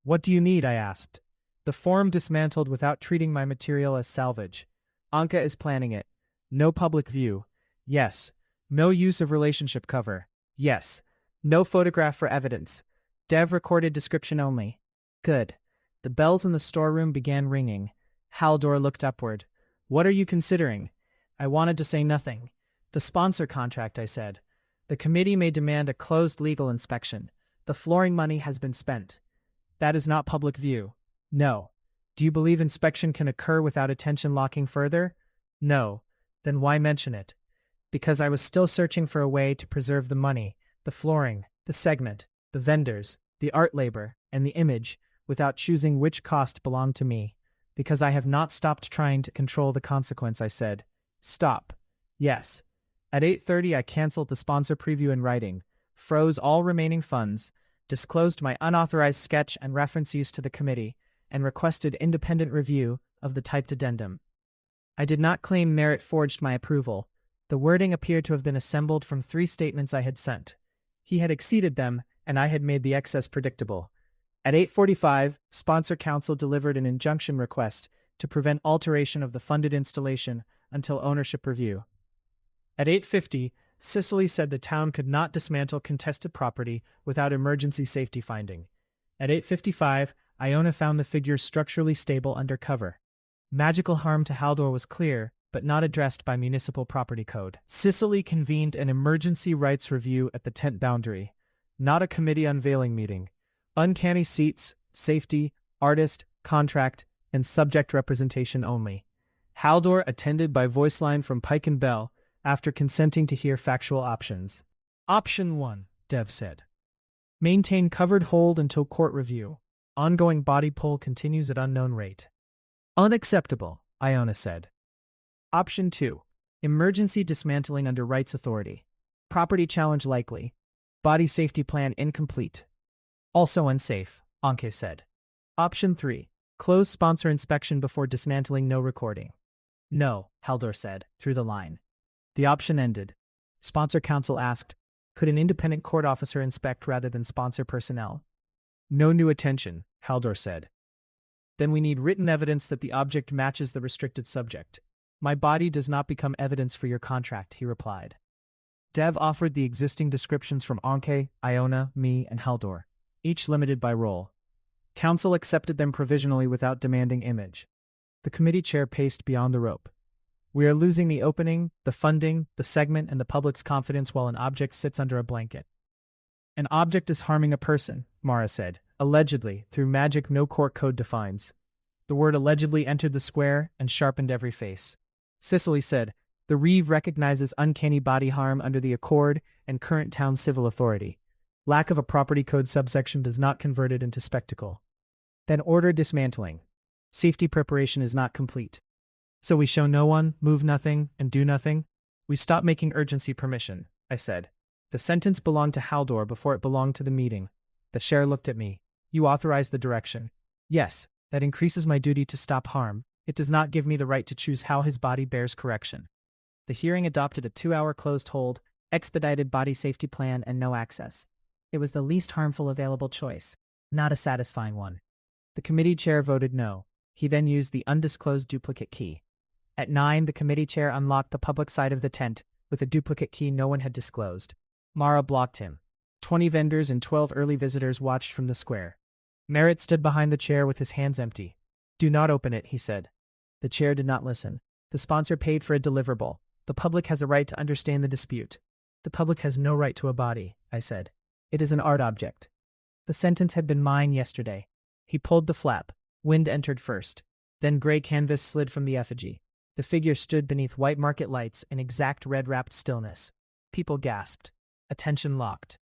What do you need? I asked. The form dismantled without treating my material as salvage. Anka is planning it. No public view. Yes. No use of relationship cover. Yes. No photograph for evidence. Dev recorded description only. Good. The bells in the storeroom began ringing. Haldor looked upward. What are you considering? I wanted to say nothing. The sponsor contract, I said. The committee may demand a closed legal inspection. The flooring money has been spent. That is not public view. No. Do you believe inspection can occur without attention locking further? No. Then why mention it? Because I was still searching for a way to preserve the money, the flooring, the segment, the vendors, the art labor, and the image, without choosing which cost belonged to me. Because I have not stopped trying to control the consequence, I said. Stop. Yes. At 8:30 I canceled the sponsor preview in writing, froze all remaining funds, disclosed my unauthorized sketch and reference use to the committee, and requested independent review of the typed addendum. I did not claim Merritt forged my approval. The wording appeared to have been assembled from 3 statements I had sent. He had exceeded them, and I had made the excess predictable. At 8:45, Sponsor Council delivered an injunction request to prevent alteration of the funded installation until ownership review. At 8:50, Cicely said the town could not dismantle contested property without emergency safety finding. At 8:55, Iona found the figure structurally stable under cover. Magical harm to Haldor was clear, but not addressed by municipal property code. Cicely convened an emergency rights review at the tent boundary. Not a committee unveiling meeting. Uncanny seats, safety, artist, contract, and subject representation only. Haldor attended by voice line from Pike and Bell after consenting to hear factual options. Option 1, Dev said. Maintain covered hold until court review. Ongoing body pull continues at unknown rate. Unacceptable, Iona said. Option 2, emergency dismantling under rights authority. Property challenge likely. Body safety plan incomplete. Also unsafe, Anke said. Option 3, close sponsor inspection before dismantling, no recording. No, Haldor said, through the line. The option ended. Sponsor counsel asked, could an independent court officer inspect rather than sponsor personnel? No new attention, Haldor said. Then we need written evidence that the object matches the restricted subject. My body does not become evidence for your contract, he replied. Dev offered the existing descriptions from Anke, Iona, me, and Haldor, each limited by role. Council accepted them provisionally without demanding image. The committee chair paced beyond the rope. We are losing the opening, the funding, the segment, and the public's confidence while an object sits under a blanket. An object is harming a person, Mara said, allegedly, through magic no court code defines. The word allegedly entered the square and sharpened every face. Cicely said, the Reeve recognizes uncanny body harm under the Accord and current town civil authority. Lack of a property code subsection does not convert it into spectacle. Then order dismantling. Safety preparation is not complete. So we show no one, move nothing, and do nothing? We stop making urgency permission, I said. The sentence belonged to Haldor before it belonged to the meeting. The chair looked at me. You authorized the direction. Yes, that increases my duty to stop harm. It does not give me the right to choose how his body bears correction. The hearing adopted a 2-hour closed hold, expedited body safety plan, and no access. It was the least harmful available choice, not a satisfying one. The committee chair voted no. He then used the undisclosed duplicate key. At 9, the committee chair unlocked the public side of the tent with a duplicate key no one had disclosed. Mara blocked him. 20 vendors and 12 early visitors watched from the square. Merritt stood behind the chair with his hands empty. "Do not open it," he said. The chair did not listen. "The sponsor paid for a deliverable. The public has a right to understand the dispute." "The public has no right to a body," I said. "It is an art object." The sentence had been mine yesterday. He pulled the flap. Wind entered first. Then gray canvas slid from the effigy. The figure stood beneath white market lights in exact red-wrapped stillness. People gasped. Attention locked.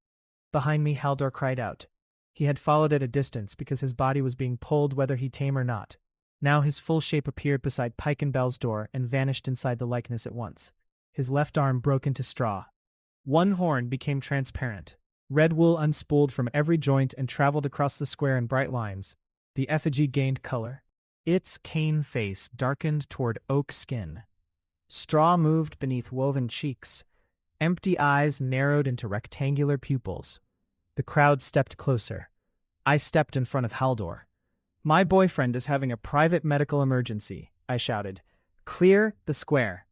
Behind me, Haldor cried out. He had followed at a distance because his body was being pulled whether he tame or not. Now his full shape appeared beside Pike and Bell's door and vanished inside the likeness at once. His left arm broke into straw. One horn became transparent. Red wool unspooled from every joint and traveled across the square in bright lines. The effigy gained color. Its cane face darkened toward oak skin. Straw moved beneath woven cheeks. Empty eyes narrowed into rectangular pupils. The crowd stepped closer. I stepped in front of Haldor. "My boyfriend is having a private medical emergency," I shouted. "Clear the square."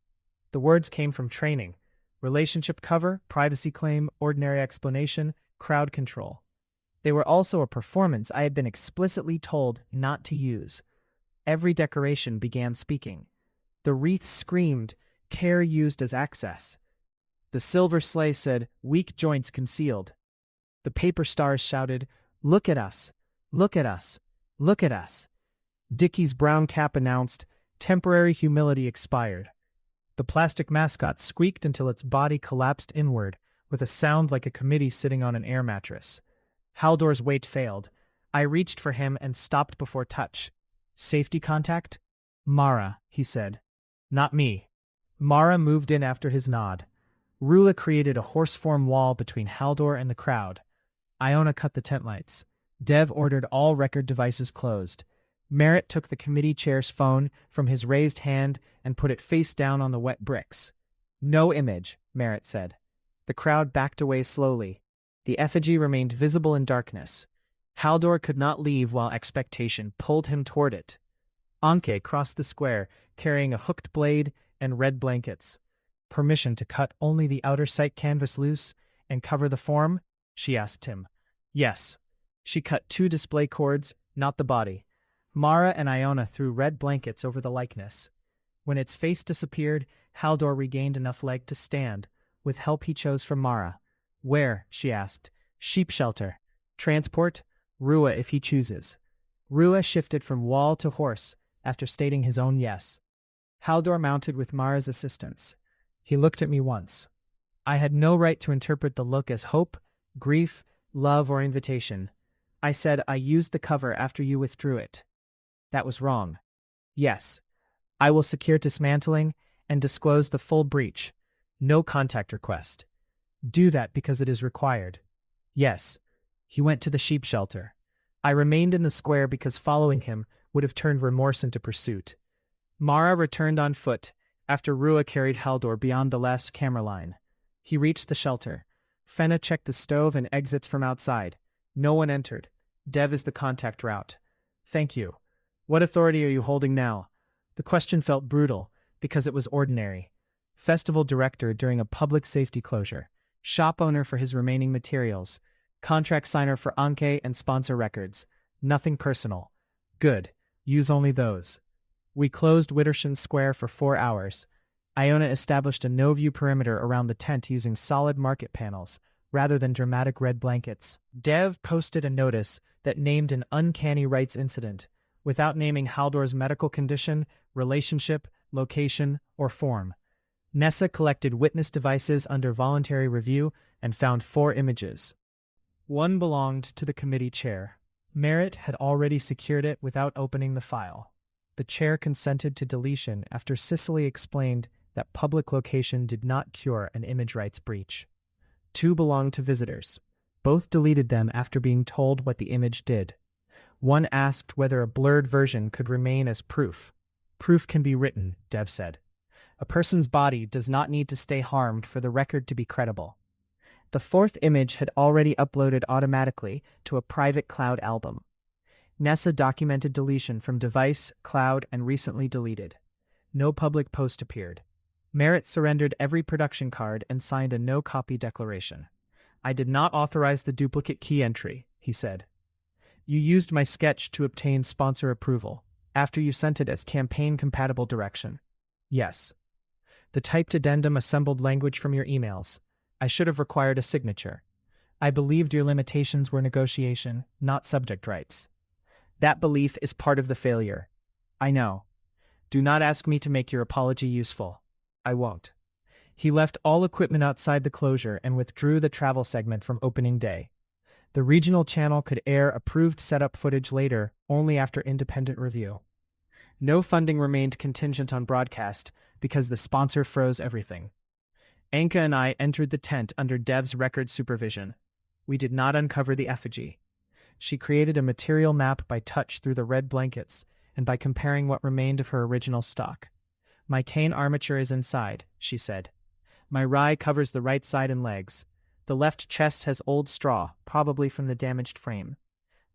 The words came from training. Relationship cover, privacy claim, ordinary explanation, crowd control. They were also a performance I had been explicitly told not to use. Every decoration began speaking. The wreath screamed, care used as access. The silver sleigh said, weak joints concealed. The paper stars shouted, "Look at us! Look at us! Look at us!" Dickie's brown cap announced, temporary humility expired. The plastic mascot squeaked until its body collapsed inward, with a sound like a committee sitting on an air mattress. Haldor's weight failed. I reached for him and stopped before touch. "Safety contact?" "Mara," he said. "Not me." Mara moved in after his nod. Rula created a horse-form wall between Haldor and the crowd. Iona cut the tent lights. Dev ordered all record devices closed. Merritt took the committee chair's phone from his raised hand and put it face down on the wet bricks. "No image," Merritt said. The crowd backed away slowly. The effigy remained visible in darkness. Haldor could not leave while expectation pulled him toward it. Anke crossed the square, carrying a hooked blade and red blankets. "Permission to cut only the outer sight canvas loose and cover the form?" she asked him. "Yes." She cut 2 display cords, not the body. Mara and Iona threw red blankets over the likeness. When its face disappeared, Haldor regained enough leg to stand. With help he chose from Mara. "Where?" she asked. "Sheep shelter. Transport? Rua if he chooses." Rua shifted from wall to horse after stating his own yes. Haldor mounted with Mara's assistance. He looked at me once. I had no right to interpret the look as hope, grief, love, or invitation. I said I used the cover after you withdrew it. That was wrong. Yes. I will secure dismantling and disclose the full breach. No contact request. Do that because it is required. Yes. He went to the sheep shelter. I remained in the square because following him would have turned remorse into pursuit. Mara returned on foot after Rua carried Haldor beyond the last camera line. He reached the shelter. Fenna checked the stove and exits from outside. No one entered. Dev is the contact route. Thank you. What authority are you holding now? The question felt brutal, because it was ordinary. Festival director during a public safety closure. Shop owner for his remaining materials. Contract signer for Anke and sponsor records. Nothing personal. Good. Use only those. We closed Wittersham Square for 4 hours. Iona established a no-view perimeter around the tent using solid market panels, rather than dramatic red blankets. Dev posted a notice that named an uncanny rights incident, without naming Haldor's medical condition, relationship, location, or form. Nessa collected witness devices under voluntary review and found 4 images. One belonged to the committee chair. Merritt had already secured it without opening the file. The chair consented to deletion after Cicely explained that public location did not cure an image rights breach. 2 belonged to visitors. Both deleted them after being told what the image did. One asked whether a blurred version could remain as proof. Proof can be written, Dev said. A person's body does not need to stay harmed for the record to be credible. The 4th image had already uploaded automatically to a private cloud album. Nessa documented deletion from device, cloud, and recently deleted. No public post appeared. Merritt surrendered every production card and signed a no-copy declaration. I did not authorize the duplicate key entry, he said. You used my sketch to obtain sponsor approval, after you sent it as campaign-compatible direction. Yes. The typed addendum assembled language from your emails. I should have required a signature. I believed your limitations were negotiation, not subject rights. That belief is part of the failure. I know. Do not ask me to make your apology useful. I won't. He left all equipment outside the closure and withdrew the travel segment from opening day. The regional channel could air approved setup footage later, only after independent review. No funding remained contingent on broadcast because the sponsor froze everything. Anka and I entered the tent under Dev's record supervision. We did not uncover the effigy. She created a material map by touch through the red blankets and by comparing what remained of her original stock. My cane armature is inside, she said. My rye covers the right side and legs. The left chest has old straw, probably from the damaged frame.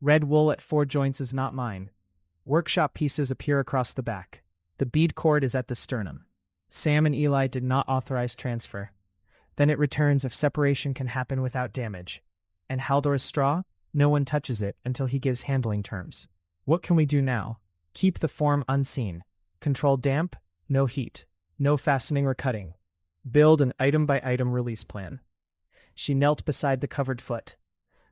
Red wool at 4 joints is not mine. Workshop pieces appear across the back. The bead cord is at the sternum. Sam and Eli did not authorize transfer. Then it returns if separation can happen without damage. And Haldor's straw? No one touches it until he gives handling terms. What can we do now? Keep the form unseen. Control damp, no heat, no fastening or cutting. Build an item-by-item release plan. She knelt beside the covered foot.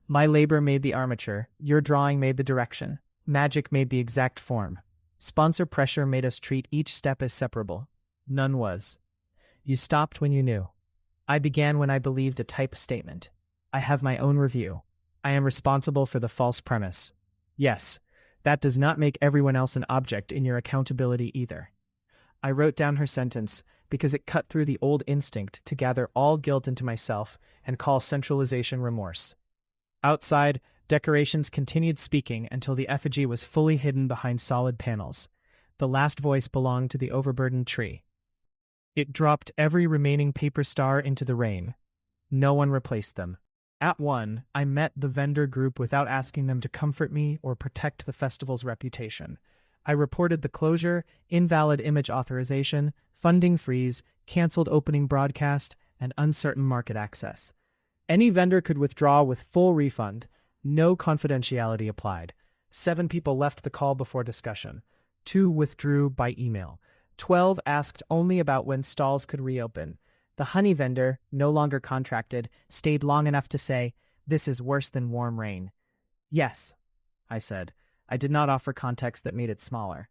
My labor made the armature, your drawing made the direction. Magic made the exact form. Sponsor pressure made us treat each step as separable. None was. You stopped when you knew. I began when I believed a type statement. I have my own review. I am responsible for the false premise. Yes, that does not make everyone else an object in your accountability either. I wrote down her sentence because it cut through the old instinct to gather all guilt into myself and call centralization remorse. Outside, decorations continued speaking until the effigy was fully hidden behind solid panels. The last voice belonged to the overburdened tree. It dropped every remaining paper star into the rain. No one replaced them. At 1, I met the vendor group without asking them to comfort me or protect the festival's reputation. I reported the closure, invalid image authorization, funding freeze, canceled opening broadcast, and uncertain market access. Any vendor could withdraw with full refund. No confidentiality applied. 7 people left the call before discussion. 2 withdrew by email. 12 asked only about when stalls could reopen. The honey vendor, no longer contracted, stayed long enough to say, "This is worse than warm rain." "Yes," I said. I did not offer context that made it smaller.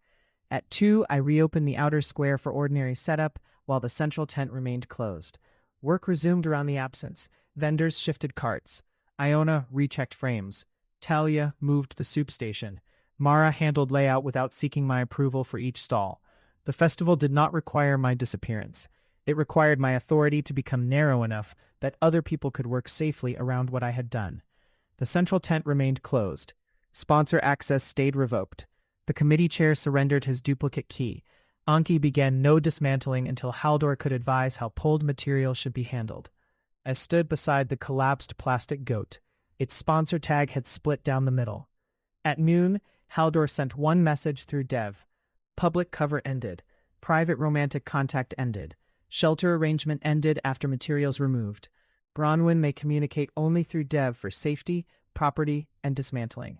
At 2, I reopened the outer square for ordinary setup, while the central tent remained closed. Work resumed around the absence. Vendors shifted carts. Iona rechecked frames. Talia moved the soup station. Mara handled layout without seeking my approval for each stall. The festival did not require my disappearance. It required my authority to become narrow enough that other people could work safely around what I had done. The central tent remained closed. Sponsor access stayed revoked. The committee chair surrendered his duplicate key. Anki began no dismantling until Haldor could advise how pulled material should be handled. I stood beside the collapsed plastic goat. Its sponsor tag had split down the middle. At noon, Haldor sent one message through Dev. Public cover ended. Private romantic contact ended. Shelter arrangement ended after materials removed. Bronwen may communicate only through Dev for safety, property, and dismantling.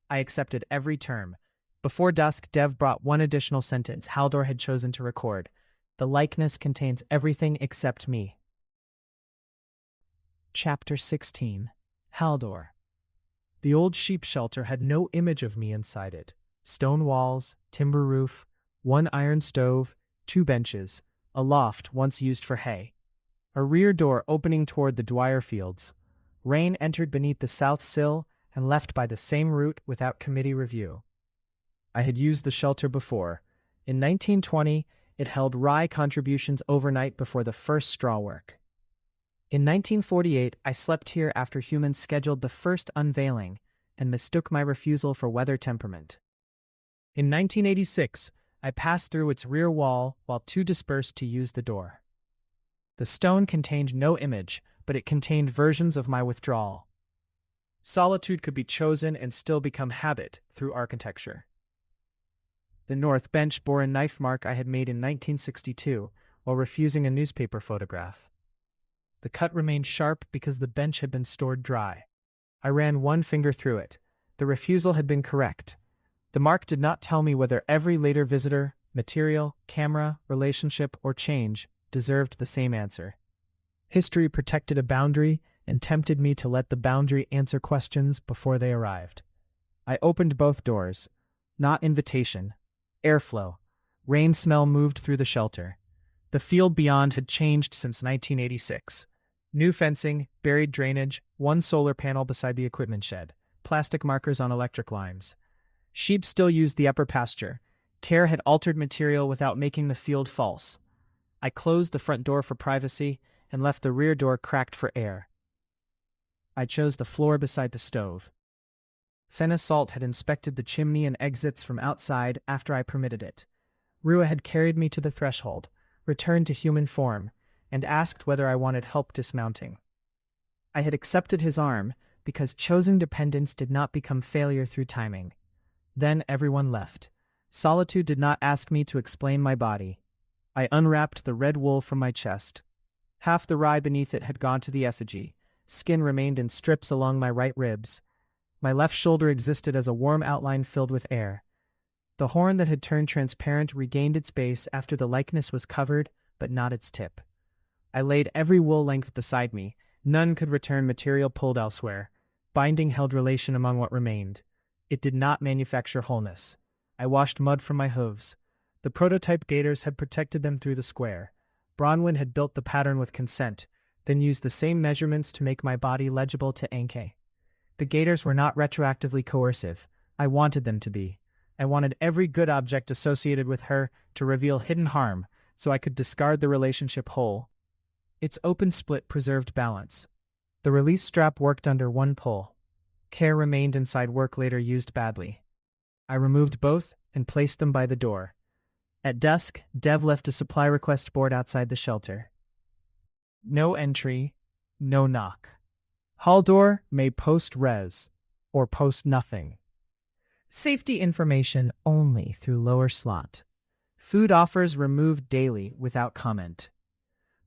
I accepted every term. Before dusk, Dev brought one additional sentence Haldor had chosen to record. The likeness contains everything except me. Chapter 16. Haldor. The old sheep shelter had no image of me inside it. Stone walls, timber roof, 1 iron stove, 2 benches, a loft once used for hay. A rear door opening toward the Dwyer fields. Rain entered beneath the south sill and left by the same route without committee review. I had used the shelter before. In 1920, it held rye contributions overnight before the first straw work. In 1948, I slept here after humans scheduled the first unveiling and mistook my refusal for weather temperament. In 1986, I passed through its rear wall while 2 dispersed to use the door. The stone contained no image, but it contained versions of my withdrawal. Solitude could be chosen and still become habit through architecture. The north bench bore a knife mark I had made in 1962 while refusing a newspaper photograph. The cut remained sharp because the bench had been stored dry. I ran one finger through it. The refusal had been correct. The mark did not tell me whether every later visitor, material, camera, relationship, or change deserved the same answer. History protected a boundary and tempted me to let the boundary answer questions before they arrived. I opened both doors. Not invitation. Airflow. Rain smell moved through the shelter. The field beyond had changed since 1986. New fencing, buried drainage, one solar panel beside the equipment shed, plastic markers on electric lines. Sheep still used the upper pasture. Care had altered material without making the field false. I closed the front door for privacy and left the rear door cracked for air. I chose the floor beside the stove. Fenna Salt had inspected the chimney and exits from outside after I permitted it. Rua had carried me to the threshold, returned to human form, and asked whether I wanted help dismounting. I had accepted his arm because chosen dependence did not become failure through timing. Then everyone left. Solitude did not ask me to explain my body. I unwrapped the red wool from my chest. Half the rye beneath it had gone to the effigy. Skin remained in strips along my right ribs. My left shoulder existed as a warm outline filled with air. The horn that had turned transparent regained its base after the likeness was covered, but not its tip. I laid every wool length beside me. None could return material pulled elsewhere. Binding held relation among what remained. It did not manufacture wholeness. I washed mud from my hooves. The prototype gaiters had protected them through the square. Bronwen had built the pattern with consent, then used the same measurements to make my body legible to Anke. The gaiters were not retroactively coercive. I wanted them to be. I wanted every good object associated with her to reveal hidden harm, so I could discard the relationship whole. Its open split preserved balance. The release strap worked under one pull. Care remained inside work later used badly. I removed both and placed them by the door. At dusk, Dev left a supply request board outside the shelter. No entry, no knock. Haldor may post res, or post nothing. Safety information only through lower slot. Food offers removed daily without comment.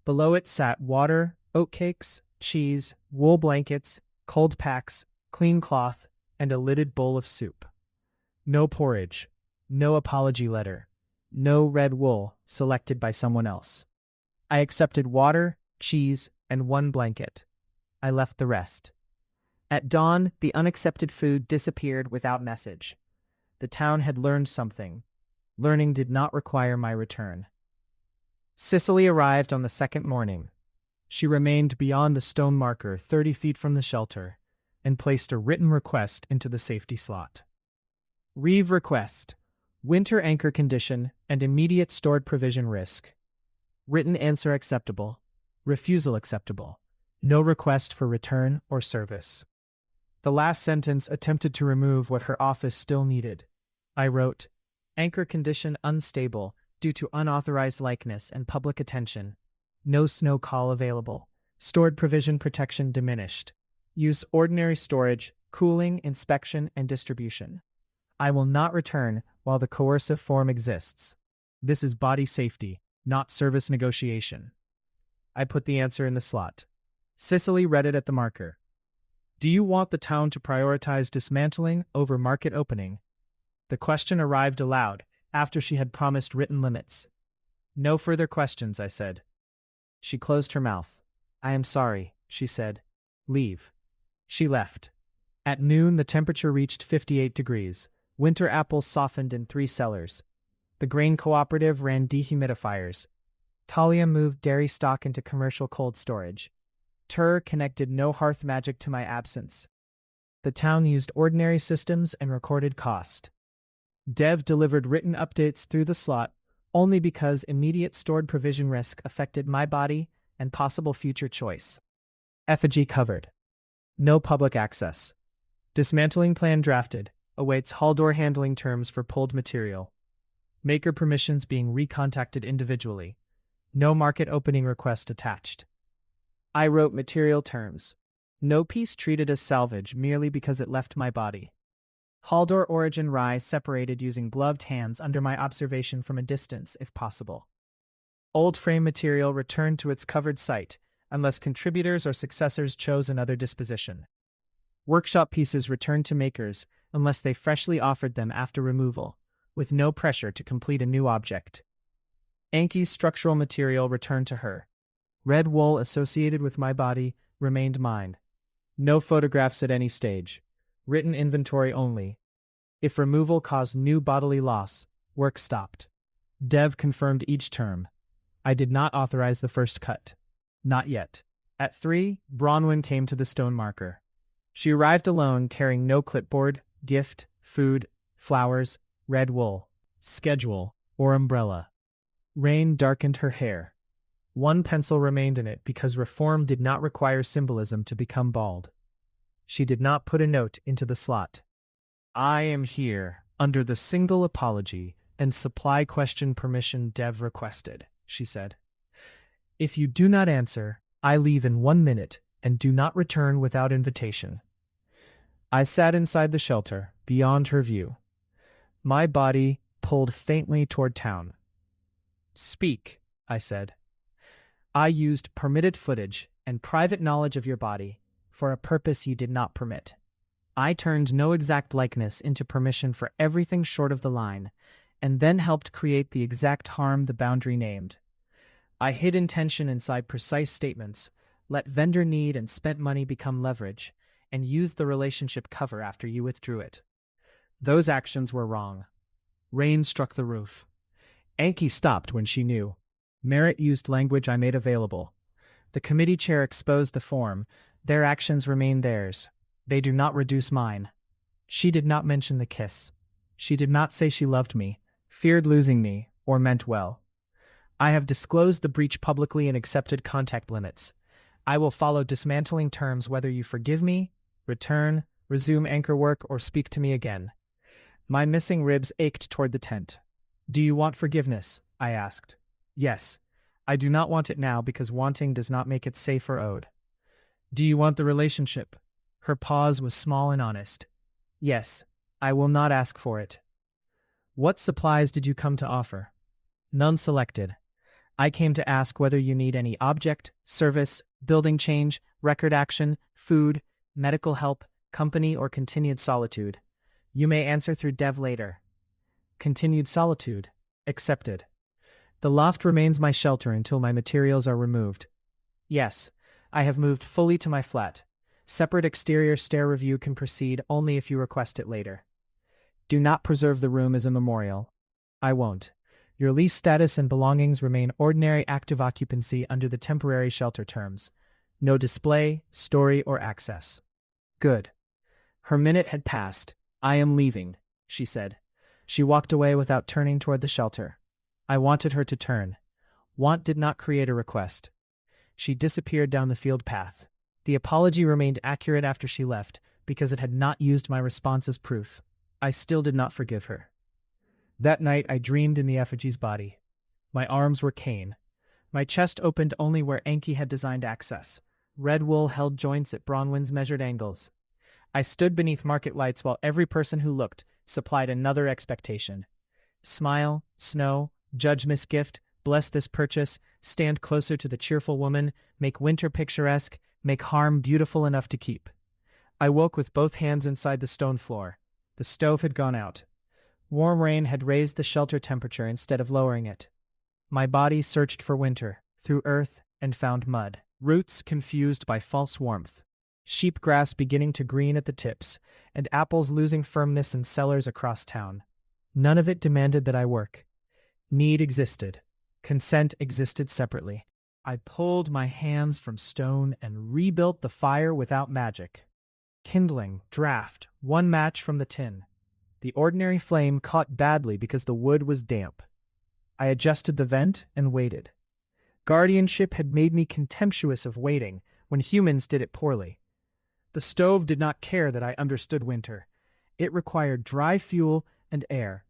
Below it sat water, oatcakes, cheese, wool blankets, cold packs, clean cloth, and a lidded bowl of soup. No porridge, no apology letter, no red wool selected by someone else. I accepted water, cheese, and one blanket. I left the rest. At dawn, the unaccepted food disappeared without message. The town had learned something. Learning did not require my return. Cicely arrived on the second morning. She remained beyond the stone marker 30 feet from the shelter and placed a written request into the safety slot. Reeve request. Winter anchor condition and immediate stored provision risk. Written answer acceptable. Refusal acceptable. No request for return or service. The last sentence attempted to remove what her office still needed. I wrote, anchor condition unstable due to unauthorized likeness and public attention. No snow call available. Stored provision protection diminished. Use ordinary storage, cooling, inspection, and distribution. I will not return while the coercive form exists. This is body safety, not service negotiation. I put the answer in the slot. Cicely read it at the marker. Do you want the town to prioritize dismantling over market opening? The question arrived aloud after she had promised written limits. No further questions, I said. She closed her mouth. I am sorry, she said. Leave. She left. At noon, the temperature reached 58 degrees. Winter apples softened in 3 cellars. The grain cooperative ran dehumidifiers. Talia moved dairy stock into commercial cold storage. Tur connected no hearth magic to my absence. The town used ordinary systems and recorded cost. Dev delivered written updates through the slot only because immediate stored provision risk affected my body and possible future choice. Effigy covered. No public access. Dismantling plan drafted. Awaits Haldor handling terms for pulled material. Maker permissions being recontacted individually. No market opening request attached. I wrote material terms. No piece treated as salvage merely because it left my body. Haldor origin rye separated using gloved hands under my observation from a distance, if possible. Old frame material returned to its covered site, unless contributors or successors chose another disposition. Workshop pieces returned to makers, unless they freshly offered them after removal, with no pressure to complete a new object. Anki's structural material returned to her. Red wool associated with my body remained mine. No photographs at any stage. Written inventory only. If removal caused new bodily loss, work stopped. Dev confirmed each term. I did not authorize the first cut. Not yet. At 3, Bronwen came to the stone marker. She arrived alone, carrying no clipboard, gift, food, flowers, red wool, schedule, or umbrella. Rain darkened her hair. One pencil remained in it because reform did not require symbolism to become bald. She did not put a note into the slot. I am here, under the single apology and supply question permission Dev requested, she said. If you do not answer, I leave in 1 minute and do not return without invitation. I sat inside the shelter, beyond her view. My body pulled faintly toward town. Speak, I said. I used permitted footage and private knowledge of your body for a purpose you did not permit. I turned no exact likeness into permission for everything short of the line, and then helped create the exact harm the boundary named. I hid intention inside precise statements, let vendor need and spent money become leverage, and used the relationship cover after you withdrew it. Those actions were wrong. Rain struck the roof. Anki stopped when she knew. Merritt used language I made available. The committee chair exposed the form. Their actions remain theirs. They do not reduce mine. She did not mention the kiss. She did not say she loved me, feared losing me, or meant well. I have disclosed the breach publicly and accepted contact limits. I will follow dismantling terms whether you forgive me, return, resume anchor work, or speak to me again. My missing ribs ached toward the tent. Do you want forgiveness? I asked. Yes. I do not want it now because wanting does not make it safe or owed. Do you want the relationship? Her pause was small and honest. Yes. I will not ask for it. What supplies did you come to offer? None selected. I came to ask whether you need any object, service, building change, record action, food, medical help, company, or continued solitude. You may answer through Dev later. Continued solitude. Accepted. The loft remains my shelter until my materials are removed. Yes, I have moved fully to my flat. Separate exterior stair review can proceed only if you request it later. Do not preserve the room as a memorial. I won't. Your lease status and belongings remain ordinary active occupancy under the temporary shelter terms. No display, story, or access. Good. Her minute had passed. I am leaving, she said. She walked away without turning toward the shelter. I wanted her to turn. Want did not create a request. She disappeared down the field path. The apology remained accurate after she left, because it had not used my response as proof. I still did not forgive her. That night I dreamed in the effigy's body. My arms were cane. My chest opened only where Anki had designed access. Red wool held joints at Bronwen's measured angles. I stood beneath market lights while every person who looked supplied another expectation. Smile, snow, judge this gift, bless this purchase, stand closer to the cheerful woman, make winter picturesque, make harm beautiful enough to keep. I woke with both hands inside the stone floor. The stove had gone out. Warm rain had raised the shelter temperature instead of lowering it. My body searched for winter, through earth, and found mud. Roots confused by false warmth. Sheep grass beginning to green at the tips, and apples losing firmness in cellars across town. None of it demanded that I work. Need existed. Consent existed separately. I pulled my hands from stone and rebuilt the fire without magic. Kindling, draft, one match from the tin. The ordinary flame caught badly because the wood was damp. I adjusted the vent and waited. Guardianship had made me contemptuous of waiting when humans did it poorly. The stove did not care that I understood winter. It required dry fuel and air.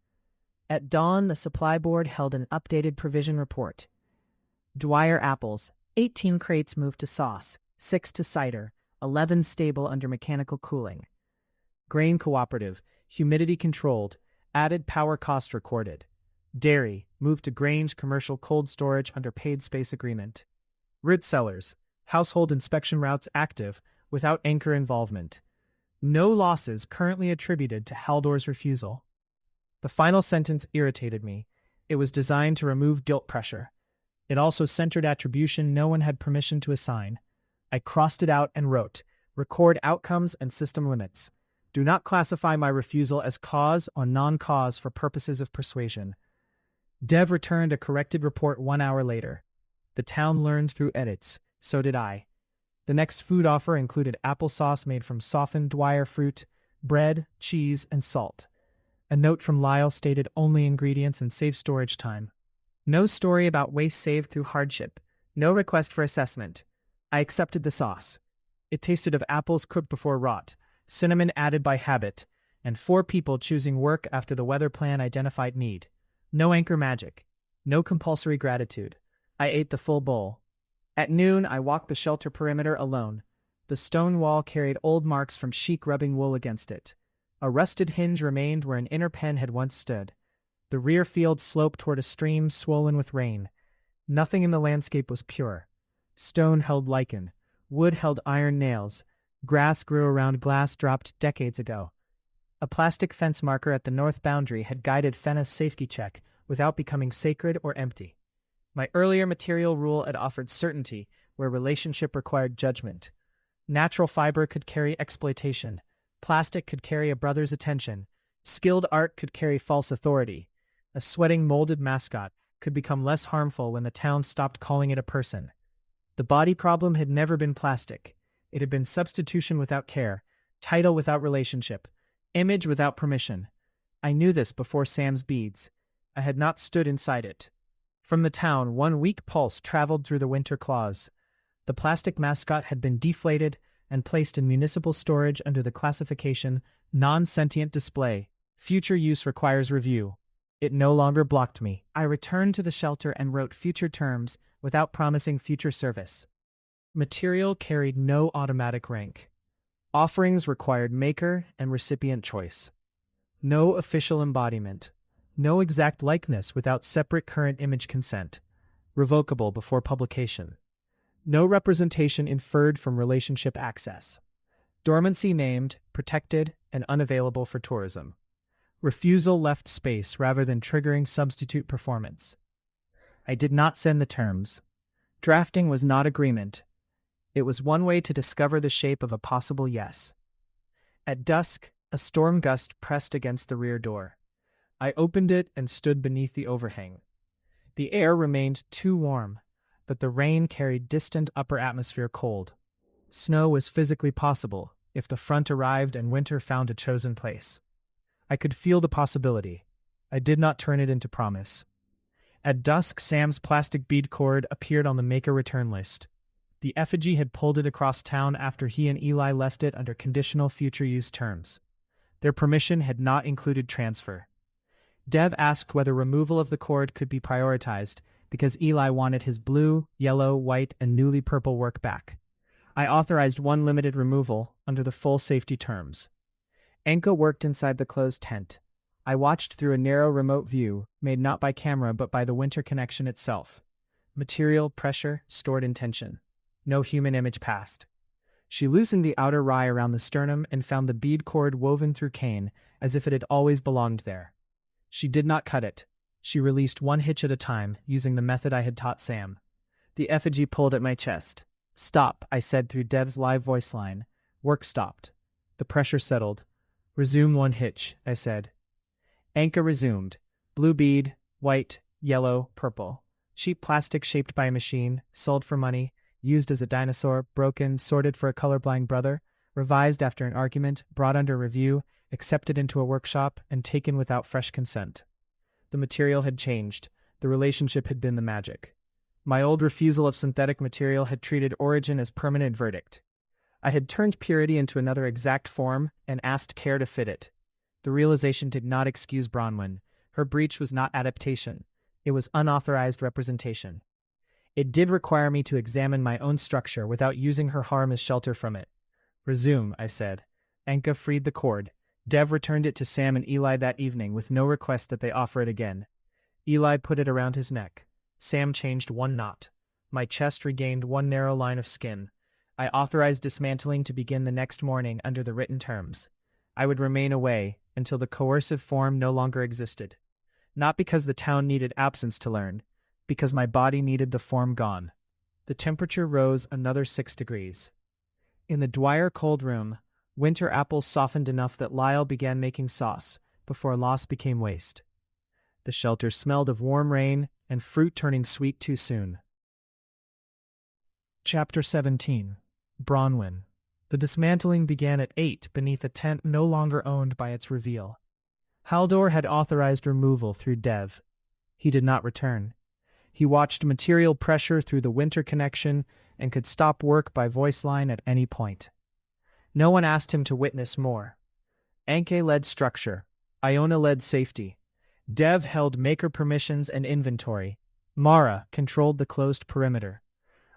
At dawn, the supply board held an updated provision report. Dwyer apples, 18 crates moved to sauce, 6 to cider, 11 stable under mechanical cooling. Grain cooperative, humidity controlled, added power cost recorded. Dairy, moved to Grange commercial cold storage under paid space agreement. Root cellars, household inspection routes active, without anchor involvement. No losses currently attributed to Haldor's refusal. The final sentence irritated me. It was designed to remove guilt pressure. It also centered attribution no one had permission to assign. I crossed it out and wrote, record outcomes and system limits. Do not classify my refusal as cause or non-cause for purposes of persuasion. Dev returned a corrected report 1 hour later. The town learned through edits, so did I. The next food offer included applesauce made from softened Dwyer fruit, bread, cheese, and salt. A note from Lyle stated only ingredients and save storage time. No story about waste saved through hardship. No request for assessment. I accepted the sauce. It tasted of apples cooked before rot, cinnamon added by habit, and 4 people choosing work after the weather plan identified need. No anchor magic. No compulsory gratitude. I ate the full bowl. At noon, I walked the shelter perimeter alone. The stone wall carried old marks from sheik rubbing wool against it. A rusted hinge remained where an inner pen had once stood. The rear field sloped toward a stream swollen with rain. Nothing in the landscape was pure. Stone held lichen. Wood held iron nails. Grass grew around glass dropped decades ago. A plastic fence marker at the north boundary had guided Fenna's safety check without becoming sacred or empty. My earlier material rule had offered certainty where relationship required judgment. Natural fiber could carry exploitation. Plastic could carry a brother's attention. Skilled art could carry false authority. A sweating molded mascot could become less harmful when the town stopped calling it a person. The body problem had never been plastic. It had been substitution without care, title without relationship, image without permission. I knew this before Sam's beads. I had not stood inside it. From the town, one weak pulse traveled through the winter claws. The plastic mascot had been deflated and placed in municipal storage under the classification non-sentient display. Future use requires review. It no longer blocked me. I returned to the shelter and wrote future terms without promising future service. Material carried no automatic rank. Offerings required maker and recipient choice. No official embodiment. No exact likeness without separate current image consent. Revocable before publication. No representation inferred from relationship access. Dormancy named, protected, and unavailable for tourism. Refusal left space rather than triggering substitute performance. I did not send the terms. Drafting was not agreement. It was one way to discover the shape of a possible yes. At dusk, a storm gust pressed against the rear door. I opened it and stood beneath the overhang. The air remained too warm, but the rain carried distant upper atmosphere cold. Snow was physically possible if the front arrived and winter found a chosen place. I could feel the possibility. I did not turn it into promise. At dusk, Sam's plastic bead cord appeared on the maker return list. The effigy had pulled it across town after he and Eli left it under conditional future use terms. Their permission had not included transfer. Dev asked whether removal of the cord could be prioritized because Eli wanted his blue, yellow, white, and newly purple work back. I authorized one limited removal under the full safety terms. Anka worked inside the closed tent. I watched through a narrow remote view, made not by camera but by the winter connection itself. Material, pressure, stored in tension. No human image passed. She loosened the outer rye around the sternum and found the bead cord woven through cane as if it had always belonged there. She did not cut it. She released one hitch at a time, using the method I had taught Sam. The effigy pulled at my chest. Stop, I said through Dev's live voice line. Work stopped. The pressure settled. Resume one hitch, I said. Anka resumed. Blue bead, white, yellow, purple. Cheap plastic shaped by a machine, sold for money, used as a dinosaur, broken, sorted for a colorblind brother, revised after an argument, brought under review, accepted into a workshop, and taken without fresh consent. The material had changed. The relationship had been the magic. My old refusal of synthetic material had treated origin as permanent verdict. I had turned purity into another exact form and asked care to fit it. The realization did not excuse Bronwen. Her breach was not adaptation. It was unauthorized representation. It did require me to examine my own structure without using her harm as shelter from it. Resume, I said. Anka freed the cord. Dev returned it to Sam and Eli that evening with no request that they offer it again. Eli put it around his neck. Sam changed one knot. My chest regained one narrow line of skin. I authorized dismantling to begin the next morning under the written terms. I would remain away until the coercive form no longer existed. Not because the town needed absence to learn, because my body needed the form gone. The temperature rose another 6 degrees. In the Dwyer cold room, winter apples softened enough that Lyle began making sauce before loss became waste. The shelter smelled of warm rain and fruit turning sweet too soon. Chapter 17. Bronwen. The dismantling began at 8 beneath a tent no longer owned by its reveal. Haldor had authorized removal through Dev. He did not return. He watched material pressure through the winter connection and could stop work by voice line at any point. No one asked him to witness more. Anke led structure. Iona led safety. Dev held maker permissions and inventory. Mara controlled the closed perimeter.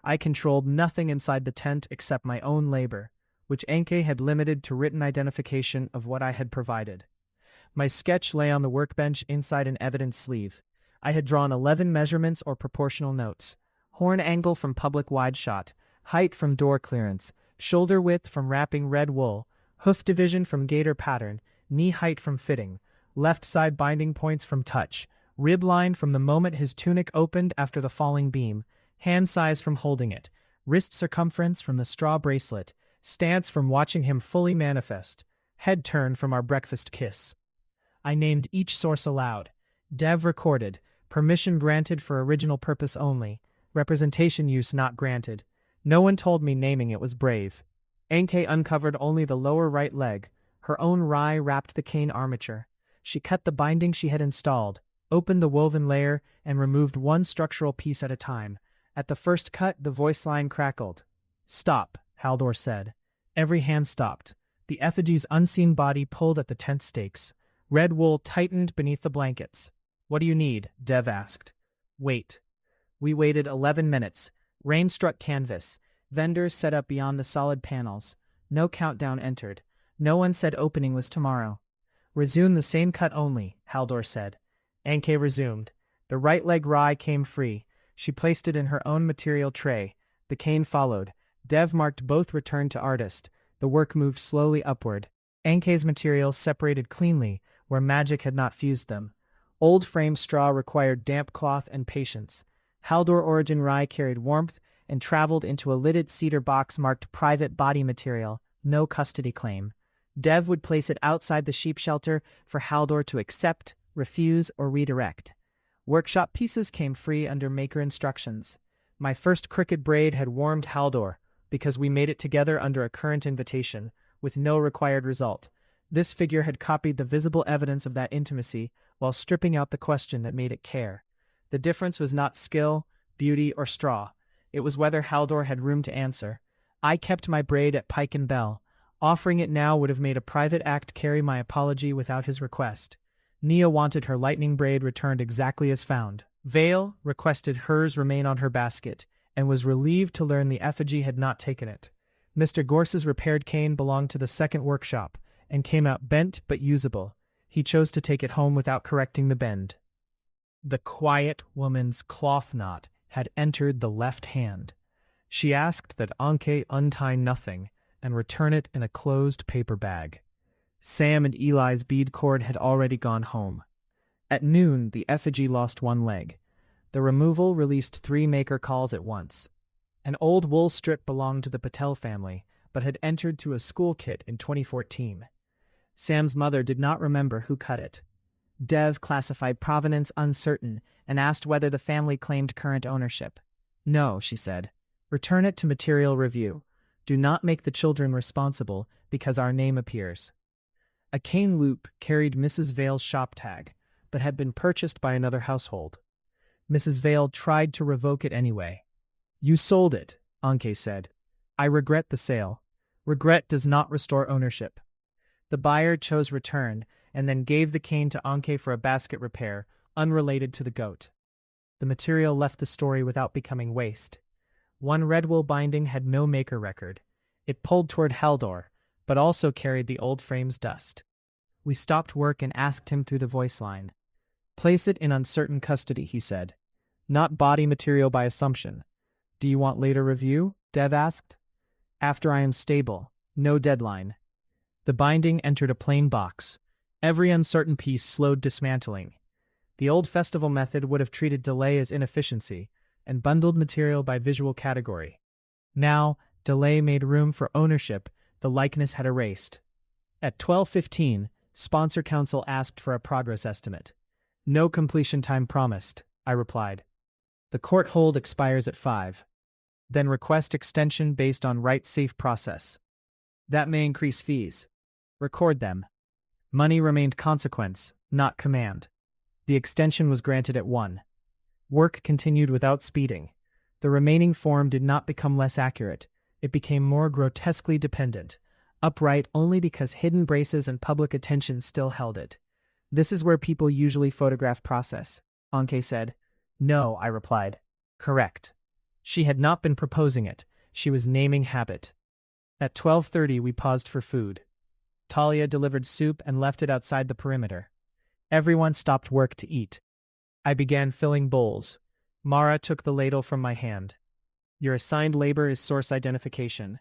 I controlled nothing inside the tent except my own labor, which Anke had limited to written identification of what I had provided. My sketch lay on the workbench inside an evidence sleeve. I had drawn 11 measurements or proportional notes. Horn angle from public wide shot, height from door clearance, shoulder width from wrapping red wool, hoof division from gaiter pattern, knee height from fitting, left side binding points from touch, rib line from the moment his tunic opened after the falling beam, hand size from holding it, wrist circumference from the straw bracelet, stance from watching him fully manifest, head turn from our breakfast kiss. I named each source aloud. Dev recorded, permission granted for original purpose only, representation use not granted. No one told me naming it was brave. Anke uncovered only the lower right leg. Her own rye wrapped the cane armature. She cut the binding she had installed, opened the woven layer, and removed one structural piece at a time. At the first cut, the voice line crackled. "Stop," Haldor said. Every hand stopped. The effigy's unseen body pulled at the tent stakes. Red wool tightened beneath the blankets. "What do you need?" Dev asked. "Wait." We waited 11 minutes. Rain struck canvas. Vendors set up beyond the solid panels. No countdown entered. No one said opening was tomorrow. "Resume the same cut only," Haldor said. Anke resumed. The right leg rye came free. She placed it in her own material tray. The cane followed. Dev marked both return to artist. The work moved slowly upward. Anke's materials separated cleanly, where magic had not fused them. Old frame straw required damp cloth and patience. Haldor origin rye carried warmth and traveled into a lidded cedar box marked private body material, no custody claim. Dev would place it outside the sheep shelter for Haldor to accept, refuse, or redirect. Workshop pieces came free under maker instructions. My first crooked braid had warmed Haldor, because we made it together under a current invitation, with no required result. This figure had copied the visible evidence of that intimacy while stripping out the question that made it care. The difference was not skill, beauty, or straw. It was whether Haldor had room to answer. I kept my braid at Pike and Bell. Offering it now would have made a private act carry my apology without his request. Nia wanted her lightning braid returned exactly as found. Vale requested hers remain on her basket, and was relieved to learn the effigy had not taken it. Mr. Gorse's repaired cane belonged to the second workshop, and came out bent but usable. He chose to take it home without correcting the bend. The quiet woman's cloth knot had entered the left hand. She asked that Anke untie nothing and return it in a closed paper bag. Sam and Eli's bead cord had already gone home. At noon, the effigy lost one leg. The removal released 3 maker calls at once. An old wool strip belonged to the Patel family, but had entered to a school kit in 2014. Sam's mother did not remember who cut it. Dev classified provenance uncertain and asked whether the family claimed current ownership. "No," she said. "Return it to material review. Do not make the children responsible because our name appears." A cane loop carried Mrs. Vale's shop tag, but had been purchased by another household. Mrs. Vale tried to revoke it anyway. "You sold it," Anke said. "I regret the sale. Regret does not restore ownership." The buyer chose return, and then gave the cane to Anke for a basket repair, unrelated to the goat. The material left the story without becoming waste. One red wool binding had no maker record. It pulled toward Haldor, but also carried the old frame's dust. We stopped work and asked him through the voice line. "Place it in uncertain custody," he said. "Not body material by assumption." "Do you want later review?" Dev asked. "After I am stable. No deadline." The binding entered a plain box. Every uncertain piece slowed dismantling. The old festival method would have treated delay as inefficiency and bundled material by visual category. Now, delay made room for ownership the likeness had erased. At 12:15, Sponsor Council asked for a progress estimate. "No completion time promised," I replied. "The court hold expires at 5. Then request extension based on right-safe process. That may increase fees. Record them." Money remained consequence, not command. The extension was granted at 1. Work continued without speeding. The remaining form did not become less accurate. It became more grotesquely dependent, upright only because hidden braces and public attention still held it. "This is where people usually photograph process," Anke said. "No," I replied. "Correct." She had not been proposing it. She was naming habit. At 12:30 we paused for food. Talia delivered soup and left it outside the perimeter. Everyone stopped work to eat. I began filling bowls. Mara took the ladle from my hand. "Your assigned labor is source identification.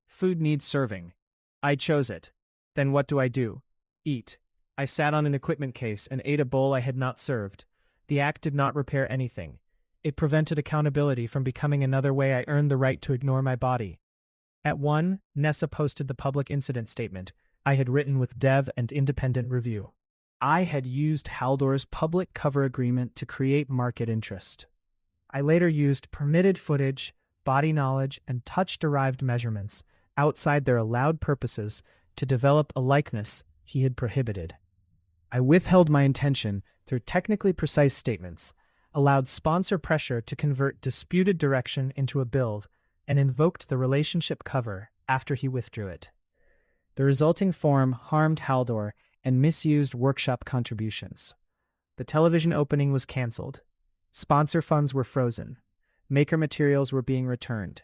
Food needs serving. I chose it. Then what do I do? Eat." I sat on an equipment case and ate a bowl I had not served. The act did not repair anything. It prevented accountability from becoming another way I earned the right to ignore my body. At 1, Nessa posted the public incident statement I had written with Dev and independent review. I had used Haldor's public cover agreement to create market interest. I later used permitted footage, body knowledge, and touch-derived measurements outside their allowed purposes to develop a likeness he had prohibited. I withheld my intention through technically precise statements, allowed sponsor pressure to convert disputed direction into a build, and invoked the relationship cover after he withdrew it. The resulting form harmed Haldor and misused workshop contributions. The television opening was cancelled. Sponsor funds were frozen. Maker materials were being returned.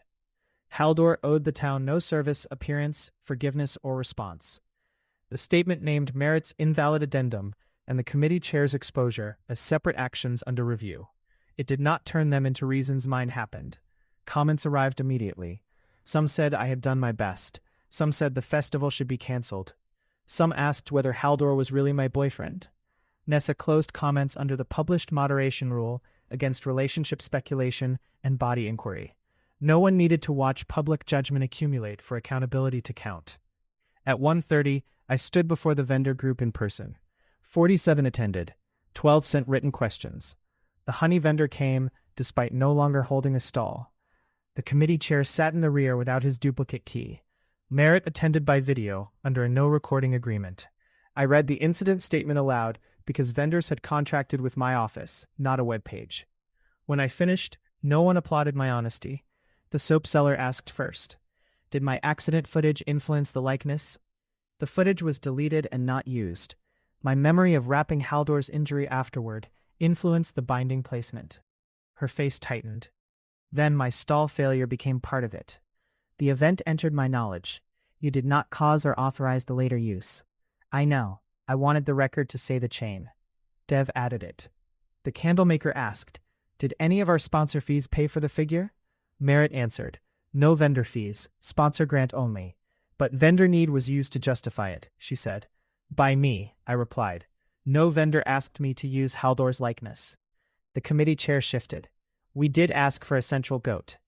Haldor owed the town no service, appearance, forgiveness, or response. The statement named Merritt's invalid addendum and the committee chair's exposure as separate actions under review. It did not turn them into reasons mine happened. Comments arrived immediately. Some said I had done my best. Some said the festival should be cancelled. Some asked whether Haldor was really my boyfriend. Nessa closed comments under the published moderation rule against relationship speculation and body inquiry. No one needed to watch public judgment accumulate for accountability to count. At 1:30, I stood before the vendor group in person. 47 attended. 12 sent written questions. The honey vendor came, despite no longer holding a stall. The committee chair sat in the rear without his duplicate key. Merritt attended by video, under a no-recording agreement. I read the incident statement aloud because vendors had contracted with my office, not a web page. When I finished, no one applauded my honesty. The soap seller asked first, "Did my accident footage influence the likeness?" The footage was deleted and not used. My memory of wrapping Haldor's injury afterward influenced the binding placement. Her face tightened. Then my stall failure became part of it. The event entered my knowledge. "You did not cause or authorize the later use." "I know. I wanted the record to say the chain." Dev added it. The candlemaker asked, "Did any of our sponsor fees pay for the figure?" Merritt answered, "No vendor fees, sponsor grant only. But vendor need was used to justify it," she said. "By me," I replied. "No vendor asked me to use Haldor's likeness." The committee chair shifted. "We did ask for a central goat.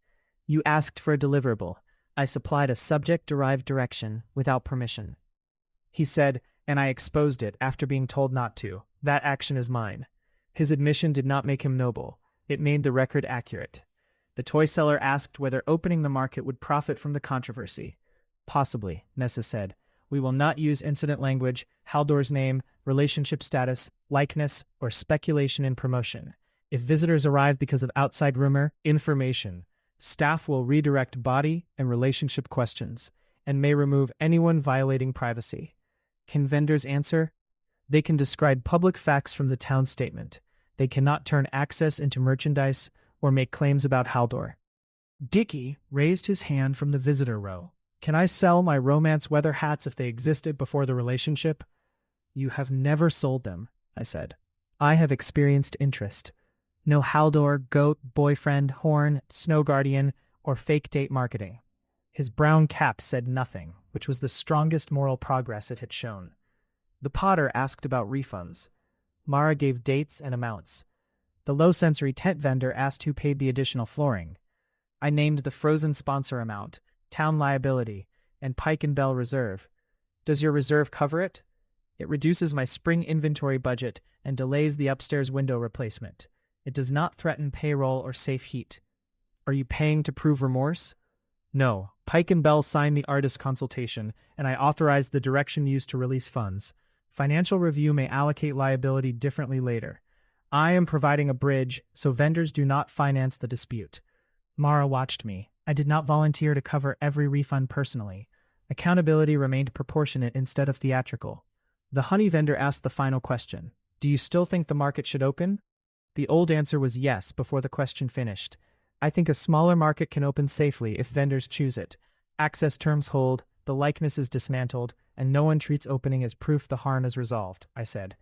You asked for a deliverable. I supplied a subject-derived direction without permission." He said, "And I exposed it after being told not to. That action is mine." His admission did not make him noble. It made the record accurate. The toy seller asked whether opening the market would profit from the controversy. "Possibly," Nessa said. "We will not use incident language, Haldor's name, relationship status, likeness, or speculation in promotion. If visitors arrive because of outside rumor, information, staff will redirect body and relationship questions, and may remove anyone violating privacy." Can vendors answer? They can describe public facts from the town statement. They cannot turn access into merchandise or make claims about Haldor. Dicky raised his hand from the visitor row. Can I sell my romance weather hats if they existed before the relationship? You have never sold them, I said. I have experienced interest. No Haldor, goat, boyfriend, horn, snow guardian, or fake date marketing. His brown cap said nothing, which was the strongest moral progress it had shown. The potter asked about refunds. Mara gave dates and amounts. The low-sensory tent vendor asked who paid the additional flooring. I named the frozen sponsor amount, town liability, and Pike and Bell reserve. Does your reserve cover it? It reduces my spring inventory budget and delays the upstairs window replacement. It does not threaten payroll or safe heat. Are you paying to prove remorse? No. Pike and Bell signed the artist consultation, and I authorized the direction used to release funds. Financial review may allocate liability differently later. I am providing a bridge, so vendors do not finance the dispute. Mara watched me. I did not volunteer to cover every refund personally. Accountability remained proportionate instead of theatrical. The honey vendor asked the final question. Do you still think the market should open? The old answer was yes before the question finished. I think a smaller market can open safely if vendors choose it. Access terms hold, the likeness is dismantled, and no one treats opening as proof the harm is resolved, I said.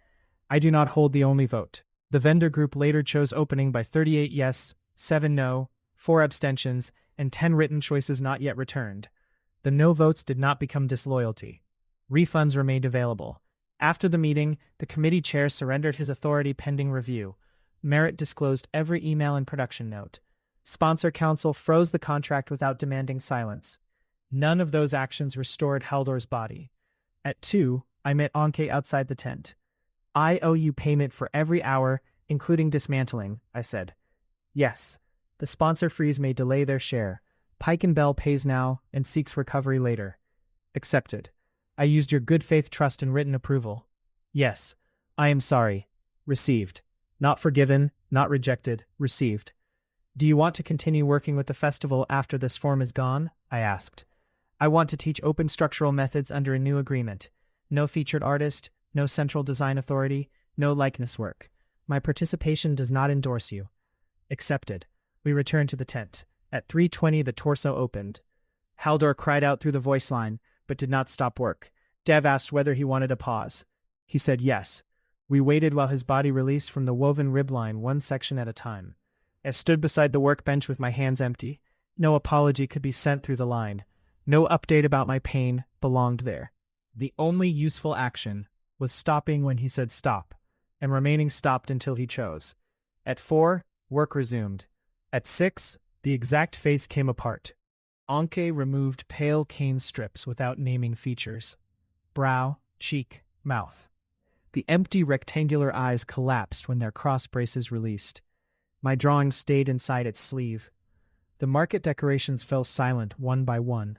I do not hold the only vote. The vendor group later chose opening by 38 yes, 7 no, 4 abstentions, and 10 written choices not yet returned. The no votes did not become disloyalty. Refunds remained available. After the meeting, the committee chair surrendered his authority pending review. Merritt disclosed every email and production note. Sponsor council froze the contract without demanding silence. None of those actions restored Haldor's body. At 2, I met Anke outside the tent. I owe you payment for every hour, including dismantling, I said. Yes. The sponsor freeze may delay their share. Pike and Bell pays now and seeks recovery later. Accepted. I used your good faith trust and written approval. Yes. I am sorry. Received. Not forgiven, not rejected, received. Do you want to continue working with the festival after this form is gone? I asked. I want to teach open structural methods under a new agreement. No featured artist, no central design authority, no likeness work. My participation does not endorse you. Accepted. We returned to the tent. At 3:20 the torso opened. Haldor cried out through the voice line, but did not stop work. Dev asked whether he wanted a pause. He said yes. We waited while his body released from the woven rib line one section at a time. I stood beside the workbench with my hands empty. No apology could be sent through the line. No update about my pain belonged there. The only useful action was stopping when he said stop, and remaining stopped until he chose. At 4, work resumed. At 6, the exact face came apart. Anke removed pale cane strips without naming features. Brow, cheek, mouth. The empty rectangular eyes collapsed when their cross braces released. My drawing stayed inside its sleeve. The market decorations fell silent one by one.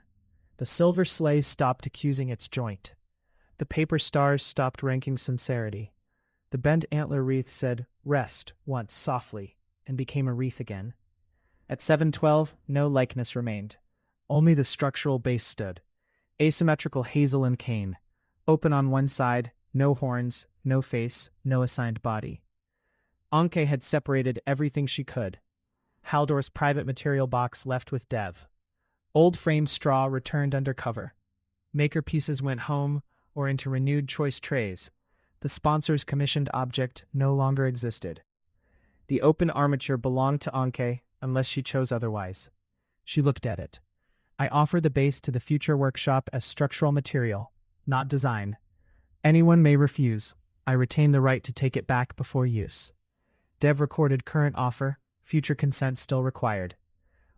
The silver sleigh stopped accusing its joint. The paper stars stopped ranking sincerity. The bent antler wreath said, rest, once softly, and became a wreath again. At 7:12, no likeness remained. Only the structural base stood. Asymmetrical hazel and cane. Open on one side, no horns, no face, no assigned body. Anke had separated everything she could. Haldor's private material box left with Dev. Old frame straw returned under cover. Maker pieces went home or into renewed choice trays. The sponsor's commissioned object no longer existed. The open armature belonged to Anke unless she chose otherwise. She looked at it. I offer the base to the future workshop as structural material, not design. Anyone may refuse. I retain the right to take it back before use. Dev recorded current offer, future consent still required.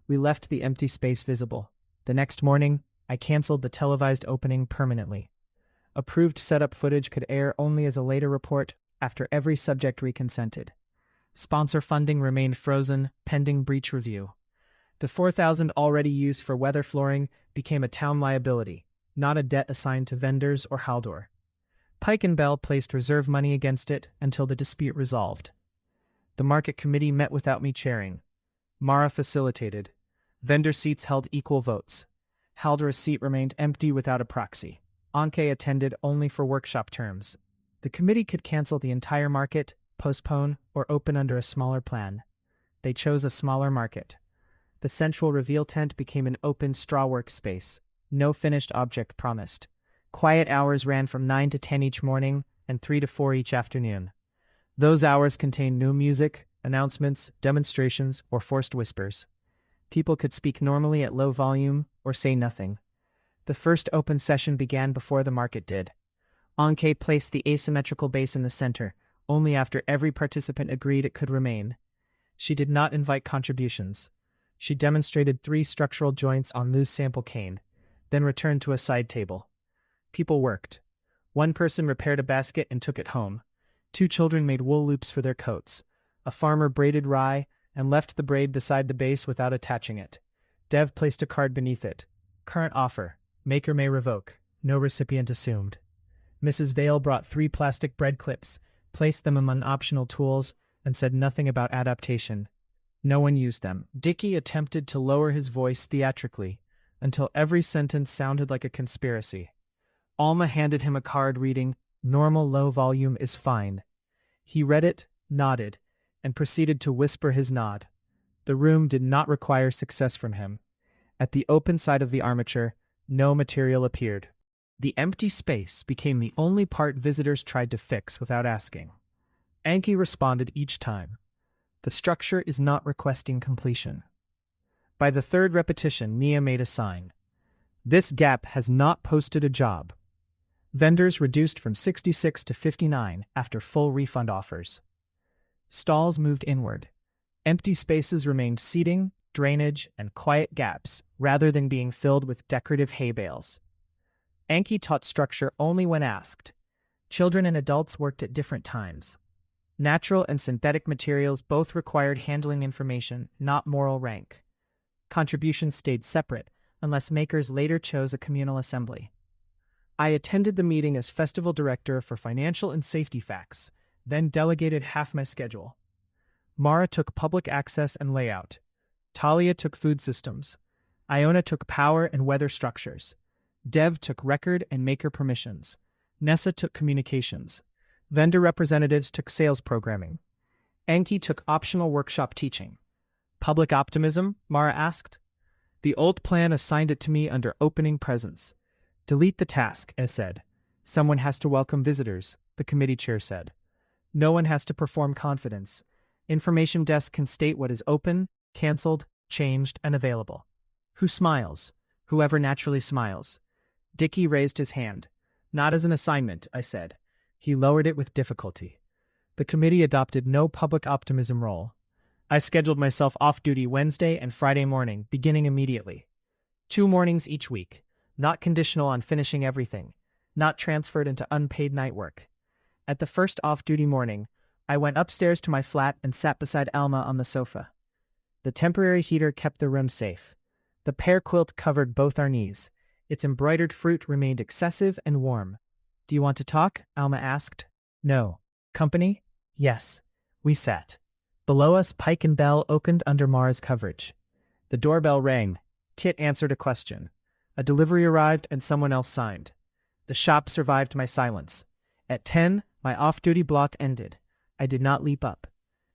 We left the empty space visible. The next morning, I canceled the televised opening permanently. Approved setup footage could air only as a later report after every subject reconsented. Sponsor funding remained frozen, pending breach review. The $4,000 already used for weather flooring became a town liability, not a debt assigned to vendors or Haldor. Pike and Bell placed reserve money against it until the dispute resolved. The market committee met without me chairing. Mara facilitated. Vendor seats held equal votes. Haldor's seat remained empty without a proxy. Anke attended only for workshop terms. The committee could cancel the entire market, postpone, or open under a smaller plan. They chose a smaller market. The central reveal tent became an open straw workspace. No finished object promised. Quiet hours ran from 9 to 10 each morning and 3 to 4 each afternoon. Those hours contained no music, announcements, demonstrations, or forced whispers. People could speak normally at low volume or say nothing. The first open session began before the market did. Anke placed the asymmetrical base in the center, only after every participant agreed it could remain. She did not invite contributions. She demonstrated 3 structural joints on loose sample cane, then returned to a side table. People worked. One person repaired a basket and took it home. 2 children made wool loops for their coats. A farmer braided rye and left the braid beside the base without attaching it. Dev placed a card beneath it. Current offer. Maker may revoke. No recipient assumed. Mrs. Vale brought 3 plastic bread clips, placed them among optional tools, and said nothing about adaptation. No one used them. Dickie attempted to lower his voice theatrically, until every sentence sounded like a conspiracy. Alma handed him a card reading, "Normal low volume is fine." He read it, nodded, and proceeded to whisper his nod. The room did not require success from him. At the open side of the armature, no material appeared. The empty space became the only part visitors tried to fix without asking. Anki responded each time. The structure is not requesting completion. By the 3rd repetition, Nia made a sign. This gap has not posted a job. Vendors reduced from 66 to 59 after full refund offers. Stalls moved inward. Empty spaces remained seating, drainage, and quiet gaps, rather than being filled with decorative hay bales. Anki taught structure only when asked. Children and adults worked at different times. Natural and synthetic materials both required handling information, not moral rank. Contributions stayed separate, unless makers later chose a communal assembly. I attended the meeting as festival director for financial and safety facts, then delegated half my schedule. Mara took public access and layout. Talia took food systems. Iona took power and weather structures. Dev took record and maker permissions. Nessa took communications. Vendor representatives took sales programming. Anki took optional workshop teaching. Public optimism? Mara asked. The old plan assigned it to me under opening presents. Delete the task, as said. Someone has to welcome visitors, the committee chair said. No one has to perform confidence. Information desk can state what is open, cancelled, changed, and available. Who smiles? Whoever naturally smiles. Dickie raised his hand. Not as an assignment, I said. He lowered it with difficulty. The committee adopted no public optimism role. I scheduled myself off-duty Wednesday and Friday morning, beginning immediately. 2 mornings each week, not conditional on finishing everything, not transferred into unpaid night work. At the first off-duty morning, I went upstairs to my flat and sat beside Alma on the sofa. The temporary heater kept the room safe. The pear quilt covered both our knees. Its embroidered fruit remained excessive and warm. Do you want to talk? Alma asked. No. Company? Yes. We sat. Below us, Pike and Bell opened under Mara's coverage. The doorbell rang. Kit answered a question. A delivery arrived and someone else signed. The shop survived my silence. At 10, my off-duty block ended. I did not leap up.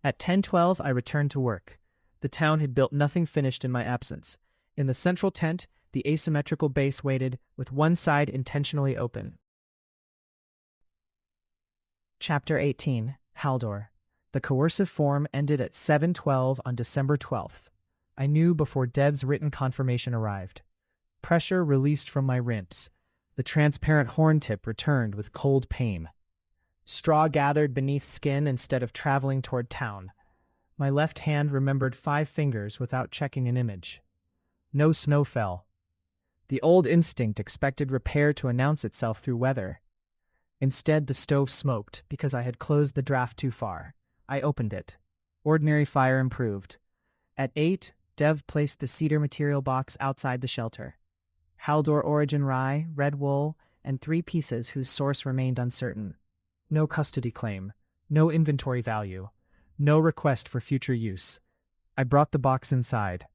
At 10:12, I returned to work. The town had built nothing finished in my absence. In the central tent, the asymmetrical base waited, with one side intentionally open. Chapter 18. Haldor. The coercive form ended at 7:12 on December 12th. I knew before Dev's written confirmation arrived. Pressure released from my ribs. The transparent horn tip returned with cold pain. Straw gathered beneath skin instead of traveling toward town. My left hand remembered 5 fingers without checking an image. No snow fell. The old instinct expected repair to announce itself through weather. Instead, the stove smoked because I had closed the draft too far. I opened it. Ordinary fire improved. At 8, Dev placed the cedar material box outside the shelter. Haldor origin rye, red wool, and 3 pieces whose source remained uncertain. No custody claim, no inventory value, no request for future use. I brought the box inside.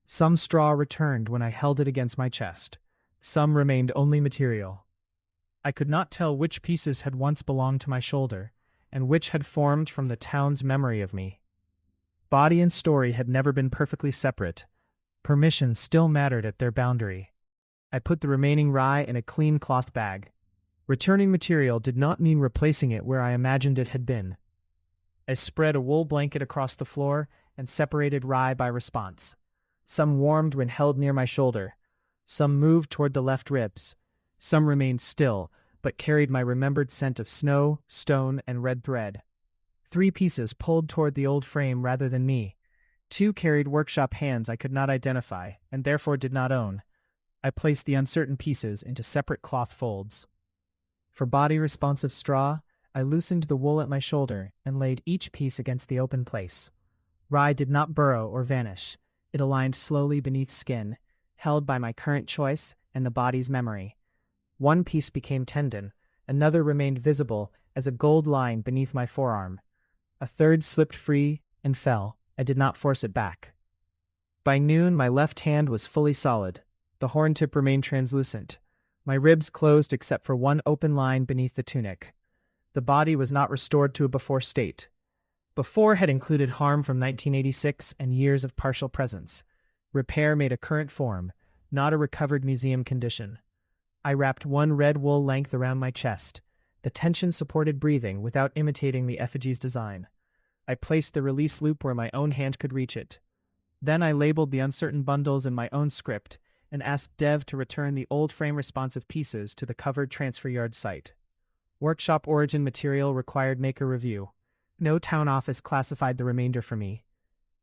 Some straw returned when I held it against my chest. Some remained only material. I could not tell which pieces had once belonged to my shoulder, and which had formed from the town's memory of me. Body and story had never been perfectly separate. Permission still mattered at their boundary. I put the remaining rye in a clean cloth bag. Returning material did not mean replacing it where I imagined it had been. I spread a wool blanket across the floor and separated rye by response. Some warmed when held near my shoulder. Some moved toward the left ribs. Some remained still, but carried my remembered scent of snow, stone, and red thread. 3 pieces pulled toward the old frame rather than me. 2 carried workshop hands I could not identify, and therefore did not own. I placed the uncertain pieces into separate cloth folds. For body-responsive straw, I loosened the wool at my shoulder and laid each piece against the open place. Rye did not burrow or vanish. It aligned slowly beneath skin, held by my current choice and the body's memory. 1 piece became tendon, another remained visible as a gold line beneath my forearm. A third slipped free and fell. I did not force it back. By noon, my left hand was fully solid. The horn tip remained translucent. My ribs closed except for 1 open line beneath the tunic. The body was not restored to a before state. Before had included harm from 1986 and years of partial presence. Repair made a current form, not a recovered museum condition. I wrapped 1 red wool length around my chest. The tension supported breathing without imitating the effigy's design. I placed the release loop where my own hand could reach it. Then I labeled the uncertain bundles in my own script and asked Dev to return the old frame-responsive pieces to the covered transfer yard site. Workshop origin material required maker review. No town office classified the remainder for me.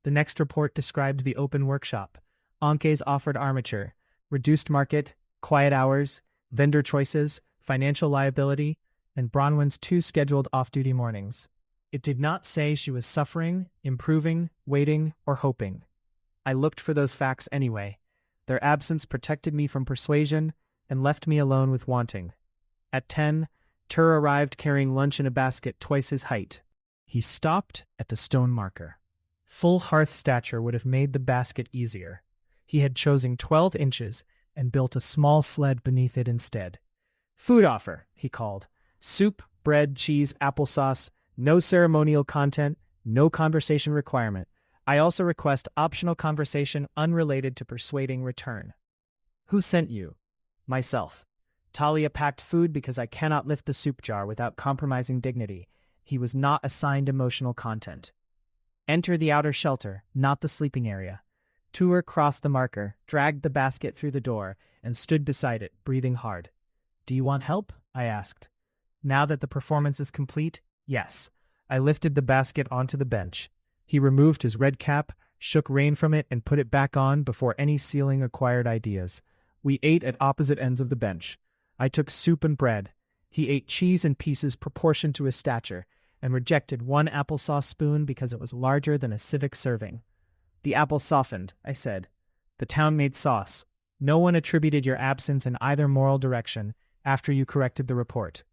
The next report described the open workshop. Anke's offered armature, reduced market, quiet hours, vendor choices, financial liability, and Bronwen's 2 scheduled off-duty mornings. It did not say she was suffering, improving, waiting, or hoping. I looked for those facts anyway. Their absence protected me from persuasion and left me alone with wanting. At 10, Tur arrived carrying lunch in a basket twice his height. He stopped at the stone marker. Full hearth stature would have made the basket easier. He had chosen 12 inches and built a small sled beneath it instead. "Food offer," he called. "Soup, bread, cheese, applesauce, no ceremonial content, no conversation requirement. I also request optional conversation unrelated to persuading return." "Who sent you?" "Myself. Talia packed food because I cannot lift the soup jar without compromising dignity. He was not assigned emotional content." "Enter the outer shelter, not the sleeping area." Tur crossed the marker, dragged the basket through the door, and stood beside it, breathing hard. "Do you want help?" I asked. Now that the performance is complete, yes. I lifted the basket onto the bench. He removed his red cap, shook rain from it, and put it back on before any ceiling acquired ideas. We ate at opposite ends of the bench. I took soup and bread. He ate cheese in pieces proportioned to his stature, and rejected 1 applesauce spoon because it was larger than a civic serving. "The apple softened," I said. "The town made sauce. No one attributed your absence in either moral direction after you corrected the report."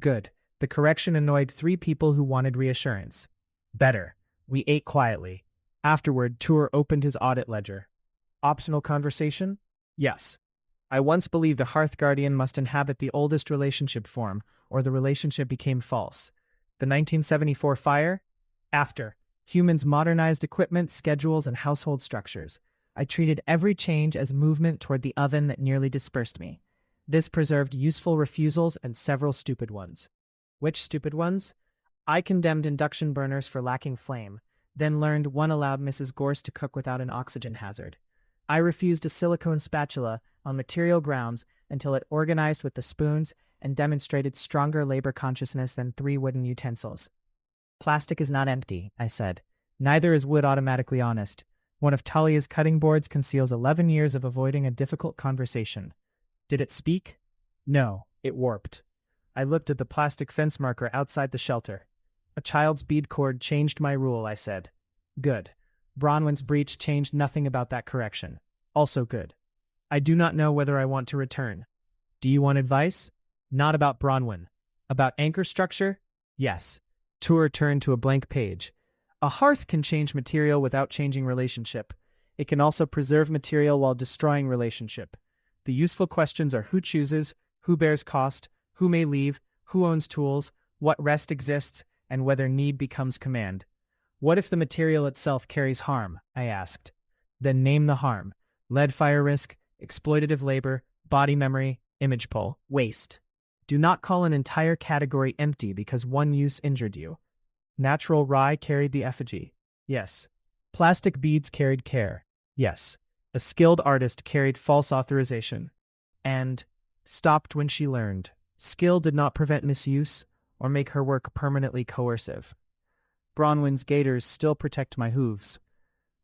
"Good. The correction annoyed 3 people who wanted reassurance." "Better." We ate quietly. Afterward, Tur opened his audit ledger. "Optional conversation?" "Yes. I once believed a hearth guardian must inhabit the oldest relationship form, or the relationship became false. The 1974 fire? After. Humans modernized equipment, schedules, and household structures. I treated every change as movement toward the oven that nearly dispersed me. This preserved useful refusals and several stupid ones." "Which stupid ones?" "I condemned induction burners for lacking flame, then learned one allowed Mrs. Gorse to cook without an oxygen hazard. I refused a silicone spatula on material grounds until it organized with the spoons and demonstrated stronger labor consciousness than 3 wooden utensils." "Plastic is not empty," I said. "Neither is wood automatically honest. One of Talia's cutting boards conceals 11 years of avoiding a difficult conversation." "Did it speak?" "No, it warped." I looked at the plastic fence marker outside the shelter. "A child's bead cord changed my rule," I said. "Good. Bronwen's breach changed nothing about that correction. Also good. I do not know whether I want to return." "Do you want advice?" "Not about Bronwen." "About anchor structure?" "Yes." Tur turned to a blank page. "A hearth can change material without changing relationship. It can also preserve material while destroying relationship. The useful questions are who chooses, who bears cost, who may leave, who owns tools, what rest exists, and whether need becomes command." "What if the material itself carries harm?" I asked. "Then name the harm. Lead fire risk, exploitative labor, body memory, image pull, waste. Do not call an entire category empty because one use injured you. Natural rye carried the effigy. Yes. Plastic beads carried care. Yes. A skilled artist carried false authorization. And stopped when she learned. Skill did not prevent misuse or make her work permanently coercive. Bronwen's gaiters still protect my hooves.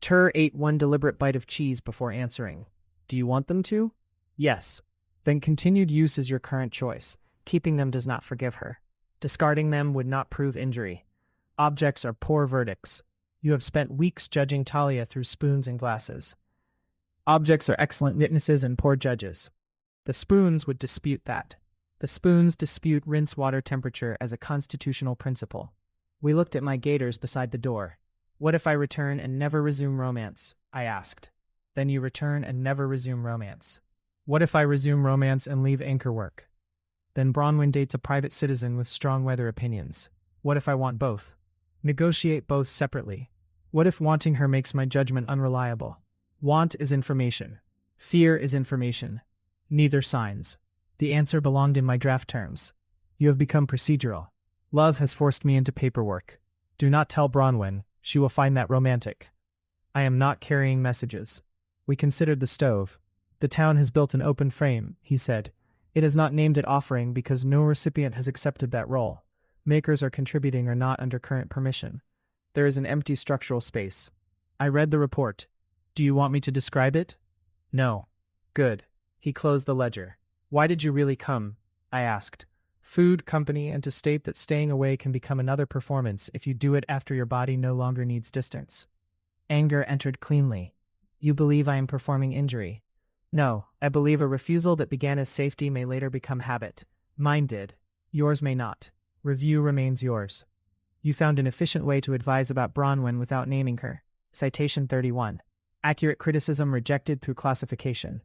Tur ate one deliberate bite of cheese before answering. Do you want them to? Yes. Then continued use is your current choice. Keeping them does not forgive her. Discarding them would not prove injury. Objects are poor verdicts. You have spent weeks judging Talia through spoons and glasses. Objects are excellent witnesses and poor judges. The spoons would dispute that. The spoons dispute rinse water temperature as a constitutional principle. We looked at my gaiters beside the door. What if I return and never resume romance? I asked. Then you return and never resume romance. What if I resume romance and leave anchor work? Then Bronwen dates a private citizen with strong weather opinions. What if I want both? Negotiate both separately. What if wanting her makes my judgment unreliable? Want is information. Fear is information. Neither signs. The answer belonged in my draft terms. You have become procedural. Love has forced me into paperwork. Do not tell Bronwen. She will find that romantic. I am not carrying messages. We considered the stove. The town has built an open frame, he said. It has not named it offering because no recipient has accepted that role. Makers are contributing or not under current permission. There is an empty structural space. I read the report. Do you want me to describe it? No. Good. He closed the ledger. Why did you really come? I asked. Food, company, and to state that staying away can become another performance if you do it after your body no longer needs distance. Anger entered cleanly. You believe I am performing injury. No, I believe a refusal that began as safety may later become habit. Mine did. Yours may not. Review remains yours. You found an efficient way to advise about Bronwen without naming her. Citation 31. Accurate criticism rejected through classification.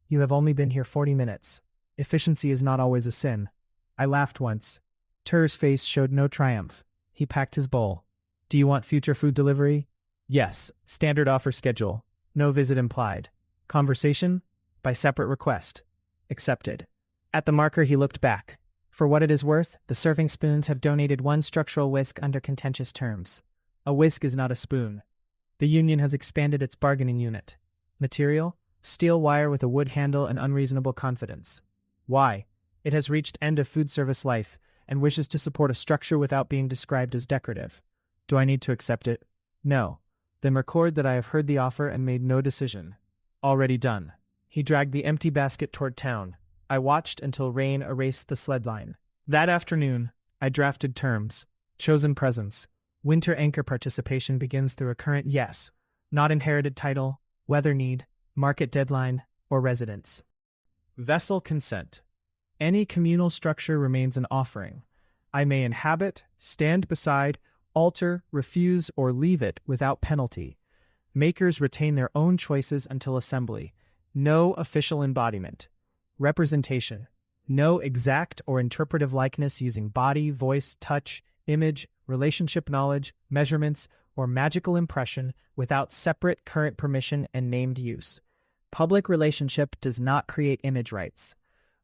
You have only been here 40 minutes. Efficiency is not always a sin. I laughed once. Tur's face showed no triumph. He packed his bowl. Do you want future food delivery? Yes. Standard offer schedule. No visit implied. Conversation? By separate request. Accepted. At the marker he looked back. For what it is worth, the serving spoons have donated one structural whisk under contentious terms. A whisk is not a spoon. The union has expanded its bargaining unit. Material? Steel wire with a wood handle and unreasonable confidence. Why? It has reached end of food service life and wishes to support a structure without being described as decorative. Do I need to accept it? No. Then record that I have heard the offer and made no decision. Already done. He dragged the empty basket toward town. I watched until rain erased the sled line. That afternoon, I drafted terms. Chosen presence. Winter anchor participation begins through a current yes, not inherited title, weather need, market deadline, or residence. Vessel consent. Any communal structure remains an offering. I may inhabit, stand beside, alter, refuse, or leave it without penalty. Makers retain their own choices until assembly. No official embodiment. Representation. No exact or interpretive likeness using body, voice, touch, image, relationship knowledge, measurements, or magical impression without separate current permission and named use. Public relationship does not create image rights.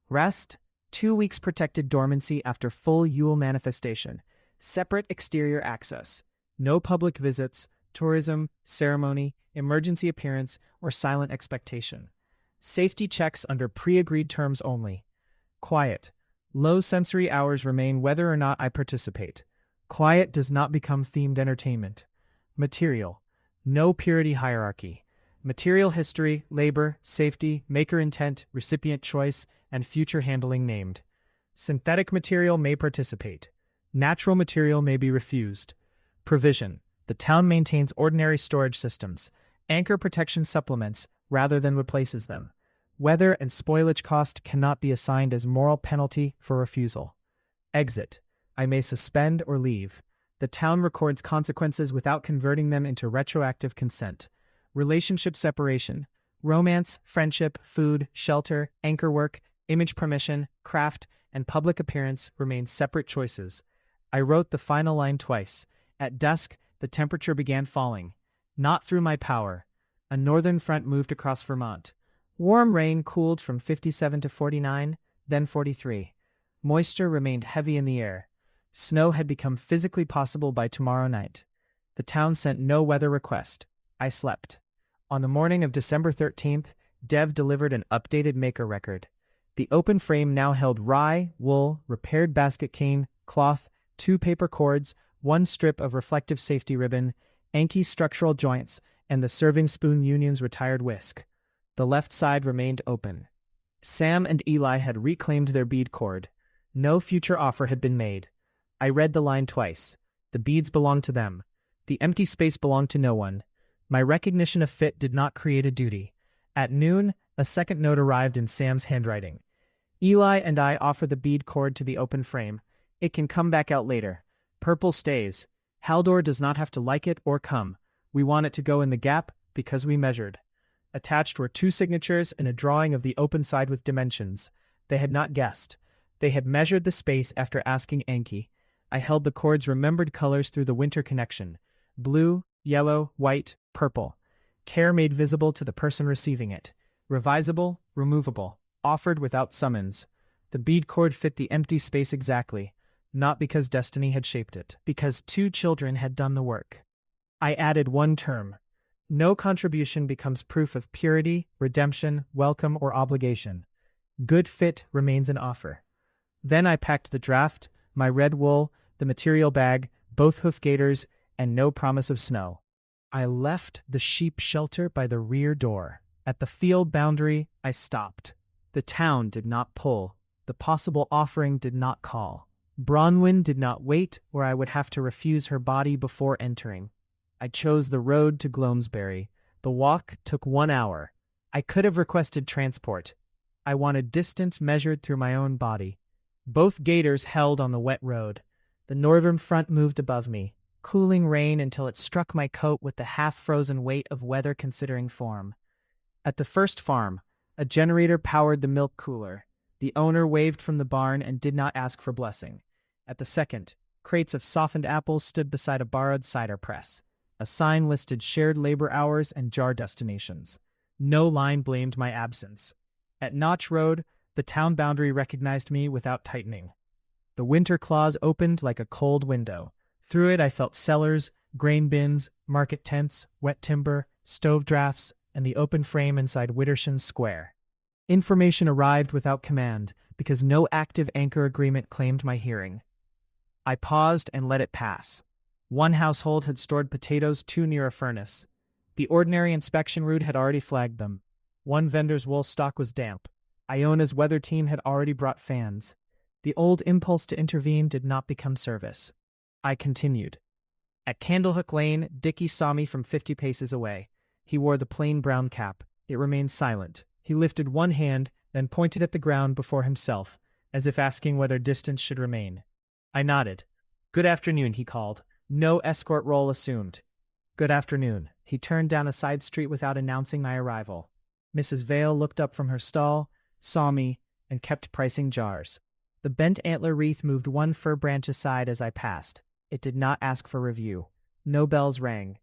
Rest, 2 weeks protected dormancy after full Yule manifestation. Separate exterior access. No public visits, tourism, ceremony, emergency appearance, or silent expectation. Safety checks under pre-agreed terms only. Quiet. Low sensory hours remain whether or not I participate. Quiet does not become themed entertainment. Material. No purity hierarchy. Material history, labor, safety, maker intent, recipient choice, and future handling named. Synthetic material may participate. Natural material may be refused. Provision. The town maintains ordinary storage systems. Anchor protection supplements rather than replaces them. Weather and spoilage cost cannot be assigned as moral penalty for refusal. Exit. I may suspend or leave. The town records consequences without converting them into retroactive consent. Relationship separation. Romance, friendship, food, shelter, anchor work, image permission, craft, and public appearance remain separate choices. I wrote the final line twice. At dusk, the temperature began falling. Not through my power. A northern front moved across Vermont. Warm rain cooled from 57 to 49, then 43. Moisture remained heavy in the air. Snow had become physically possible by tomorrow night. The town sent no weather request. I slept. On the morning of December 13th, Dev delivered an updated maker record. The open frame now held rye, wool, repaired basket cane, cloth, 2 paper cords, 1 strip of reflective safety ribbon, Anki's structural joints, and the serving spoon union's retired whisk. The left side remained open. Sam and Eli had reclaimed their bead cord. No future offer had been made. I read the line twice. The beads belonged to them. The empty space belonged to no one. My recognition of fit did not create a duty. At noon, a second note arrived in Sam's handwriting. Eli and I offer the bead cord to the open frame. It can come back out later. Purple stays. Haldor does not have to like it or come. We want it to go in the gap because we measured. Attached were 2 signatures and a drawing of the open side with dimensions. They had not guessed. They had measured the space after asking Anki. I held the cord's remembered colors through the winter connection. Blue, yellow, white, purple. Care made visible to the person receiving it. Revisable, removable. Offered without summons. The bead cord fit the empty space exactly. Not because destiny had shaped it. Because 2 children had done the work. I added 1 term. No contribution becomes proof of purity, redemption, welcome, or obligation. Good fit remains an offer. Then I packed the draft, my red wool, the material bag, both hoof gaiters, and no promise of snow. I left the sheep shelter by the rear door. At the field boundary, I stopped. The town did not pull. The possible offering did not call. Bronwen did not wait, or I would have to refuse her body before entering. I chose the road to Gloamsbury. The walk took 1 hour. I could have requested transport. I wanted distance measured through my own body. Both gaiters held on the wet road. The northern front moved above me, cooling rain until it struck my coat with the half-frozen weight of weather considering form. At the first farm, a generator powered the milk cooler. The owner waved from the barn and did not ask for blessing. At the second, crates of softened apples stood beside a borrowed cider press. A sign listed shared labor hours and jar destinations. No line blamed my absence. At Notch Road, the town boundary recognized me without tightening. The winter clause opened like a cold window. Through it I felt cellars, grain bins, market tents, wet timber, stove drafts, and the open frame inside Widdershins Square. Information arrived without command, because no active anchor agreement claimed my hearing. I paused and let it pass. 1 household had stored potatoes too near a furnace. The ordinary inspection route had already flagged them. 1 vendor's wool stock was damp. Iona's weather team had already brought fans. The old impulse to intervene did not become service. I continued. At Candlehook Lane, Dickie saw me from 50 paces away. He wore the plain brown cap. It remained silent. He lifted 1 hand, then pointed at the ground before himself, as if asking whether distance should remain. I nodded. "Good afternoon," he called. No escort role assumed. "Good afternoon." He turned down a side street without announcing my arrival. Mrs. Vale looked up from her stall, saw me, and kept pricing jars. The bent antler wreath moved 1 fir branch aside as I passed. It did not ask for review. No bells rang.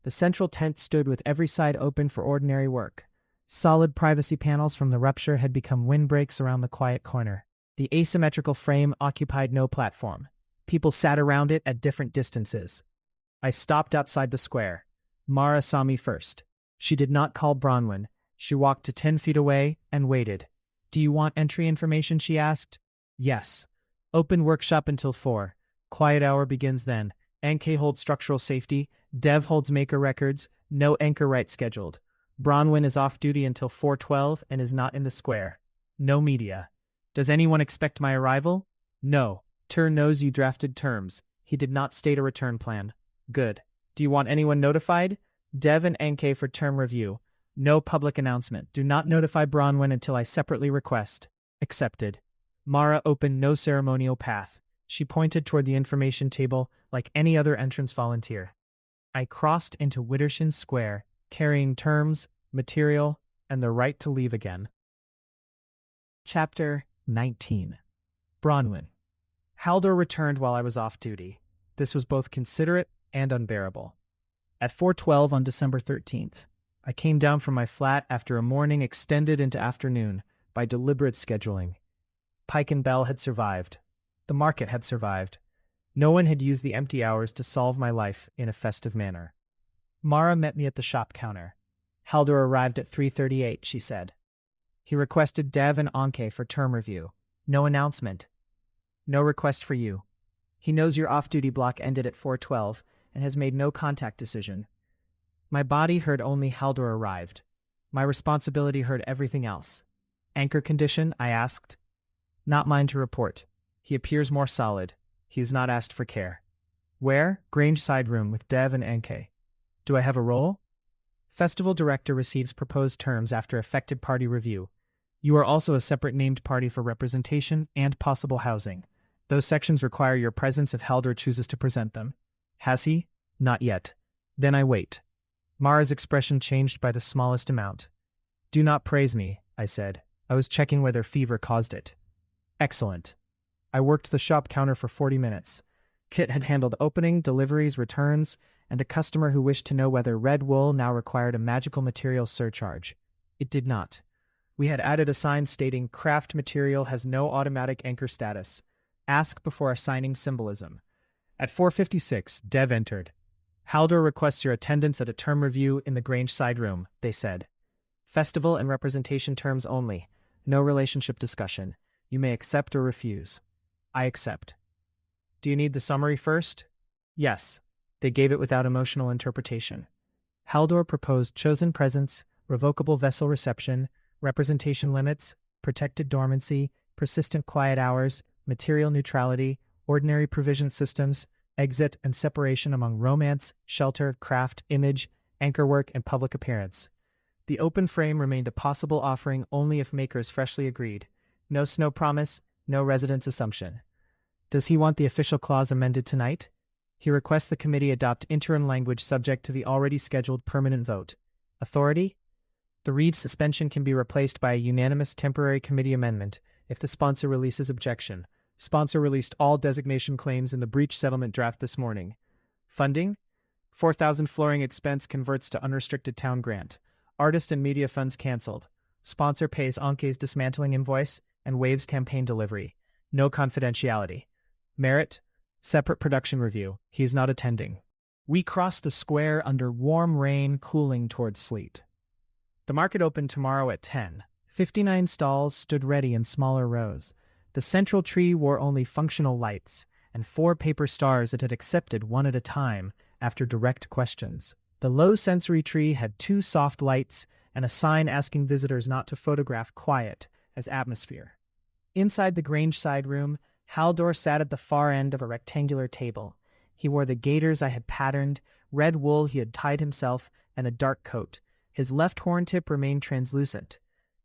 The central tent stood with every side open for ordinary work. Solid privacy panels from the rupture had become windbreaks around the quiet corner. The asymmetrical frame occupied no platform. People sat around it at different distances. I stopped outside the square. Mara saw me first. She did not call Bronwen. She walked to 10 feet away and waited. "Do you want entry information?" she asked. "Yes." "Open workshop until 4. Quiet hour begins then. NK holds structural safety. Dev holds maker records. No anchor right scheduled. Bronwen is off duty until 4:12 and is not in the square. No media. Does anyone expect my arrival?" "No. Tur knows you drafted terms. He did not state a return plan." "Good. Do you want anyone notified?" "Dev and NK for term review. No public announcement. Do not notify Bronwen until I separately request." "Accepted." Mara opened no ceremonial path. She pointed toward the information table like any other entrance volunteer. I crossed into Widdershins Square, carrying terms, material, and the right to leave again. Chapter 19. Bronwen. Haldor returned while I was off duty. This was both considerate and unbearable. At 4:12 on December 13th, I came down from my flat after a morning extended into afternoon by deliberate scheduling. Pike and Bell had survived. The market had survived. No one had used the empty hours to solve my life in a festive manner. Mara met me at the shop counter. Haldor arrived at 3:38, she said. He requested Dev and Anke for term review. No announcement. No request for you. He knows your off-duty block ended at 4:12 and has made no contact decision. My body heard only Haldor arrived. My responsibility heard everything else. Anchor condition, I asked. Not mine to report. He appears more solid. He has not asked for care. Where? Grange side room with Dev and Anke. Do I have a role? Festival director receives proposed terms after effective party review. You are also a separate named party for representation and possible housing. Those sections require your presence if Haldor chooses to present them. Has he? Not yet. Then I wait. Mara's expression changed by the smallest amount. Do not praise me, I said. I was checking whether fever caused it. Excellent. I worked the shop counter for 40 minutes. Kit had handled opening, deliveries, returns, and a customer who wished to know whether red wool now required a magical material surcharge. It did not. We had added a sign stating craft material has no automatic anchor status. Ask before assigning symbolism. At 4:56, Dev entered. Haldor requests your attendance at a term review in the Grange side room, they said. Festival and representation terms only. No relationship discussion. You may accept or refuse. I accept. Do you need the summary first? Yes. They gave it without emotional interpretation. Haldor proposed chosen presence, revocable vessel reception, representation limits, protected dormancy, persistent quiet hours, material neutrality, ordinary provision systems, exit and separation among romance, shelter, craft, image, anchorwork, and public appearance. The open frame remained a possible offering only if makers freshly agreed. No snow promise, no residence assumption. Does he want the official clause amended tonight? He requests the committee adopt interim language subject to the already scheduled permanent vote. Authority? The read suspension can be replaced by a unanimous temporary committee amendment if the sponsor releases objection. Sponsor released all designation claims in the breach settlement draft this morning. Funding? 4,000 flooring expense converts to unrestricted town grant. Artist and media funds cancelled. Sponsor pays Anke's dismantling invoice and waives campaign delivery. No confidentiality. Merit? Separate production review. He is not attending. We crossed the square under warm rain cooling towards sleet. The market opened tomorrow at 10. 59 stalls stood ready in smaller rows. The central tree wore only functional lights, and 4 paper stars it had accepted one at a time after direct questions. The low sensory tree had 2 soft lights and a sign asking visitors not to photograph quiet as atmosphere. Inside the Grange side room, Haldor sat at the far end of a rectangular table. He wore the gaiters I had patterned, red wool he had tied himself, and a dark coat. His left horn tip remained translucent.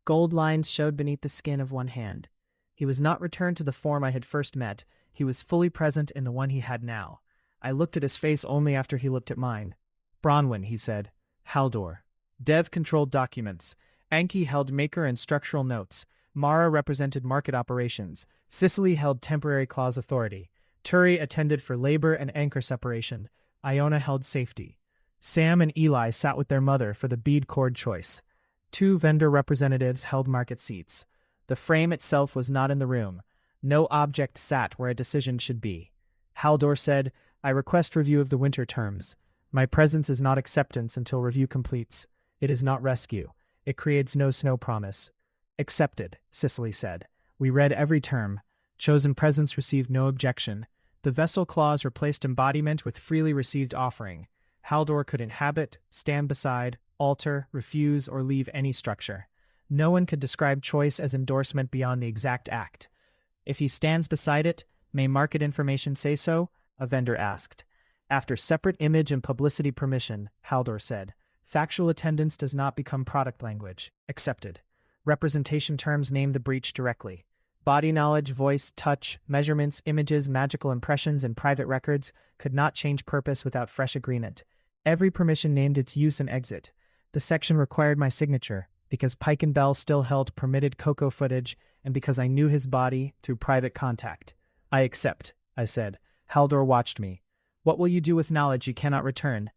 Gold lines showed beneath the skin of one hand. He was not returned to the form I had first met. He was fully present in the one he had now. I looked at his face only after he looked at mine. Bronwen, he said. Haldor. Dev controlled documents. Anke held maker and structural notes. Mara represented market operations. Cicely held temporary clause authority. Turi attended for labor and anchor separation. Iona held safety. Sam and Eli sat with their mother for the bead cord choice. 2 vendor representatives held market seats. The frame itself was not in the room. No object sat where a decision should be. Haldor said, I request review of the winter terms. My presence is not acceptance until review completes. It is not rescue. It creates no snow promise. Accepted, Cicely said. We read every term. Chosen presence received no objection. The vessel clause replaced embodiment with freely received offering. Haldor could inhabit, stand beside, alter, refuse, or leave any structure. No one could describe choice as endorsement beyond the exact act. If he stands beside it, may market information say so? A vendor asked. After separate image and publicity permission, Haldor said, factual attendance does not become product language. Accepted. Representation terms name the breach directly. Body knowledge, voice, touch, measurements, images, magical impressions, and private records could not change purpose without fresh agreement. Every permission named its use and exit. The section required my signature, because Pike and Bell still held permitted Coco footage, and because I knew his body through private contact. I accept, I said. Haldor watched me. What will you do with knowledge you cannot return?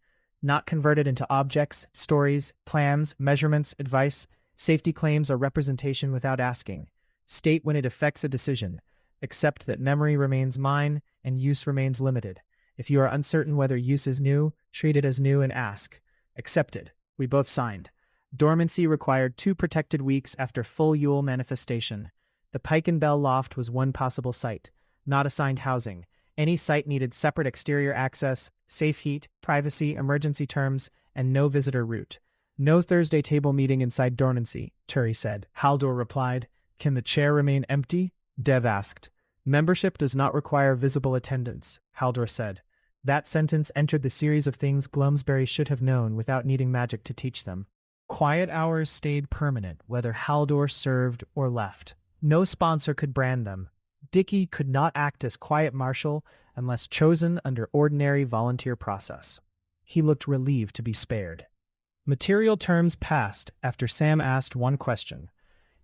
not converted into objects, stories, plans, measurements, advice, safety claims, or representation without asking. State when it affects a decision. Accept that memory remains mine and use remains limited. If you are uncertain whether use is new, treat it as new and ask. Accepted. We both signed. Dormancy required 2 protected weeks after full Yule manifestation. The Pike and Bell loft was one possible site, not assigned housing. Any site needed separate exterior access, safe heat, privacy, emergency terms, and no visitor route. No Thursday table meeting inside dormancy, Turi said. Haldor replied. Can the chair remain empty? Dev asked. Membership does not require visible attendance, Haldor said. That sentence entered the series of things Gloamsbury should have known without needing magic to teach them. Quiet hours stayed permanent, whether Haldor served or left. No sponsor could brand them. Dicky could not act as quiet marshal unless chosen under ordinary volunteer process. He looked relieved to be spared. Material terms passed after Sam asked one question.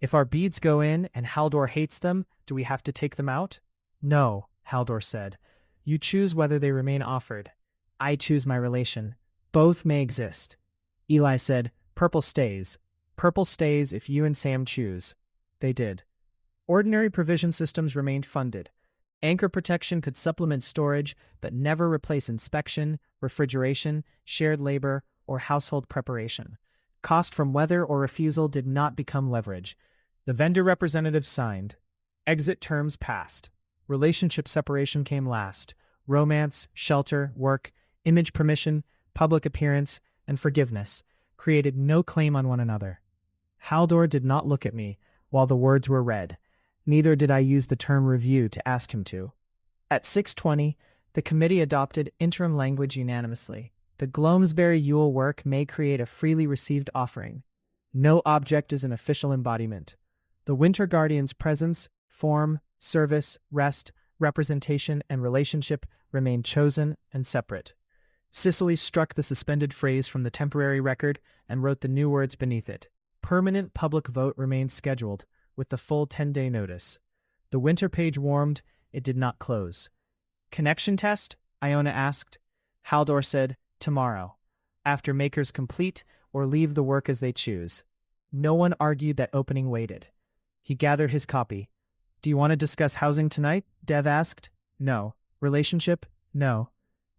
If our beads go in and Haldor hates them, do we have to take them out? No, Haldor said. You choose whether they remain offered. I choose my relation. Both may exist. Eli said, Purple stays. Purple stays if you and Sam choose. They did. Ordinary provision systems remained funded. Anchor protection could supplement storage, but never replace inspection, refrigeration, shared labor, or household preparation. Cost from weather or refusal did not become leverage. The vendor representatives signed. Exit terms passed. Relationship separation came last. Romance, shelter, work, image permission, public appearance, and forgiveness created no claim on one another. Haldor did not look at me while the words were read. Neither did I use the term review to ask him to. At 6:20, the committee adopted interim language unanimously. The Gloamsbury Yule work may create a freely received offering. No object is an official embodiment. The Winter Guardian's presence, form, service, rest, representation, and relationship remain chosen and separate. Cicely struck the suspended phrase from the temporary record and wrote the new words beneath it. Permanent public vote remains scheduled, with the full 10-day notice. The winter page warmed, it did not close. Connection test? Iona asked. Haldor said, tomorrow. After makers complete or leave the work as they choose. No one argued that opening waited. He gathered his copy. Do you want to discuss housing tonight? Dev asked. No. Relationship? No.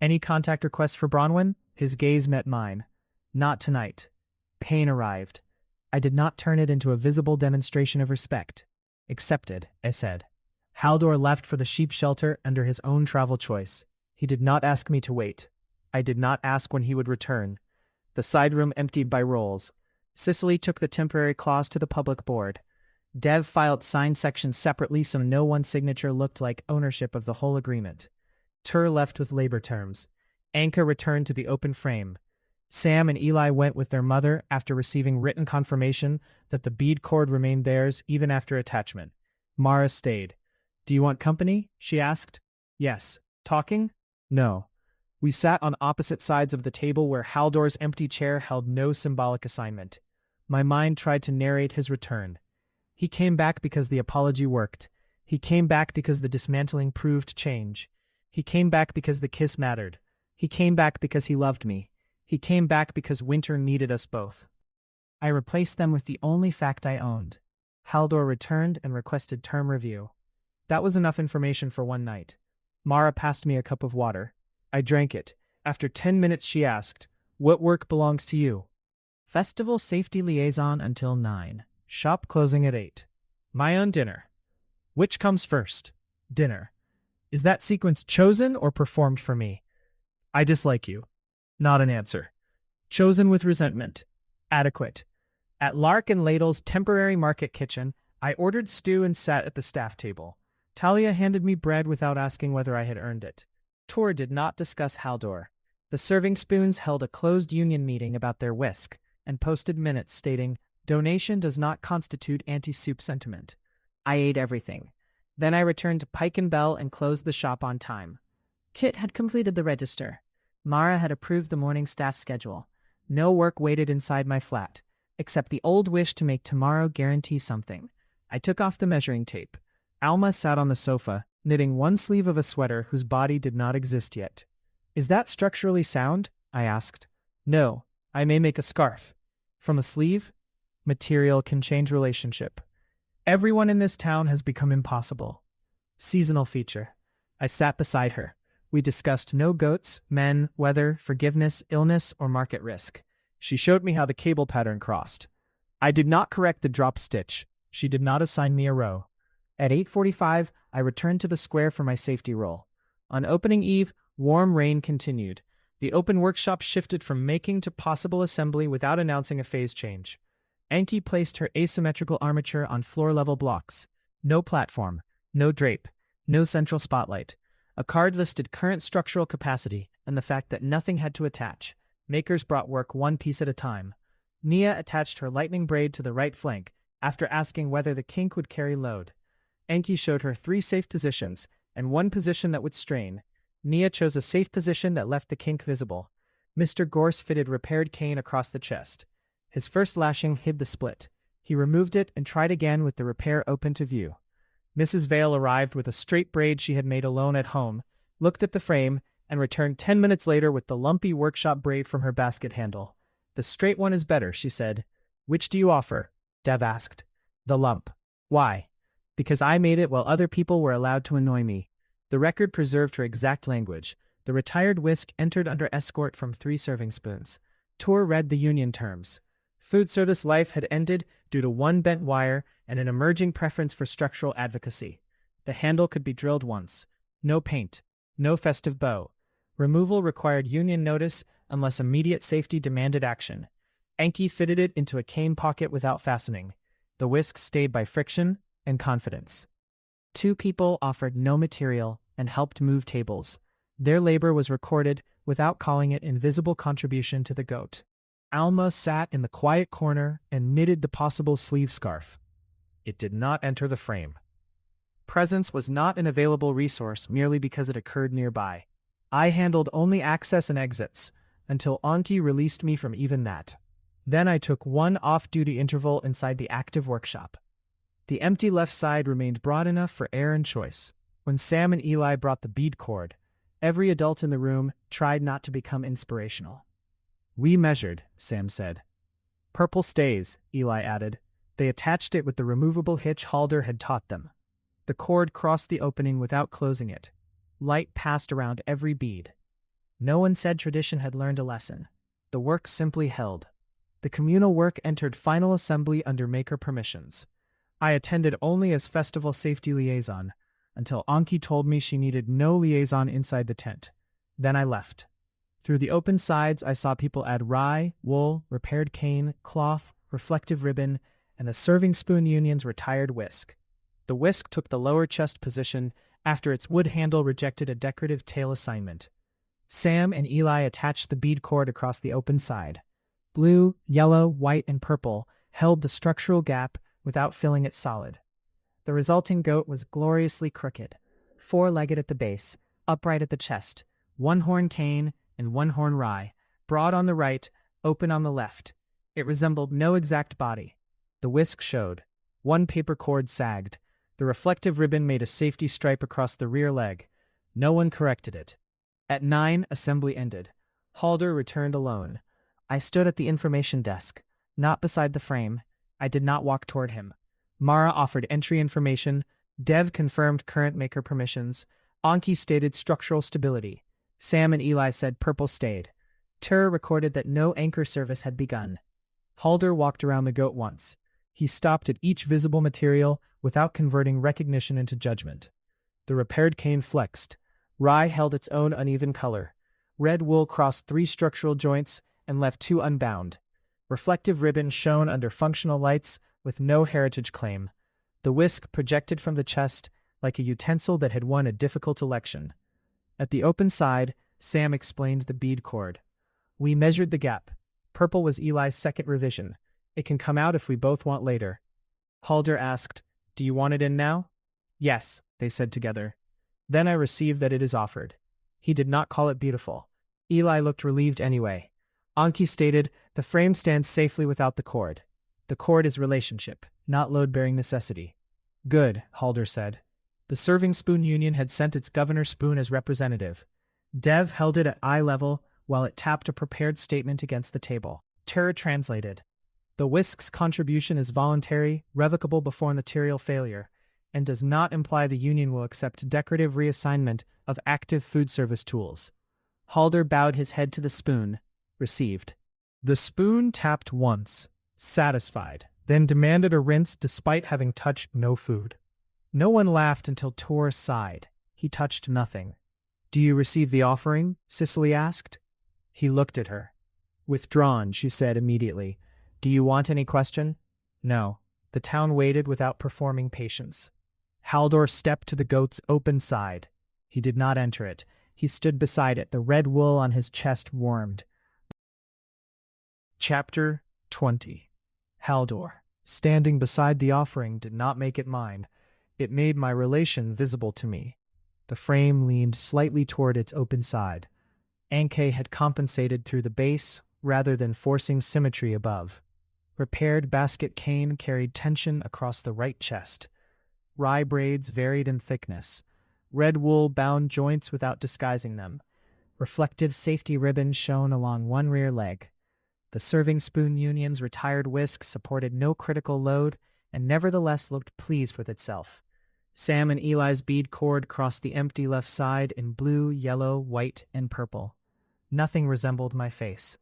Any contact requests for Bronwen? His gaze met mine. Not tonight. Pain arrived. I did not turn it into a visible demonstration of respect. Accepted, I said. Haldor left for the sheep shelter under his own travel choice. He did not ask me to wait. I did not ask when he would return. The side room emptied by rolls. Cicely took the temporary clause to the public board. Dev filed signed sections separately so no one signature looked like ownership of the whole agreement. Tur left with labor terms. Anka returned to the open frame. Sam and Eli went with their mother after receiving written confirmation that the bead cord remained theirs even after attachment. Mara stayed. Do you want company? She asked. Yes. Talking? No. We sat on opposite sides of the table where Haldor's empty chair held no symbolic assignment. My mind tried to narrate his return. He came back because the apology worked. He came back because the dismantling proved change. He came back because the kiss mattered. He came back because he loved me. He came back because winter needed us both. I replaced them with the only fact I owned. Haldor returned and requested term review. That was enough information for one night. Mara passed me a cup of water. I drank it. After 10 minutes she asked, What work belongs to you? Festival safety liaison until 9. Shop closing at 8. My own dinner. Which comes first? Dinner. Is that sequence chosen or performed for me? I dislike you. Not an answer. Chosen with resentment. Adequate. At Lark and Ladle's temporary market kitchen, I ordered stew and sat at the staff table. Talia handed me bread without asking whether I had earned it. Tor did not discuss Haldor. The serving spoons held a closed union meeting about their whisk and posted minutes stating, Donation does not constitute anti-soup sentiment. I ate everything. Then I returned to Pike and Bell and closed the shop on time. Kit had completed the register. Mara had approved the morning staff schedule. No work waited inside my flat, except the old wish to make tomorrow guarantee something. I took off the measuring tape. Alma sat on the sofa, knitting one sleeve of a sweater whose body did not exist yet. Is that structurally sound? I asked. No, I may make a scarf. From a sleeve? Material can change relationship. Everyone in this town has become impossible. Seasonal feature. I sat beside her. We discussed no goats, men, weather, forgiveness, illness, or market risk. She showed me how the cable pattern crossed. I did not correct the drop stitch. She did not assign me a row. At 8:45, I returned to the square for my safety roll. On opening eve, warm rain continued. The open workshop shifted from making to possible assembly without announcing a phase change. Anki placed her asymmetrical armature on floor-level blocks. No platform, no drape, no central spotlight. A card listed current structural capacity and the fact that nothing had to attach. Makers brought work one piece at a time. Nia attached her lightning braid to the right flank after asking whether the kink would carry load. Anki showed her 3 safe positions and 1 position that would strain. Nia chose a safe position that left the kink visible. Mr. Gorse fitted repaired cane across the chest. His first lashing hid the split. He removed it and tried again with the repair open to view. Mrs. Vale arrived with a straight braid she had made alone at home, looked at the frame, and returned 10 minutes later with the lumpy workshop braid from her basket handle. The straight one is better, she said. Which do you offer? Dev asked. The lump. Why? Because I made it while other people were allowed to annoy me. The record preserved her exact language. The retired whisk entered under escort from 3 serving spoons. Tor read the union terms. Food service life had ended due to 1 bent wire and an emerging preference for structural advocacy. The handle could be drilled once. No paint. No festive bow. Removal required union notice unless immediate safety demanded action. Anki fitted it into a cane pocket without fastening. The whisk stayed by friction and confidence. 2 people offered no material and helped move tables. Their labor was recorded without calling it invisible contribution to the goat. Alma sat in the quiet corner and knitted the possible sleeve scarf. It did not enter the frame. Presence was not an available resource merely because it occurred nearby. I handled only access and exits, until Anki released me from even that. Then I took 1 off-duty interval inside the active workshop. The empty left side remained broad enough for air and choice. When Sam and Eli brought the bead cord, every adult in the room tried not to become inspirational. We measured, Sam said. Purple stays, Eli added. They attached it with the removable hitch Haldor had taught them. The cord crossed the opening without closing it. Light passed around every bead. No one said tradition had learned a lesson. The work simply held. The communal work entered final assembly under maker permissions. I attended only as festival safety liaison, until Anki told me she needed no liaison inside the tent. Then I left. Through the open sides, I saw people add rye, wool, repaired cane, cloth, reflective ribbon, and the serving spoon union's retired whisk. The whisk took the lower chest position after its wood handle rejected a decorative tail assignment. Sam and Eli attached the bead cord across the open side. Blue, yellow, white, and purple held the structural gap without filling it solid. The resulting goat was gloriously crooked, 4-legged at the base, upright at the chest, 1 horn cane and 1 horn rye, broad on the right, open on the left. It resembled no exact body. The whisk showed. 1 paper cord sagged. The reflective ribbon made a safety stripe across the rear leg. No one corrected it. At 9, assembly ended. Haldor returned alone. I stood at the information desk, not beside the frame. I did not walk toward him. Mara offered entry information. Dev confirmed current maker permissions. Anki stated structural stability. Sam and Eli said purple stayed. Tur recorded that no anchor service had begun. Haldor walked around the goat once. He stopped at each visible material without converting recognition into judgment. The repaired cane flexed. Rye held its own uneven color. Red wool crossed 3 structural joints and left 2 unbound. Reflective ribbon shone under functional lights with no heritage claim. The whisk projected from the chest like a utensil that had won a difficult election. At the open side, Sam explained the bead cord. We measured the gap. Purple was Eli's second revision. It can come out if we both want later. Haldor asked, Do you want it in now? Yes, they said together. Then I received that it is offered. He did not call it beautiful. Eli looked relieved anyway. Anki stated, the frame stands safely without the cord. The cord is relationship, not load-bearing necessity. Good, Haldor said. The serving spoon union had sent its governor spoon as representative. Dev held it at eye level, while it tapped a prepared statement against the table. Terror translated. The whisk's contribution is voluntary, revocable before material failure, and does not imply the union will accept decorative reassignment of active food service tools. Haldor bowed his head to the spoon. Received. The spoon tapped once, satisfied, then demanded a rinse despite having touched no food. No one laughed until Tor sighed. He touched nothing. "Do you receive the offering?" Cicely asked. He looked at her. "Withdrawn," she said immediately. "Do you want any question?" "No." The town waited without performing patience. Haldor stepped to the goat's open side. He did not enter it. He stood beside it, the red wool on his chest warmed. Chapter 20. Haldor. Standing beside the offering did not make it mine. It made my relation visible to me. The frame leaned slightly toward its open side. Anke had compensated through the base rather than forcing symmetry above. Repaired basket cane carried tension across the right chest. Rye braids varied in thickness. Red wool bound joints without disguising them. Reflective safety ribbon shone along one rear leg. The serving spoon union's retired whisk supported no critical load and nevertheless looked pleased with itself. Sam and Eli's bead cord crossed the empty left side in blue, yellow, white, and purple. Nothing resembled my face.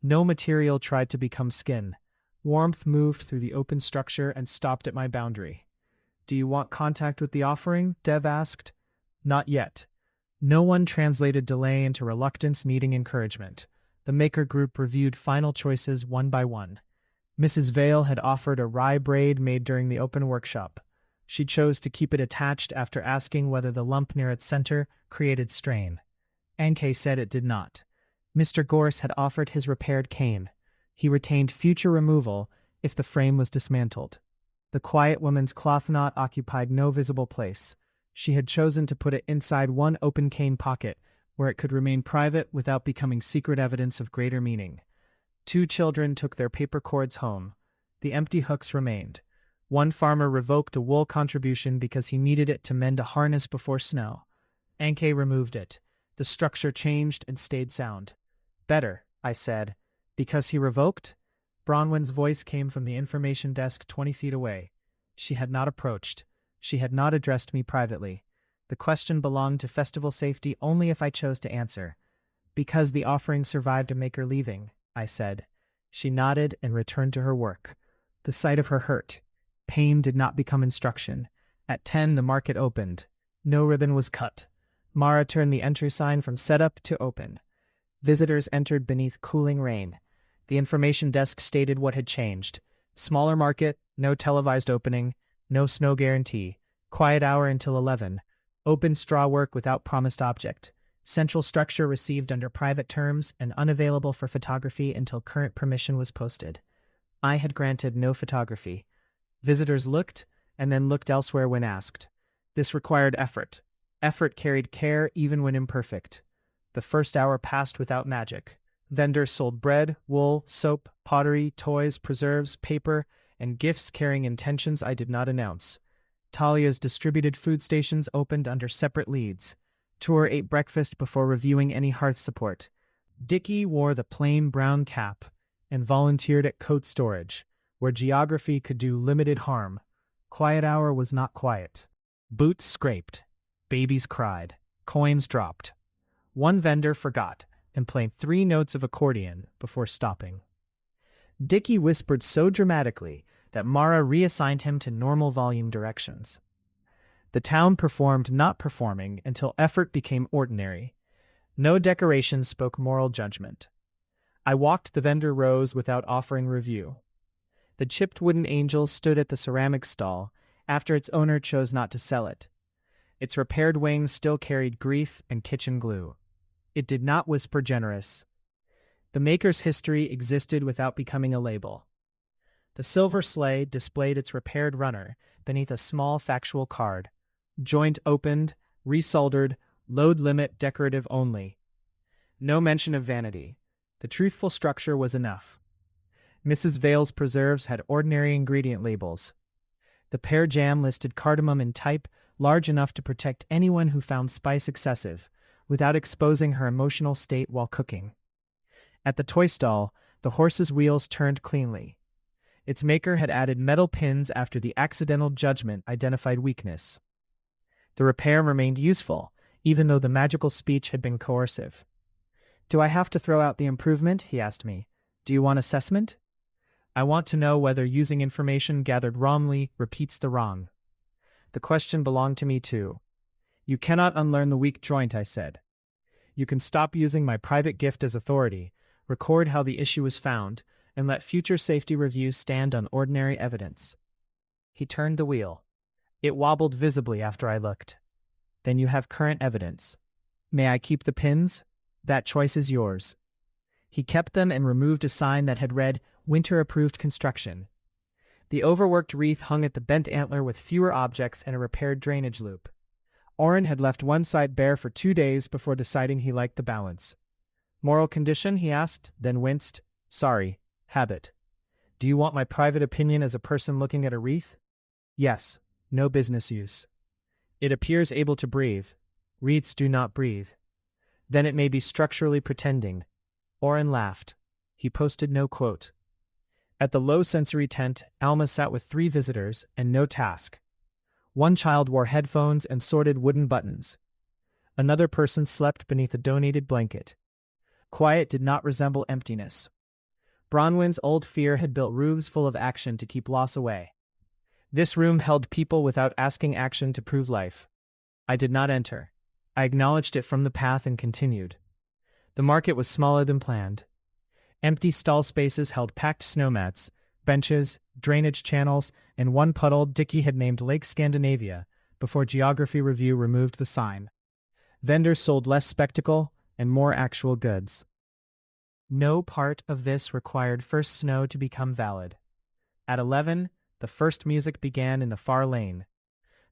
No material tried to become skin. Warmth moved through the open structure and stopped at my boundary. "Do you want contact with the offering?" Dev asked. "Not yet." No one translated delay into reluctance needing encouragement. The maker group reviewed final choices one by one. Mrs. Vale had offered a rye braid made during the open workshop. She chose to keep it attached after asking whether the lump near its center created strain. Anke said it did not. Mr. Gorse had offered his repaired cane. He retained future removal if the frame was dismantled. The quiet woman's cloth knot occupied no visible place. She had chosen to put it inside one open cane pocket, where it could remain private without becoming secret evidence of greater meaning. 2 children took their paper cords home. The empty hooks remained. One farmer revoked a wool contribution because he needed it to mend a harness before snow. Anke removed it. The structure changed and stayed sound. "Better," I said. "Because he revoked?" Bronwen's voice came from the information desk 20 feet away. She had not approached. She had not addressed me privately. The question belonged to festival safety only if I chose to answer. "Because the offering survived a maker leaving," I said. She nodded and returned to her work. The sight of her hurt. Pain did not become instruction. At 10, the market opened. No ribbon was cut. Mara turned the entry sign from setup to open. Visitors entered beneath cooling rain. The information desk stated what had changed. Smaller market, no televised opening, no snow guarantee. Quiet hour until 11. Open straw work without promised object. Central structure received under private terms and unavailable for photography until current permission was posted. I had granted no photography. Visitors looked, and then looked elsewhere when asked. This required effort. Effort carried care even when imperfect. The first hour passed without magic. Vendors sold bread, wool, soap, pottery, toys, preserves, paper, and gifts carrying intentions I did not announce. Talia's distributed food stations opened under separate leads. Tor ate breakfast before reviewing any hearth support. Dickie wore the plain brown cap and volunteered at coat storage, where geography could do limited harm. Quiet hour was not quiet. Boots scraped. Babies cried. Coins dropped. One vendor forgot and played 3 notes of accordion before stopping. Dickie whispered so dramatically that Mara reassigned him to normal volume directions. The town performed not performing until effort became ordinary. No decoration spoke moral judgment. I walked the vendor rows without offering review. The chipped wooden angel stood at the ceramic stall after its owner chose not to sell it. Its repaired wings still carried grief and kitchen glue. It did not whisper generous. The maker's history existed without becoming a label. The silver sleigh displayed its repaired runner beneath a small factual card. Joint opened, resoldered, load limit decorative only. No mention of vanity. The truthful structure was enough. Mrs. Vale's preserves had ordinary ingredient labels. The pear jam listed cardamom in type large enough to protect anyone who found spice excessive, without exposing her emotional state while cooking. At the toy stall, the horse's wheels turned cleanly. Its maker had added metal pins after the accidental judgment identified weakness. The repair remained useful, even though the magical speech had been coercive. "Do I have to throw out the improvement?" he asked me. "Do you want assessment?" "I want to know whether using information gathered wrongly repeats the wrong." The question belonged to me too. "You cannot unlearn the weak joint," I said. "You can stop using my private gift as authority, record how the issue was found, and let future safety reviews stand on ordinary evidence." He turned the wheel. It wobbled visibly after I looked. "Then you have current evidence. May I keep the pins? That choice is yours." He kept them and removed a sign that had read, "Winter Approved Construction." The overworked wreath hung at the bent antler with fewer objects and a repaired drainage loop. Oren had left one side bare for 2 days before deciding he liked the balance. "Moral condition?" he asked, then winced. "Sorry. Habit." "Do you want my private opinion as a person looking at a wreath?" "Yes. No business use." "It appears able to breathe." "Wreaths do not breathe." "Then it may be structurally pretending." Oren laughed. He posted no quote. At the low-sensory tent, Alma sat with 3 visitors and no task. One child wore headphones and sorted wooden buttons. Another person slept beneath a donated blanket. Quiet did not resemble emptiness. Bronwen's old fear had built roofs full of action to keep loss away. This room held people without asking action to prove life. I did not enter. I acknowledged it from the path and continued. The market was smaller than planned. Empty stall spaces held packed snowmats, benches, drainage channels, and one puddle Dickie had named Lake Scandinavia before Geography Review removed the sign. Vendors sold less spectacle and more actual goods. No part of this required first snow to become valid. At 11, the first music began in the far lane.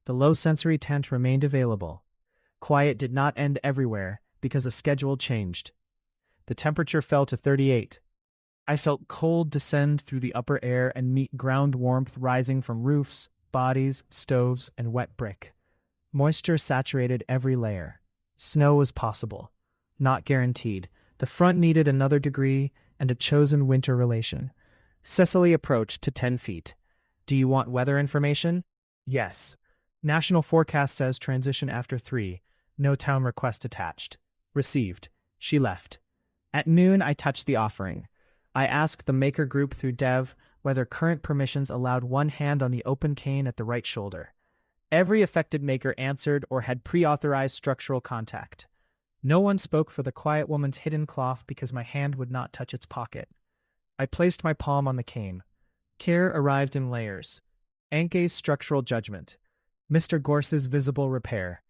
The low-sensory tent remained available. Quiet did not end everywhere because a schedule changed. The temperature fell to 38. I felt cold descend through the upper air and meet ground warmth rising from roofs, bodies, stoves, and wet brick. Moisture saturated every layer. Snow was possible. Not guaranteed. The front needed another degree and a chosen winter relation. Cecily approached to 10 feet. "Do you want weather information?" "Yes." "National forecast says transition after 3. No town request attached." "Received." She left. At noon, I touched the offering. I asked the maker group through Dev whether current permissions allowed one hand on the open cane at the right shoulder. Every affected maker answered or had pre-authorized structural contact. No one spoke for the quiet woman's hidden cloth because my hand would not touch its pocket. I placed my palm on the cane. Care arrived in layers. Anke's structural judgment. Mr. Gorse's visible repair.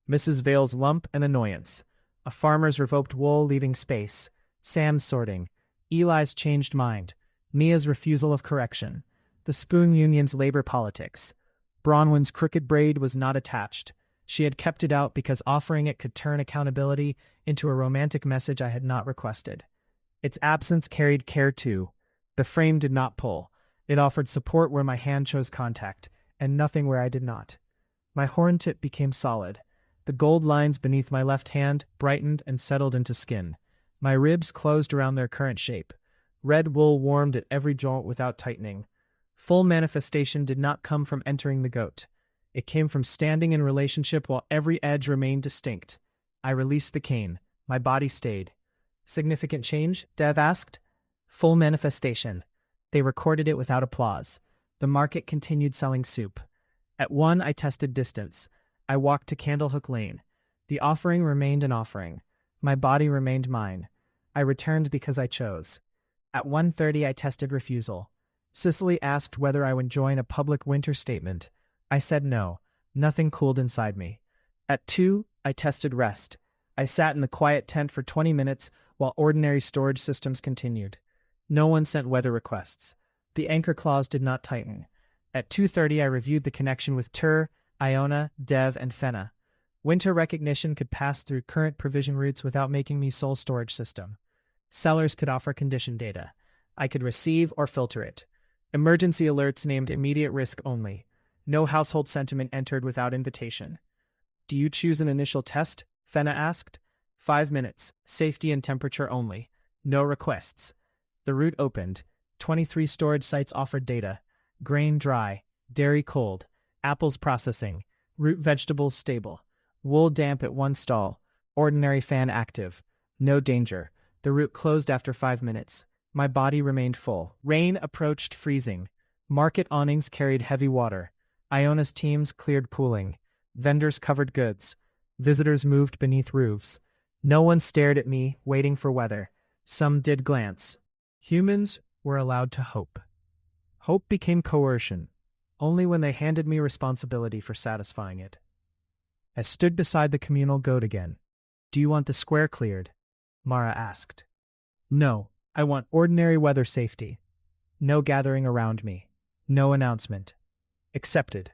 Mrs. Vale's lump and annoyance. A farmer's revoked wool leaving space. Sam's sorting. Eli's changed mind. Mia's refusal of correction. The Spoon Union's labor politics. Bronwen's crooked braid was not attached. She had kept it out because offering it could turn accountability into a romantic message I had not requested. Its absence carried care too. The frame did not pull. It offered support where my hand chose contact, and nothing where I did not. My horn tip became solid. The gold lines beneath my left hand brightened and settled into skin. My ribs closed around their current shape. Red wool warmed at every joint without tightening. Full manifestation did not come from entering the goat. It came from standing in relationship while every edge remained distinct. I released the cane. My body stayed. "Significant change?" Dev asked. "Full manifestation." They recorded it without applause. The market continued selling soup. At 1, I tested distance. I walked to Candlehook Lane. The offering remained an offering. My body remained mine. I returned because I chose. At 1:30, I tested refusal. Cicely asked whether I would join a public winter statement. I said no. Nothing cooled inside me. At 2, I tested rest. I sat in the quiet tent for 20 minutes while ordinary storage systems continued. No one sent weather requests. The anchor clause did not tighten. At 2:30, I reviewed the connection with Tur, Iona, Dev, and Fenna. Winter recognition could pass through current provision routes without making me sole storage system. Sellers could offer condition data. I could receive or filter it. Emergency alerts named immediate risk only. No household sentiment entered without invitation. "Do you choose an initial test?" Fenna asked. 5 minutes. Safety and temperature only. No requests. The route opened. 23 storage sites offered data. Grain dry, dairy cold, apples processing, root vegetables stable, wool damp at one stall, ordinary fan active. No danger. The route closed after 5 minutes. My body remained full. Rain approached freezing. Market awnings carried heavy water. Iona's teams cleared pooling. Vendors covered goods. Visitors moved beneath roofs. No one stared at me, waiting for weather. Some did glance. Humans were allowed to hope. Hope became coercion, only when they handed me responsibility for satisfying it. I stood beside the communal goat again. "Do you want the square cleared?" Mara asked. "No, I want ordinary weather safety. No gathering around me. No announcement. Accepted."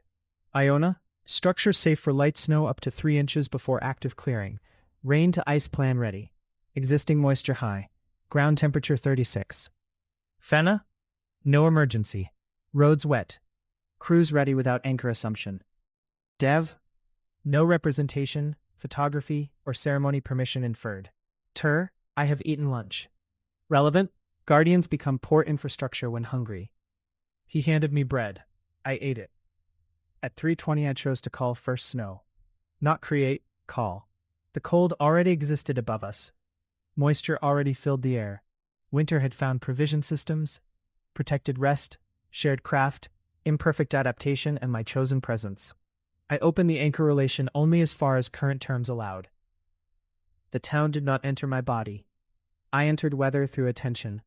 Iona, structure safe for light snow up to 3 inches before active clearing. Rain to ice plan ready. Existing moisture high. Ground temperature 36. Fenna, no emergency. Roads wet. Crews ready without anchor assumption. Dev, no representation, photography, or ceremony permission inferred. Tur, I have eaten lunch. Relevant, guardians become port infrastructure when hungry. He handed me bread. I ate it. At 3:20 I chose to call first snow. Not create, call. The cold already existed above us. Moisture already filled the air. Winter had found provision systems, protected rest, shared craft, imperfect adaptation, and my chosen presence. I opened the anchor relation only as far as current terms allowed. The town did not enter my body. I entered weather through attention.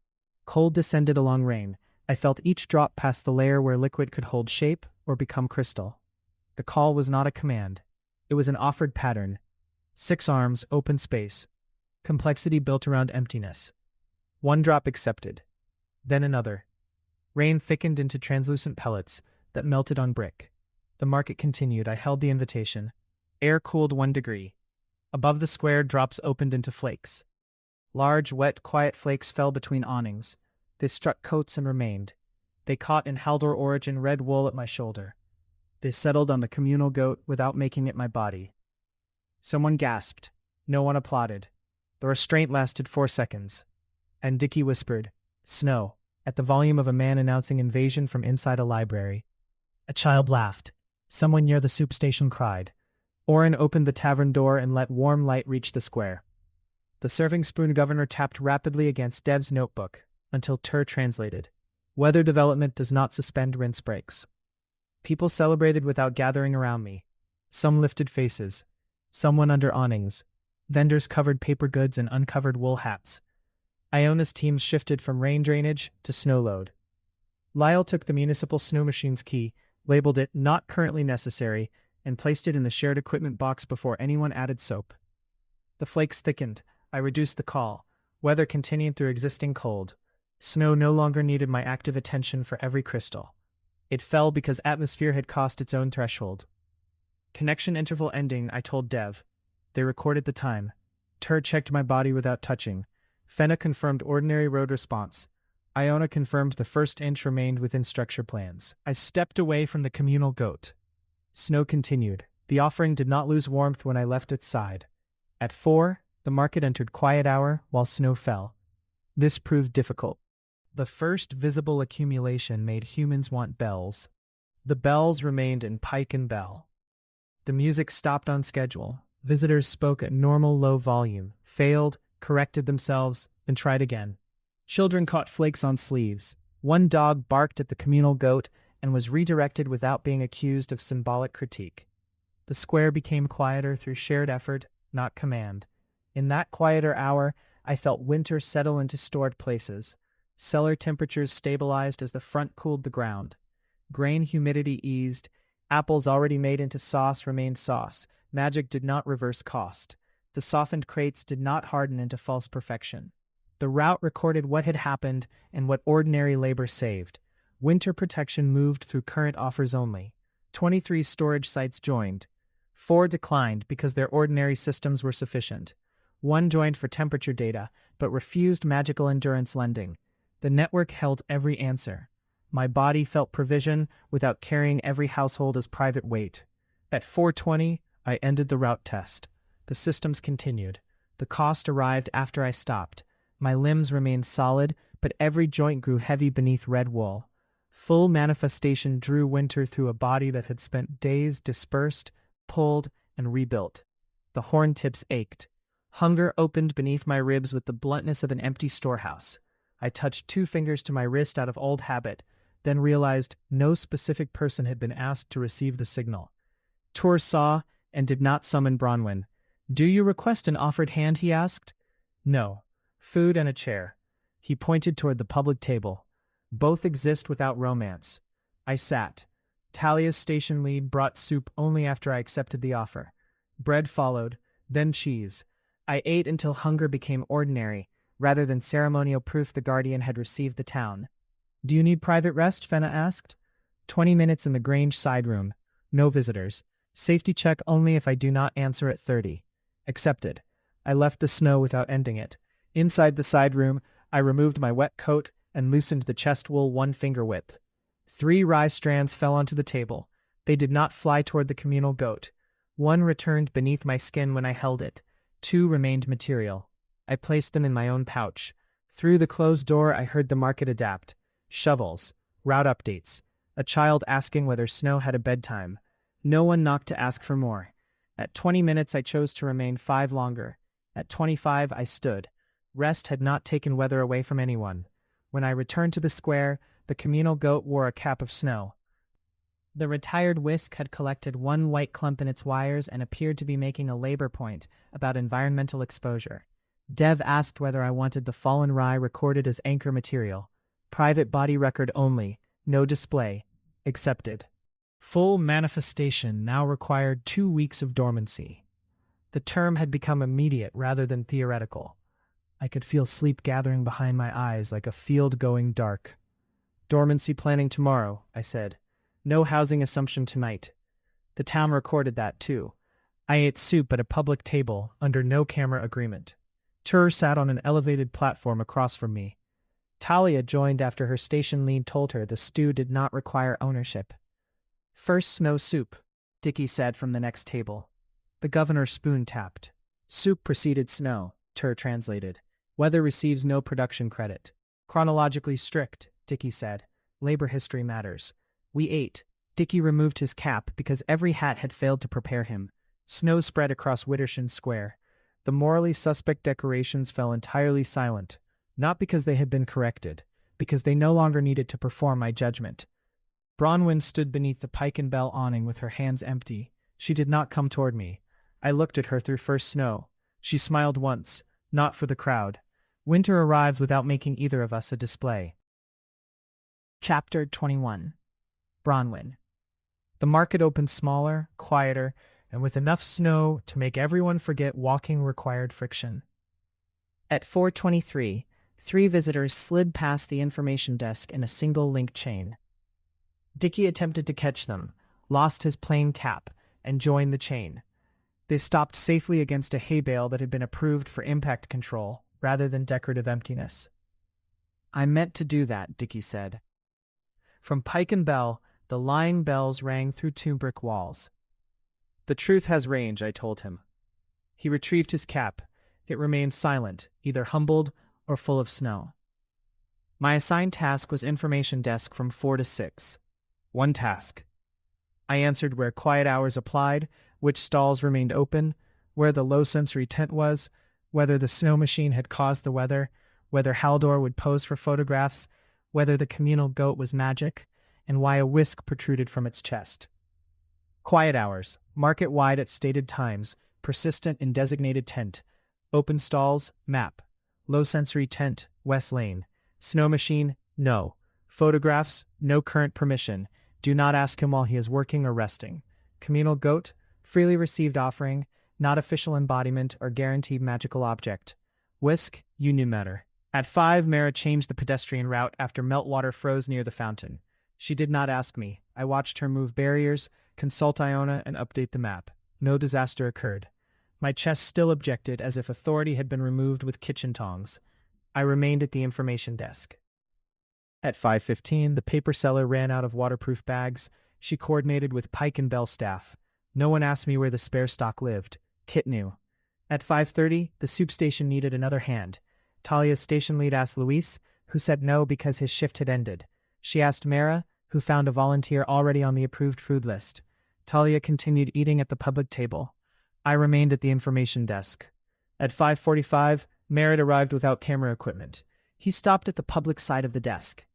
Cold descended along rain. I felt each drop pass the layer where liquid could hold shape or become crystal. The call was not a command. It was an offered pattern. 6 arms, open space. Complexity built around emptiness. 1 drop accepted. Then another. Rain thickened into translucent pellets that melted on brick. The market continued. I held the invitation. Air cooled 1 degree. Above the square, drops opened into flakes. Large, wet, quiet flakes fell between awnings. They struck coats and remained. They caught in Haldor origin red wool at my shoulder. They settled on the communal goat without making it my body. Someone gasped. No one applauded. The restraint lasted 4 seconds. And Dickie whispered, "Snow," at the volume of a man announcing invasion from inside a library. A child laughed. Someone near the soup station cried. Oren opened the tavern door and let warm light reach the square. The serving spoon governor tapped rapidly against Dev's notebook until Tur translated. Weather development does not suspend rinse breaks. People celebrated without gathering around me. Some lifted faces. Some went under awnings. Vendors covered paper goods and uncovered wool hats. Iona's teams shifted from rain drainage to snow load. Lyle took the municipal snow machine's key, labeled it "not currently necessary," and placed it in the shared equipment box before anyone added soap. The flakes thickened. I reduced the call. Weather continued through existing cold. Snow no longer needed my active attention for every crystal. It fell because atmosphere had crossed its own threshold. Connection interval ending, I told Dev. They recorded the time. Tur checked my body without touching. Fenna confirmed ordinary road response. Iona confirmed the first inch remained within structure plans. I stepped away from the communal goat. Snow continued. The offering did not lose warmth when I left its side. At 4, the market entered quiet hour while snow fell. This proved difficult. The first visible accumulation made humans want bells. The bells remained in Pike and Bell. The music stopped on schedule. Visitors spoke at normal low volume, failed, corrected themselves, and tried again. Children caught flakes on sleeves. One dog barked at the communal goat and was redirected without being accused of symbolic critique. The square became quieter through shared effort, not command. In that quieter hour, I felt winter settle into stored places. Cellar temperatures stabilized as the front cooled the ground. Grain humidity eased. Apples already made into sauce remained sauce. Magic did not reverse cost. The softened crates did not harden into false perfection. The route recorded what had happened and what ordinary labor saved. Winter protection moved through current offers only. 23 storage sites joined. 4 declined because their ordinary systems were sufficient. 1 joined for temperature data, but refused magical endurance lending. The network held every answer. My body felt provision without carrying every household as private weight. At 4:20, I ended the route test. The systems continued. The cost arrived after I stopped. My limbs remained solid, but every joint grew heavy beneath red wool. Full manifestation drew winter through a body that had spent days dispersed, pulled, and rebuilt. The horn tips ached. Hunger opened beneath my ribs with the bluntness of an empty storehouse. I touched 2 fingers to my wrist out of old habit, then realized no specific person had been asked to receive the signal. Tor saw and did not summon Bronwen. "Do you request an offered hand?" he asked. "No. Food and a chair." He pointed toward the public table. "Both exist without romance." I sat. Talia's station lead brought soup only after I accepted the offer. Bread followed, then cheese. I ate until hunger became ordinary, rather than ceremonial proof the guardian had received the town. "Do you need private rest?" Fenna asked. 20 minutes in the Grange side room. No visitors. Safety check only if I do not answer at 30. Accepted. I left the snow without ending it. Inside the side room, I removed my wet coat and loosened the chest wool 1 finger width. 3 rye strands fell onto the table. They did not fly toward the communal goat. 1 returned beneath my skin when I held it. 2 remained material. I placed them in my own pouch. Through the closed door, I heard the market adapt. Shovels. Route updates. A child asking whether snow had a bedtime. No one knocked to ask for more. At 20 minutes, I chose to remain 5 longer. At 25, I stood. Rest had not taken weather away from anyone. When I returned to the square, the communal goat wore a cap of snow. The retired whisk had collected 1 white clump in its wires and appeared to be making a labor point about environmental exposure. Dev asked whether I wanted the fallen rye recorded as anchor material. Private body record only, no display. Accepted. Full manifestation now required 2 weeks of dormancy. The term had become immediate rather than theoretical. I could feel sleep gathering behind my eyes like a field going dark. "Dormancy planning tomorrow," I said. "No housing assumption tonight." The town recorded that, too. I ate soup at a public table under no camera agreement. Tur sat on an elevated platform across from me. Talia joined after her station lead told her the stew did not require ownership. "First snow soup," Dickie said from the next table. The governor spoon tapped. "Soup preceded snow," Tur translated. "Weather receives no production credit." "Chronologically strict," Dickie said. "Labor history matters." We ate. Dickie removed his cap because every hat had failed to prepare him. Snow spread across Wittershan Square. The morally suspect decorations fell entirely silent, not because they had been corrected, because they no longer needed to perform my judgment. Bronwen stood beneath the Pike and Bell awning with her hands empty. She did not come toward me. I looked at her through first snow. She smiled once, not for the crowd. Winter arrived without making either of us a display. Chapter 21. Bronwen. The market opened smaller, quieter, and with enough snow to make everyone forget walking required friction. At 4:23, 3 visitors slid past the information desk in a single link chain. Dickie attempted to catch them, lost his plain cap, and joined the chain. They stopped safely against a hay bale that had been approved for impact control rather than decorative emptiness. "I meant to do that," Dickie said. From Pike and Bell, the lying bells rang through 2 brick walls. "The truth has range," I told him. He retrieved his cap. It remained silent, either humbled or full of snow. My assigned task was information desk from 4 to 6. 1 task. I answered where quiet hours applied, which stalls remained open, where the low-sensory tent was, whether the snow machine had caused the weather, whether Haldor would pose for photographs, whether the communal goat was magic, and why a whisk protruded from its chest. Quiet hours, market-wide at stated times, persistent in designated tent. Open stalls, map. Low-sensory tent, West Lane. Snow machine, no. Photographs, no current permission. Do not ask him while he is working or resting. Communal goat, freely received offering, not official embodiment or guaranteed magical object. Whisk, union matter. At 5, Mara changed the pedestrian route after meltwater froze near the fountain. She did not ask me. I watched her move barriers, consult Iona, and update the map. No disaster occurred. My chest still objected as if authority had been removed with kitchen tongs. I remained at the information desk. At 5:15, the paper seller ran out of waterproof bags. She coordinated with Pike and Bell staff. No one asked me where the spare stock lived. Kit knew. At 5:30, the soup station needed another hand. Talia's station lead asked Luis, who said no because his shift had ended. She asked Mara, who found a volunteer already on the approved food list. Talia continued eating at the public table. I remained at the information desk. At 5:45, Merritt arrived without camera equipment. He stopped at the public side of the desk.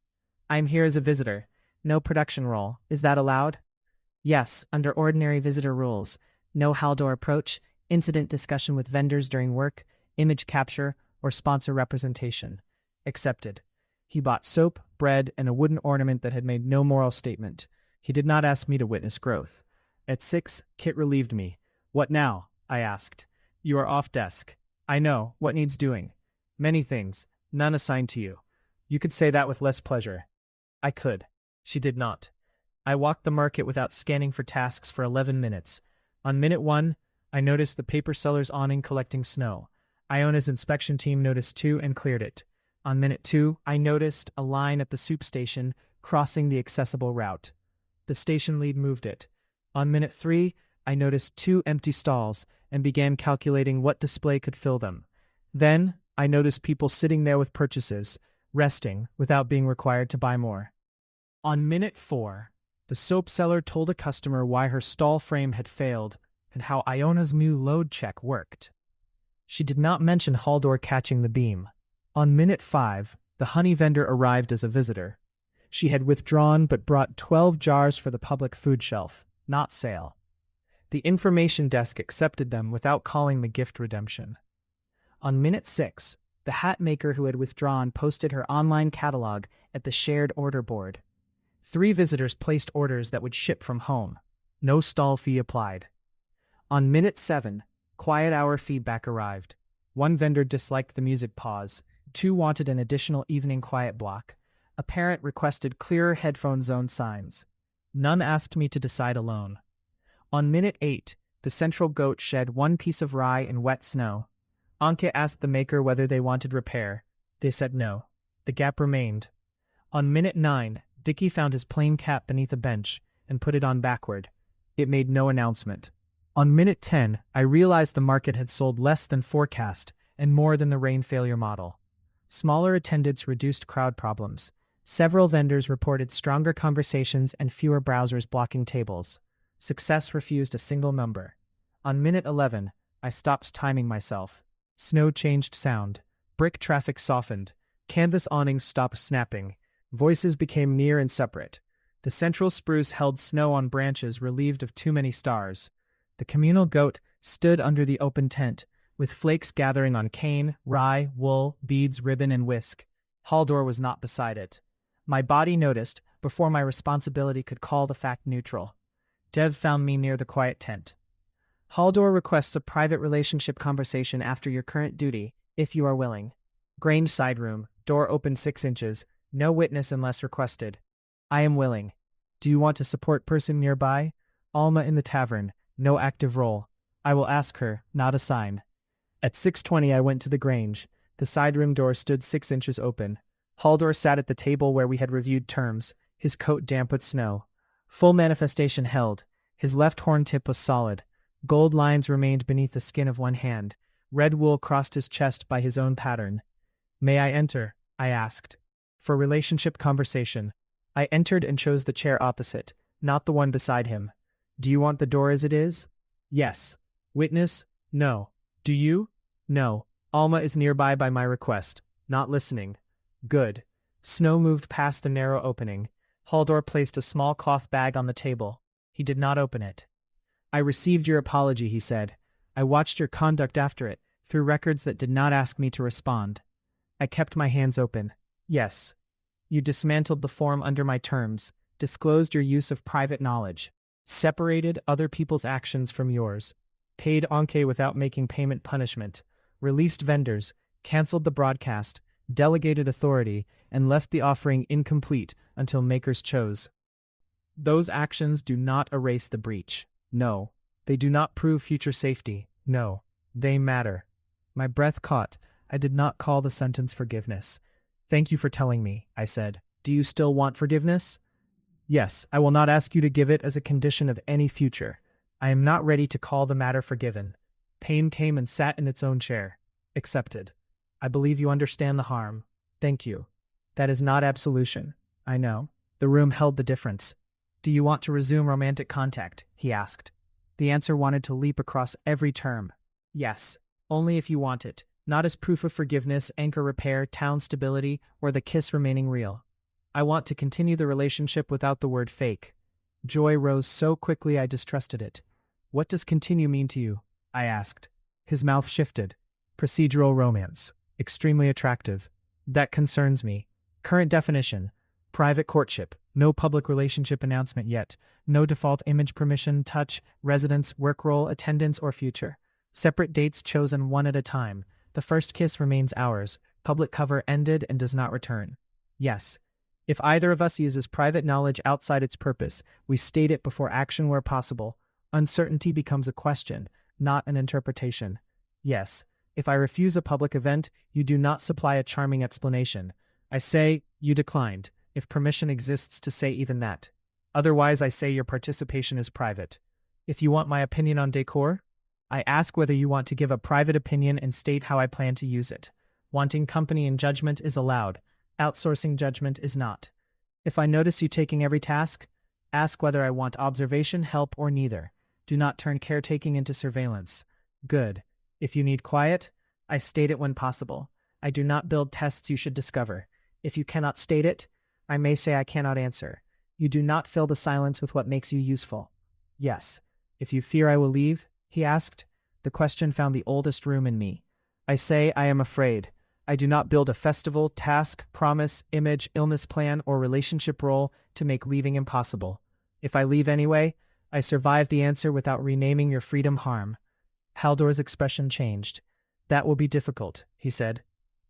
I'm here as a visitor. No production role. Is that allowed? Yes, under ordinary visitor rules. No Haldor approach, incident discussion with vendors during work, image capture, or sponsor representation. Accepted. He bought soap, bread, and a wooden ornament that had made no moral statement. He did not ask me to witness growth. At 6, Kit relieved me. What now? I asked. You are off desk. I know. What needs doing? Many things. None assigned to you. You could say that with less pleasure. I could. She did not. I walked the market without scanning for tasks for 11 minutes. On minute 1, I noticed the paper seller's awning collecting snow. Iona's inspection team noticed 2 and cleared it. On minute 2, I noticed a line at the soup station crossing the accessible route. The station lead moved it. On minute 3, I noticed 2 empty stalls and began calculating what display could fill them. Then, I noticed people sitting there with purchases, resting without being required to buy more. On minute 4, the soap seller told a customer why her stall frame had failed and how Iona's new load check worked. She did not mention Haldor catching the beam. On minute 5, the honey vendor arrived as a visitor. She had withdrawn but brought 12 jars for the public food shelf, not sale. The information desk accepted them without calling the gift redemption. On minute 6, the hat maker who had withdrawn posted her online catalog at the shared order board. 3 visitors placed orders that would ship from home. No stall fee applied. On minute 7, quiet hour feedback arrived. 1 vendor disliked the music pause. 2 wanted an additional evening quiet block. A parent requested clearer headphone zone signs. None asked me to decide alone. On minute 8, the central goat shed 1 piece of rye in wet snow. Anke asked the maker whether they wanted repair. They said no. The gap remained. On minute 9, Dickie found his plain cap beneath a bench and put it on backward. It made no announcement. On minute 10, I realized the market had sold less than forecast and more than the rain failure model. Smaller attendance reduced crowd problems. Several vendors reported stronger conversations and fewer browsers blocking tables. Success refused a single number. On minute 11, I stopped timing myself. Snow changed sound. Brick traffic softened. Canvas awnings stopped snapping. Voices became near and separate. The central spruce held snow on branches relieved of too many stars. The communal goat stood under the open tent, with flakes gathering on cane, rye, wool, beads, ribbon, and whisk. Haldor was not beside it. My body noticed, before my responsibility could call the fact neutral. Dev found me near the quiet tent. Haldor requests a private relationship conversation after your current duty, if you are willing. Grange side room, door open 6 inches, no witness unless requested. I am willing. Do you want a support person nearby? Alma in the tavern, no active role. I will ask her, not assign. At 6:20 I went to the Grange. The side room door stood 6 inches open. Haldor sat at the table where we had reviewed terms, his coat damp with snow. Full manifestation held. His left horn tip was solid. Gold lines remained beneath the skin of one hand. Red wool crossed his chest by his own pattern. May I enter? I asked. For relationship conversation. I entered and chose the chair opposite, not the one beside him. Do you want the door as it is? Yes. Witness? No. Do you? No. Alma is nearby by my request. Not listening. Good. Snow moved past the narrow opening. Haldor placed a small cloth bag on the table. He did not open it. I received your apology, he said. I watched your conduct after it, through records that did not ask me to respond. I kept my hands open. Yes. You dismantled the form under my terms, disclosed your use of private knowledge, separated other people's actions from yours, paid Anke without making payment punishment, released vendors, canceled the broadcast, delegated authority, and left the offering incomplete until makers chose. Those actions do not erase the breach. No. They do not prove future safety. No. They matter. My breath caught. I did not call the sentence forgiveness. Thank you for telling me, I said. Do you still want forgiveness? Yes, I will not ask you to give it as a condition of any future. I am not ready to call the matter forgiven. Pain came and sat in its own chair. Accepted. I believe you understand the harm. Thank you. That is not absolution. I know. The room held the difference. Do you want to resume romantic contact? He asked. The answer wanted to leap across every term. Yes, only if you want it, not as proof of forgiveness, anchor repair, town stability, or the kiss remaining real. I want to continue the relationship without the word fake. Joy rose so quickly I distrusted it. What does continue mean to you? I asked. His mouth shifted. Procedural romance. Extremely attractive. That concerns me. Current definition. Private courtship. No public relationship announcement yet. No default image permission, touch, residence, work role, attendance, or future. Separate dates chosen one at a time. The first kiss remains ours. Public cover ended and does not return. Yes. If either of us uses private knowledge outside its purpose, we state it before action where possible. Uncertainty becomes a question, not an interpretation. Yes. If I refuse a public event, you do not supply a charming explanation. I say, you declined, if permission exists to say even that. Otherwise, I say your participation is private. If you want my opinion on decor, I ask whether you want to give a private opinion and state how I plan to use it. Wanting company and judgment is allowed. Outsourcing judgment is not. If I notice you taking every task, ask whether I want observation, help, or neither. Do not turn caretaking into surveillance. Good. If you need quiet, I state it when possible. I do not build tests you should discover. If you cannot state it, I may say I cannot answer. You do not fill the silence with what makes you useful. Yes. If you fear I will leave, he asked. The question found the oldest room in me. I say I am afraid. I do not build a festival, task, promise, image, illness plan, or relationship role to make leaving impossible. If I leave anyway, I survive the answer without renaming your freedom harm. Haldor's expression changed. That will be difficult, he said.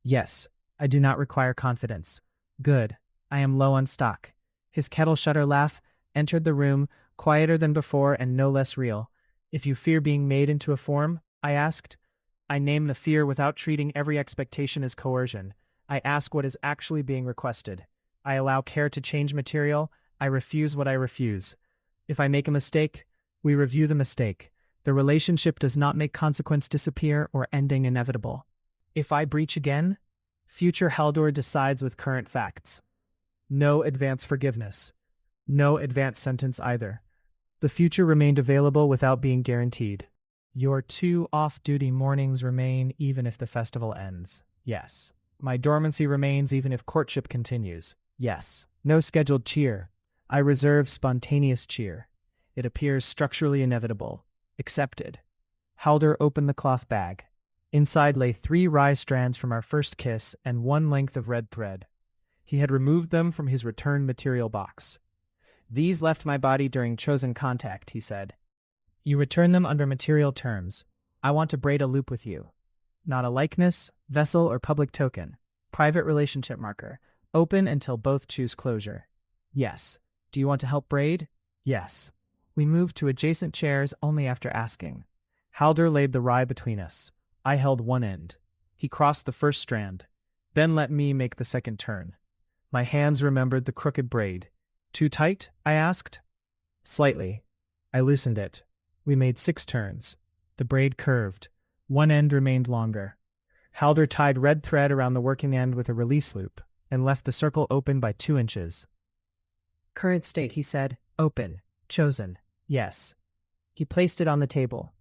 Yes, I do not require confidence. Good. I am low on stock. His kettle shutter laugh entered the room, quieter than before and no less real. If you fear being made into a form, I asked. I name the fear without treating every expectation as coercion. I ask what is actually being requested. I allow care to change material. I refuse what I refuse. If I make a mistake, we review the mistake. The relationship does not make consequence disappear or ending inevitable. If I breach again, future Haldor decides with current facts. No advance forgiveness. No advance sentence either. The future remained available without being guaranteed. Your 2 off-duty mornings remain even if the festival ends. Yes. My dormancy remains even if courtship continues. Yes. No scheduled cheer. I reserve spontaneous cheer. It appears structurally inevitable. Accepted. Haldor opened the cloth bag. Inside lay 3 rye strands from our first kiss and 1 length of red thread. He had removed them from his return material box. These left my body during chosen contact, he said. You return them under material terms. I want to braid a loop with you. Not a likeness, vessel, or public token. Private relationship marker. Open until both choose closure. Yes. Do you want to help braid? Yes. We moved to adjacent chairs only after asking. Haldor laid the rye between us. I held one end. He crossed the first strand. Then let me make the second turn. My hands remembered the crooked braid. Too tight? I asked. Slightly. I loosened it. We made 6 turns. The braid curved. One end remained longer. Haldor tied red thread around the working end with a release loop and left the circle open by 2 inches. Current state, he said. Open. Chosen. Yes. He placed it on the table.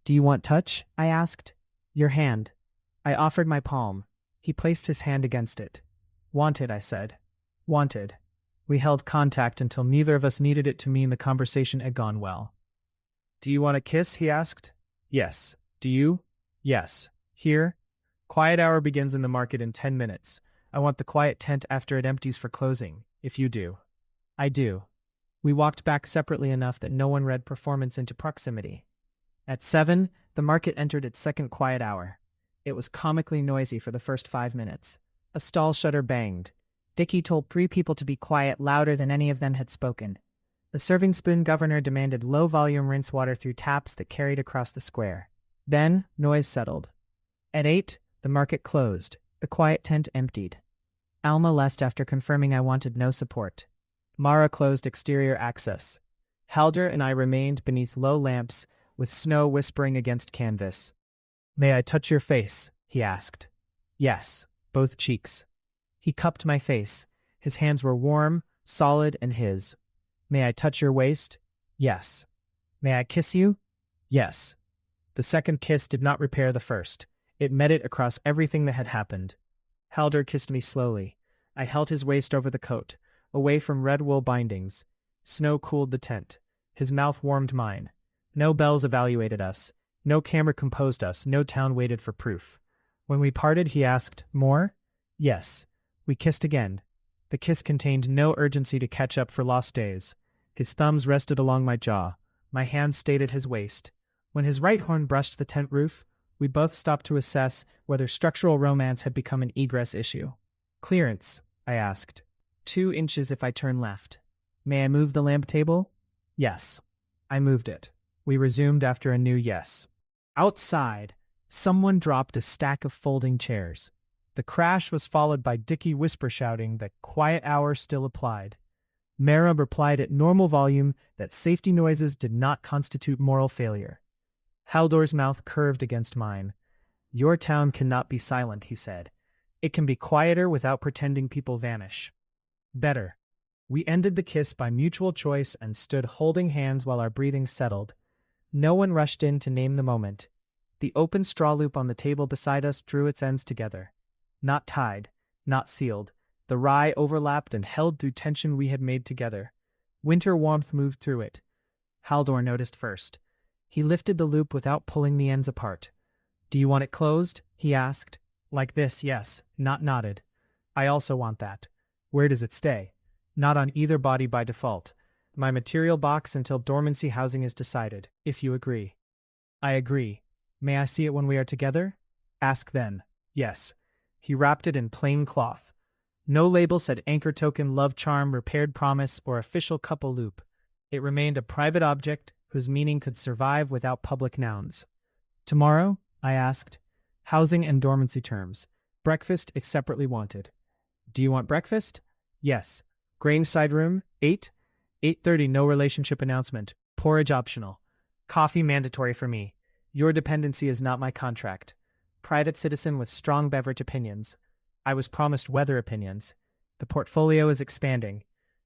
Do you want touch? I asked. Your hand. I offered my palm. He placed his hand against it. Wanted, I said. Wanted. We held contact until neither of us needed it to mean the conversation had gone well. Do you want a kiss? He asked. Yes. Do you? Yes. Here? Quiet hour begins in the market in 10 minutes. I want the quiet tent after it empties for closing, if you do. I do. We walked back separately enough that no one read performance into proximity. At 7, the market entered its second quiet hour. It was comically noisy for the first 5 minutes. A stall shutter banged. Dickie told 3 people to be quiet louder than any of them had spoken. The serving spoon governor demanded low-volume rinse water through taps that carried across the square. Then, noise settled. At 8, the market closed. The quiet tent emptied. Alma left after confirming I wanted no support. Mara closed exterior access. Haldor and I remained beneath low lamps, with snow whispering against canvas. May I touch your face? He asked. Yes, both cheeks. He cupped my face. His hands were warm, solid, and his. May I touch your waist? Yes. May I kiss you? Yes. The second kiss did not repair the first. It met it across everything that had happened. Haldor kissed me slowly. I held his waist over the coat, away from red wool bindings. Snow cooled the tent. His mouth warmed mine. No bells evaluated us. No camera composed us. No town waited for proof. When we parted, he asked, "More?" Yes. We kissed again. The kiss contained no urgency to catch up for lost days. His thumbs rested along my jaw. My hands stayed at his waist. When his right horn brushed the tent roof, we both stopped to assess whether structural romance had become an egress issue. "Clearance," I asked. 2 inches if I turn left. "May I move the lamp table?" Yes. I moved it. We resumed after a new yes. Outside, someone dropped a stack of folding chairs. The crash was followed by Dickie whisper shouting that quiet hour still applied. Mara replied at normal volume that safety noises did not constitute moral failure. Haldor's mouth curved against mine. "Your town cannot be silent," he said. "It can be quieter without pretending people vanish." Better. We ended the kiss by mutual choice and stood holding hands while our breathing settled. No one rushed in to name the moment. The open straw loop on the table beside us drew its ends together. Not tied, not sealed. The rye overlapped and held through tension we had made together. Winter warmth moved through it. Haldor noticed first. He lifted the loop without pulling the ends apart. "Do you want it closed?" he asked. "Like this, yes," not nodded. "I also want that." "Where does it stay?" "Not on either body by default. My material box until dormancy housing is decided, if you agree." "I agree. May I see it when we are together?" "Ask then." "Yes." He wrapped it in plain cloth. No label said anchor token, love charm, repaired promise, or official couple loop. It remained a private object whose meaning could survive without public nouns. "Tomorrow?" I asked. "Housing and dormancy terms. Breakfast if separately wanted." "Do you want breakfast?" "Yes." "Grange side room, 8? 8:30 no relationship announcement. Porridge optional. Coffee mandatory for me. Your dependency is not my contract. Private citizen with strong beverage opinions. I was promised weather opinions. The portfolio is expanding."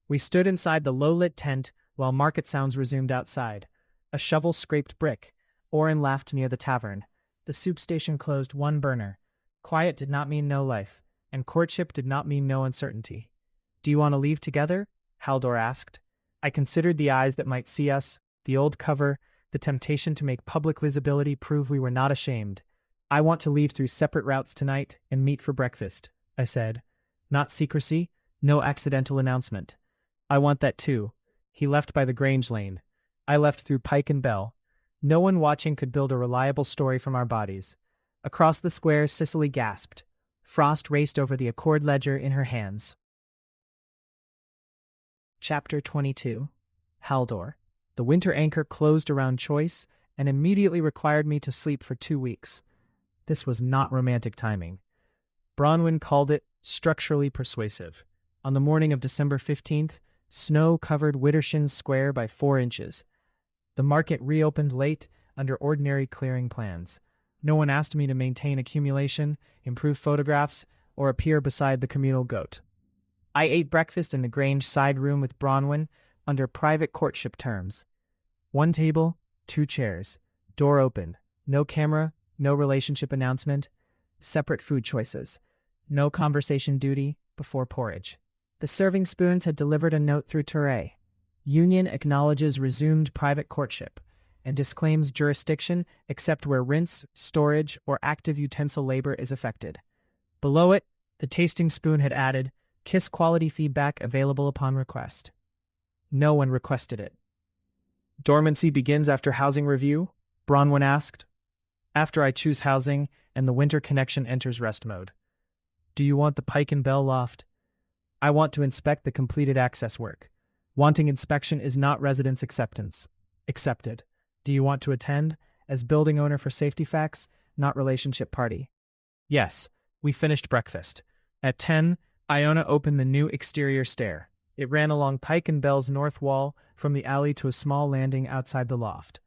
We stood inside the low-lit tent while market sounds resumed outside. A shovel scraped brick. Oren laughed near the tavern. The soup station closed one burner. Quiet did not mean no life, and courtship did not mean no uncertainty. "Do you want to leave together?" Haldor asked. I considered the eyes that might see us, the old cover, the temptation to make public visibility prove we were not ashamed. "I want to leave through separate routes tonight and meet for breakfast," I said. "Not secrecy, no accidental announcement." "I want that too." He left by the Grange lane. I left through Pike and Bell. No one watching could build a reliable story from our bodies. Across the square, Cicely gasped. Frost raced over the accord ledger in her hands. Chapter 22. Haldor. The winter anchor closed around choice and immediately required me to sleep for 2 weeks. This was not romantic timing. Bronwen called it structurally persuasive. On the morning of December 15th, snow covered Widdershins Square by 4 inches. The market reopened late under ordinary clearing plans. No one asked me to maintain accumulation, improve photographs, or appear beside the communal goat. I ate breakfast in the Grange side room with Bronwen under private courtship terms. 1 table, 2 chairs, door open, no camera, no relationship announcement, separate food choices, no conversation duty before porridge. The serving spoons had delivered a note through Touré. Union acknowledges resumed private courtship and disclaims jurisdiction except where rinse, storage, or active utensil labor is affected. Below it, the tasting spoon had added, "Kiss quality feedback available upon request." No one requested it. "Dormancy begins after housing review?" Bronwen asked. "After I choose housing and the winter connection enters rest mode." "Do you want the Pike and Bell loft?" "I want to inspect the completed access work. Wanting inspection is not residence acceptance." "Accepted. Do you want to attend, as building owner for safety facts, not relationship party?" "Yes." We finished breakfast. At 10, Iona opened the new exterior stair. It ran along Pike and Bell's north wall from the alley to a small landing outside the loft.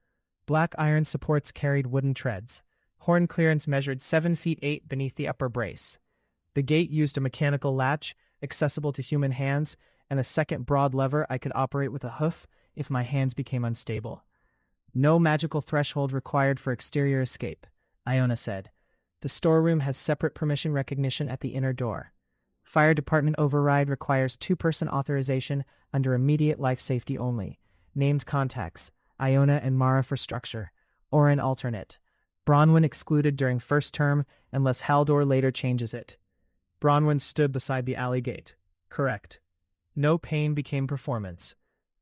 Black iron supports carried wooden treads. Horn clearance measured 7 feet 8 beneath the upper brace. The gate used a mechanical latch, accessible to human hands, and a second broad lever I could operate with a hoof if my hands became unstable. No magical threshold required for exterior escape, Iona said. The storeroom has separate permission recognition at the inner door. Fire department override requires two-person authorization under immediate life safety only. Named contacts, Iona and Mara for structure, or an alternate. Bronwen excluded during first term unless Haldor later changes it. Bronwen stood beside the alley gate. Correct. No pain became performance.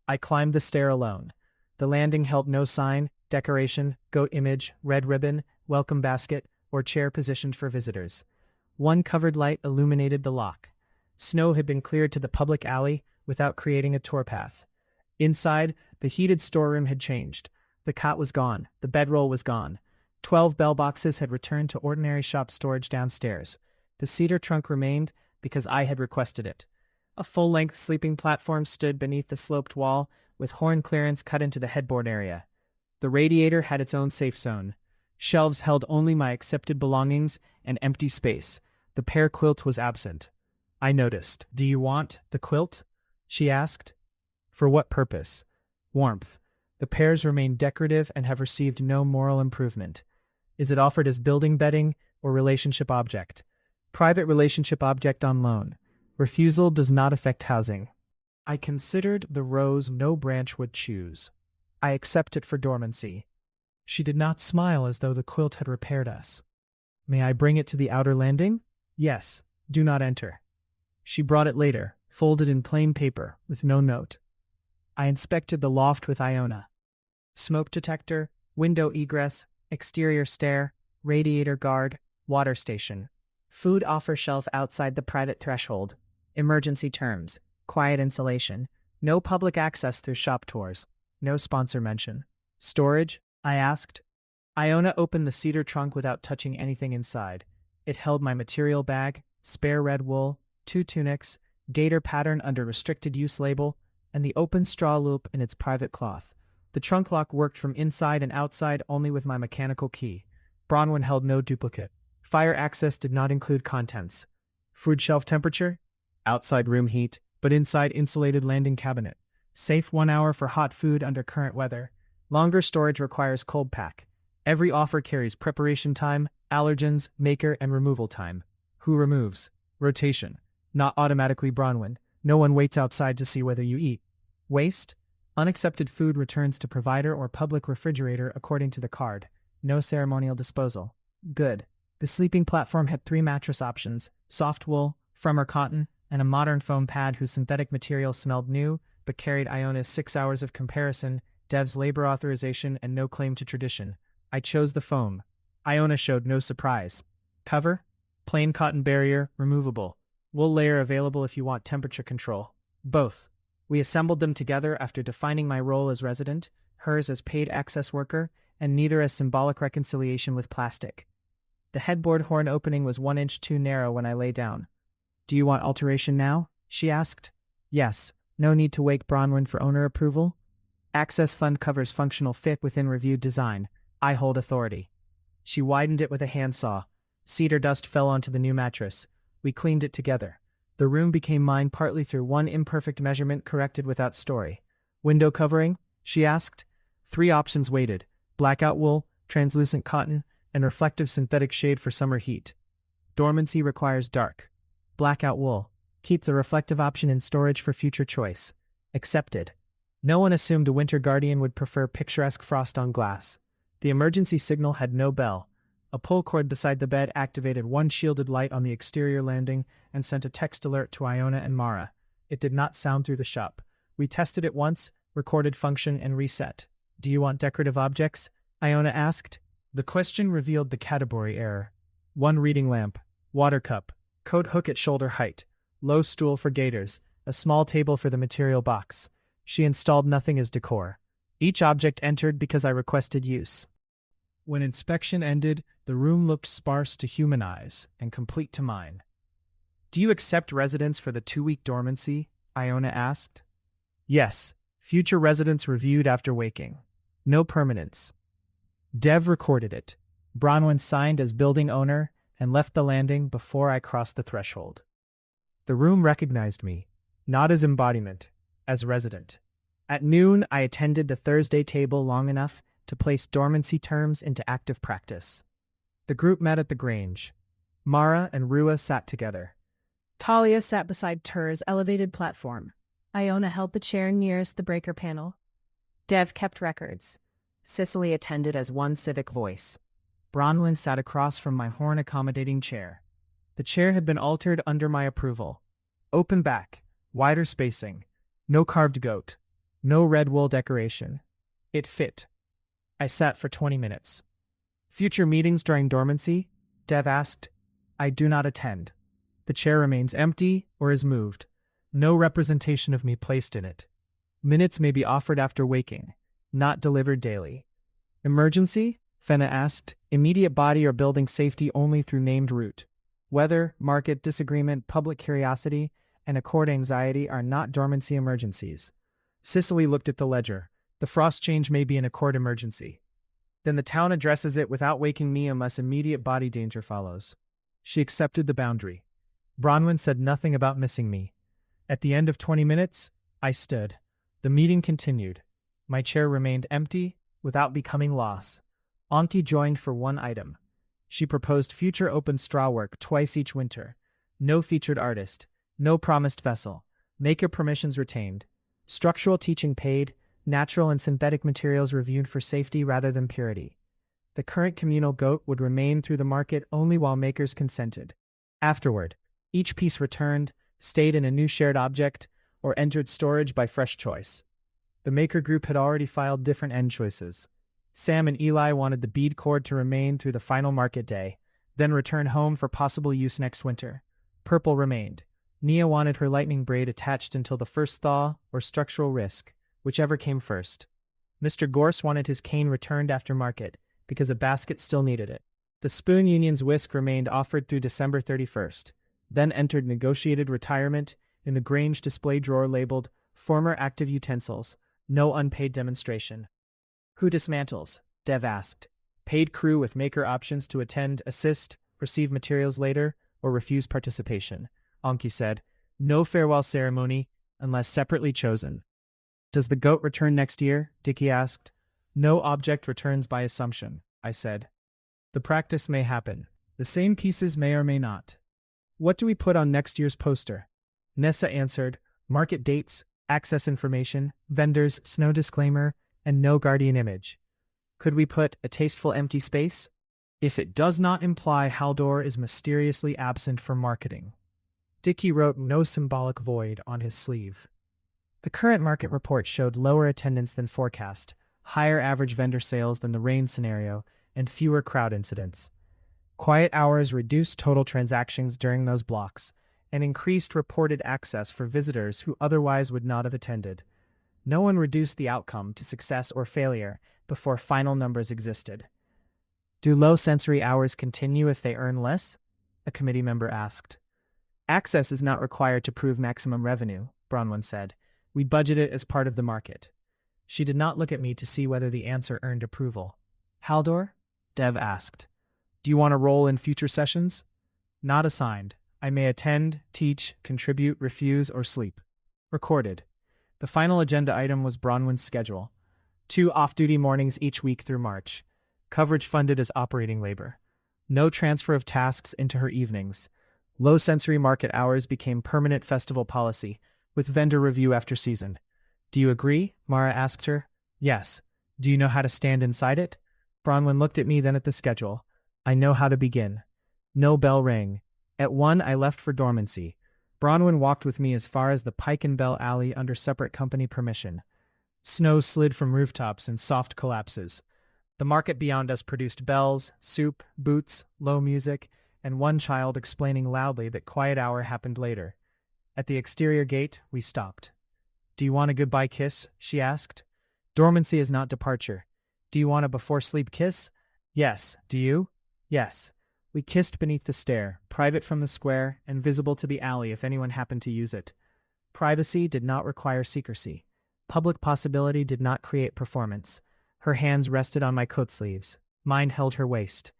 I climbed the stair alone. The landing held no sign, decoration, goat image, red ribbon, welcome basket, or chair positioned for visitors. One covered light illuminated the lock. Snow had been cleared to the public alley without creating a tour path. Inside, the heated storeroom had changed. The cot was gone. The bedroll was gone. 12 bell boxes had returned to ordinary shop storage downstairs. The cedar trunk remained because I had requested it. A full-length sleeping platform stood beneath the sloped wall, with horn clearance cut into the headboard area. The radiator had its own safe zone. Shelves held only my accepted belongings and empty space. The pear quilt was absent. I noticed. "Do you want the quilt?" she asked. "For what purpose?" "Warmth. The pears remain decorative and have received no moral improvement. Is it offered as building bedding or relationship object?" "Private relationship object on loan. Refusal does not affect housing." I considered the rose no branch would choose. I accept it for dormancy. She did not smile as though the quilt had repaired us. "May I bring it to the outer landing?" "Yes. Do not enter." She brought it later, folded in plain paper, with no note. I inspected the loft with Iona. Smoke detector, window egress, exterior stair, radiator guard, water station. Food offer shelf outside the private threshold. Emergency terms. Quiet insulation. No public access through shop tours. No sponsor mention. "Storage?" I asked. Iona opened the cedar trunk without touching anything inside. It held my material bag, spare red wool, 2 tunics, gator pattern under restricted use label, and the open straw loop in its private cloth. The trunk lock worked from inside and outside only with my mechanical key. Bronwen held no duplicate. Fire access did not include contents. Food shelf temperature? Outside room heat, but inside insulated landing cabinet. Safe 1 hour for hot food under current weather. Longer storage requires cold pack. Every offer carries preparation time, allergens, maker, and removal time. Who removes? Rotation. Not automatically Bronwen. No one waits outside to see whether you eat. Waste? Unaccepted food returns to provider or public refrigerator according to the card. No ceremonial disposal. Good. The sleeping platform had 3 mattress options: soft wool, from or cotton, and a modern foam pad whose synthetic material smelled new, but carried Iona's 6 hours of comparison, Dev's labor authorization, and no claim to tradition. I chose the foam. Iona showed no surprise. Cover? Plain cotton barrier, removable. Wool layer available if you want temperature control. Both. We assembled them together after defining my role as resident, hers as paid access worker, and neither as symbolic reconciliation with plastic. The headboard horn opening was 1 inch too narrow when I lay down. "Do you want alteration now?" she asked. "Yes. No need to wake Bronwen for owner approval." Access fund covers functional fit within reviewed design. I hold authority. She widened it with a handsaw. Cedar dust fell onto the new mattress. We cleaned it together. The room became mine partly through one imperfect measurement corrected without story. "Window covering?" she asked. 3 options waited: blackout wool, translucent cotton, and reflective synthetic shade for summer heat. Dormancy requires dark. Blackout wool. Keep the reflective option in storage for future choice. Accepted. No one assumed a winter guardian would prefer picturesque frost on glass. The emergency signal had no bell. A pull cord beside the bed activated 1 shielded light on the exterior landing and sent a text alert to Iona and Mara. It did not sound through the shop. We tested it once, recorded function, and reset. "Do you want decorative objects?" Iona asked. The question revealed the category error. 1 reading lamp, water cup, coat hook at shoulder height, low stool for gaiters, a small table for the material box. She installed nothing as decor. Each object entered because I requested use. When inspection ended, the room looked sparse to human eyes and complete to mine. "Do you accept residents for the 2-week dormancy?" Iona asked. "Yes. Future residents reviewed after waking. No permanence." Dev recorded it. Bronwen signed as building owner and left the landing before I crossed the threshold. The room recognized me, not as embodiment, as resident. At noon, I attended the Thursday table long enough to place dormancy terms into active practice. The group met at the Grange. Mara and Rua sat together. Talia sat beside Tur's elevated platform. Iona held the chair nearest the breaker panel. Dev kept records. Cicely attended as one civic voice. Bronwen sat across from my horn-accommodating chair. The chair had been altered under my approval. Open back, wider spacing, no carved goat, no red wool decoration. It fit. I sat for 20 minutes. Future meetings during dormancy? Dev asked. I do not attend. The chair remains empty or is moved. No representation of me placed in it. Minutes may be offered after waking, not delivered daily. Emergency? Fenna asked. Immediate body or building safety only through named route. Weather, market disagreement, public curiosity, and accord anxiety are not dormancy emergencies. Cicely looked at the ledger. The frost change may be an accord emergency. Then the town addresses it without waking me unless immediate body danger follows. She accepted the boundary. Bronwen said nothing about missing me. At the end of 20 minutes, I stood. The meeting continued. My chair remained empty, without becoming loss. Anki joined for one item. She proposed future open straw work twice each winter. No featured artist. No promised vessel. Maker permissions retained. Structural teaching paid. Natural and synthetic materials reviewed for safety rather than purity. The current communal goat would remain through the market only while makers consented. Afterward, each piece returned, stayed in a new shared object, or entered storage by fresh choice. The maker group had already filed different end choices. Sam and Eli wanted the bead cord to remain through the final market day, then return home for possible use next winter. Purple remained. Nia wanted her lightning braid attached until the first thaw or structural risk, whichever came first. Mr. Gorse wanted his cane returned after market, because a basket still needed it. The Spoon Union's whisk remained offered through December 31st, then entered negotiated retirement in the Grange display drawer labeled Former Active Utensils, No Unpaid Demonstration. Who dismantles? Dev asked. Paid crew with maker options to attend, assist, receive materials later, or refuse participation. Anki said. No farewell ceremony, unless separately chosen. Does the goat return next year? Dicky asked. No object returns by assumption, I said. The practice may happen. The same pieces may or may not. What do we put on next year's poster? Nessa answered, market dates, access information, vendors, snow disclaimer, and no guardian image. Could we put a tasteful empty space? If it does not imply Haldor is mysteriously absent from marketing. Dicky wrote no symbolic void on his sleeve. The current market report showed lower attendance than forecast, higher average vendor sales than the rain scenario, and fewer crowd incidents. Quiet hours reduced total transactions during those blocks, and increased reported access for visitors who otherwise would not have attended. No one reduced the outcome to success or failure before final numbers existed. Do low sensory hours continue if they earn less? A committee member asked. Access is not required to prove maximum revenue, Bronwen said. We budget it as part of the market. She did not look at me to see whether the answer earned approval. Haldor? Dev asked. Do you want a role in future sessions? Not assigned. I may attend, teach, contribute, refuse, or sleep. Recorded. The final agenda item was Bronwen's schedule. 2 off-duty mornings each week through March. Coverage funded as operating labor. No transfer of tasks into her evenings. Low sensory market hours became permanent festival policy, with vendor review after season. Do you agree? Mara asked her. Yes. Do you know how to stand inside it? Bronwen looked at me, then at the schedule. I know how to begin. No bell rang. At 1, I left for dormancy. Bronwen walked with me as far as the Pike and Bell Alley under separate company permission. Snow slid from rooftops in soft collapses. The market beyond us produced bells, soup, boots, low music, and one child explaining loudly that quiet hour happened later. At the exterior gate, we stopped. Do you want a goodbye kiss? She asked. Dormancy is not departure. Do you want a before-sleep kiss? Yes. Do you? Yes. We kissed beneath the stair, private from the square, and visible to the alley if anyone happened to use it. Privacy did not require secrecy. Public possibility did not create performance. Her hands rested on my coat sleeves. Mine held her waist.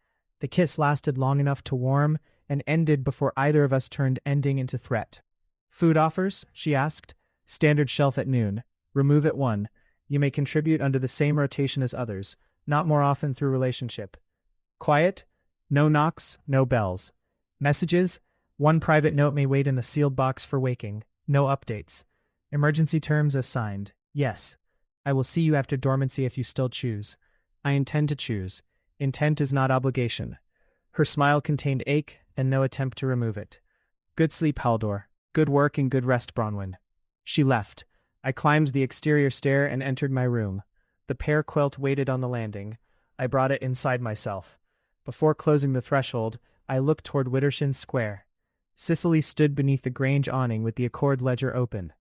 The kiss lasted long enough to warm and ended before either of us turned ending into threat. "Food offers?" she asked. "Standard shelf at noon. Remove at 1. You may contribute under the same rotation as others, not more often through relationship. Quiet? No knocks, no bells. Messages? 1 private note may wait in the sealed box for waking. No updates. Emergency terms as signed. Yes. I will see you after dormancy if you still choose. I intend to choose. Intent is not obligation." Her smile contained ache and no attempt to remove it. "Good sleep, Haldor. Good work and good rest, Bronwen." She left. I climbed the exterior stair and entered my room. The pear quilt waited on the landing. I brought it inside myself. Before closing the threshold, I looked toward Widdershins Square. Cicely stood beneath the Grange awning with the Accord ledger open.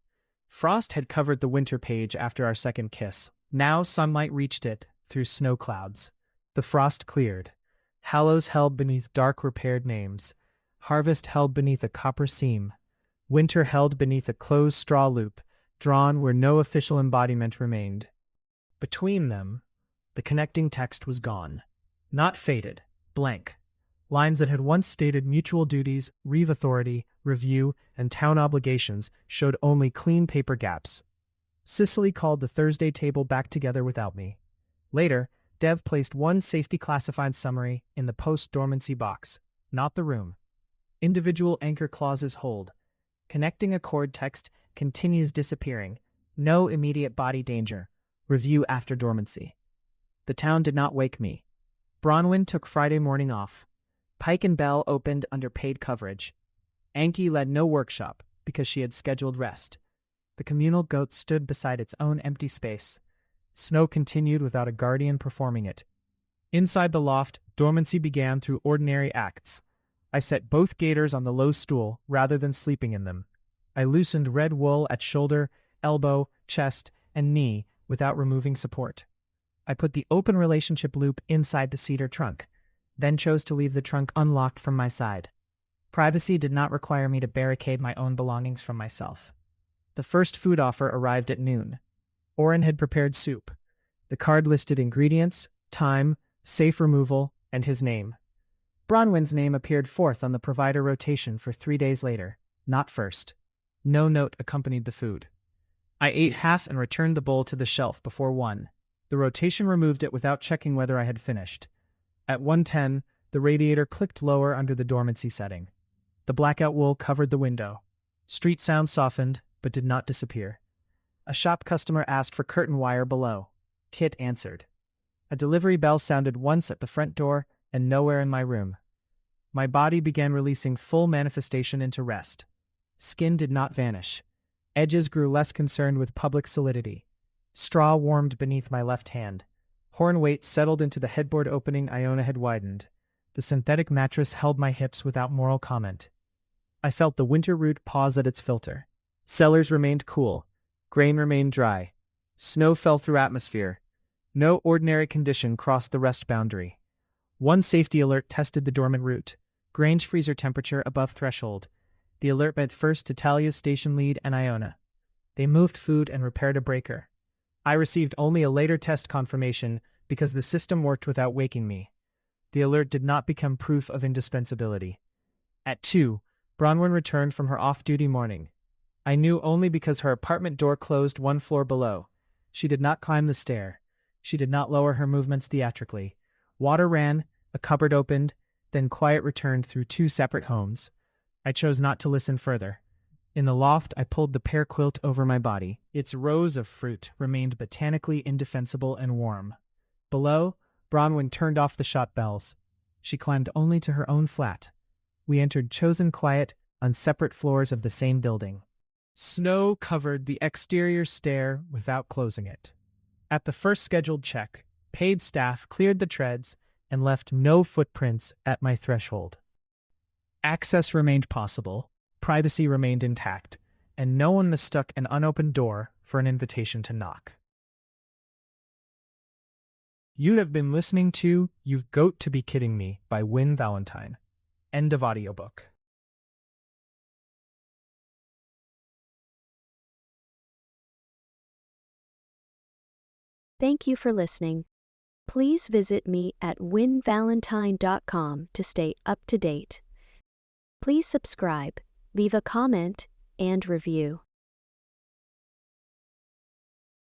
Frost had covered the winter page after our second kiss. Now sunlight reached it through snow clouds. The frost cleared. Hallows held beneath dark repaired names. Harvest held beneath a copper seam. Winter held beneath a closed straw loop, drawn where no official embodiment remained. Between them, the connecting text was gone. Not faded, blank. Lines that had once stated mutual duties, reeve authority, review, and town obligations showed only clean paper gaps. Cicely called the Thursday table back together without me. Later, Dev placed 1 safety classified summary in the post-dormancy box, not the room. Individual anchor clauses hold. Connecting Accord text continues disappearing. No immediate body danger. Review after dormancy. The town did not wake me. Bronwen took Friday morning off. Pike and Bell opened under paid coverage. Anki led no workshop because she had scheduled rest. The communal goat stood beside its own empty space. Snow continued without a guardian performing it. Inside the loft, dormancy began through ordinary acts. I set both gaiters on the low stool rather than sleeping in them. I loosened red wool at shoulder, elbow, chest, and knee without removing support. I put the open relationship loop inside the cedar trunk, then chose to leave the trunk unlocked from my side. Privacy did not require me to barricade my own belongings from myself. The first food offer arrived at noon. Oren had prepared soup. The card listed ingredients, time, safe removal, and his name. Bronwen's name appeared 4th on the provider rotation for 3 days later, not first. No note accompanied the food. I ate half and returned the bowl to the shelf before 1. The rotation removed it without checking whether I had finished. At 1:10, the radiator clicked lower under the dormancy setting. The blackout wool covered the window. Street sounds softened, but did not disappear. A shop customer asked for curtain wire below. Kit answered. A delivery bell sounded once at the front door and nowhere in my room. My body began releasing full manifestation into rest. Skin did not vanish. Edges grew less concerned with public solidity. Straw warmed beneath my left hand. Horn weight settled into the headboard opening Iona had widened. The synthetic mattress held my hips without moral comment. I felt the winter root pause at its filter. Cellars remained cool. Grain remained dry. Snow fell through atmosphere. No ordinary condition crossed the rest boundary. 1 safety alert tested the dormant root. Grange freezer temperature above threshold. The alert went first to Talia's station lead and Iona. They moved food and repaired a breaker. I received only a later test confirmation because the system worked without waking me. The alert did not become proof of indispensability. At 2, Bronwen returned from her off-duty morning. I knew only because her apartment door closed 1 floor below. She did not climb the stair. She did not lower her movements theatrically. Water ran, a cupboard opened, then quiet returned through 2 separate homes. I chose not to listen further. In the loft, I pulled the pear quilt over my body. Its rows of fruit remained botanically indefensible and warm. Below, Bronwen turned off the shot bells. She climbed only to her own flat. We entered chosen quiet on separate floors of the same building. Snow covered the exterior stair without closing it. At the first scheduled check, paid staff cleared the treads and left no footprints at my threshold. Access remained possible, privacy remained intact, and no one mistook an unopened door for an invitation to knock. You have been listening to You've Goat to Be Kidding Me by Wynne Valentine. End of audiobook. Thank you for listening. Please visit me at winvalentine.com to stay up to date. Please subscribe, leave a comment, and review.